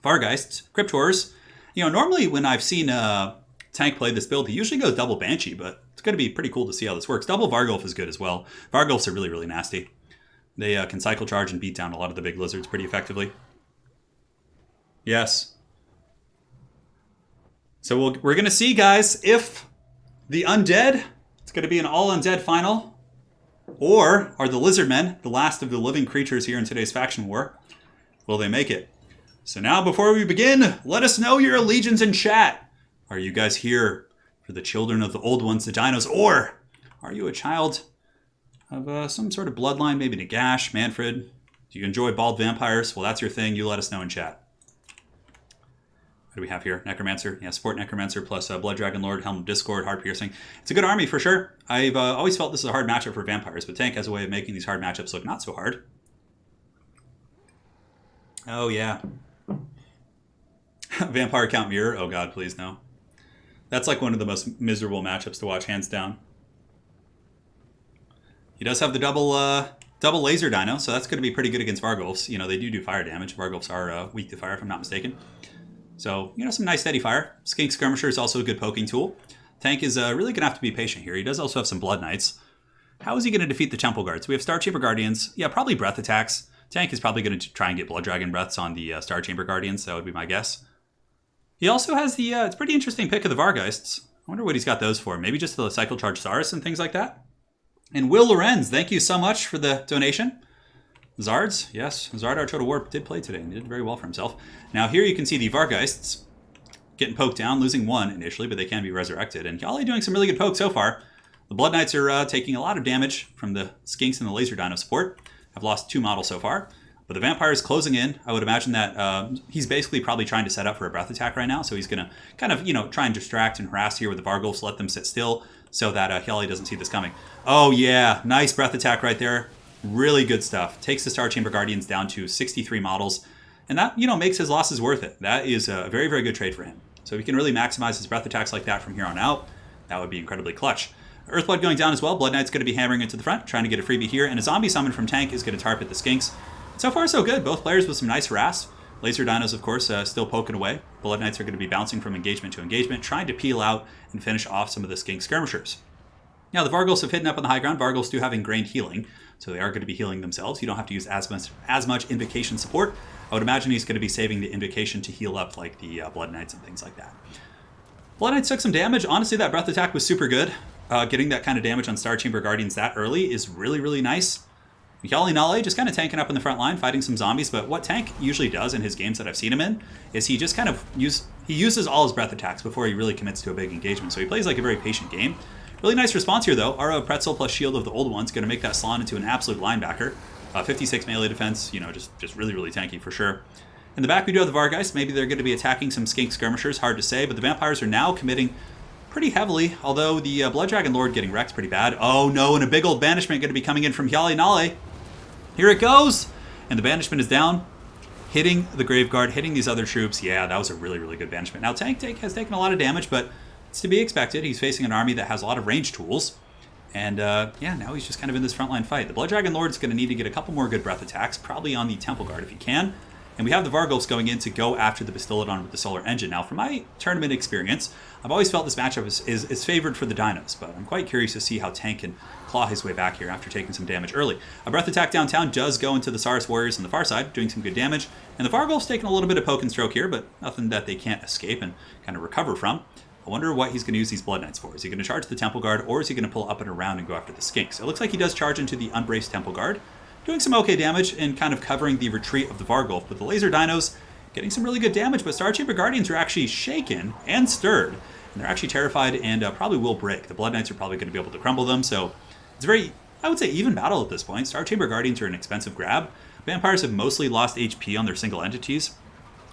S1: Vargeists. Crypt Horrors. You know, normally when I've seen Tank play this build, he usually goes double Banshee, but it's going to be pretty cool to see how this works. Double Vargulf is good as well. Vargulfs are really, really nasty. They can cycle charge and beat down a lot of the big lizards pretty effectively. Yes. So we're going to see, guys, if the undead, it's going to be an all-undead final, or are the Lizardmen, the last of the living creatures here in today's faction war, will they make it? So now, before we begin, let us know your allegiance in chat. Are you guys here for the children of the old ones, the dinos, or are you a child of some sort of bloodline, maybe Nagash, Manfred? Do you enjoy bald vampires? Well, that's your thing. You let us know in chat. What do we have here? Necromancer. Yeah, support Necromancer plus Blood Dragon Lord, Helm of Discord, Heart Piercing. It's a good army for sure. I've always felt this is a hard matchup for vampires, but Tank has a way of making these hard matchups look not so hard. Oh, yeah. Vampire Count Mirror. Oh, God, please, no. That's like one of the most miserable matchups to watch, hands down. He does have the double laser dino, so that's going to be pretty good against Vargulfs. You know, they do fire damage. Vargulfs are weak to fire, if I'm not mistaken. So, you know, some nice steady fire. Skink Skirmisher is also a good poking tool. Tank is really going to have to be patient here. He does also have some Blood Knights. How is he going to defeat the Temple Guards? We have Star Chamber Guardians. Yeah, probably Breath Attacks. Tank is probably going to try and get Blood Dragon Breaths on the Star Chamber Guardians. That would be my guess. He also has the, it's a pretty interesting pick of the Vargeists. I wonder what he's got those for. Maybe just the Cycle Charge Stars and things like that. And Will Lorenz, thank you so much for the donation. Zards, yes, Zard Our Total Warp did play today and did very well for himself. Now here you can see the Vargeists getting poked down, losing one initially, but they can be resurrected. And Hyali doing some really good poke so far. The Blood Knights are taking a lot of damage from the Skinks and the Laser Dino support. I've lost 2 models so far. But the Vampire is closing in. I would imagine that he's basically probably trying to set up for a breath attack right now. So he's going to kind of, you know, try and distract and harass here with the Vargulfs, let them sit still so that Hyali doesn't see this coming. Oh, yeah. Nice breath attack right there. Really good stuff. Takes the Star Chamber Guardians down to 63 models. And that, you know, makes his losses worth it. That is a very, very good trade for him. So if he can really maximize his breath attacks like that from here on out, that would be incredibly clutch. Earthblood going down as well. Blood Knight's going to be hammering into the front, trying to get a freebie here. And a zombie summon from Tank is going to target the Skinks. So far, so good. Both players with some nice harass. Laser Dinos, of course, still poking away. Blood Knights are going to be bouncing from engagement to engagement, trying to peel out and finish off some of the Skink Skirmishers. Now, the Vargulfs have hidden up on the high ground. Vargulfs do have ingrained healing, so they are going to be healing themselves. You don't have to use as much Invocation support. I would imagine he's going to be saving the Invocation to heal up, like the Blood Knights and things like that. Blood Knights took some damage. Honestly, that breath attack was super good. Getting that kind of damage on Star Chamber Guardians that early is really, really nice. Hyali Nale just kind of tanking up in the front line, fighting some zombies, but what Tank usually does in his games that I've seen him in is he just kind of uses all his breath attacks before he really commits to a big engagement, so he plays like a very patient game. Really nice response here, though. Aro Pretzel plus Shield of the Old Ones going to make that Slan into an absolute linebacker. 56 melee defense, you know, just really, really tanky for sure. In the back, we do have the Vargeists. Maybe they're going to be attacking some Skink Skirmishers, hard to say, but the Vampires are now committing pretty heavily, although the Blood Dragon Lord getting wrecked pretty bad. Oh no, and a big old banishment going to be coming in from Hyali Nale. Here it goes! And the banishment is down, hitting the Graveguard, hitting these other troops. Yeah, that was a really, really good banishment. Now, Tank has taken a lot of damage, but it's to be expected. He's facing an army that has a lot of range tools. And, yeah, now he's just kind of in this frontline fight. The Blood Dragon Lord's going to need to get a couple more good breath attacks, probably on the Temple Guard if he can. And we have the Vargulfs going in to go after the Bastillodon with the Solar Engine. Now, from my tournament experience, I've always felt this matchup is favored for the Dinos, but I'm quite curious to see how Tank can claw his way back here after taking some damage early. A breath attack downtown does go into the Saurus Warriors on the far side, doing some good damage. And the Vargulf's taking a little bit of poke and stroke here, but nothing that they can't escape and kind of recover from. I wonder what he's going to use these Blood Knights for. Is he going to charge the Temple Guard, or is he going to pull up and around and go after the Skinks? It looks like he does charge into the Unbraced Temple Guard, doing some okay damage and kind of covering the retreat of the Vargulf. But the Laser Dinos getting some really good damage, but Star Chamber Guardians are actually shaken and stirred, and they're actually terrified and probably will break. The Blood Knights are probably going to be able to crumble them, so it's a very, I would say, even battle at this point. Star Chamber Guardians are an expensive grab. Vampires have mostly lost HP on their single entities,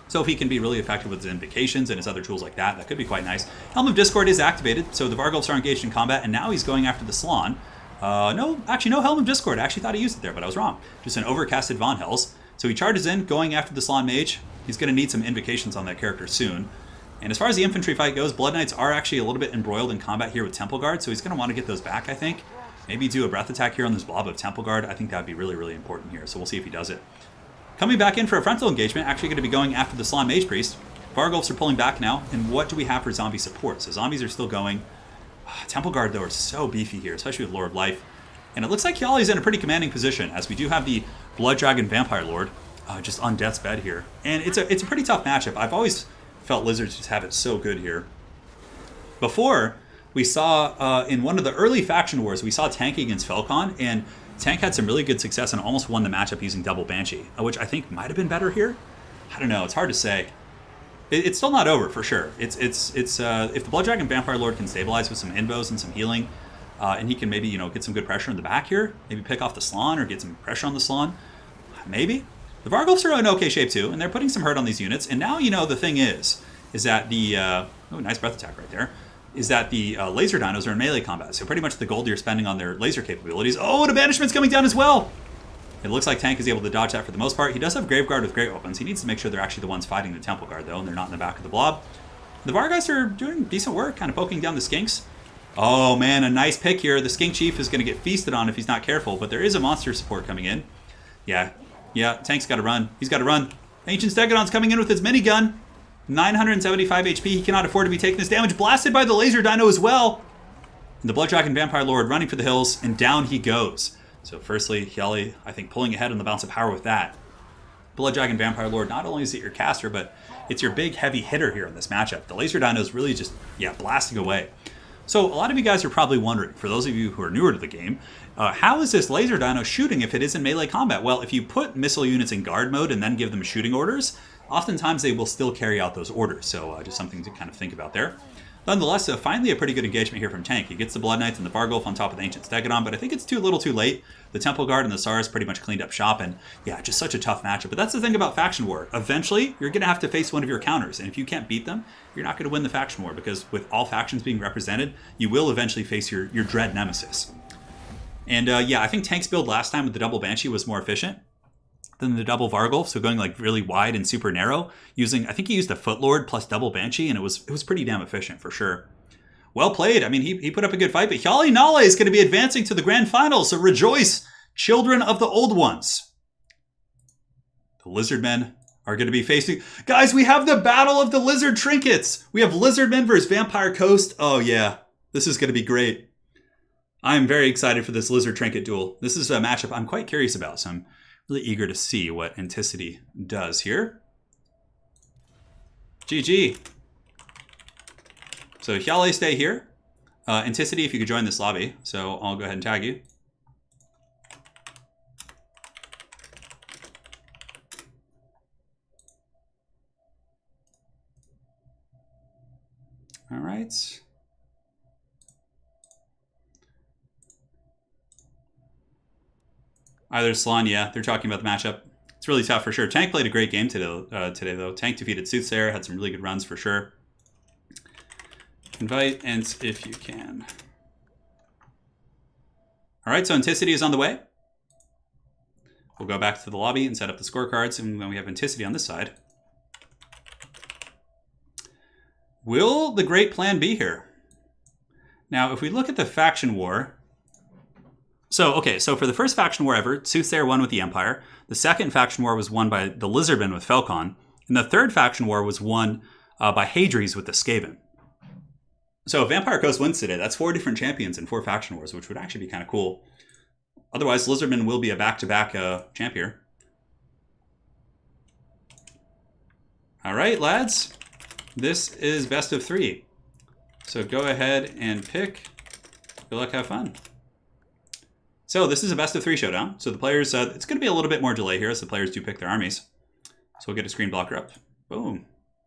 S1: so if he can be really effective with his invocations and his other tools like that, that could be quite nice. Helm of Discord is activated, so the Vargulfs are engaged in combat, and now he's going after the Salon. No Helm of Discord. I actually thought he used it there, but I was wrong. Just an overcasted Von Hells. So he charges in, going after the Salon Mage. He's going to need some invocations on that character soon. And as far as the infantry fight goes, Blood Knights are actually a little bit embroiled in combat here with Temple Guard, so he's going to want to get those back, I think. Maybe do a breath attack here on this blob of Temple Guard. I think that would be really, really important here, so we'll see if he does it. Coming back in for a frontal engagement, actually going to be going after the Salon Mage Priest. Vargulfs are pulling back now, and what do we have for zombie support? So zombies are still going. Temple Guard, though, are so beefy here, especially with Lord of Life. And it looks like Hyali's in a pretty commanding position, as we do have the Blood Dragon Vampire Lord just on death's bed here. And it's a pretty tough matchup. I've always felt Lizards just have it so good here. Before, we saw in one of the early faction wars, we saw Tank against Felcon, and Tank had some really good success and almost won the matchup using Double Banshee, which I think might have been better here. I don't know. It's hard to say. It's still not over for sure. It's if the Blood Dragon Vampire Lord can stabilize with some invos and some healing, and he can maybe get some good pressure in the back here, maybe pick off the Salon or get some pressure on the Salon, maybe. The Vargulfs are in okay shape too, and they're putting some hurt on these units. And now the thing is that the oh, nice breath attack right there. Is that the laser dinos are in melee combat. So pretty much the gold you're spending on their laser capabilities. Oh, and a banishment's coming down as well. It looks like Tank is able to dodge that for the most part. He does have Graveguard with great weapons. He needs to make sure they're actually the ones fighting the Temple Guard, though, and they're not in the back of the blob. The Vargas are doing decent work, kind of poking down the Skinks. Oh, man, a nice pick here. The Skink Chief is going to get feasted on if he's not careful, but there is a monster support coming in. Yeah, Tank's got to run. He's got to run. Ancient Stegodon's coming in with his minigun. 975 HP. He cannot afford to be taking this damage. Blasted by the laser dino as well. And the Blood Dragon Vampire Lord running for the hills, and down he goes. So firstly, Hyali, I think, pulling ahead on the bounce of power with that. Blood Dragon Vampire Lord, not only is it your caster, but it's your big heavy hitter here in this matchup. The laser dino is really just, blasting away. So a lot of you guys are probably wondering, for those of you who are newer to the game, how is this laser dino shooting if it is in melee combat? Well, if you put missile units in guard mode and then give them shooting orders, oftentimes they will still carry out those orders, so just something to kind of think about there. Nonetheless, finally a pretty good engagement here from Tank. He gets the Blood Knights and the Vargulf on top of the Ancient Stegodon, but I think it's too little too late. The Temple Guard and the SARS pretty much cleaned up shop, and just such a tough matchup. But that's the thing about Faction War. Eventually, you're going to have to face one of your counters, and if you can't beat them, you're not going to win the Faction War, because with all factions being represented, you will eventually face your dread nemesis. And I think Tank's build last time with the Double Banshee was more efficient than the double Vargulf, so going like really wide and super narrow, I think he used a Footlord plus double Banshee, and it was pretty damn efficient for sure. Well played. I mean, he put up a good fight, but Hyali Nale is going to be advancing to the grand final, so rejoice, children of the old ones. The Lizardmen are going to be facing... Guys, we have the battle of the Lizard Trinkets. We have Lizardmen versus Vampire Coast. Oh yeah, this is going to be great. I'm very excited for this Lizard Trinket duel. This is a matchup I'm quite curious about, so I'm really eager to see what Anticity does here. GG. So Hyali, stay here. Anticity, if you could join this lobby. So I'll go ahead and tag you. All right. Either Salon, they're talking about the matchup. It's really tough for sure. Tank played a great game today though. Tank defeated Soothsayer, had some really good runs for sure. Invite Ents if you can. All right, so Anticity is on the way. We'll go back to the lobby and set up the scorecards, and then we have Anticity on this side. Will the great plan be here? Now, if we look at the faction war... So for the first faction war ever, Soothsayer won with the Empire. The second faction war was won by the Lizardmen with Felcon. And the third faction war was won by Hadries with the Skaven. So if Vampire Coast wins today, that's 4 different champions in 4 faction wars, which would actually be kind of cool. Otherwise, Lizardmen will be a back-to-back champ here. All right, lads. This is best of 3. So go ahead and pick. Good luck, have fun. So this is a best of 3 showdown. So the players, it's going to be a little bit more delay here as the players do pick their armies. So we'll get a screen blocker up. Boom.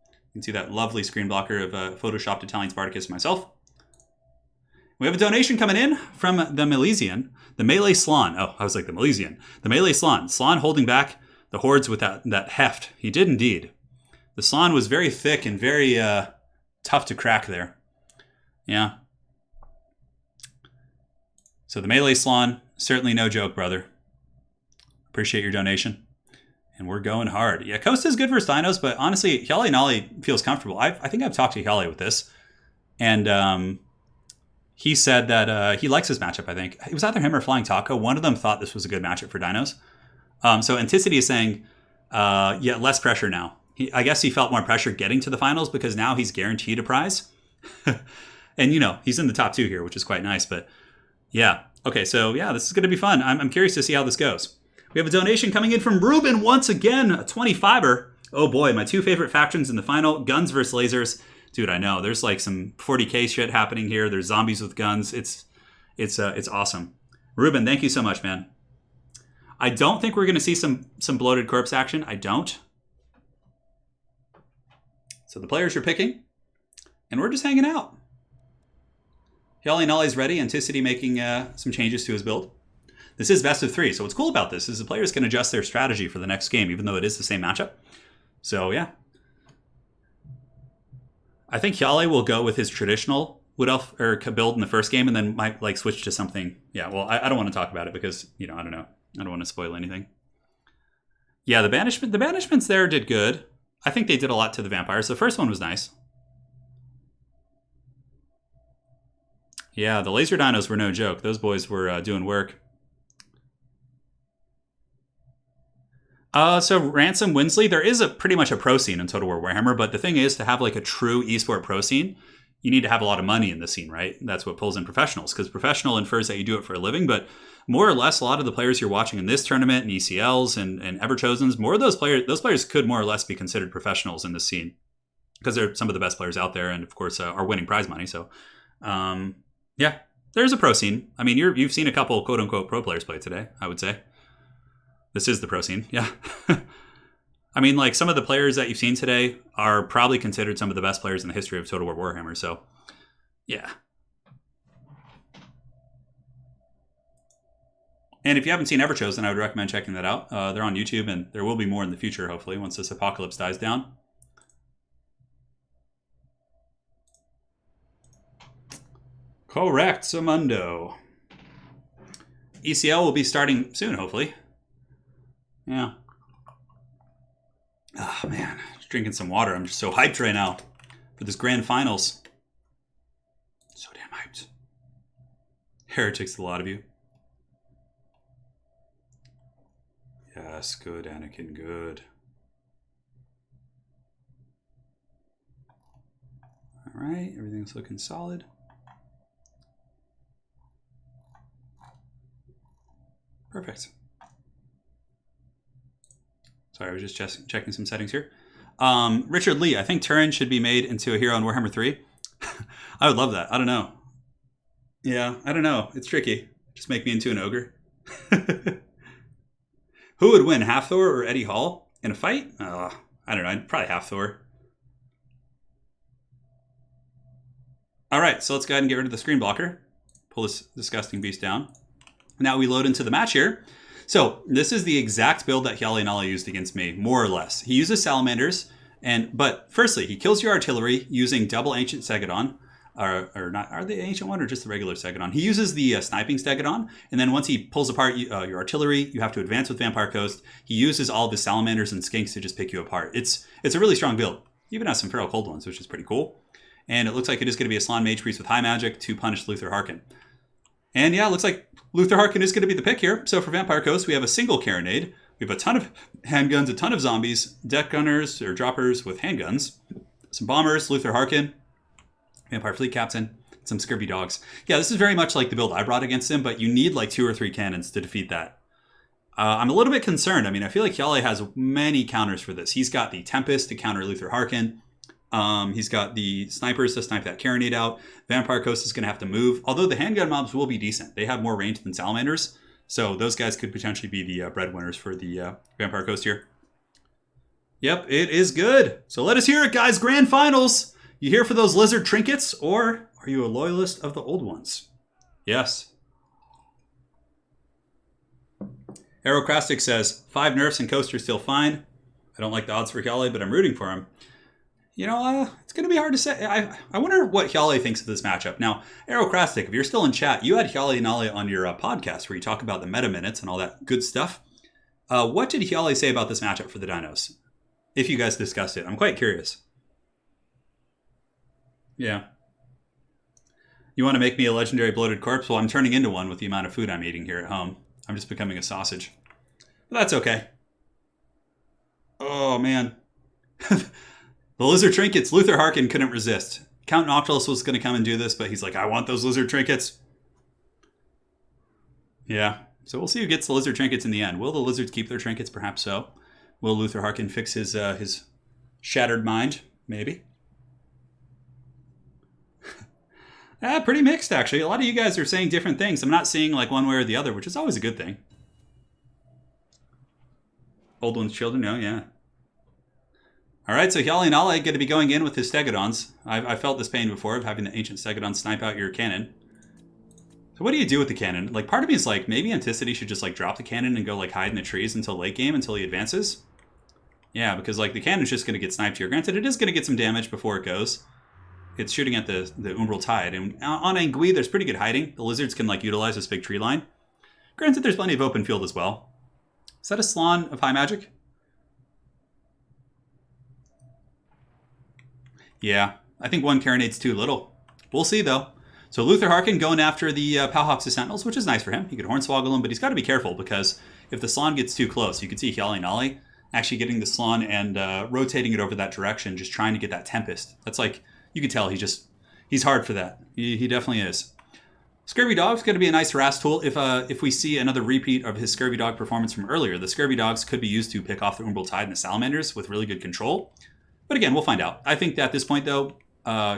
S1: You can see that lovely screen blocker of Photoshopped Italian Spartacus myself. We have a donation coming in from the Milesian, the Melee Slan. Oh, I was like the Milesian. The Melee Slan. Slan holding back the hordes with that heft. He did indeed. The Slan was very thick and very tough to crack there. Yeah. So the Melee Slan, certainly no joke, brother. Appreciate your donation. And we're going hard. Yeah, Costa is good versus dinos, but honestly, Hyale Nali feels comfortable. I think I've talked to Hyale with this. And he said that he likes this matchup, I think. It was either him or Flying Taco. One of them thought this was a good matchup for dinos. So Anticity is saying, yeah, less pressure now. I guess he felt more pressure getting to the finals because now he's guaranteed a prize. And, you know, he's in the top 2 here, which is quite nice. But, yeah. Okay, so, yeah, this is going to be fun. I'm curious to see how this goes. We have a donation coming in from Ruben once again, a 25er. Oh, boy, my 2 favorite factions in the final, guns versus lasers. Dude, I know. There's like some 40k shit happening here. There's zombies with guns. It's awesome. Ruben, thank you so much, man. I don't think we're going to see some bloated corpse action. I don't. So the players are picking, and we're just hanging out. Hyale Nali's ready. Anticity making some changes to his build. This is best of 3, so what's cool about this is the players can adjust their strategy for the next game, even though it is the same matchup. So, yeah. I think Hyale will go with his traditional Wood Elf or build in the first game, and then might like switch to something. Yeah, well, I don't want to talk about it because, you know, I don't know. I don't want to spoil anything. Yeah, the banishments there did good. I think they did a lot to the vampires. The first one was nice. Yeah, the laser dinos were no joke. Those boys were doing work. So Ransom Winsley, there is pretty much a pro scene in Total War Warhammer, but the thing is, to have like a true esport pro scene, you need to have a lot of money in the scene, right? That's what pulls in professionals, because professional infers that you do it for a living, but more or less, a lot of the players you're watching in this tournament and ECLs and Everchosens, more of those players could more or less be considered professionals in this scene, because they're some of the best players out there, and of course are winning prize money. So, yeah, there's a pro scene. I mean, you've seen a couple quote unquote pro players play today, I would say. This is the pro scene, yeah. I mean, like, some of the players that you've seen today are probably considered some of the best players in the history of Total War Warhammer, so, yeah. And if you haven't seen Everchosen, I would recommend checking that out. They're on YouTube, and there will be more in the future, hopefully, once this apocalypse dies down. Correct, Mundo. ECL will be starting soon, hopefully. Yeah. Oh, man. Just drinking some water. I'm just so hyped right now for this grand finals. So damn hyped. Heretics, a lot of you. Yes, good, Anakin, good. All right, everything's looking solid. Perfect. Sorry, I was just checking some settings here. Richard Lee, I think Turin should be made into a hero in Warhammer 3. I would love that. I don't know. Yeah, I don't know. It's tricky. Just make me into an ogre. Who would win, Half-Thor or Eddie Hall in a fight? I don't know. I'd probably Half-Thor. All right, so let's go ahead and get rid of the screen blocker. Pull this disgusting beast down. Now we load into the match here. So this is the exact build that Hyale Nali used against me, more or less. He uses salamanders, but firstly, he kills your artillery using double Ancient Stegodon. Or not, are they Ancient one or just the regular Stegodon? He uses the sniping Stegodon, and then once he pulls apart your artillery, you have to advance with Vampire Coast. He uses all of his salamanders and skinks to just pick you apart. It's a really strong build. He even has some Feral Cold ones, which is pretty cool. And it looks like it is going to be a Slann Mage Priest with high magic to punish Luther Harkin. And yeah, it looks like Luther Harkin is going to be the pick here. So for Vampire Coast, we have a single Carronade. We have a ton of handguns, a ton of zombies, deck gunners or droppers with handguns, some bombers, Luther Harkin, Vampire Fleet Captain, some scurvy dogs. Yeah, this is very much like the build I brought against him, but you need like 2 or 3 cannons to defeat that. I'm a little bit concerned. I mean, I feel like Hyale has many counters for this. He's got the Tempest to counter Luther Harkin. He's got the snipers to snipe that Carronade out. Vampire Coast is going to have to move, although the handgun mobs will be decent. They have more range than salamanders, so those guys could potentially be the breadwinners for the Vampire Coast here. Yep, it is good. So let us hear it, guys. Grand finals. You here for those lizard trinkets, or are you a loyalist of the old ones? Yes. Aerocrastic says, 5 nerfs and coaster still fine. I don't like the odds for Hyale, but I'm rooting for him. You know, it's going to be hard to say. I wonder what Hyale thinks of this matchup. Now, Aerocrastic, if you're still in chat, you had Hyale Nale on your podcast where you talk about the meta minutes and all that good stuff. What did Hyale say about this matchup for the Dinos? If you guys discussed it. I'm quite curious. Yeah. You want to make me a legendary bloated corpse? Well, I'm turning into one with the amount of food I'm eating here at home. I'm just becoming a sausage. But that's okay. Oh, man. The lizard trinkets, Luther Harkin couldn't resist. Count Noctilus was going to come and do this, but he's like, I want those lizard trinkets. Yeah. So we'll see who gets the lizard trinkets in the end. Will the lizards keep their trinkets? Perhaps so. Will Luther Harkin fix his shattered mind? Maybe. Pretty mixed, actually. A lot of you guys are saying different things. I'm not seeing like one way or the other, which is always a good thing. Old one's children? No, yeah. All right, so Hyale Nale going to be going in with his Stegodons. I've felt this pain before of having the ancient Stegodon snipe out your cannon. So what do you do with the cannon? Like, part of me is like, maybe Anticity should just like drop the cannon and go like hide in the trees until late game, until he advances. Yeah, because like the cannon's just going to get sniped here. Granted, it is going to get some damage before it goes. It's shooting at the Umbral Tide. And on Angui, there's pretty good hiding. The lizards can like utilize this big tree line. Granted, there's plenty of open field as well. Is that a Slann of high magic? Yeah, I think one Carronade's too little. We'll see, though. So Luther Harkin going after the Powhawks of Sentinels, which is nice for him. He could Hornswoggle him, but he's got to be careful because if the Slann gets too close, you can see Hyale Nale actually getting the Slann and rotating it over that direction, just trying to get that Tempest. That's like, you can tell he's hard for that. He definitely is. Scurvy Dog's going to be a nice harass tool. If we see another repeat of his Scurvy Dog performance from earlier, the Scurvy Dogs could be used to pick off the Umbral Tide and the Salamanders with really good control. But again, we'll find out. I think that at this point, though,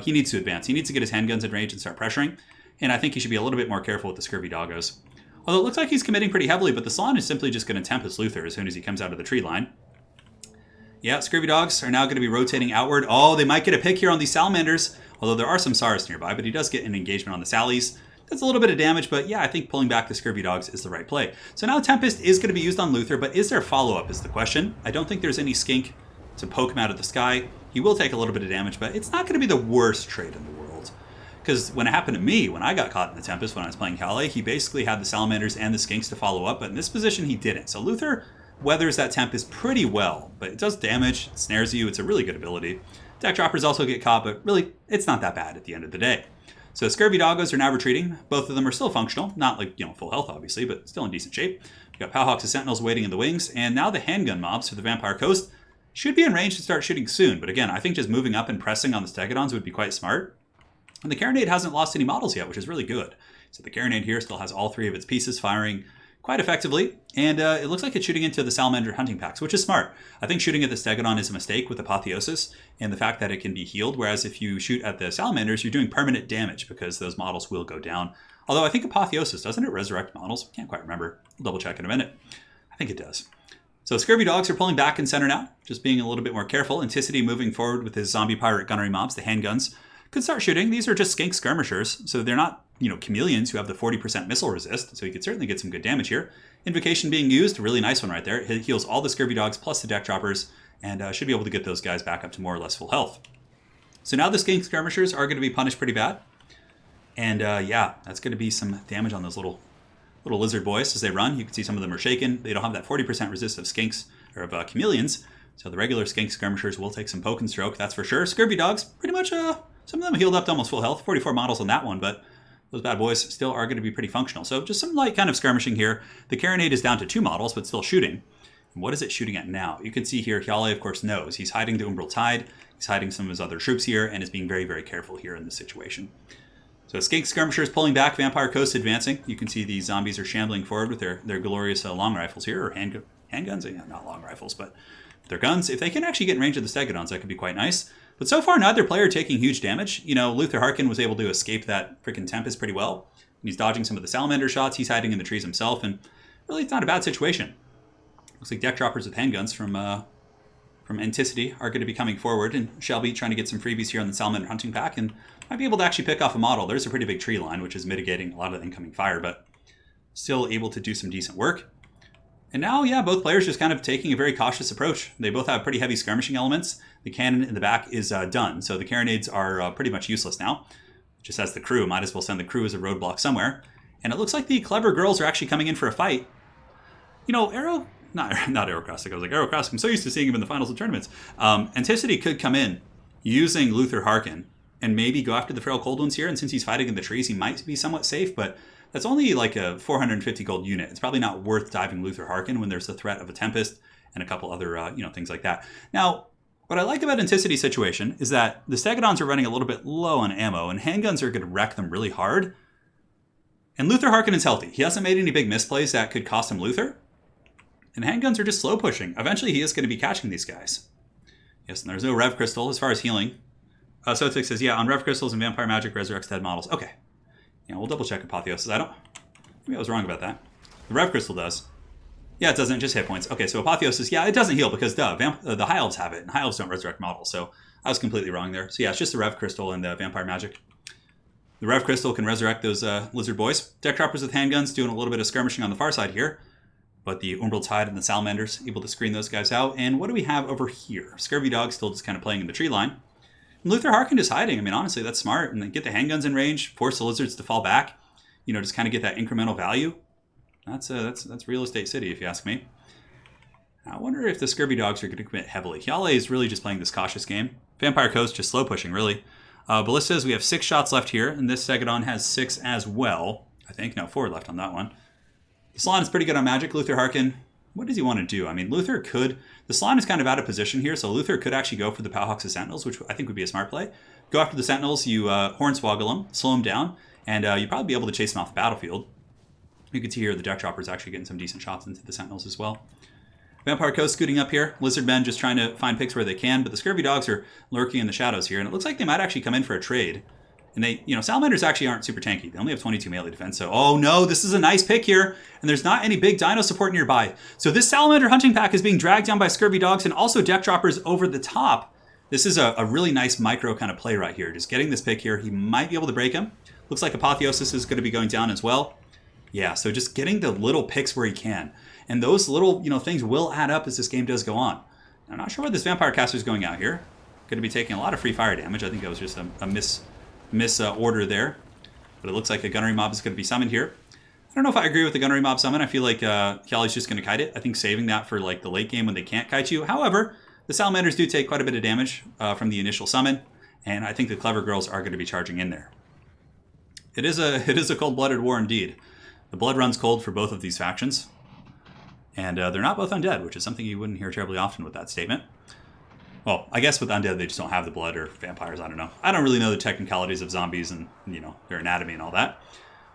S1: he needs to advance. He needs to get his handguns in range and start pressuring. And I think he should be a little bit more careful with the Scurvy Doggos. Although it looks like he's committing pretty heavily, but the Slann is simply just going to Tempest Luther as soon as he comes out of the tree line. Yeah, Scurvy Dogs are now going to be rotating outward. Oh, they might get a pick here on these Salamanders. Although there are some Saurus nearby, but he does get an engagement on the Sallies. That's a little bit of damage, but yeah, I think pulling back the Scurvy Dogs is the right play. So now Tempest is going to be used on Luther, but is there follow-up is the question. I don't think there's any skink to poke him out of the sky. He will take a little bit of damage, but it's not going to be the worst trade in the world. Because when it happened to me, when I got caught in the Tempest when I was playing Hyale, he basically had the Salamanders and the Skinks to follow up, but in this position he didn't. So Luther weathers that Tempest pretty well, but it does damage, it snares you, it's a really good ability. Deck Droppers also get caught, but really, it's not that bad at the end of the day. So Scurvy Doggos are now retreating. Both of them are still functional, not like, full health obviously, but still in decent shape. We've got Powhawks and Sentinels waiting in the wings, and now the handgun mobs for the Vampire Coast should be in range to start shooting soon, but again, I think just moving up and pressing on the Stegodons would be quite smart. And the Carronade hasn't lost any models yet, which is really good. So the Carronade here still has all 3 of its pieces firing quite effectively, and it looks like it's shooting into the Salamander hunting packs, which is smart. I think shooting at the Stegodon is a mistake with Apotheosis, and the fact that it can be healed, whereas if you shoot at the Salamanders, you're doing permanent damage because those models will go down. Although I think Apotheosis, doesn't it resurrect models? Can't quite remember. I'll double check in a minute. I think it does. So Scurvy Dogs are pulling back in center now, just being a little bit more careful. Anticity moving forward with his Zombie Pirate Gunnery mobs, the handguns, could start shooting. These are just skink skirmishers, so they're not, chameleons who have the 40% missile resist, so he could certainly get some good damage here. Invocation being used, really nice one right there. It heals all the Scurvy Dogs plus the Deck Droppers, and should be able to get those guys back up to more or less full health. So now the skink skirmishers are going to be punished pretty bad. And yeah, that's going to be some damage on those little lizard boys as they run. You can see some of them are shaken. They don't have that 40% resist of skinks, or of chameleons. So the regular skink skirmishers will take some poke and stroke, that's for sure. Scurvy Dogs, pretty much, some of them healed up to almost full health. 44 models on that one, but those bad boys still are going to be pretty functional. So just some light kind of skirmishing here. The Carronade is down to 2 models, but still shooting. And what is it shooting at now? You can see here, Hyale, of course, knows. He's hiding the Umbral Tide. He's hiding some of his other troops here, and is being very, very careful here in this situation. So skink skirmishers pulling back, Vampire Coast advancing. You can see the zombies are shambling forward with their glorious long rifles here, or handguns. Yeah, not long rifles, but their guns. If they can actually get in range of the Stegodons, that could be quite nice. But so far, neither player taking huge damage. Luther Harkin was able to escape that freaking Tempest pretty well. He's dodging some of the Salamander shots. He's hiding in the trees himself, and really, it's not a bad situation. Looks like Deck Droppers with handguns from from Anticity are going to be coming forward, and Shelby trying to get some freebies here on the Salamander hunting pack, and might be able to actually pick off a model. There's a pretty big tree line, which is mitigating a lot of the incoming fire, but still able to do some decent work. And now, yeah, both players just kind of taking a very cautious approach. They both have pretty heavy skirmishing elements. The cannon in the back is done, so the carronades are pretty much useless now. Just as the crew, might as well send the crew as a roadblock somewhere. And it looks like the clever girls are actually coming in for a fight. You know, not Aerocrostic, I was like, Aerocrostic, I'm so used to seeing him in the finals of tournaments. Anticity could come in using Luther Harkin and maybe go after the Feral Cold Ones here, and since he's fighting in the trees, he might be somewhat safe, but that's only like a 450 gold unit. It's probably not worth diving Luther Harkin when there's the threat of a Tempest and a couple other, things like that. Now, what I like about Anticity's situation is that the Stegodons are running a little bit low on ammo, and handguns are going to wreck them really hard. And Luther Harkin is healthy. He hasn't made any big misplays that could cost him Luther. And handguns are just slow pushing. Eventually, he is going to be catching these guys. Yes, and there's no Rev Crystal as far as healing. Sotik says, yeah, on Rev Crystals and Vampire Magic resurrects dead models. Okay. Yeah, we'll double check Apotheosis. Maybe I was wrong about that. The Rev Crystal does. Yeah, it doesn't, just hit points. Okay, so Apotheosis, yeah, it doesn't heal because the High Elves have it, and High Elves don't resurrect models, so I was completely wrong there. So yeah, it's just the Rev Crystal and the Vampire Magic. The Rev Crystal can resurrect those Lizard Boys. Deck Droppers with handguns doing a little bit of skirmishing on the far side here, but the Umbral Tide and the Salamanders able to screen those guys out. And what do we have over here? Scurvy Dog still just kind of playing in the tree line. And Luther Harkin just hiding. I mean, honestly, that's smart. And then get the handguns in range, force the Lizards to fall back, just kind of get that incremental value. That's real estate city, if you ask me. I wonder if the Scurvy Dogs are going to commit heavily. Hyale is really just playing this cautious game. Vampire Coast just slow pushing, really. Ballistas, we have 6 shots left here, and this Stegodon has 6 as well. I think. No, 4 left on that one. The Salon is pretty good on magic. Luther Harkin, what does he want to do? I mean, Luther could... The Salon is kind of out of position here, so Luther could actually go for the Powhawks of Sentinels, which I think would be a smart play. Go after the Sentinels, you Hornswoggle them, slow them down, and you'd probably be able to chase them off the battlefield. You can see here the Deck Dropper is actually getting some decent shots into the Sentinels as well. Vampire Coast scooting up here. Lizardmen just trying to find picks where they can, but the Scurvy Dogs are lurking in the shadows here, and it looks like they might actually come in for a trade. And they, Salamanders actually aren't super tanky. They only have 22 melee defense, so, oh no, this is a nice pick here, and there's not any big dino support nearby. So this Salamander hunting pack is being dragged down by Scurvy Dogs and also Deck Droppers over the top. This is a really nice micro kind of play right here. Just getting this pick here, he might be able to break him. Looks like Apotheosis is going to be going down as well. Yeah, so just getting the little picks where he can. And those little, things will add up as this game does go on. I'm not sure where this Vampire Caster is going out here. Going to be taking a lot of free fire damage. I think that was just a miss order there. But it looks like a Gunnery Mob is going to be summoned here. I don't know if I agree with the Gunnery Mob summon. I feel like Hyale's just going to kite it. I think saving that for like the late game when they can't kite you. However, the Salamanders do take quite a bit of damage from the initial summon. And I think the Clever Girls are going to be charging in there. It is a cold-blooded war indeed. The blood runs cold for both of these factions. And they're not both undead, which is something you wouldn't hear terribly often with that statement. Well, I guess with undead, they just don't have the blood, or vampires, I don't know. I don't really know the technicalities of zombies and, their anatomy and all that.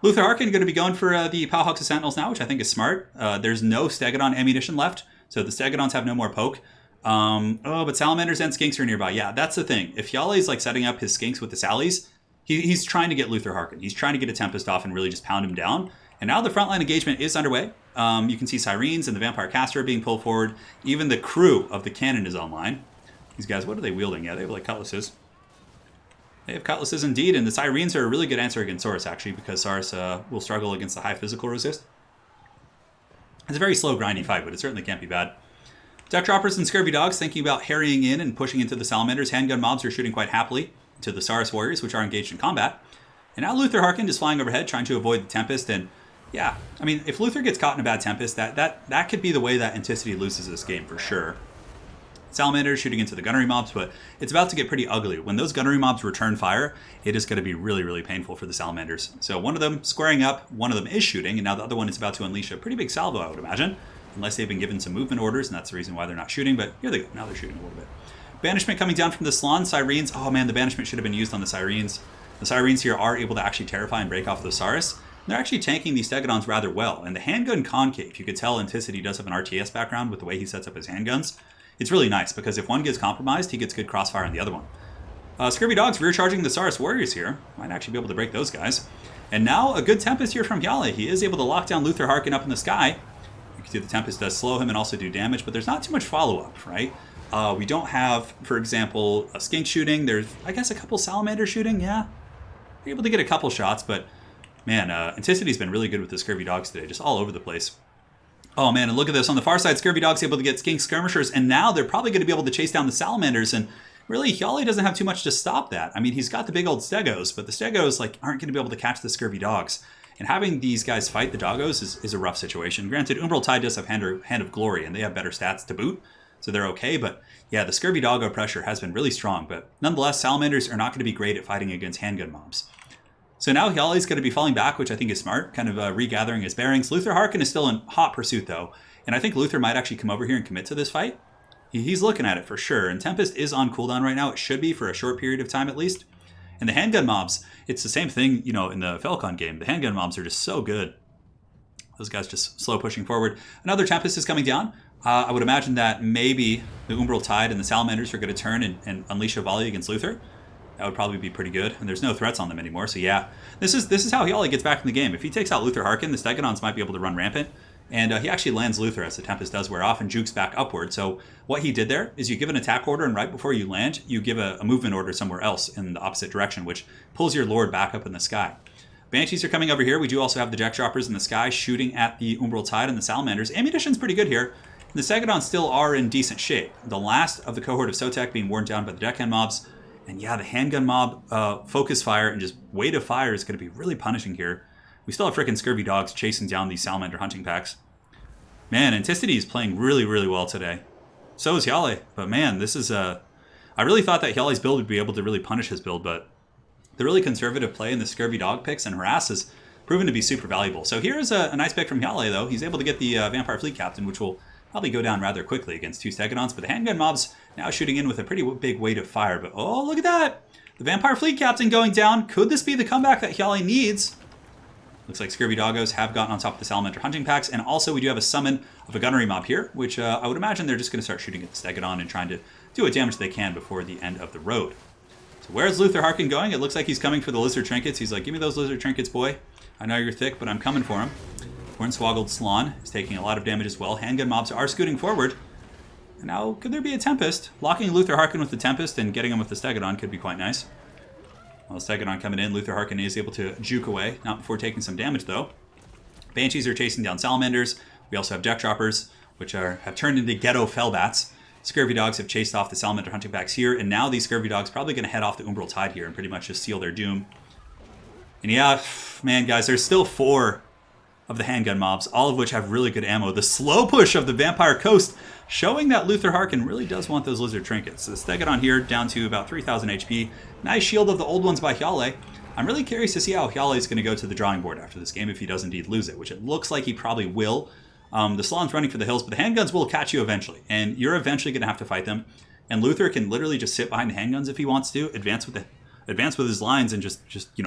S1: Luther Harkin going to be going for the Powhawks of Sentinels now, which I think is smart. There's no Stegodon ammunition left, so the Stegodons have no more poke. But Salamanders and Skinks are nearby. Yeah, that's the thing. If Hyale is setting up his Skinks with the Sallies, he's trying to get Luther Harkin. He's trying to get a Tempest off and really just pound him down. And now the frontline engagement is underway. You can see Sirens and the Vampire Caster are being pulled forward. Even the crew of the cannon is online. These guys, what are they wielding? Yeah, they have cutlasses. They have cutlasses indeed, and the Sirens are a really good answer against Saurus, actually, because Saurus will struggle against the high physical resist. It's a very slow, grindy fight, but it certainly can't be bad. Deck Droppers and Scurvy Dogs thinking about harrying in and pushing into the Salamanders. Handgun mobs are shooting quite happily to the Saurus Warriors, which are engaged in combat. And now Luther Harkin is flying overhead, trying to avoid the Tempest, and yeah, I mean, if Luther gets caught in a bad Tempest, that could be the way that Anticity loses this game for sure. Salamanders shooting into the Gunnery Mobs, but it's about to get pretty ugly. When those Gunnery Mobs return fire, it is going to be really, really painful for the Salamanders. So one of them squaring up, one of them is shooting, and now the other one is about to unleash a pretty big salvo, I would imagine. Unless they've been given some movement orders, and that's the reason why they're not shooting, but here they go. Now they're shooting a little bit. Banishment coming down from the Salon. Sirens. Oh man, the Banishment should have been used on the Sirens. The Sirens here are able to actually terrify and break off the Saurus. They're actually tanking these Stegodons rather well. And the handgun concave, you could tell Anticity does have an RTS background with the way he sets up his handguns. It's really nice, because if one gets compromised, he gets good crossfire on the other one. Scurvy Dogs rear charging the Saurus Warriors here. Might actually be able to break those guys. And now a good Tempest here from Hyale. He is able to lock down Luther Harkin up in the sky. You can see the Tempest does slow him and also do damage, but there's not too much follow-up, right? We don't have, for example, a skink shooting. There's, I guess, a couple salamander shooting. Yeah, we're able to get a couple shots, but man, Anticity's been really good with the scurvy dogs today, just all over the place. Oh man, and look at this. On the far side, scurvy dog's able to get skink skirmishers, and now they're probably going to be able to chase down the salamanders, and really, Hyali doesn't have too much to stop that. I mean, he's got the big old stegos, but the stegos like aren't going to be able to catch the scurvy dogs. And having these guys fight the doggos is a rough situation. Granted, Umbral Tide does have Hand of Glory, and they have better stats to boot, so they're okay. But yeah, the scurvy doggo pressure has been really strong. But nonetheless, salamanders are not going to be great at fighting against handgun mobs. So now Hyali's going to be falling back, which I think is smart, kind of regathering his bearings. Luther Harkin is still in hot pursuit, though. And I think Luther might actually come over here and commit to this fight. He's looking at it for sure. And Tempest is on cooldown right now. It should be for a short period of time at least. And the handgun mobs, it's the same thing, you know, in the Falcon game. The handgun mobs are just so good. Those guys just slow pushing forward. Another Tempest is coming down. I would imagine that maybe the Umbral Tide and the Salamanders are going to turn and unleash a volley against Luther. That would probably be pretty good. And there's no threats on them anymore. So yeah, this is how Hyali gets back in the game. If he takes out Luther Harkin, the Stegodons might be able to run rampant. And he actually lands Luther as the Tempest does wear off and jukes back upward. So what he did there is you give an attack order, and right before you land, you give a movement order somewhere else in the opposite direction, which pulls your Lord back up in the sky. Banshees are coming over here. We do also have the Jack Droppers in the sky shooting at the Umbral Tide and the Salamanders. Ammunition's pretty good here. And the Stegodons still are in decent shape. The last of the cohort of Sotek being worn down by the deckhand mobs. And yeah, the handgun mob focus fire and just weight of fire is going to be really punishing here. We still have freaking scurvy dogs chasing down these salamander hunting packs. Man, Anticity is playing really, really well today. So is Hyali. But man, this is I really thought that Hyali's build would be able to really punish his build, but the really conservative play in the scurvy dog picks and harass has proven to be super valuable. So here's a nice pick from Hyali, though. He's able to get the Vampire Fleet Captain, which will probably go down rather quickly against two Stegodons. But the handgun mobs now shooting in with a pretty big weight of fire. But oh, look at that! The Vampire Fleet Captain going down. Could this be the comeback that Hyali needs? Looks like Scurvy Doggos have gotten on top of the Salamander hunting packs. And also we do have a summon of a gunnery mob here, which I would imagine they're just going to start shooting at the Stegodon and trying to do what damage they can before the end of the road. So where's Luther Harkin going? It looks like he's coming for the lizard trinkets. He's like, give me those lizard trinkets, boy. I know you're thick, but I'm coming for him. Hornswoggled Slan is taking a lot of damage as well. Handgun mobs are scooting forward. And now, could there be a Tempest? Locking Luther Harkin with the Tempest and getting him with the Stegodon could be quite nice. Well, Stegodon coming in, Luther Harkin is able to juke away, not before taking some damage though. Banshees are chasing down Salamanders. We also have Deck Droppers, which have turned into ghetto Fellbats. Scurvy Dogs have chased off the Salamander hunting packs here, and now these Scurvy Dogs probably going to head off the Umbral Tide here and pretty much just seal their doom. And yeah, man, guys, there's still 4 of the handgun mobs, all of which have really good ammo. The slow push of the Vampire Coast showing that Luther Harkin really does want those lizard trinkets. So the Stegodon here down to about 3,000 HP. Nice shield of the old ones by Hyali. I'm really curious to see how Hyali is going to go to the drawing board after this game if he does indeed lose it, which it looks like he probably will. The Slan's running for the hills, but the handguns will catch you eventually, and you're eventually going to have to fight them. And Luther can literally just sit behind the handguns if he wants to, advance with his lines and just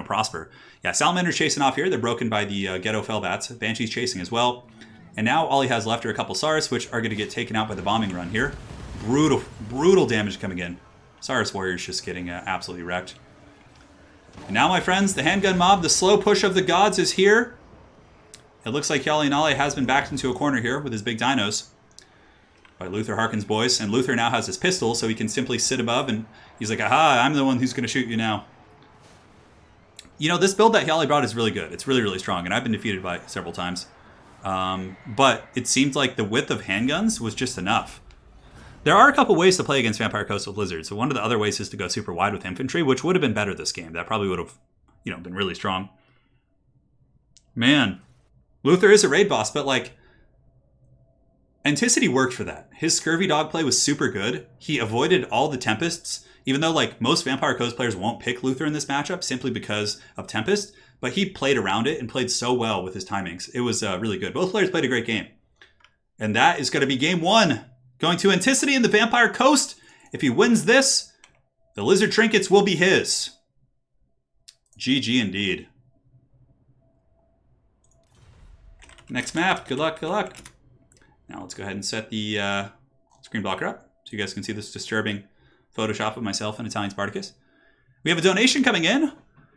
S1: prosper. Yeah, Salamander's chasing off here. They're broken by the Ghetto Fellbats. Banshee's chasing as well. And now all he has left are a couple Saurus, which are going to get taken out by the bombing run here. Brutal damage coming in. Saurus Warrior's just getting absolutely wrecked. And now, my friends, the handgun mob, the slow push of the gods is here. It looks like Hyali Nale has been backed into a corner here with his big dinos by Luther Harkin's boys. And Luther now has his pistol, so he can simply sit above and he's like, aha, I'm the one who's going to shoot you now. You know, this build that Hyali brought is really good. It's really, really strong, and I've been defeated by it several times. But it seemed like the width of handguns was just enough. There are a couple ways to play against Vampire Coast with Lizards. So one of the other ways is to go super wide with infantry, which would have been better this game. That probably would have, been really strong. Man, Luther is a raid boss, but like, Anticity worked for that. His Scurvy Dog play was super good. He avoided all the Tempests, even though like most Vampire Coast players won't pick Luther in this matchup simply because of Tempest, but he played around it and played so well with his timings. It was really good. Both players played a great game. And that is going to be game 1. Going to Anticity in the Vampire Coast. If he wins this, the Lizard Trinkets will be his. GG indeed. Next map. Good luck, good luck. Now let's go ahead and set the screen blocker up so you guys can see this disturbing Photoshop of myself and Italian Spartacus. We have a donation coming in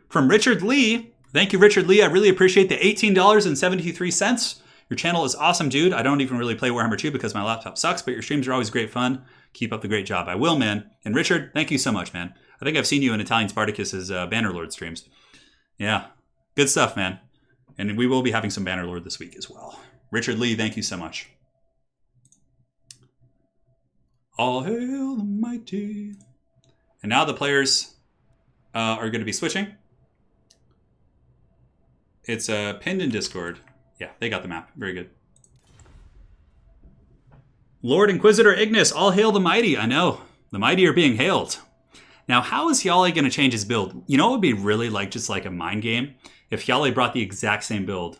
S1: from Richard Lee. Thank you, Richard Lee. I really appreciate the $18.73. Your channel is awesome, dude. I don't even really play Warhammer 2 because my laptop sucks, but your streams are always great fun. Keep up the great job. I will, man. And Richard, thank you so much, man. I think I've seen you in Italian Spartacus's Bannerlord streams. Yeah, good stuff, man. And we will be having some Bannerlord this week as well. Richard Lee, thank you so much. All hail the mighty. And now the players are going to be switching. It's pinned in Discord. Yeah, they got the map. Very good. Lord Inquisitor Ignis, all hail the mighty. I know. The mighty are being hailed. Now, how is Hyale going to change his build? You know what would be really like just like a mind game? If Hyale brought the exact same build.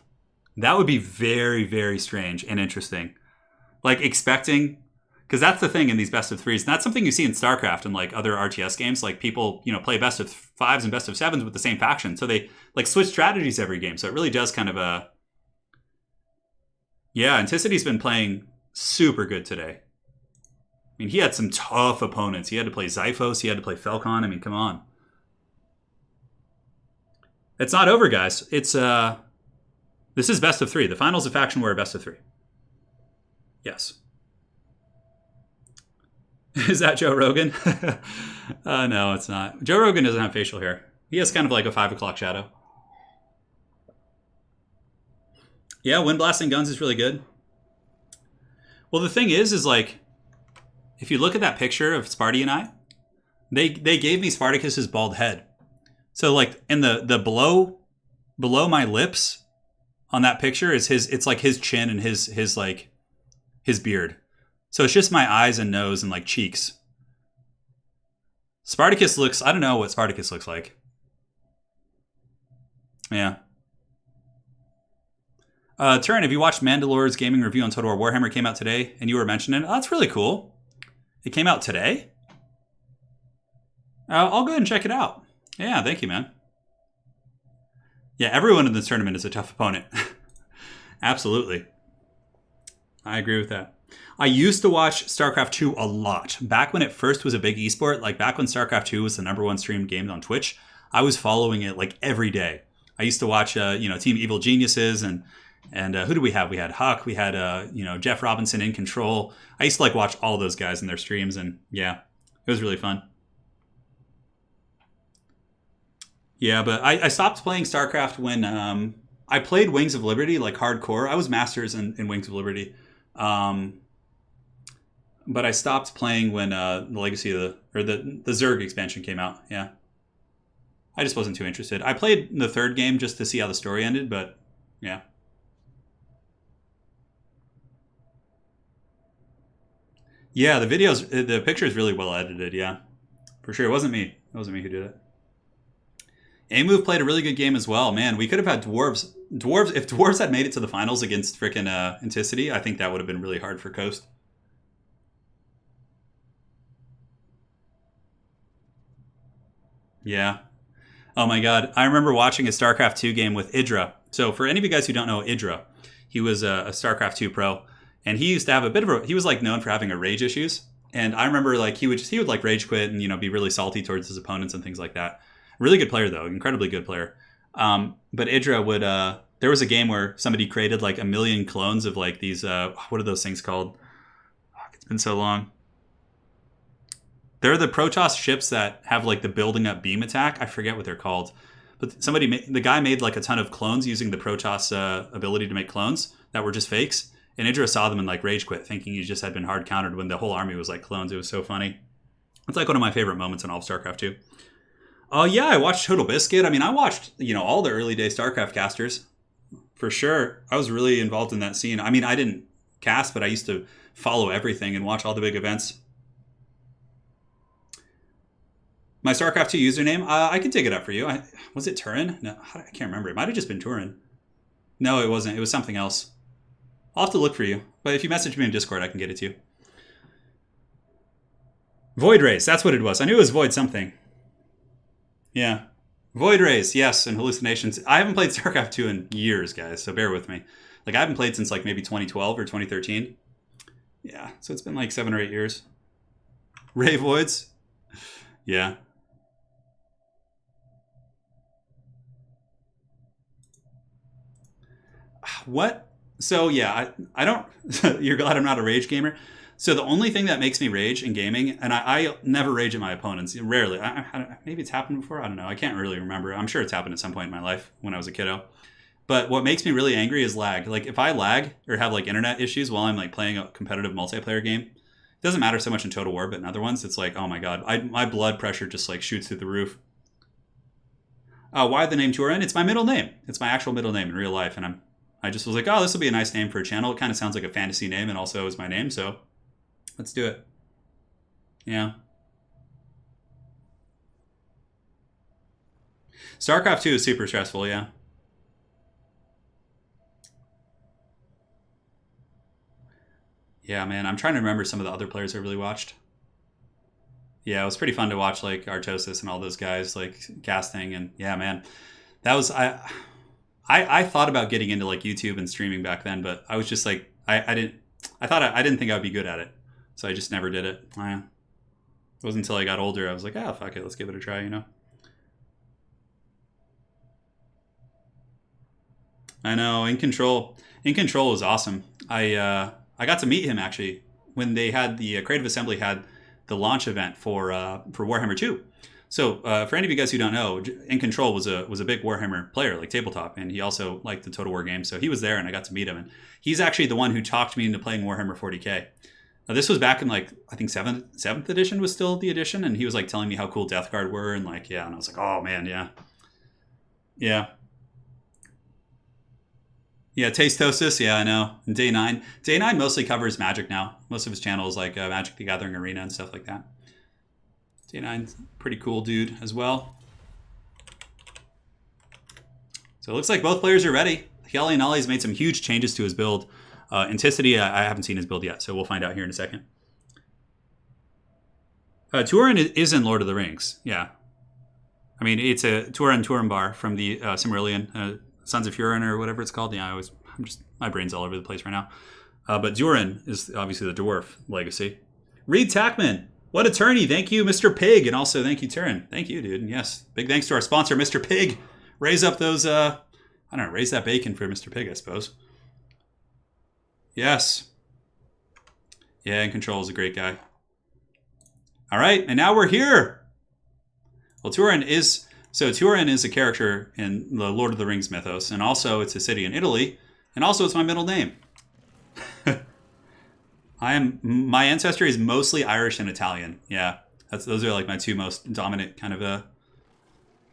S1: That would be very, very strange and interesting. Like expecting... Because that's the thing in these best of threes. And that's something you see in StarCraft and like other RTS games. Like people, play best of fives and best of sevens with the same faction. So they like switch strategies every game. So it really does kind of Yeah, Anticity's been playing super good today. I mean, he had some tough opponents. He had to play Xiphos. He had to play Felcon. I mean, come on. It's not over, guys. It's this is best of three. The finals of Faction War are best of three. Yes. Is that Joe Rogan? No, it's not. Joe Rogan doesn't have facial hair. He has kind of like a 5 o'clock shadow. Yeah, Wind Blasting Guns is really good. Well, the thing is like, if you look at that picture of Sparty and I, they gave me Spartacus's bald head. So like in the below my lips on that picture is it's like his chin and his beard. So it's just my eyes and nose and like cheeks. Spartacus looks, I don't know what Spartacus looks like. Yeah. Turin, have you watched Mandalore's gaming review on Total War Warhammer? Came out today and you were mentioning it. Oh, that's really cool. It came out today? I'll go ahead and check it out. Yeah, thank you, man. Yeah, everyone in this tournament is a tough opponent. Absolutely. I agree with that. I used to watch StarCraft 2 a lot. Back when it first was a big esport, like back when StarCraft 2 was the #1 streamed game on Twitch, I was following it like every day. I used to watch, Team Evil Geniuses and who did we have? We had Huck, we had, Jeff Robinson in Control. I used to like watch all those guys in their streams and yeah, it was really fun. Yeah, but I stopped playing StarCraft when I played Wings of Liberty like hardcore. I was Masters in Wings of Liberty. But I stopped playing when the Legacy of the Zerg expansion came out. Yeah. I just wasn't too interested. I played the third game just to see how the story ended, but yeah. Yeah, the picture is really well edited, yeah. For sure. It wasn't me. It wasn't me who did it. A-Move played a really good game as well. Man, we could have had Dwarves. If Dwarves had made it to the finals against frickin' Anticity, I think that would have been really hard for Coast. Yeah. Oh my god. I remember watching a StarCraft 2 game with Idra. So for any of you guys who don't know Idra, he was a StarCraft 2 pro. And he used to have he was like known for having a rage issues. And I remember like he would like rage quit and, be really salty towards his opponents and things like that. Really good player though. Incredibly good player. But Idra would, there was a game where somebody created like 1 million clones of like these, what are those things called? It's been so long. They're the Protoss ships that have like the building up beam attack. I forget what they're called. But the guy made like a ton of clones using the Protoss ability to make clones that were just fakes. And Idra saw them and like rage quit, thinking he just had been hard countered when the whole army was like clones. It was so funny. It's like one of my favorite moments in all of StarCraft 2. Oh yeah, I watched Total Biscuit. I mean, I watched, all the early day StarCraft casters. For sure. I was really involved in that scene. I mean, I didn't cast, but I used to follow everything and watch all the big events. My StarCraft 2 username, I can dig it up for you. Was it Turin? No, I can't remember. It might have just been Turin. No, it wasn't. It was something else. I'll have to look for you. But if you message me in Discord, I can get it to you. Void Rays, that's what it was. I knew it was Void something. Yeah. Void Rays, yes, and Hallucinations. I haven't played StarCraft 2 in years, guys, so bear with me. Like, I haven't played since, like, maybe 2012 or 2013. Yeah, so it's been, like, 7 or 8 years. Ray Voids? Yeah. What? So yeah, I don't. You're glad I'm not a rage gamer. So the only thing that makes me rage in gaming, and I never rage at my opponents. Rarely. Maybe it's happened before. I don't know. I can't really remember. I'm sure it's happened at some point in my life when I was a kiddo. But what makes me really angry is lag. Like if I lag or have like internet issues while I'm like playing a competitive multiplayer game, it doesn't matter so much in Total War, but in other ones, it's like, oh my god, my blood pressure just like shoots through the roof. Why the name Turin? It's my middle name. It's my actual middle name in real life, and I just was like, oh, this will be a nice name for a channel. It kind of sounds like a fantasy name, and also is my name, so let's do it. Yeah. StarCraft 2 is super stressful, yeah. Yeah, man, I'm trying to remember some of the other players I really watched. Yeah, it was pretty fun to watch like Artosis and all those guys like casting, and yeah, man, that was I thought about getting into like YouTube and streaming back then, but I was just like I didn't think I would be good at it, so I just never did it. It wasn't until I got older I was like, oh fuck it, let's give it a try, you know. I know. In Control was awesome. I got to meet him actually when they had the Creative Assembly had the launch event for Warhammer 2. So for any of you guys who don't know, In Control was a big Warhammer player, like tabletop, and he also liked the Total War game. So he was there, and I got to meet him. And he's actually the one who talked me into playing Warhammer 40k. This was back in like I think seventh edition was still the edition, and he was like telling me how cool Death Guard were, and like yeah, and I was like, oh man, yeah, yeah. Yeah, Tasteosis. Yeah, I know. And Day 9. Day 9 mostly covers Magic now. Most of his channel is like Magic the Gathering Arena and stuff like that. Day 9's pretty cool dude as well. So it looks like both players are ready. Hyali and Ollie's made some huge changes to his build. Anticity, I haven't seen his build yet, so we'll find out here in a second. Turin is in Lord of the Rings. Yeah. I mean, it's a Turin bar from the Silmarillion. Sons of Huron or whatever it's called. Yeah, my brain's all over the place right now. But Turin is obviously the dwarf legacy. Reed Tackman, what a tourney. Thank you, Mr. Pig. And also thank you, Turin. Thank you, dude. And yes, big thanks to our sponsor, Mr. Pig. Raise up those, raise that bacon for Mr. Pig, I suppose. Yes. Yeah, In Control is a great guy. All right, and now we're here. Well, Turin is a character in the Lord of the Rings mythos, and also it's a city in Italy, and also it's my middle name. My ancestry is mostly Irish and Italian. Yeah, those are like my two most dominant kind of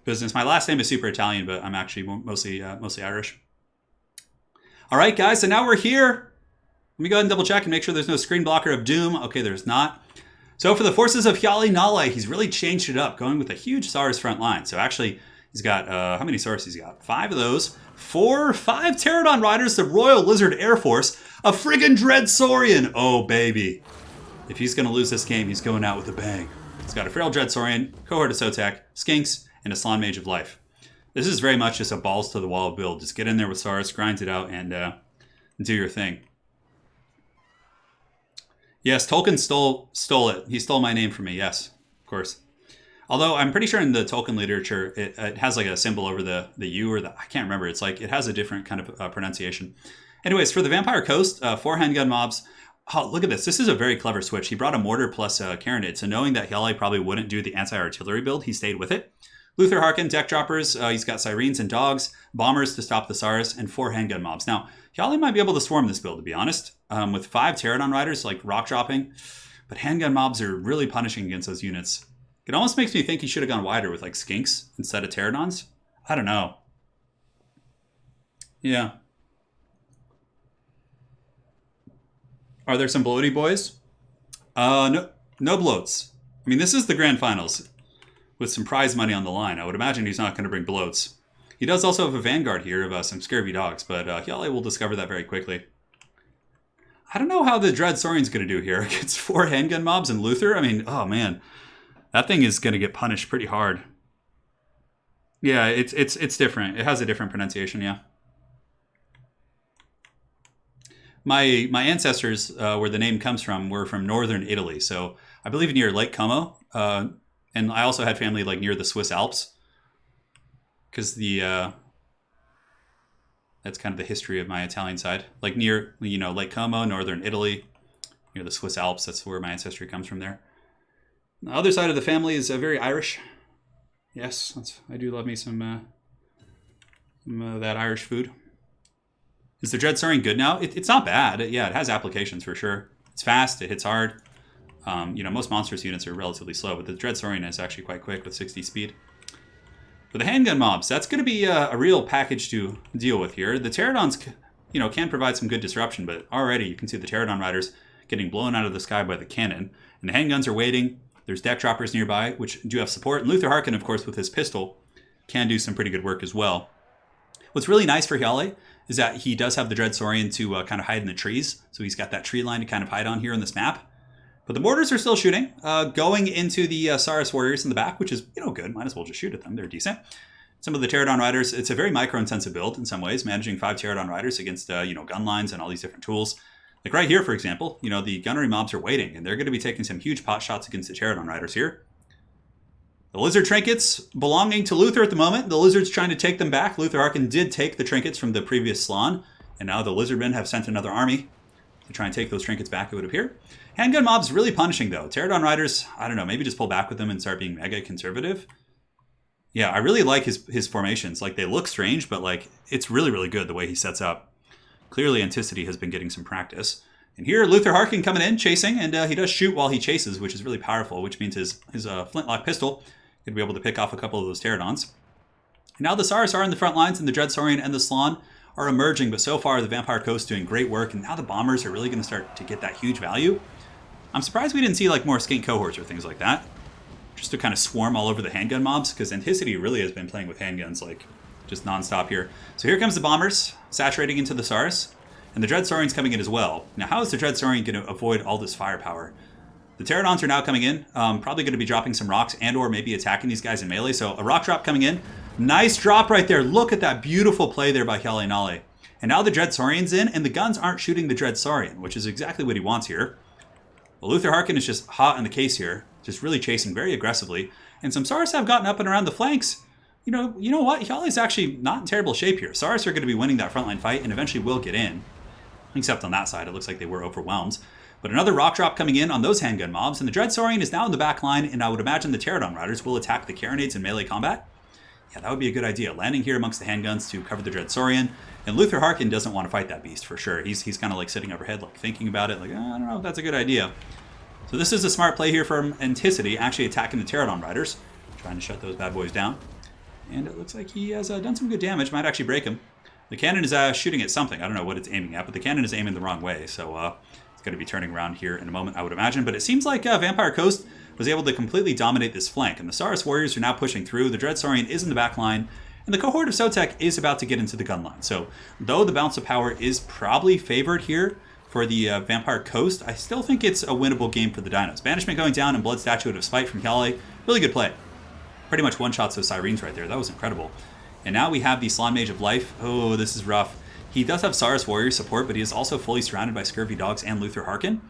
S1: business. My last name is super Italian, but I'm actually mostly Irish. All right, guys, so now we're here. Let me go ahead and double check and make sure there's no screen blocker of doom. Okay, there's not. So for the forces of Hyali Nale, he's really changed it up, going with a huge Saurus front line. So actually, he's got, how many Saurus he's got? 5 of those. 5 Pterodon Riders, the Royal Lizard Air Force, a friggin' Dread Saurian. Oh, baby. If he's going to lose this game, he's going out with a bang. He's got a Feral Dread Saurian, Cohort of Sotek, Skinks, and a Slan Mage of Life. This is very much just a balls to the wall build. Just get in there with Saurus, grind it out, and do your thing. Yes, Tolkien stole it. He stole my name from me. Yes, of course. Although I'm pretty sure in the Tolkien literature, it has like a symbol over the U or I can't remember. It's like it has a different kind of pronunciation. Anyways, for the Vampire Coast, 4 handgun mobs. Oh, look at this. This is a very clever switch. He brought a mortar plus a Carronade. So knowing that Hyali probably wouldn't do the anti-artillery build, he stayed with it. Luther Harkin, deck droppers. He's got Sirens and Dogs, bombers to stop the Saurus, and 4 handgun mobs. Now, Hyali might be able to swarm this build, to be honest, with 5 Pterodon Riders, like rock dropping. But handgun mobs are really punishing against those units. It almost makes me think he should have gone wider with like Skinks instead of Pterodons. I don't know. Yeah. Are there some bloaty boys? No bloats. I mean, this is the grand finals with some prize money on the line. I would imagine he's not going to bring bloats. He does also have a vanguard here of some scurvy dogs, but Hyali will discover that very quickly. I don't know how the Dread Saurian's going to do here against 4 handgun mobs and Luther. I mean, oh man, that thing is going to get punished pretty hard. Yeah, it's different. It has a different pronunciation, yeah. My ancestors, where the name comes from, were from northern Italy. So I believe near Lake Como. And I also had family like near the Swiss Alps. Because the... That's kind of the history of my Italian side. Like near, you know, Lake Como, northern Italy, near the Swiss Alps. That's where my ancestry comes from there. The other side of the family is very Irish. Yes, I do love me some that Irish food. Is the Dreadsaurian good now? It's not bad. Yeah, it has applications for sure. It's fast. It hits hard. You know, most monstrous units are relatively slow, but the Dreadsaurian is actually quite quick with 60 speed. For the handgun mobs, that's going to be a real package to deal with here. The Pterodons, you know, can provide some good disruption, but already you can see the Pterodon riders getting blown out of the sky by the cannon. And the handguns are waiting. There's deck droppers nearby, which do have support. And Luther Harkin, of course, with his pistol, can do some pretty good work as well. What's really nice for Hyale is that he does have the Dreadsaurian to kind of hide in the trees. So he's got that tree line to kind of hide on here in this map. But the mortars are still shooting, going into the Saurus warriors in the back, which is, you know, good. Might as well just shoot at them. They're decent. Some of the Pterodon riders, it's a very micro-intensive build in some ways, managing 5 Pterodon riders against, you know, gun lines and all these different tools. Like right here, for example, you know, the gunnery mobs are waiting, and they're going to be taking some huge pot shots against the Pterodon riders here. The lizard trinkets belonging to Luther at the moment. The lizard's trying to take them back. Luther Harkin did take the trinkets from the previous Slann, and now the Lizardmen have sent another army to try and take those trinkets back, it would appear. Handgun mobs really punishing, though. Pterodon riders, I don't know, maybe just pull back with them and start being mega conservative. Yeah, I really like his formations. Like, they look strange, but, like, it's really, really good the way he sets up. Clearly, Anticity has been getting some practice. And here, Luther Harkin coming in, chasing, and he does shoot while he chases, which is really powerful, which means his flintlock pistol could be able to pick off a couple of those Pterodons. And now the Saurus are in the front lines, and the Dreadsaurian and the Slann are emerging, but so far, the Vampire Coast doing great work, and now the Bombers are really going to start to get that huge value. I'm surprised we didn't see, like, more skink cohorts or things like that, just to kind of swarm all over the handgun mobs, because Anticity really has been playing with handguns, like, just non-stop here. So here comes the Bombers, saturating into the Saurus, and the Dreadsaurian's coming in as well. Now, how is the Dreadsaurian going to avoid all this firepower? The Pterodons are now coming in, probably going to be dropping some rocks and or maybe attacking these guys in melee. So a rock drop coming in. Nice drop right there. Look at that beautiful play there by Hyale Nale. And now the Dreadsaurian's in, and the guns aren't shooting the Dreadsaurian, which is exactly what he wants here. Well, Luther Harkin is just hot in the case here, just really chasing very aggressively. And some Saurus have gotten up and around the flanks. You know what? Hyale's actually not in terrible shape here. Saurus are going to be winning that frontline fight and eventually will get in. Except on that side, it looks like they were overwhelmed. But another rock drop coming in on those handgun mobs, and the Dreadsaurian is now in the back line, and I would imagine the Pterodon riders will attack the Carronades in melee combat. Yeah, that would be a good idea. Landing here amongst the handguns to cover the Dreadsaurian. And Luther Harkin doesn't want to fight that beast for sure. He's kind of like sitting overhead, like thinking about it, like, I don't know if that's a good idea. So this is a smart play here from Anticity, actually attacking the Pterodon riders, trying to shut those bad boys down. And it looks like he has done some good damage, might actually break him. The cannon is shooting at something. I don't know what it's aiming at, but the cannon is aiming the wrong way, so it's going to be turning around here in a moment, I would imagine. But it seems like Vampire Coast was able to completely dominate this flank, and the Saurus warriors are now pushing through. The Dreadsaurian is in the back line, and the cohort of Sotek is about to get into the gun line. So though the balance of power is probably favored here for the Vampire Coast, I still think it's a winnable game for the Dinos. Banishment going down and Blood Statuette of Spite from Hyale. Really good play. Pretty much one-shots those Sirens right there. That was incredible. And now we have the Slann Mage of Life. Oh, this is rough. He does have Saurus Warrior support, but he is also fully surrounded by Scurvy Dogs and Luther Harkin.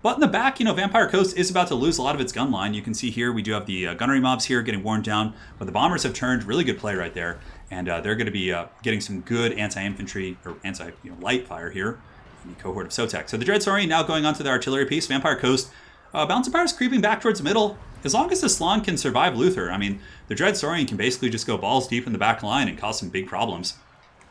S1: But in the back, Vampire Coast is about to lose a lot of its gun line. You can see here we do have the gunnery mobs here getting worn down, but the Bombers have turned. Really good play right there. And they're going to be getting some good anti-infantry, or anti-light fire here in the cohort of Sotek. So the Dreadsaurian now going onto the artillery piece. Vampire Coast, balance of power is creeping back towards the middle. As long as the Slann can survive Luther, I mean, the Dreadsaurian can basically just go balls deep in the back line and cause some big problems.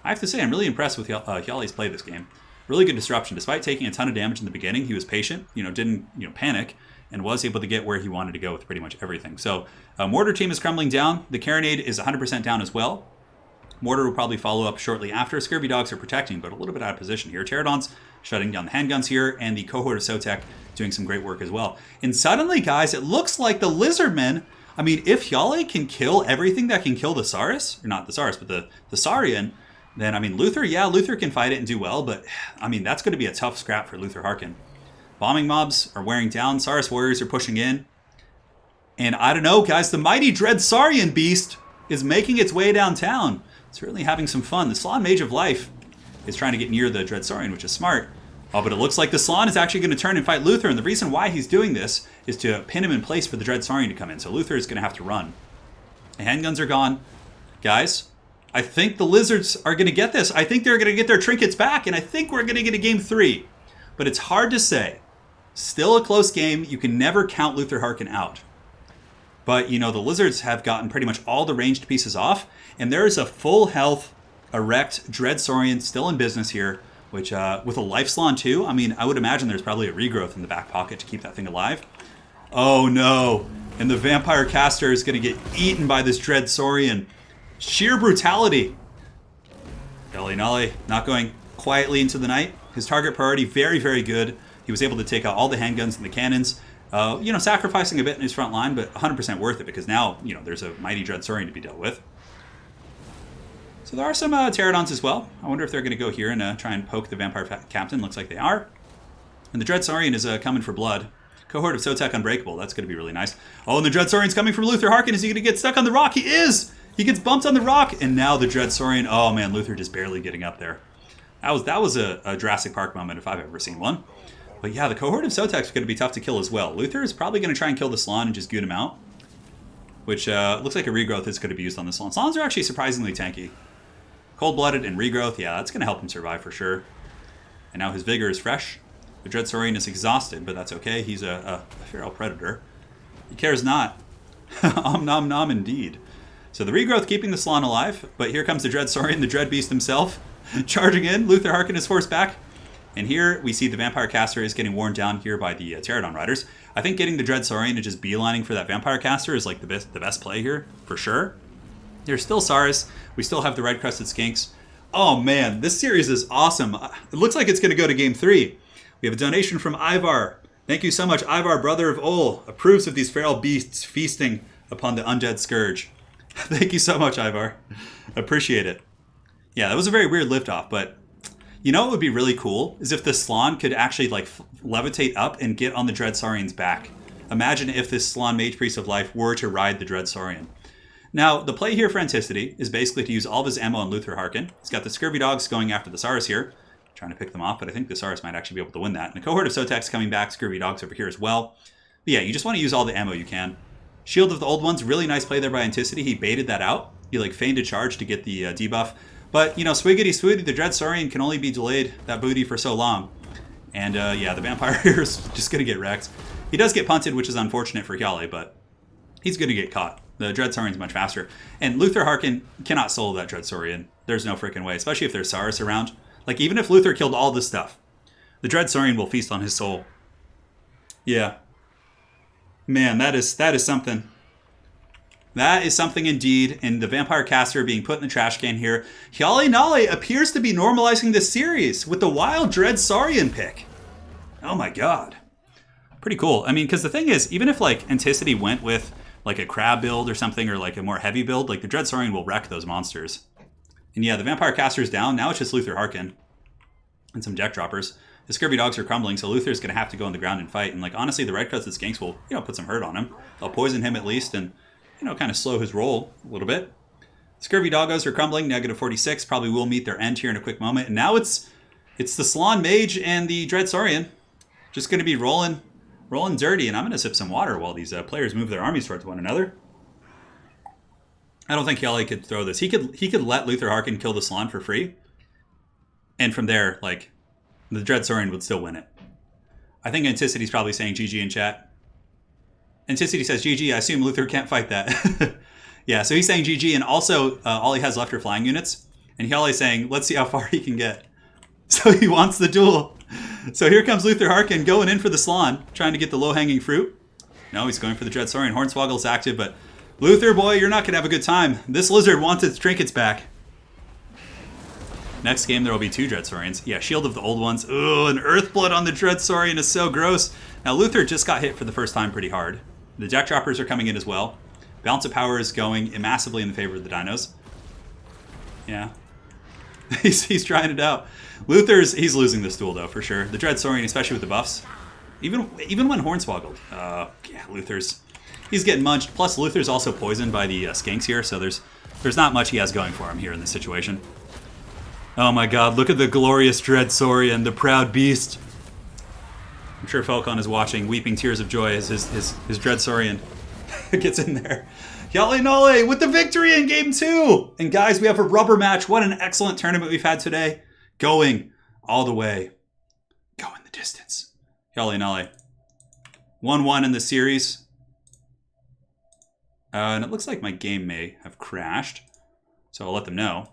S1: I have to say, I'm really impressed with Hyale's play this game. Really good disruption. Despite taking a ton of damage in the beginning, he was patient, didn't panic, and was able to get where he wanted to go with pretty much everything. So, Mortar team is crumbling down. The Carronade is 100% down as well. Mortar will probably follow up shortly after. Scurvy Dogs are protecting, but a little bit out of position here. Pterodons shutting down the handguns here, and the cohort of Sotek doing some great work as well. And suddenly, guys, it looks like the Lizardmen, I mean, if Hyale can kill everything that can kill the Saurus, or not the Saurus, but the Saurian, then, I mean, Luther can fight it and do well, but, I mean, that's going to be a tough scrap for Luther Harkin. Bombing mobs are wearing down. Saurus warriors are pushing in. And I don't know, guys, the mighty Dreadsaurian beast is making its way downtown. Certainly having some fun. The Slann Mage of Life is trying to get near the Dreadsaurian, which is smart. Oh, but it looks like the Slann is actually going to turn and fight Luther, and the reason why he's doing this is to pin him in place for the Dreadsaurian to come in, so Luther is going to have to run. The handguns are gone. Guys, I think the Lizards are going to get this. I think they're going to get their trinkets back, and I think we're going to get a game 3. But it's hard to say. Still a close game. You can never count Luther Harkin out. But, you know, the Lizards have gotten pretty much all the ranged pieces off, and there is a full health, erect Dread Saurian still in business here, which, with a life salon too, I mean, I would imagine there's probably a regrowth in the back pocket to keep that thing alive. Oh no, and the Vampire Caster is going to get eaten by this Dread Saurian. Sheer brutality. Yali Nolly not going quietly into the night. His target priority, very, very good. He was able to take out all the handguns and the cannons. You know, sacrificing a bit in his front line, but 100% worth it because now, you know, there's a mighty Dread Saurian to be dealt with. So there are some Pterodons as well. I wonder if they're going to go here and try and poke the Vampire Captain. Looks like they are. And the Dread Saurian is coming for blood. Cohort of Sotek Unbreakable. That's going to be really nice. Oh, and the Dread Saurian's coming from Luther Harkin. Is he going to get stuck on the rock? He is! He gets bumped on the rock, and now the Dread Saurian. Oh man, Luther just barely getting up there. That was a Jurassic Park moment if I've ever seen one. But yeah, the Cohort of Sotek's going to be tough to kill as well. Luther is probably going to try and kill the Salon and just goot him out. Which looks like a regrowth is going to be used on the Salon. Salons are actually surprisingly tanky. Cold-blooded and regrowth, yeah, that's going to help him survive for sure. And now his vigor is fresh. The Dread Saurian is exhausted, but that's okay. He's a feral predator. He cares not. Om nom nom indeed. So the regrowth keeping the Salon alive, but here comes the Dread Saurian, the Dread Beast himself, charging in. Luther Harkin is forced back. And here we see the Vampire Caster is getting worn down here by the Pterodon Riders. I think getting the Dread Saurian and just beelining for that Vampire Caster is like the best play here, for sure. There's still Saurus. We still have the Red-Crested Skinks. Oh man, this series is awesome. It looks like it's going to go to Game 3. We have a donation from Ivar. Thank you so much, Ivar, brother of Ol. Approves of these feral beasts feasting upon the undead scourge. Thank you so much, Ivar. Appreciate it. Yeah, that was a very weird liftoff, but you know what would be really cool is if the Salon could actually like levitate up and get on the Dread Saurian's back. Imagine if this Salon Mage Priest of Life were to ride the Dread Saurian. Now, the play here for Anticity is basically to use all of his ammo on Luther Harkin. He's got the Scurvy Dogs going after the Saurus here, trying to pick them off, but I think the Saurus might actually be able to win that. And the Cohort of Sotek's coming back, Scurvy Dogs over here as well. But yeah, you just want to use all the ammo you can. Shield of the Old Ones, really nice play there by Anticity. He baited that out. He like feigned a charge to get the debuff. But, you know, swiggity swooty, the Dread Saurian can only be delayed, that booty, for so long. And yeah, the Vampire here is just going to get wrecked. He does get punted, which is unfortunate for Hyale, but he's going to get caught. The Dread Saurian's much faster. And Luther Harkin cannot solo that Dread Saurian. There's no freaking way, especially if there's Saurus around. Like, even if Luther killed all this stuff, the Dread Saurian will feast on his soul. Yeah. Man, that is something. That is something indeed, and the Vampire Caster being put in the trash can here. Hyale Nale appears to be normalizing this series with the wild Dread Saurian pick. Oh my god. Pretty cool. I mean, because the thing is, even if like Anticity went with like a crab build or something, or like a more heavy build, like the Dread Saurian will wreck those monsters. And yeah, the Vampire Caster's down. Now it's just Luther Harkin and some deck droppers. The Scurvy Dogs are crumbling, so Luther's going to have to go on the ground and fight. And like honestly, the Red-Crested Skinks will, you know, put some hurt on him. They'll poison him at least, and you know, kind of slow his roll a little bit. Scurvy Doggos are crumbling, negative 46. Probably will meet their end here in a quick moment. And now it's the Salon Mage and the Dread Saurian just going to be rolling dirty. And I'm going to sip some water while these players move their armies towards one another. I don't think Hyale could throw this. He could let Luther Harkin kill the Salon for free. And from there, like, the Dread Saurian would still win it. I think Anticity's probably saying GG in chat. Anticity says GG. I assume Luther can't fight that. Yeah, so he's saying GG, and also all he has left are flying units. And Hyale's saying, let's see how far he can get. So he wants the duel. So here comes Luther Harkin going in for the Salon, trying to get the low-hanging fruit. No, he's going for the Dread Saurian. Hornswoggle's active, but Luther, boy, you're not going to have a good time. This lizard wants its trinkets back. Next game, there will be 2 Dread Saurians. Yeah, Shield of the Old Ones. Ooh, and Earthblood on the Dread Saurian is so gross. Now, Luther just got hit for the first time pretty hard. The deck droppers are coming in as well. Balance of power is going massively in favor of the dinos. Yeah. he's trying it out. He's losing this duel though, for sure. The Dread Saurian, especially with the buffs. Even when Hornswoggled. Yeah, he's getting munched. Plus Luther's also poisoned by the skinks here, so there's not much he has going for him here in this situation. Oh my god, look at the glorious Dread Saurian, the proud beast. I'm sure Falcon is watching, weeping tears of joy as his Dread Saurian gets in there. Yale Nole with the victory in game 2. And guys, we have a rubber match. What an excellent tournament we've had today. Going all the way. Going the distance. Yale Nole. 1-1 in the series. And it looks like my game may have crashed. So I'll let them know.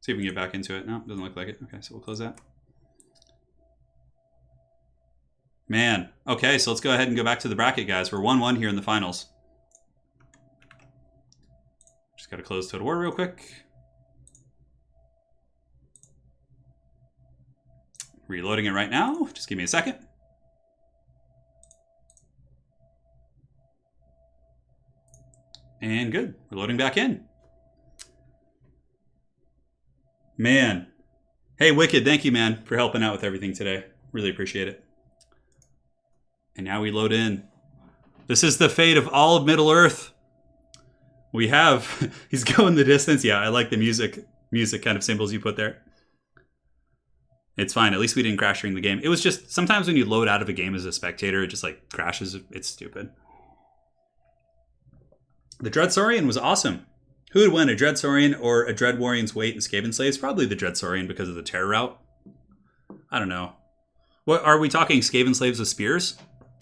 S1: See if we can get back into it. No, doesn't look like it. Okay, so we'll close that. Man. Okay, so let's go ahead and go back to the bracket, guys. We're 1-1 here in the finals. Just got to close Total War real quick. Reloading it right now. Just give me a second. And good. We're loading back in. Man. Hey, Wicked, thank you, man, for helping out with everything today. Really appreciate it. And now we load in. This is the fate of all of Middle-earth. We have... He's going the distance. Yeah, I like the music kind of symbols you put there. It's fine. At least we didn't crash during the game. It was just... Sometimes when you load out of a game as a spectator, it just, like, crashes. It's stupid. The Dreadsaurian was awesome. Who would win, a Dreadsaurian or a Dreadwarrian's weight and Skaven slaves? Probably the Dreadsaurian because of the terror route. I don't know. What are we talking, Skaven slaves with spears?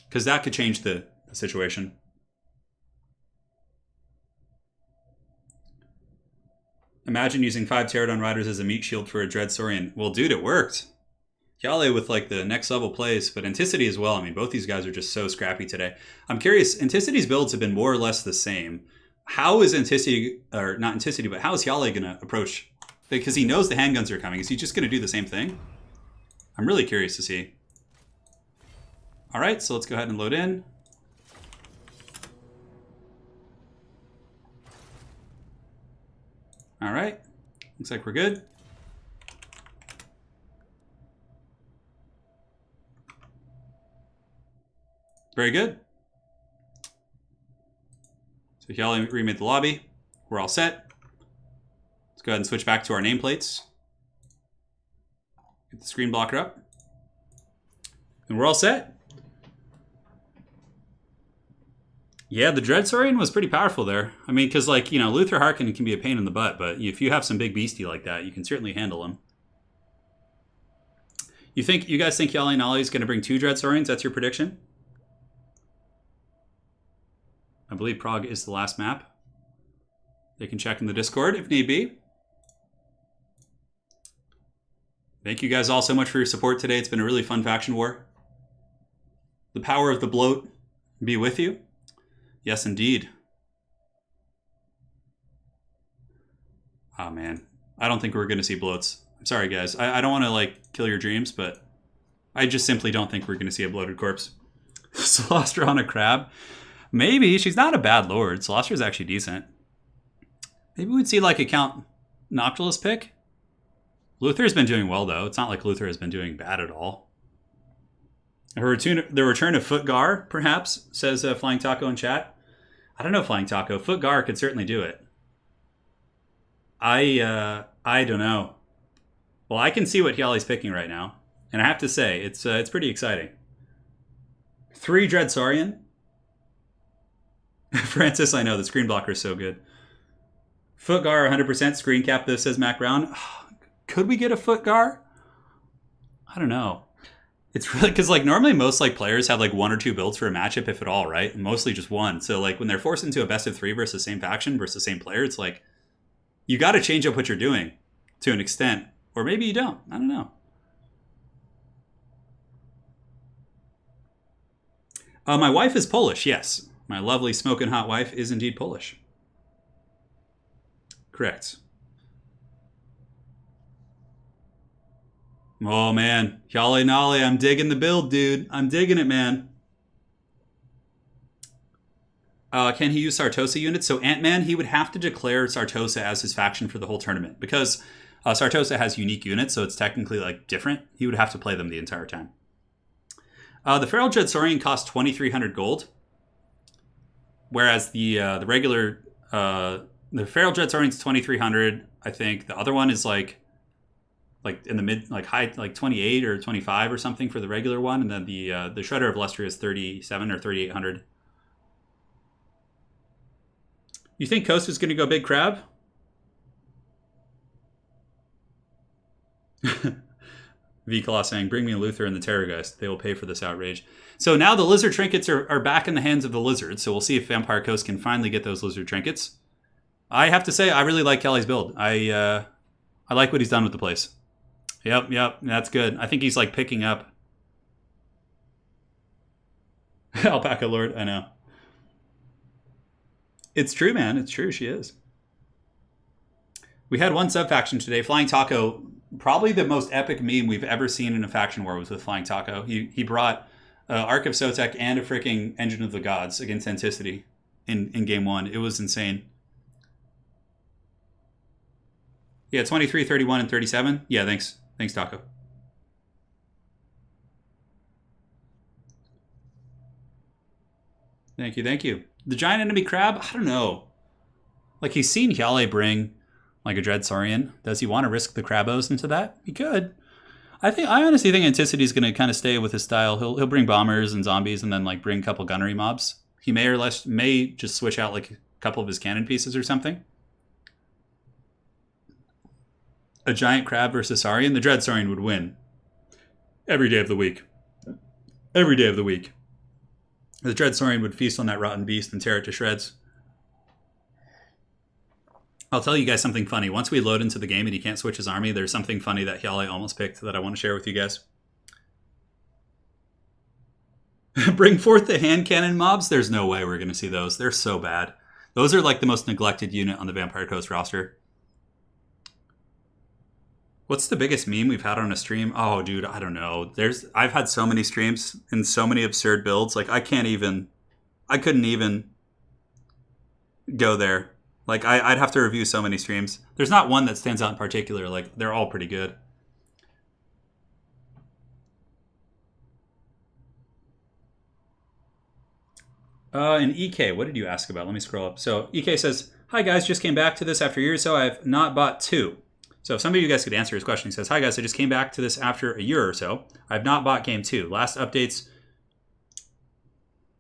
S1: Because that could change the situation. Imagine using 5 Pterodon Riders as a meat shield for a Dreadsaurian. Well, dude, it worked. Yale with like the next level plays, but Anticity as well. I mean, both these guys are just so scrappy today. I'm curious, Anticity's builds have been more or less the same. How is Anticity, or not Anticity, but how is Yale going to approach? Because he knows the handguns are coming. Is he just going to do the same thing? I'm really curious to see. All right, so let's go ahead and load in. All right, looks like we're good. Very good. So Yale remade the lobby. We're all set. Let's go ahead and switch back to our nameplates. Get the screen blocker up. And we're all set. Yeah, the Dreadsaurian was pretty powerful there. I mean, because, like, you know, Luther Harkin can be a pain in the butt, but if you have some big beastie like that, you can certainly handle him. You guys think Yale Nolly is going to bring 2 Dreadsaurians? That's your prediction? I believe Prague is the last map. They can check in the Discord if need be. Thank you guys all so much for your support today. It's been a really fun faction war. The power of the bloat be with you. Yes, indeed. Oh, man. I don't think we're going to see bloats. I'm sorry, guys. I don't want to, like, kill your dreams, but I just simply don't think we're going to see a bloated corpse. Celestra on a crab. Maybe. She's not a bad lord. Celostra's actually decent. Maybe we'd see, like, a Count Noctilus pick. Luther's been doing well, though. It's not like Luther has been doing bad at all. The return of Footgar, perhaps, says Flying Taco in chat. I don't know, Flying Taco. Footgar could certainly do it. I don't know. Well, I can see what Yale's picking right now. And I have to say, it's pretty exciting. 3 Dreadsaurian. Francis, I know, the screen blocker is so good. Footgar, 100% screen cap this, says Mac Brown. Could we get a Footgar? I don't know. It's really, because, like, normally most, like, players have, like, 1 or 2 builds for a matchup, if at all, right? Mostly just 1. So, like, when they're forced into a best of 3 versus the same faction versus the same player, it's like, you got to change up what you're doing to an extent. Or maybe you don't. I don't know. My wife is Polish, yes. My lovely smoking hot wife is indeed Polish. Correct. Oh, man. Yale Nolly, I'm digging the build, dude. I'm digging it, man. Can he use Sartosa units? So Ant-Man, he would have to declare Sartosa as his faction for the whole tournament. Because Sartosa has unique units, so it's technically, like, different. He would have to play them the entire time. The Feral Dreadsaurian costs 2,300 gold. Whereas the regular... the Feral Dreadsaurian's 2,300, I think. The other one is, like... like in the mid, like high, like 28 or 25 or something for the regular one, and then the Shredder of Luster is 37 or 3,800. You think Coast is going to go big crab? V-Claw saying, bring me Luther and the Terrorgeist. They will pay for this outrage. So now the lizard trinkets are back in the hands of the lizards. So we'll see if Vampire Coast can finally get those lizard trinkets. I have to say, I really like Kelly's build. I like what he's done with the place. Yep, that's good. I think he's like picking up. Alpaca Lord, I know. It's true, man. It's true. She is. We had one sub-faction today. Flying Taco, probably the most epic meme we've ever seen in a faction war was with Flying Taco. He brought Ark of Sotek and a freaking Engine of the Gods against Anticity in game one. It was insane. Yeah, 23, 31, and 37. Yeah, thanks. Thanks, Taco. Thank you. The giant enemy crab? I don't know. Like, he's seen Hyale bring like a Dread Saurian. Does he want to risk the Crabos into that? He could. I honestly think Anticity is going to kind of stay with his style. He'll bring bombers and zombies and then like bring a couple gunnery mobs. He may just switch out like a couple of his cannon pieces or something. A giant crab versus Saurian. The Dread Saurian would win every day of the week. Every day of the week. The Dread Saurian would feast on that rotten beast and tear it to shreds. I'll tell you guys something funny. Once we load into the game and he can't switch his army, there's something funny that Hyale almost picked that I want to share with you guys. Bring forth the hand cannon mobs? There's no way we're going to see those. They're so bad. Those are like the most neglected unit on the Vampire Coast roster. What's the biggest meme we've had on a stream? Oh, dude, I don't know. I've had so many streams and so many absurd builds. Like, I couldn't even go there. Like, I'd have to review so many streams. There's not one that stands out in particular. Like, they're all pretty good. And EK, what did you ask about? Let me scroll up. So, EK says, hi guys, just came back to this after a year or so. I've not bought 2. So if some of you guys could answer his question, he says, hi guys, I just came back to this after a year or so. I've not bought game 2. Last updates.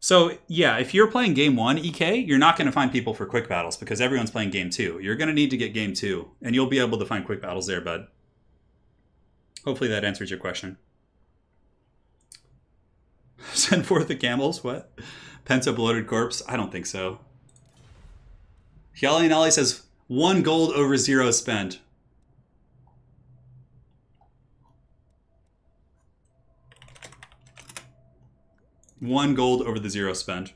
S1: So yeah, if you're playing game 1, EK, you're not going to find people for quick battles because everyone's playing game 2. You're going to need to get game 2 and you'll be able to find quick battles there, bud. Hopefully that answers your question. Send forth the camels? What? Penta bloated corpse? I don't think so. Hyale says 1 gold over 0 spent. $1 gold over the 0 spent.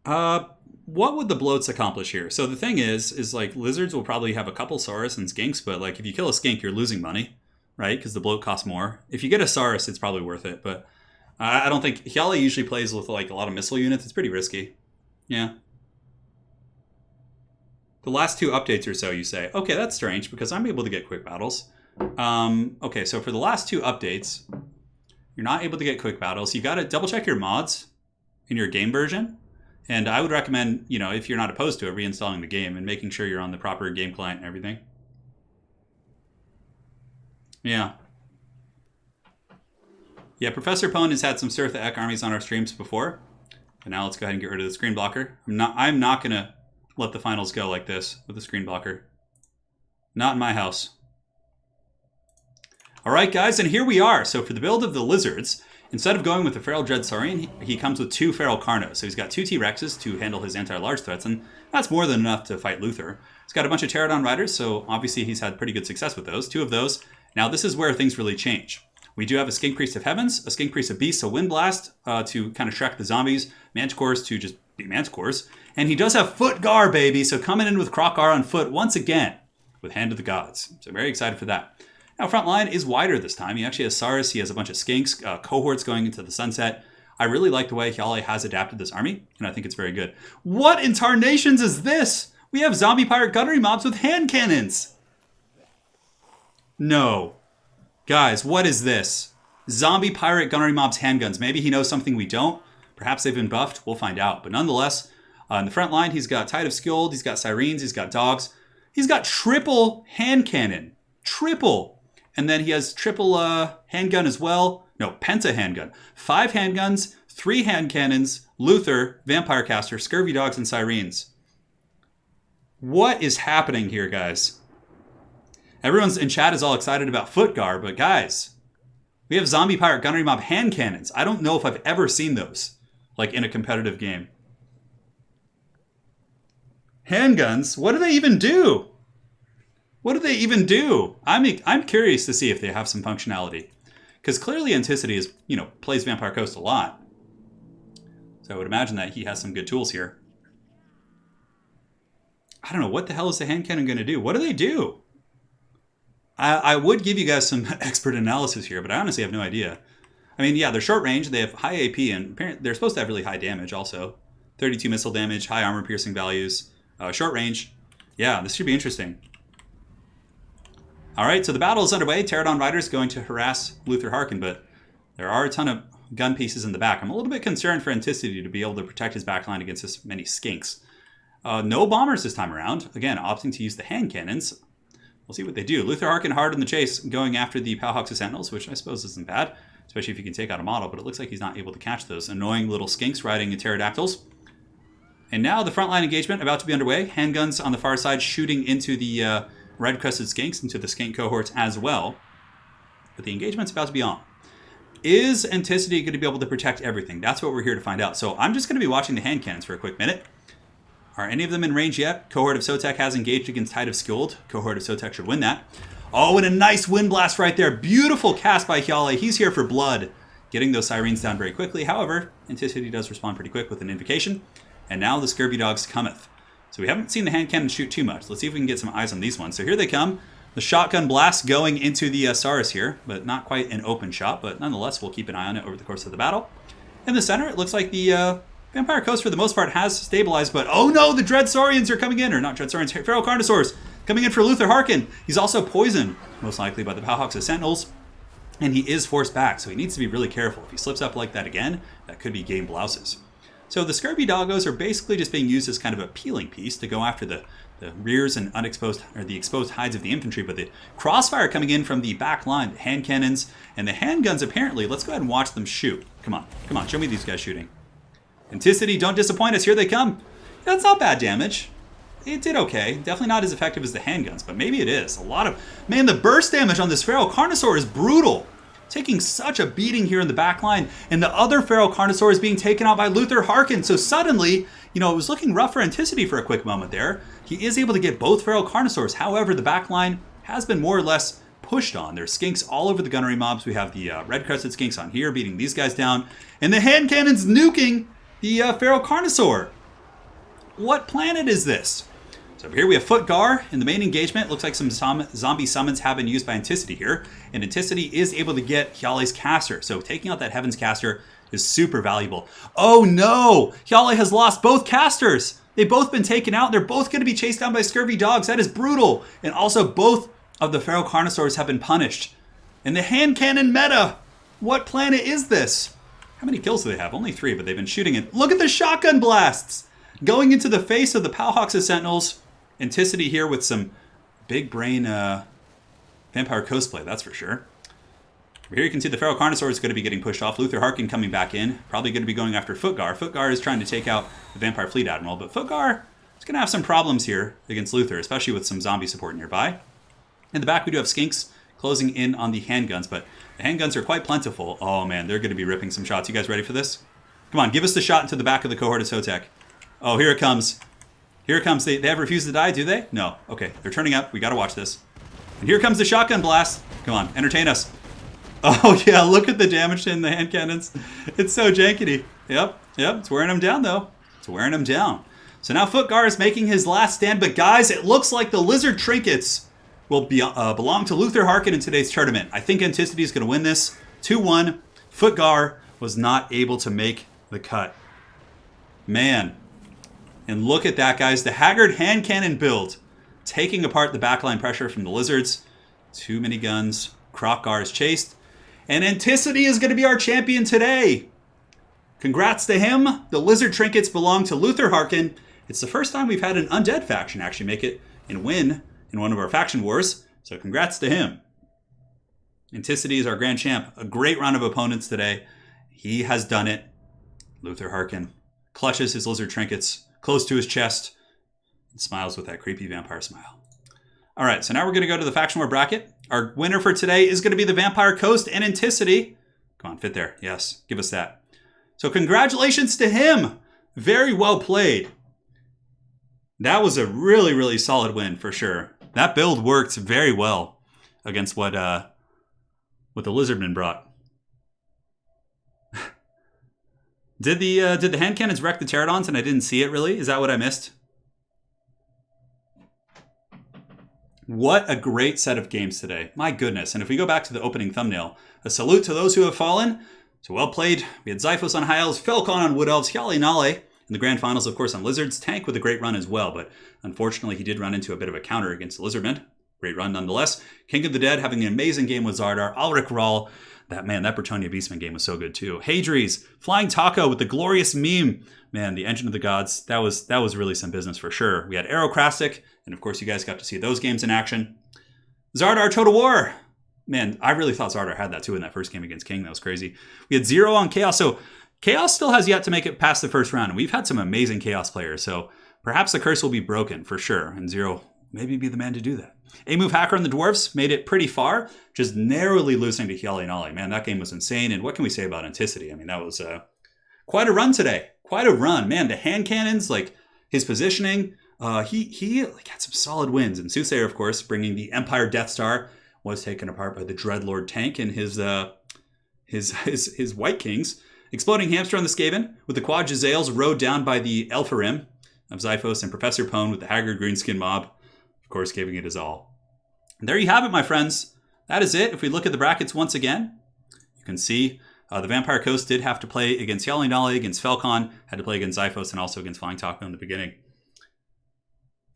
S1: What would the bloats accomplish here? So the thing is like lizards will probably have a couple Saurus and skinks, but like if you kill a skink, you're losing money, right? Because the bloat costs more. If you get a Saurus, it's probably worth it. But I don't think Hyale usually plays with like a lot of missile units. It's pretty risky. Yeah. The last 2 updates or so, you say, okay, that's strange because I'm able to get quick battles. Okay, so for the last 2 updates, you're not able to get quick battles. You got to double check your mods in your game version. And I would recommend, if you're not opposed to it, reinstalling the game and making sure you're on the proper game client and everything. Yeah. Yeah, Professor Pone has had some Sirtha Ek armies on our streams before. But now let's go ahead and get rid of the screen blocker. I'm not going to let the finals go like this with the screen blocker. Not in my house. All right, guys, and here we are. So for the build of the lizards, instead of going with the Feral Dread Saurian, he comes with 2 Feral Carnos. So he's got 2 T-Rexes to handle his anti-large threats, and that's more than enough to fight Luther. He's got a bunch of Pterodon Riders, so obviously he's had pretty good success with those. 2 of those. Now this is where things really change. We do have a Skink Priest of Heavens, a Skink Priest of Beasts, a Windblast to kind of Shrek the zombies, Manticores to just be Manticores, and he does have Foot Gar, baby, so coming in with Croc Gar on foot once again with Hand of the Gods. So very excited for that. Now, front line is wider this time. He actually has Saurus. He has a bunch of skinks, cohorts going into the sunset. I really like the way Hyale has adapted this army, and I think it's very good. What in tarnations is this? We have zombie pirate gunnery mobs with hand cannons. No. Guys, what is this? Zombie pirate gunnery mobs handguns. Maybe he knows something we don't. Perhaps they've been buffed. We'll find out. But nonetheless, in the front line, he's got Tide of Skjold. He's got Sirens. He's got Dogs. He's got triple hand cannon. Triple. And then he has triple handgun as well. No, penta handgun. 5 handguns, 3 hand cannons, Luther, Vampire Caster, Scurvy Dogs, and Sirens. What is happening here, guys? Everyone's in chat is all excited about Footgar, but guys, we have Zombie Pirate Gunnery Mob hand cannons. I don't know if I've ever seen those, like in a competitive game. Handguns? What do they even do? What do they even do? I'm curious to see if they have some functionality. Because clearly Anticity is, plays Vampire Coast a lot. So I would imagine that he has some good tools here. I don't know, what the hell is the hand cannon going to do? What do they do? I would give you guys some expert analysis here, but I honestly have no idea. I mean, yeah, they're short range, they have high AP, and they're supposed to have really high damage also. 32 missile damage, high armor piercing values, short range. Yeah, this should be interesting. All right, so the battle is underway. Pterodon Riders going to harass Luther Harkin, but there are a ton of gun pieces in the back. I'm a little bit concerned for Anticity to be able to protect his backline against this many skinks. No bombers this time around. Again, opting to use the hand cannons. We'll see what they do. Luther Harkin hard in the chase, going after the Powhawks of Sentinels, which I suppose isn't bad, especially if you can take out a model, but it looks like he's not able to catch those annoying little skinks riding pterodactyls. And now the frontline engagement about to be underway. Handguns on the far side shooting into the red-crested skinks, into the skink cohorts as well. But the engagement's about to be on. Is Anticity going to be able to protect everything? That's what we're here to find out. So I'm just going to be watching the hand cannons for a quick minute. Are any of them in range yet? Cohort of Sotek has engaged against Tide of Skuld. Cohort of Sotek should win that. Oh, and a nice wind blast right there. Beautiful cast by Hyale. He's here for blood. Getting those sirens down very quickly. However, Anticity does respond pretty quick with an invocation. And now the Scurvy Dogs cometh. So we haven't seen the hand cannon shoot too much. Let's see if we can get some eyes on these ones. So here they come. The shotgun blast going into the Saurus here, but not quite an open shot. But nonetheless, we'll keep an eye on it over the course of the battle. In the center, it looks like the Vampire Coast, for the most part, has stabilized, but oh no, the Dreadsaurians are coming in, or not Dreadsaurians, Feral Carnosaurs coming in for Luther Harkin. He's also poisoned, most likely by the Powhawks of Sentinels, and he is forced back, so he needs to be really careful. If he slips up like that again, that could be game blouses. So the Scurvy Doggos are basically just being used as kind of a peeling piece to go after the rears and the exposed hides of the infantry, but the crossfire coming in from the back line, the hand cannons, and the handguns apparently, let's go ahead and watch them shoot. Come on, show me these guys shooting. Anticity, don't disappoint us. Here they come. That's not bad damage. It did okay. Definitely not as effective as the handguns, but maybe it is. Man, the burst damage on this Feral Carnosaur is brutal. Taking such a beating here in the back line, and the other Feral Carnosaur is being taken out by Luther Harkin. So suddenly, it was looking rough for Anticity for a quick moment there. He is able to get both Feral Carnosaurs. However, the back line has been more or less pushed on. There's skinks all over the gunnery mobs. We have the red-crested skinks on here beating these guys down, and the hand cannons nuking the Feral Carnosaur. What planet is this? So over here we have Footgar in the main engagement. Looks like some zombie summons have been used by Anticity here. And Anticity is able to get Hyale's caster. So taking out that Heaven's caster is super valuable. Oh no! Hyale has lost both casters. They've both been taken out. They're both going to be chased down by Scurvy Dogs. That is brutal. And also both of the Feral Carnosaurs have been punished. And the hand cannon meta. What planet is this? How many kills do they have? Only 3, but they've been shooting it. Look at the shotgun blasts! Going into the face of the Powhawks of Sentinels. Anticity here with some big brain Vampire Coast play, that's for sure. Over here you can see the Feral Carnosaur is going to be getting pushed off. Luther Harkin coming back in. Probably going to be going after Footgar. Footgar is trying to take out the Vampire Fleet Admiral, but Footgar is going to have some problems here against Luther, especially with some zombie support nearby. In the back we do have skinks closing in on the handguns, but the handguns are quite plentiful. Oh man, they're going to be ripping some shots. You guys ready for this? Come on, give us the shot into the back of the cohort of Sotek. Oh, here it comes. Here it comes. They have refused to die, do they? No. Okay, they're turning up. We got to watch this. And here comes the shotgun blast. Come on, entertain us. Oh yeah, look at the damage in the hand cannons. It's so jankety. Yep, it's wearing them down though. It's wearing them down. So now Footgar is making his last stand, but guys, it looks like the lizard trinkets will belong to Luther Harkin in today's tournament. I think Anticity is going to win this 2-1. Footgar was not able to make the cut. Man. And look at that, guys. The Haggard hand cannon build. Taking apart the backline pressure from the lizards. Too many guns. Krokgar is chased. And Anticity is going to be our champion today. Congrats to him. The lizard trinkets belong to Luther Harkin. It's the first time we've had an undead faction actually make it and win in one of our faction wars. So congrats to him. Anticity is our grand champ. A great round of opponents today. He has done it. Luther Harkin clutches his lizard trinkets close to his chest and smiles with that creepy vampire smile. All right, so now we're going to go to the faction war bracket. Our winner for today is going to be the Vampire Coast and Anticity. Come on, fit there. Yes, give us that. So congratulations to him. Very well played. That was a really, really solid win for sure. That build worked very well against what the Lizardmen brought. Did the hand cannons wreck the pterodons and I didn't see it really? Is that what I missed? What a great set of games today. My goodness. And if we go back to the opening thumbnail, a salute to those who have fallen. So well played. We had Xiphos on High Elves, Felcon on Wood Elves, Hyali Nale in the grand finals, of course, on Lizards. Tank with a great run as well, but unfortunately he did run into a bit of a counter against the Lizardmen. Great run nonetheless. King of the Dead having an amazing game with Zardar. Alric Rawl. That Bretonnia Beastmen game was so good too. Hadries, Flying Taco with the glorious meme. Man, the Engine of the Gods. That was really some business for sure. We had Aerocrastic, and of course you guys got to see those games in action. Zardar Total War. Man, I really thought Zardar had that too in that first game against King. That was crazy. We had Zero on Chaos. So Chaos still has yet to make it past the first round. And we've had some amazing Chaos players. So perhaps the curse will be broken for sure. And Zero maybe be the man to do that. A-Move Hacker and the Dwarves made it pretty far, just narrowly losing to Hyali Nale. Man, that game was insane. And what can we say about Anticity? I mean, that was quite a run today. Quite a run. Man, the hand cannons, like his positioning, he had some solid wins. And Soothsayer, of course, bringing the Empire Death Star, was taken apart by the Dreadlord tank and his White Kings. Exploding Hamster on the Skaven with the Quad Jezzails rode down by the Elfarim of Xiphos and Professor Pone with the Haggard Greenskin mob, of course, giving it his all. And there you have it, my friends. That is it. If we look at the brackets once again, you can see the Vampire Coast did have to play against Hyali Nale, against Felcon, had to play against Xiphos, and also against Flying Taco in the beginning.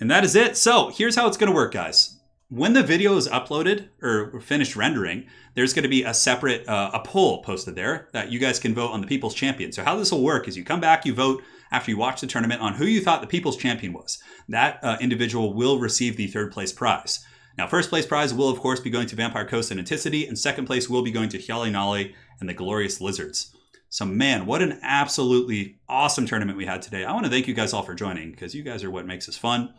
S1: And that is it. So here's how it's going to work, guys. When the video is uploaded or finished rendering, there's going to be a separate a poll posted there that you guys can vote on the People's Champion. So how this will work is you come back, you vote after you watch the tournament on who you thought the People's Champion was. That individual will receive the third place prize. Now, first place prize will, of course, be going to Vampire Coast and Anticity, and second place will be going to Hyali Nale and the Glorious Lizards. So, man, what an absolutely awesome tournament we had today. I want to thank you guys all for joining, because you guys are what makes us fun.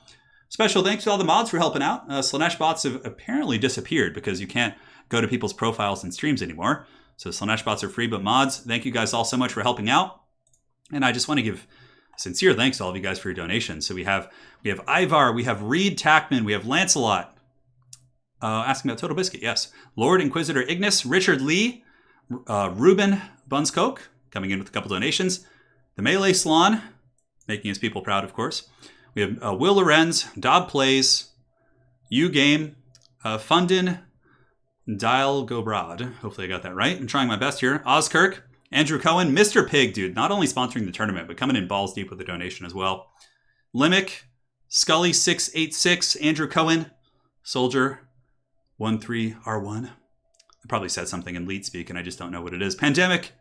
S1: Special thanks to all the mods for helping out. Slanesh bots have apparently disappeared because you can't go to people's profiles and streams anymore. So Slanesh bots are free, but mods, thank you guys all so much for helping out. And I just want to give sincere thanks to all of you guys for your donations. So we have Ivar, we have Reed Tackman, we have Lancelot, asking about Total Biscuit, yes. Lord Inquisitor Ignis, Richard Lee, Ruben Bunskoke, coming in with a couple donations. The Melee Slon, making his people proud, of course. We have Will Lorenz, Dob Plays, U Game, Fundin, Dial Go Broad. Hopefully I got that right. I'm trying my best here. Ozkirk, Andrew Cohen, Mr. Pig, dude. Not only sponsoring the tournament, but coming in balls deep with the donation as well. Limic, Scully686, Andrew Cohen, Soldier 13R1. I probably said something in lead speak and I just don't know what it is. Pandemic,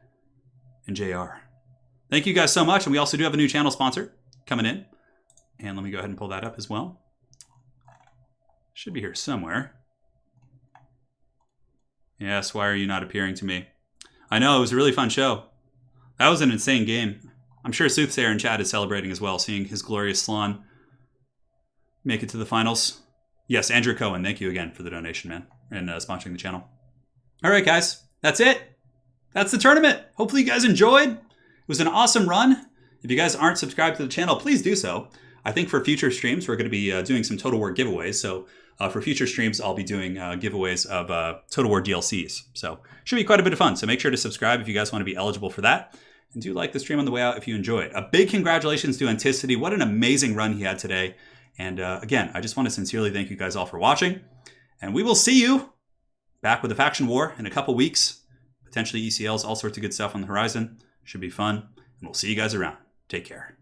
S1: and JR. Thank you guys so much. And we also do have a new channel sponsor coming in. And let me go ahead and pull that up as well. Should be here somewhere. Yes, why are you not appearing to me? I know, it was a really fun show. That was an insane game. I'm sure Soothsayer in chat is celebrating as well, seeing his glorious Slon make it to the finals. Yes, Andrew Cohen, thank you again for the donation, man, and sponsoring the channel. All right, guys, that's it. That's the tournament. Hopefully you guys enjoyed. It was an awesome run. If you guys aren't subscribed to the channel, please do so. I think for future streams, we're going to be doing some Total War giveaways. So for future streams, I'll be doing giveaways of Total War DLCs. So should be quite a bit of fun. So make sure to subscribe if you guys want to be eligible for that. And do like the stream on the way out if you enjoy it. A big congratulations to Anticity. What an amazing run he had today. And again, I just want to sincerely thank you guys all for watching. And we will see you back with the Faction War in a couple weeks. Potentially ECLs, all sorts of good stuff on the horizon. Should be fun. And we'll see you guys around. Take care.